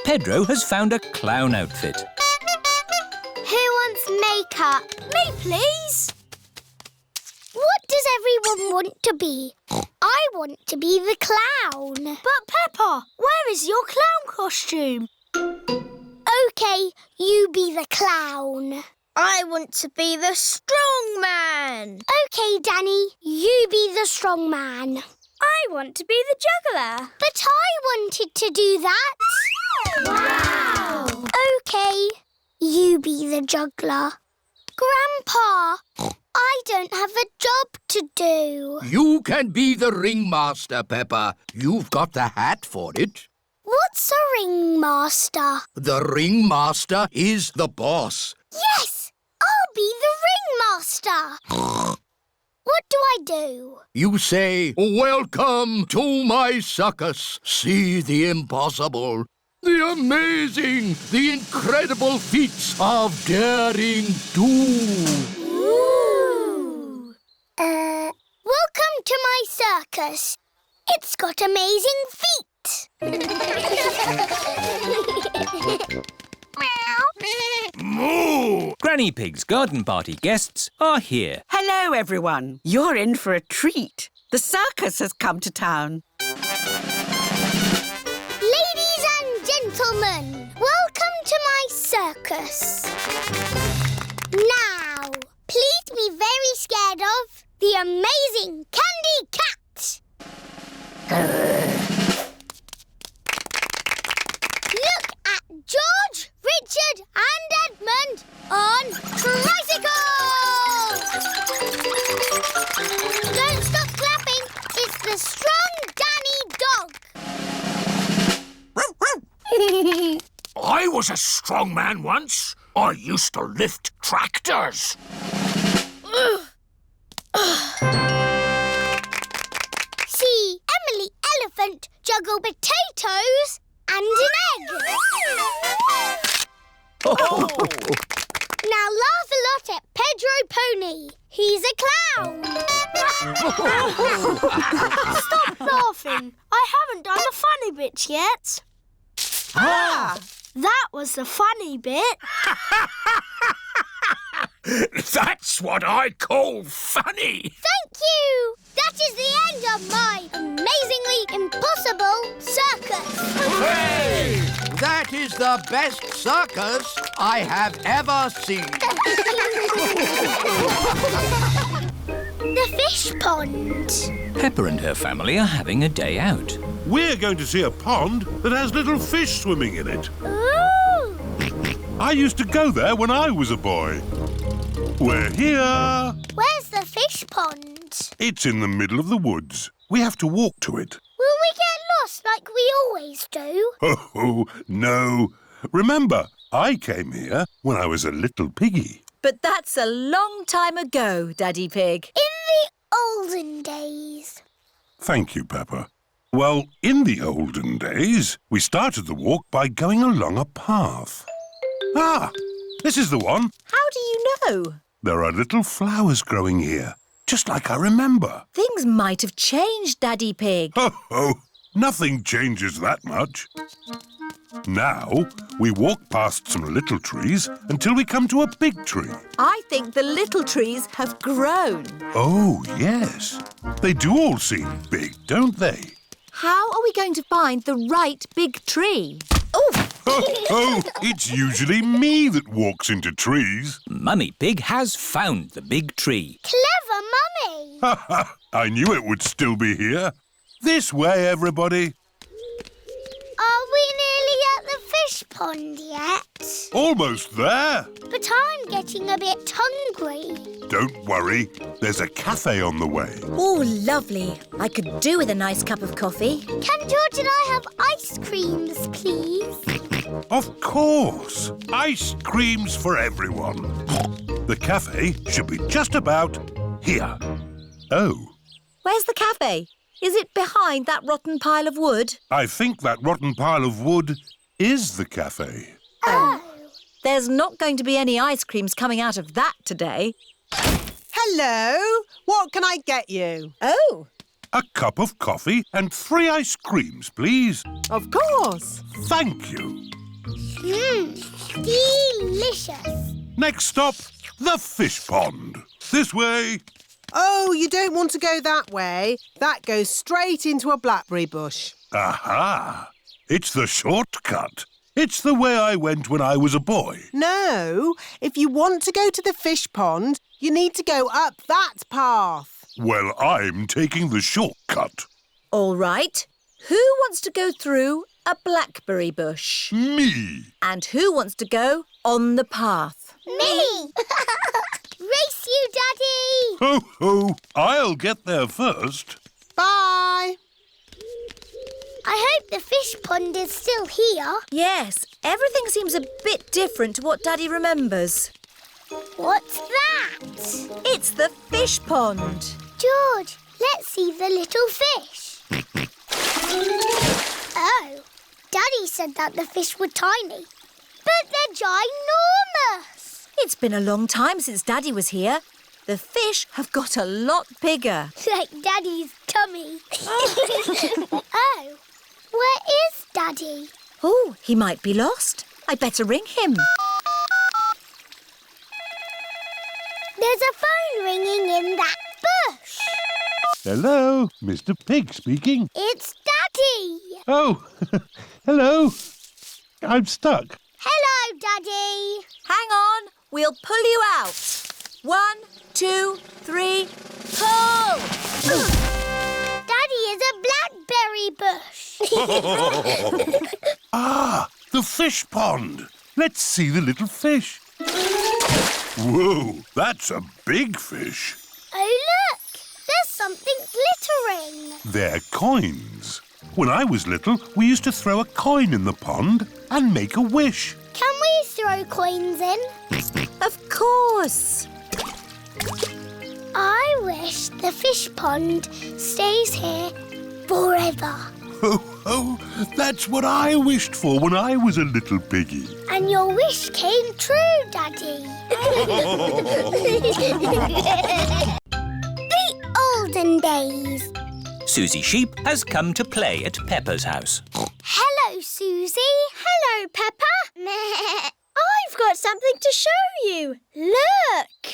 [SPEAKER 2] Pedro has found a clown outfit.
[SPEAKER 1] Who wants makeup?
[SPEAKER 14] Me, please.
[SPEAKER 1] What does everyone want to be? I want to be the clown.
[SPEAKER 14] But Peppa, where is your clown costume?
[SPEAKER 1] OK, you be the clown. I want to be the strong man. OK, Danny, you be the strong man.
[SPEAKER 14] I want to be the juggler.
[SPEAKER 1] But I wanted to do that.
[SPEAKER 14] Wow!
[SPEAKER 1] OK, you be the juggler. Grandpa, I don't have a job to do.
[SPEAKER 10] You can be the ringmaster, Peppa. You've got the hat for it.
[SPEAKER 1] What's a ringmaster?
[SPEAKER 10] The ringmaster is the boss.
[SPEAKER 1] Yes, I'll be the ringmaster. What do I do?
[SPEAKER 10] You say, "Welcome to my circus. See the impossible, the amazing, the incredible feats of daring do."
[SPEAKER 1] Ooh. Welcome to my circus. It's got amazing feet.
[SPEAKER 2] Moo! Granny Pig's garden party guests are here.
[SPEAKER 11] Hello, everyone. You're in for a treat. The circus has come to town.
[SPEAKER 1] Ladies and gentlemen, welcome to my circus. Now, please be very scared of the amazing Candy Cat. Look at George, Richard and Edmund on tricycles! Don't stop clapping. It's the strong Danny Dog.
[SPEAKER 6] I was a strong man once. I used to lift tractors.
[SPEAKER 1] See Emily Elephant juggle potatoes And an egg. Now laugh a lot at Pedro Pony. He's a clown.
[SPEAKER 14] Stop laughing. I haven't done the funny bits yet. That was the funny bit.
[SPEAKER 6] That's what I call funny.
[SPEAKER 1] Thank you. That is the end of my amazingly impossible circus.
[SPEAKER 10] Hooray! That is the best circus I have ever seen.
[SPEAKER 1] The fish pond.
[SPEAKER 2] Peppa and her family are having a day out.
[SPEAKER 4] We're going to see a pond that has little fish swimming in it.
[SPEAKER 1] Ooh.
[SPEAKER 4] I used to go there when I was a boy. We're here.
[SPEAKER 1] Where's the fish pond?
[SPEAKER 4] It's in the middle of the woods. We have to walk to it.
[SPEAKER 1] Will we get lost like we always do?
[SPEAKER 4] Oh, no. Remember, I came here when I was a little piggy.
[SPEAKER 3] But that's a long time ago, Daddy Pig.
[SPEAKER 1] In the olden days.
[SPEAKER 4] Thank you, Peppa. Well, in the olden days, we started the walk by going along a path. Ah, this is the one.
[SPEAKER 3] How do you know?
[SPEAKER 4] There are little flowers growing here, just like I remember.
[SPEAKER 3] Things might have changed, Daddy Pig.
[SPEAKER 4] Oh, nothing changes that much. Now, we walk past some little trees until we come to a big tree.
[SPEAKER 3] I think the little trees have grown.
[SPEAKER 4] Oh, yes. They do all seem big, don't they?
[SPEAKER 3] How are we going to find the right big tree?
[SPEAKER 4] Oh, it's usually me that walks into trees.
[SPEAKER 2] Mummy Pig has found the big tree.
[SPEAKER 1] Clever Mummy.
[SPEAKER 4] I knew it would still be here. This way, everybody.
[SPEAKER 1] Are we nearly at the fish pond yet?
[SPEAKER 4] Almost there.
[SPEAKER 1] But I'm getting a bit hungry.
[SPEAKER 4] Don't worry. There's a cafe on the way.
[SPEAKER 3] Oh, lovely. I could do with a nice cup of coffee.
[SPEAKER 1] Can George and I have ice creams, please?
[SPEAKER 4] Of course. Ice creams for everyone. The cafe should be just about here. Oh.
[SPEAKER 3] Where's the cafe? Is it behind that rotten pile of wood?
[SPEAKER 4] I think that rotten pile of wood is the cafe.
[SPEAKER 1] Oh.
[SPEAKER 3] There's not going to be any ice creams coming out of that today.
[SPEAKER 5] Hello. What can I get you?
[SPEAKER 3] Oh.
[SPEAKER 4] A cup of coffee and 3 ice creams, please.
[SPEAKER 5] Of course.
[SPEAKER 4] Thank you.
[SPEAKER 1] Delicious.
[SPEAKER 4] Next stop, the fish pond. This way.
[SPEAKER 5] Oh, you don't want to go that way. That goes straight into a blackberry bush.
[SPEAKER 4] Aha! It's the shortcut. It's the way I went when I was a boy.
[SPEAKER 5] No, if you want to go to the fish pond, you need to go up that path.
[SPEAKER 4] Well, I'm taking the shortcut.
[SPEAKER 3] All right. Who wants to go through a blackberry bush?
[SPEAKER 4] Me.
[SPEAKER 3] And who wants to go on the path?
[SPEAKER 1] Me! Race you, Daddy!
[SPEAKER 4] Ho, ho! I'll get there first.
[SPEAKER 5] Bye!
[SPEAKER 1] I hope the fish pond is still here.
[SPEAKER 3] Yes, everything seems a bit different to what Daddy remembers.
[SPEAKER 1] What's that?
[SPEAKER 3] It's the fish pond.
[SPEAKER 1] George, let's see the little fish. Oh, Daddy said that the fish were tiny. But they're ginormous.
[SPEAKER 3] It's been a long time since Daddy was here. The fish have got a lot bigger.
[SPEAKER 1] Like Daddy's tummy. Oh, where is Daddy?
[SPEAKER 3] Oh, he might be lost. I'd better ring him.
[SPEAKER 1] There's a phone ringing in that bush.
[SPEAKER 4] Hello, Mr. Pig speaking.
[SPEAKER 1] It's Daddy.
[SPEAKER 4] Oh, hello. I'm stuck.
[SPEAKER 1] Hello, Daddy.
[SPEAKER 3] Hang on, we'll pull you out. 1, 2, 3, pull!
[SPEAKER 1] Daddy is a blackberry bush.
[SPEAKER 4] Ah, the fish pond. Let's see the little fish. Whoa, that's a big fish.
[SPEAKER 1] Oh, look. There's something glittering.
[SPEAKER 4] They're coins. When I was little, we used to throw a coin in the pond and make a wish.
[SPEAKER 1] Can we throw coins in?
[SPEAKER 3] Of course.
[SPEAKER 1] I wish the fish pond stays here forever.
[SPEAKER 4] That's what I wished for when I was a little piggy.
[SPEAKER 1] And your wish came true, Daddy. The olden days.
[SPEAKER 2] Susie Sheep has come to play at Peppa's house.
[SPEAKER 1] Hello, Susie. Hello, Peppa. I've got something to show you. Look.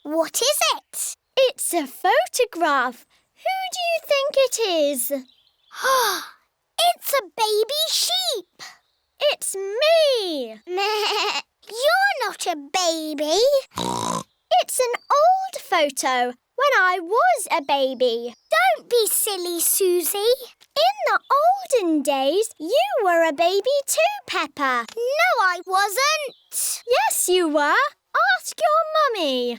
[SPEAKER 1] What is it? It's a photograph. Who do you think it is? It's a baby sheep. It's me. You're not a baby. It's an old photo when I was a baby. Don't be silly, Susie. In the olden days, you were a baby too, Peppa. No, I wasn't. Yes, you were. Ask your mummy.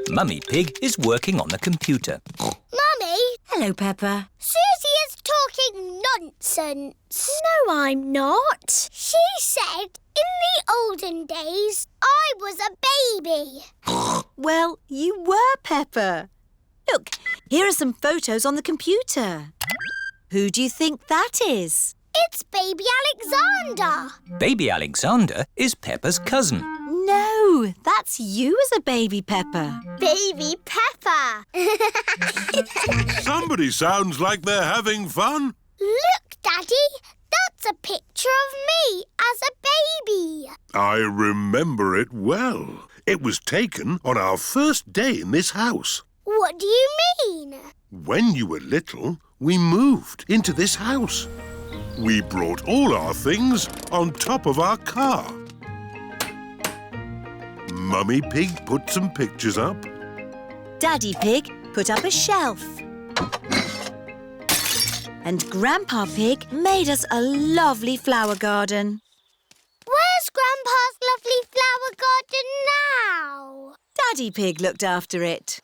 [SPEAKER 2] Mummy Pig is working on the computer.
[SPEAKER 1] Mummy?
[SPEAKER 3] Hello, Peppa.
[SPEAKER 1] Susie is talking nonsense. No, I'm not. She said in the olden days I was a baby.
[SPEAKER 3] Well, you were, Peppa. Look, here are some photos on the computer. Who do you think that is?
[SPEAKER 1] It's baby Alexander.
[SPEAKER 2] Baby Alexander is Peppa's cousin.
[SPEAKER 3] No, that's you as a baby, Peppa.
[SPEAKER 1] Baby Peppa.
[SPEAKER 4] Somebody sounds like they're having fun.
[SPEAKER 1] Look, Daddy. That's a picture of me as a baby.
[SPEAKER 4] I remember it well. It was taken on our first day in this house.
[SPEAKER 1] What do you mean?
[SPEAKER 4] When you were little, we moved into this house. We brought all our things on top of our car. Mummy Pig put some pictures up.
[SPEAKER 3] Daddy Pig put up a shelf. And Grandpa Pig made us a lovely flower garden.
[SPEAKER 1] Where's Grandpa's lovely flower garden now?
[SPEAKER 3] Daddy Pig looked after it.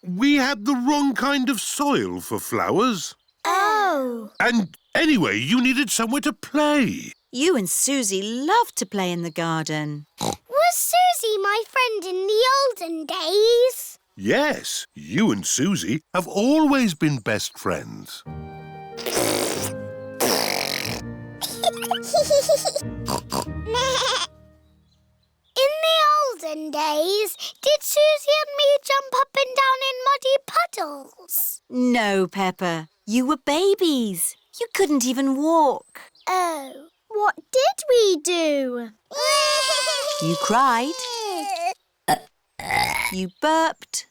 [SPEAKER 4] We had the wrong kind of soil for flowers.
[SPEAKER 1] Oh.
[SPEAKER 4] And anyway, you needed somewhere to play.
[SPEAKER 3] You and Susie loved to play in the garden.
[SPEAKER 1] Was Susie my friend in the olden days?
[SPEAKER 4] Yes, you and Susie have always been best friends.
[SPEAKER 1] In the olden days, did Susie and me jump up and down in muddy puddles?
[SPEAKER 3] No, Peppa. You were babies. You couldn't even walk.
[SPEAKER 1] Oh, what did we do?
[SPEAKER 3] You cried. You burped.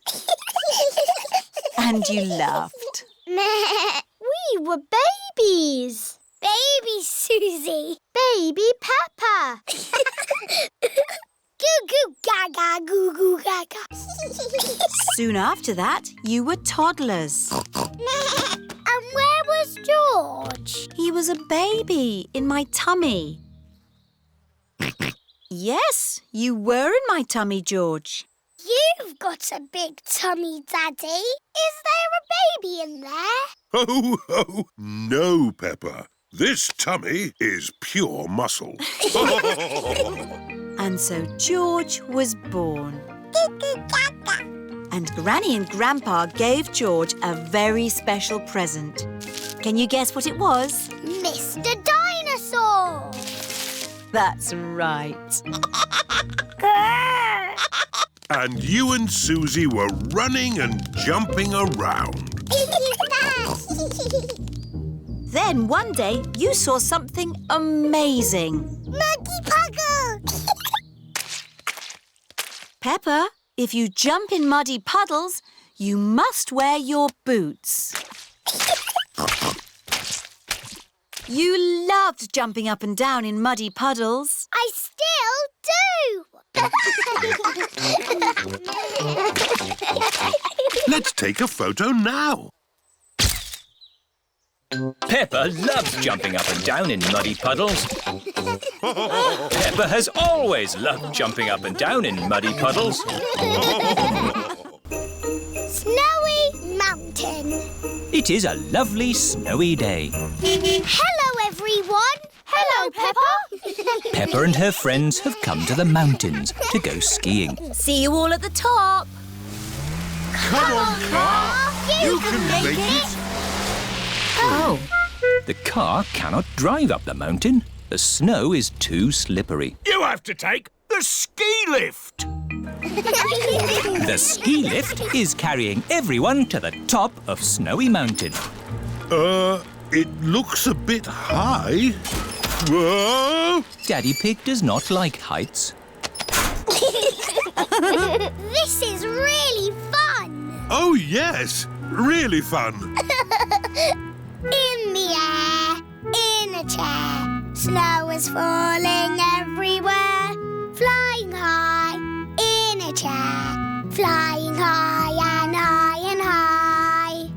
[SPEAKER 3] And you laughed.
[SPEAKER 1] We were babies. Baby Susie. Baby Peppa. Goo goo gaga, goo goo gaga.
[SPEAKER 3] Soon after that, you were toddlers.
[SPEAKER 1] And where was George?
[SPEAKER 3] He was a baby in my tummy. Yes, you were in my tummy, George.
[SPEAKER 1] You've got a big tummy, Daddy. Is there a baby in there?
[SPEAKER 4] Oh, no, Peppa. This tummy is pure muscle.
[SPEAKER 3] And so George was born. And Granny and Grandpa gave George a very special present. Can you guess what it was?
[SPEAKER 1] Mr. Dinosaur.
[SPEAKER 3] That's right.
[SPEAKER 4] And you and Susie were running and jumping around.
[SPEAKER 3] Then one day you saw something amazing.
[SPEAKER 1] Muddy puddle.
[SPEAKER 3] Peppa, if you jump in muddy puddles, you must wear your boots. You loved jumping up and down in muddy puddles.
[SPEAKER 1] I still do.
[SPEAKER 4] Let's take a photo now.
[SPEAKER 2] Peppa loves jumping up and down in muddy puddles. Peppa has always loved jumping up and down in muddy puddles.
[SPEAKER 1] Snowy mountain.
[SPEAKER 2] It is a lovely snowy day.
[SPEAKER 1] Hello, everyone. Hello, Peppa.
[SPEAKER 2] Peppa and her friends have come to the mountains to go skiing.
[SPEAKER 3] See you all at the top.
[SPEAKER 4] Come on, car.
[SPEAKER 1] You can make it.
[SPEAKER 3] Oh,
[SPEAKER 2] The car cannot drive up the mountain. The snow is too slippery.
[SPEAKER 6] You have to take the ski lift.
[SPEAKER 2] The ski lift is carrying everyone to the top of Snowy Mountain.
[SPEAKER 4] It looks a bit high. Whoa!
[SPEAKER 2] Daddy Pig does not like heights.
[SPEAKER 1] This is really fun.
[SPEAKER 4] Oh, yes. Really fun.
[SPEAKER 1] In the air, in a chair, snow is falling everywhere. Flying high, in a chair, flying high and high and high.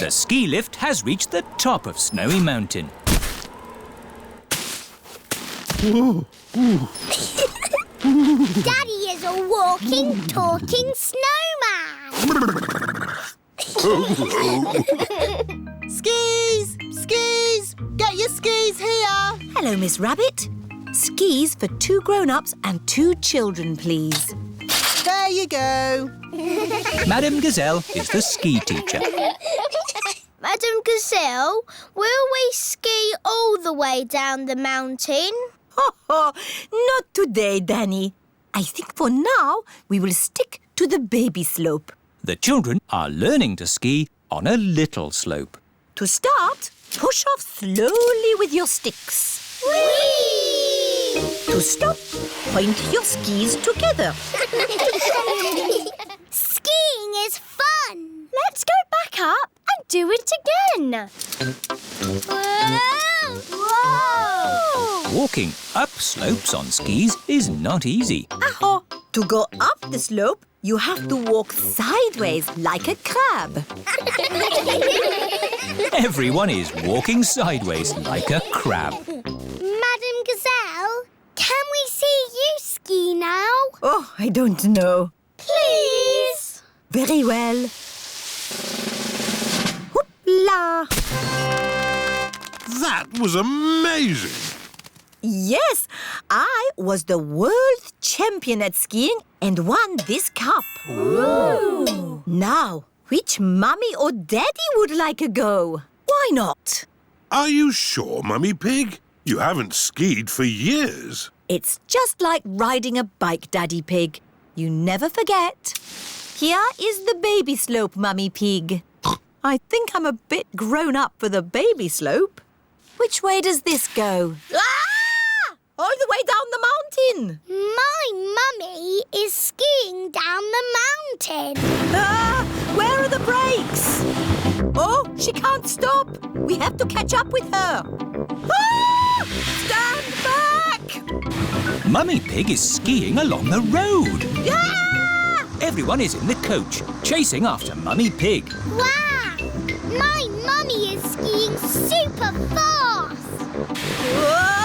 [SPEAKER 2] The ski lift has reached the top of Snowy Mountain.
[SPEAKER 1] Daddy is a walking, talking snowman.
[SPEAKER 5] Skis! Skis! Get your skis here!
[SPEAKER 3] Hello, Miss Rabbit. Skis for 2 grown-ups and 2 children, please.
[SPEAKER 5] There you go.
[SPEAKER 2] Madame Gazelle is the ski teacher.
[SPEAKER 14] Madam Gazelle, will we ski all the way down the mountain?
[SPEAKER 3] Not today, Danny. I think for now we will stick to the baby slope.
[SPEAKER 2] The children are learning to ski on a little slope.
[SPEAKER 3] To start, push off slowly with your sticks.
[SPEAKER 1] Whee!
[SPEAKER 3] To stop, point your skis together.
[SPEAKER 1] Skiing is fun.
[SPEAKER 14] Let's go back up and do it again.
[SPEAKER 1] Whoa!
[SPEAKER 2] Walking up slopes on skis is not easy.
[SPEAKER 3] To go up the slope, you have to walk sideways like a crab.
[SPEAKER 2] Everyone is walking sideways like a crab.
[SPEAKER 1] Madam Gazelle, can we see you ski now?
[SPEAKER 3] Oh, I don't know.
[SPEAKER 1] Please?
[SPEAKER 3] Very well. Hoopla!
[SPEAKER 4] That was amazing.
[SPEAKER 3] Yes, I was the world champion at skiing and won this cup.
[SPEAKER 1] Ooh.
[SPEAKER 3] Now, which mummy or daddy would like a go? Why not?
[SPEAKER 4] Are you sure, Mummy Pig? You haven't skied for years.
[SPEAKER 3] It's just like riding a bike, Daddy Pig. You never forget. Here is the baby slope, Mummy Pig. I think I'm a bit grown up for the baby slope. Which way does this go? Ah! All the way down the mountain.
[SPEAKER 1] My mummy is skiing down the mountain.
[SPEAKER 3] Ah! Where are the brakes? Oh, she can't stop. We have to catch up with her. Ah! Stand back!
[SPEAKER 2] Mummy Pig is skiing along the road.
[SPEAKER 3] Ah!
[SPEAKER 2] Everyone is in the coach, chasing after Mummy Pig.
[SPEAKER 1] Wow! My mummy is skiing super fast.
[SPEAKER 3] Whoa!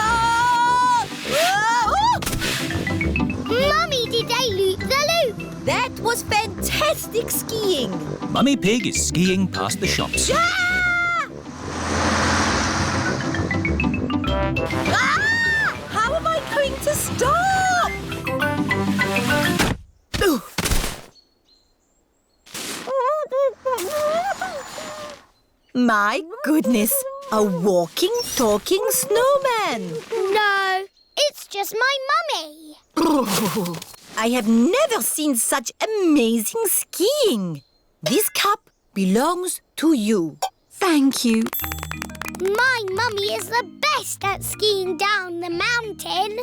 [SPEAKER 3] Whoa!
[SPEAKER 1] Mummy did a loop-the-loop.
[SPEAKER 3] That was fantastic skiing.
[SPEAKER 2] Mummy Pig is skiing past the shops.
[SPEAKER 3] Ah! Ah! How am I going to stop? My goodness, a walking, talking snowman.
[SPEAKER 1] No, it's just my mummy.
[SPEAKER 3] I have never seen such amazing skiing. This cup belongs to you. Thank you.
[SPEAKER 1] My mummy is the best at skiing down the mountain.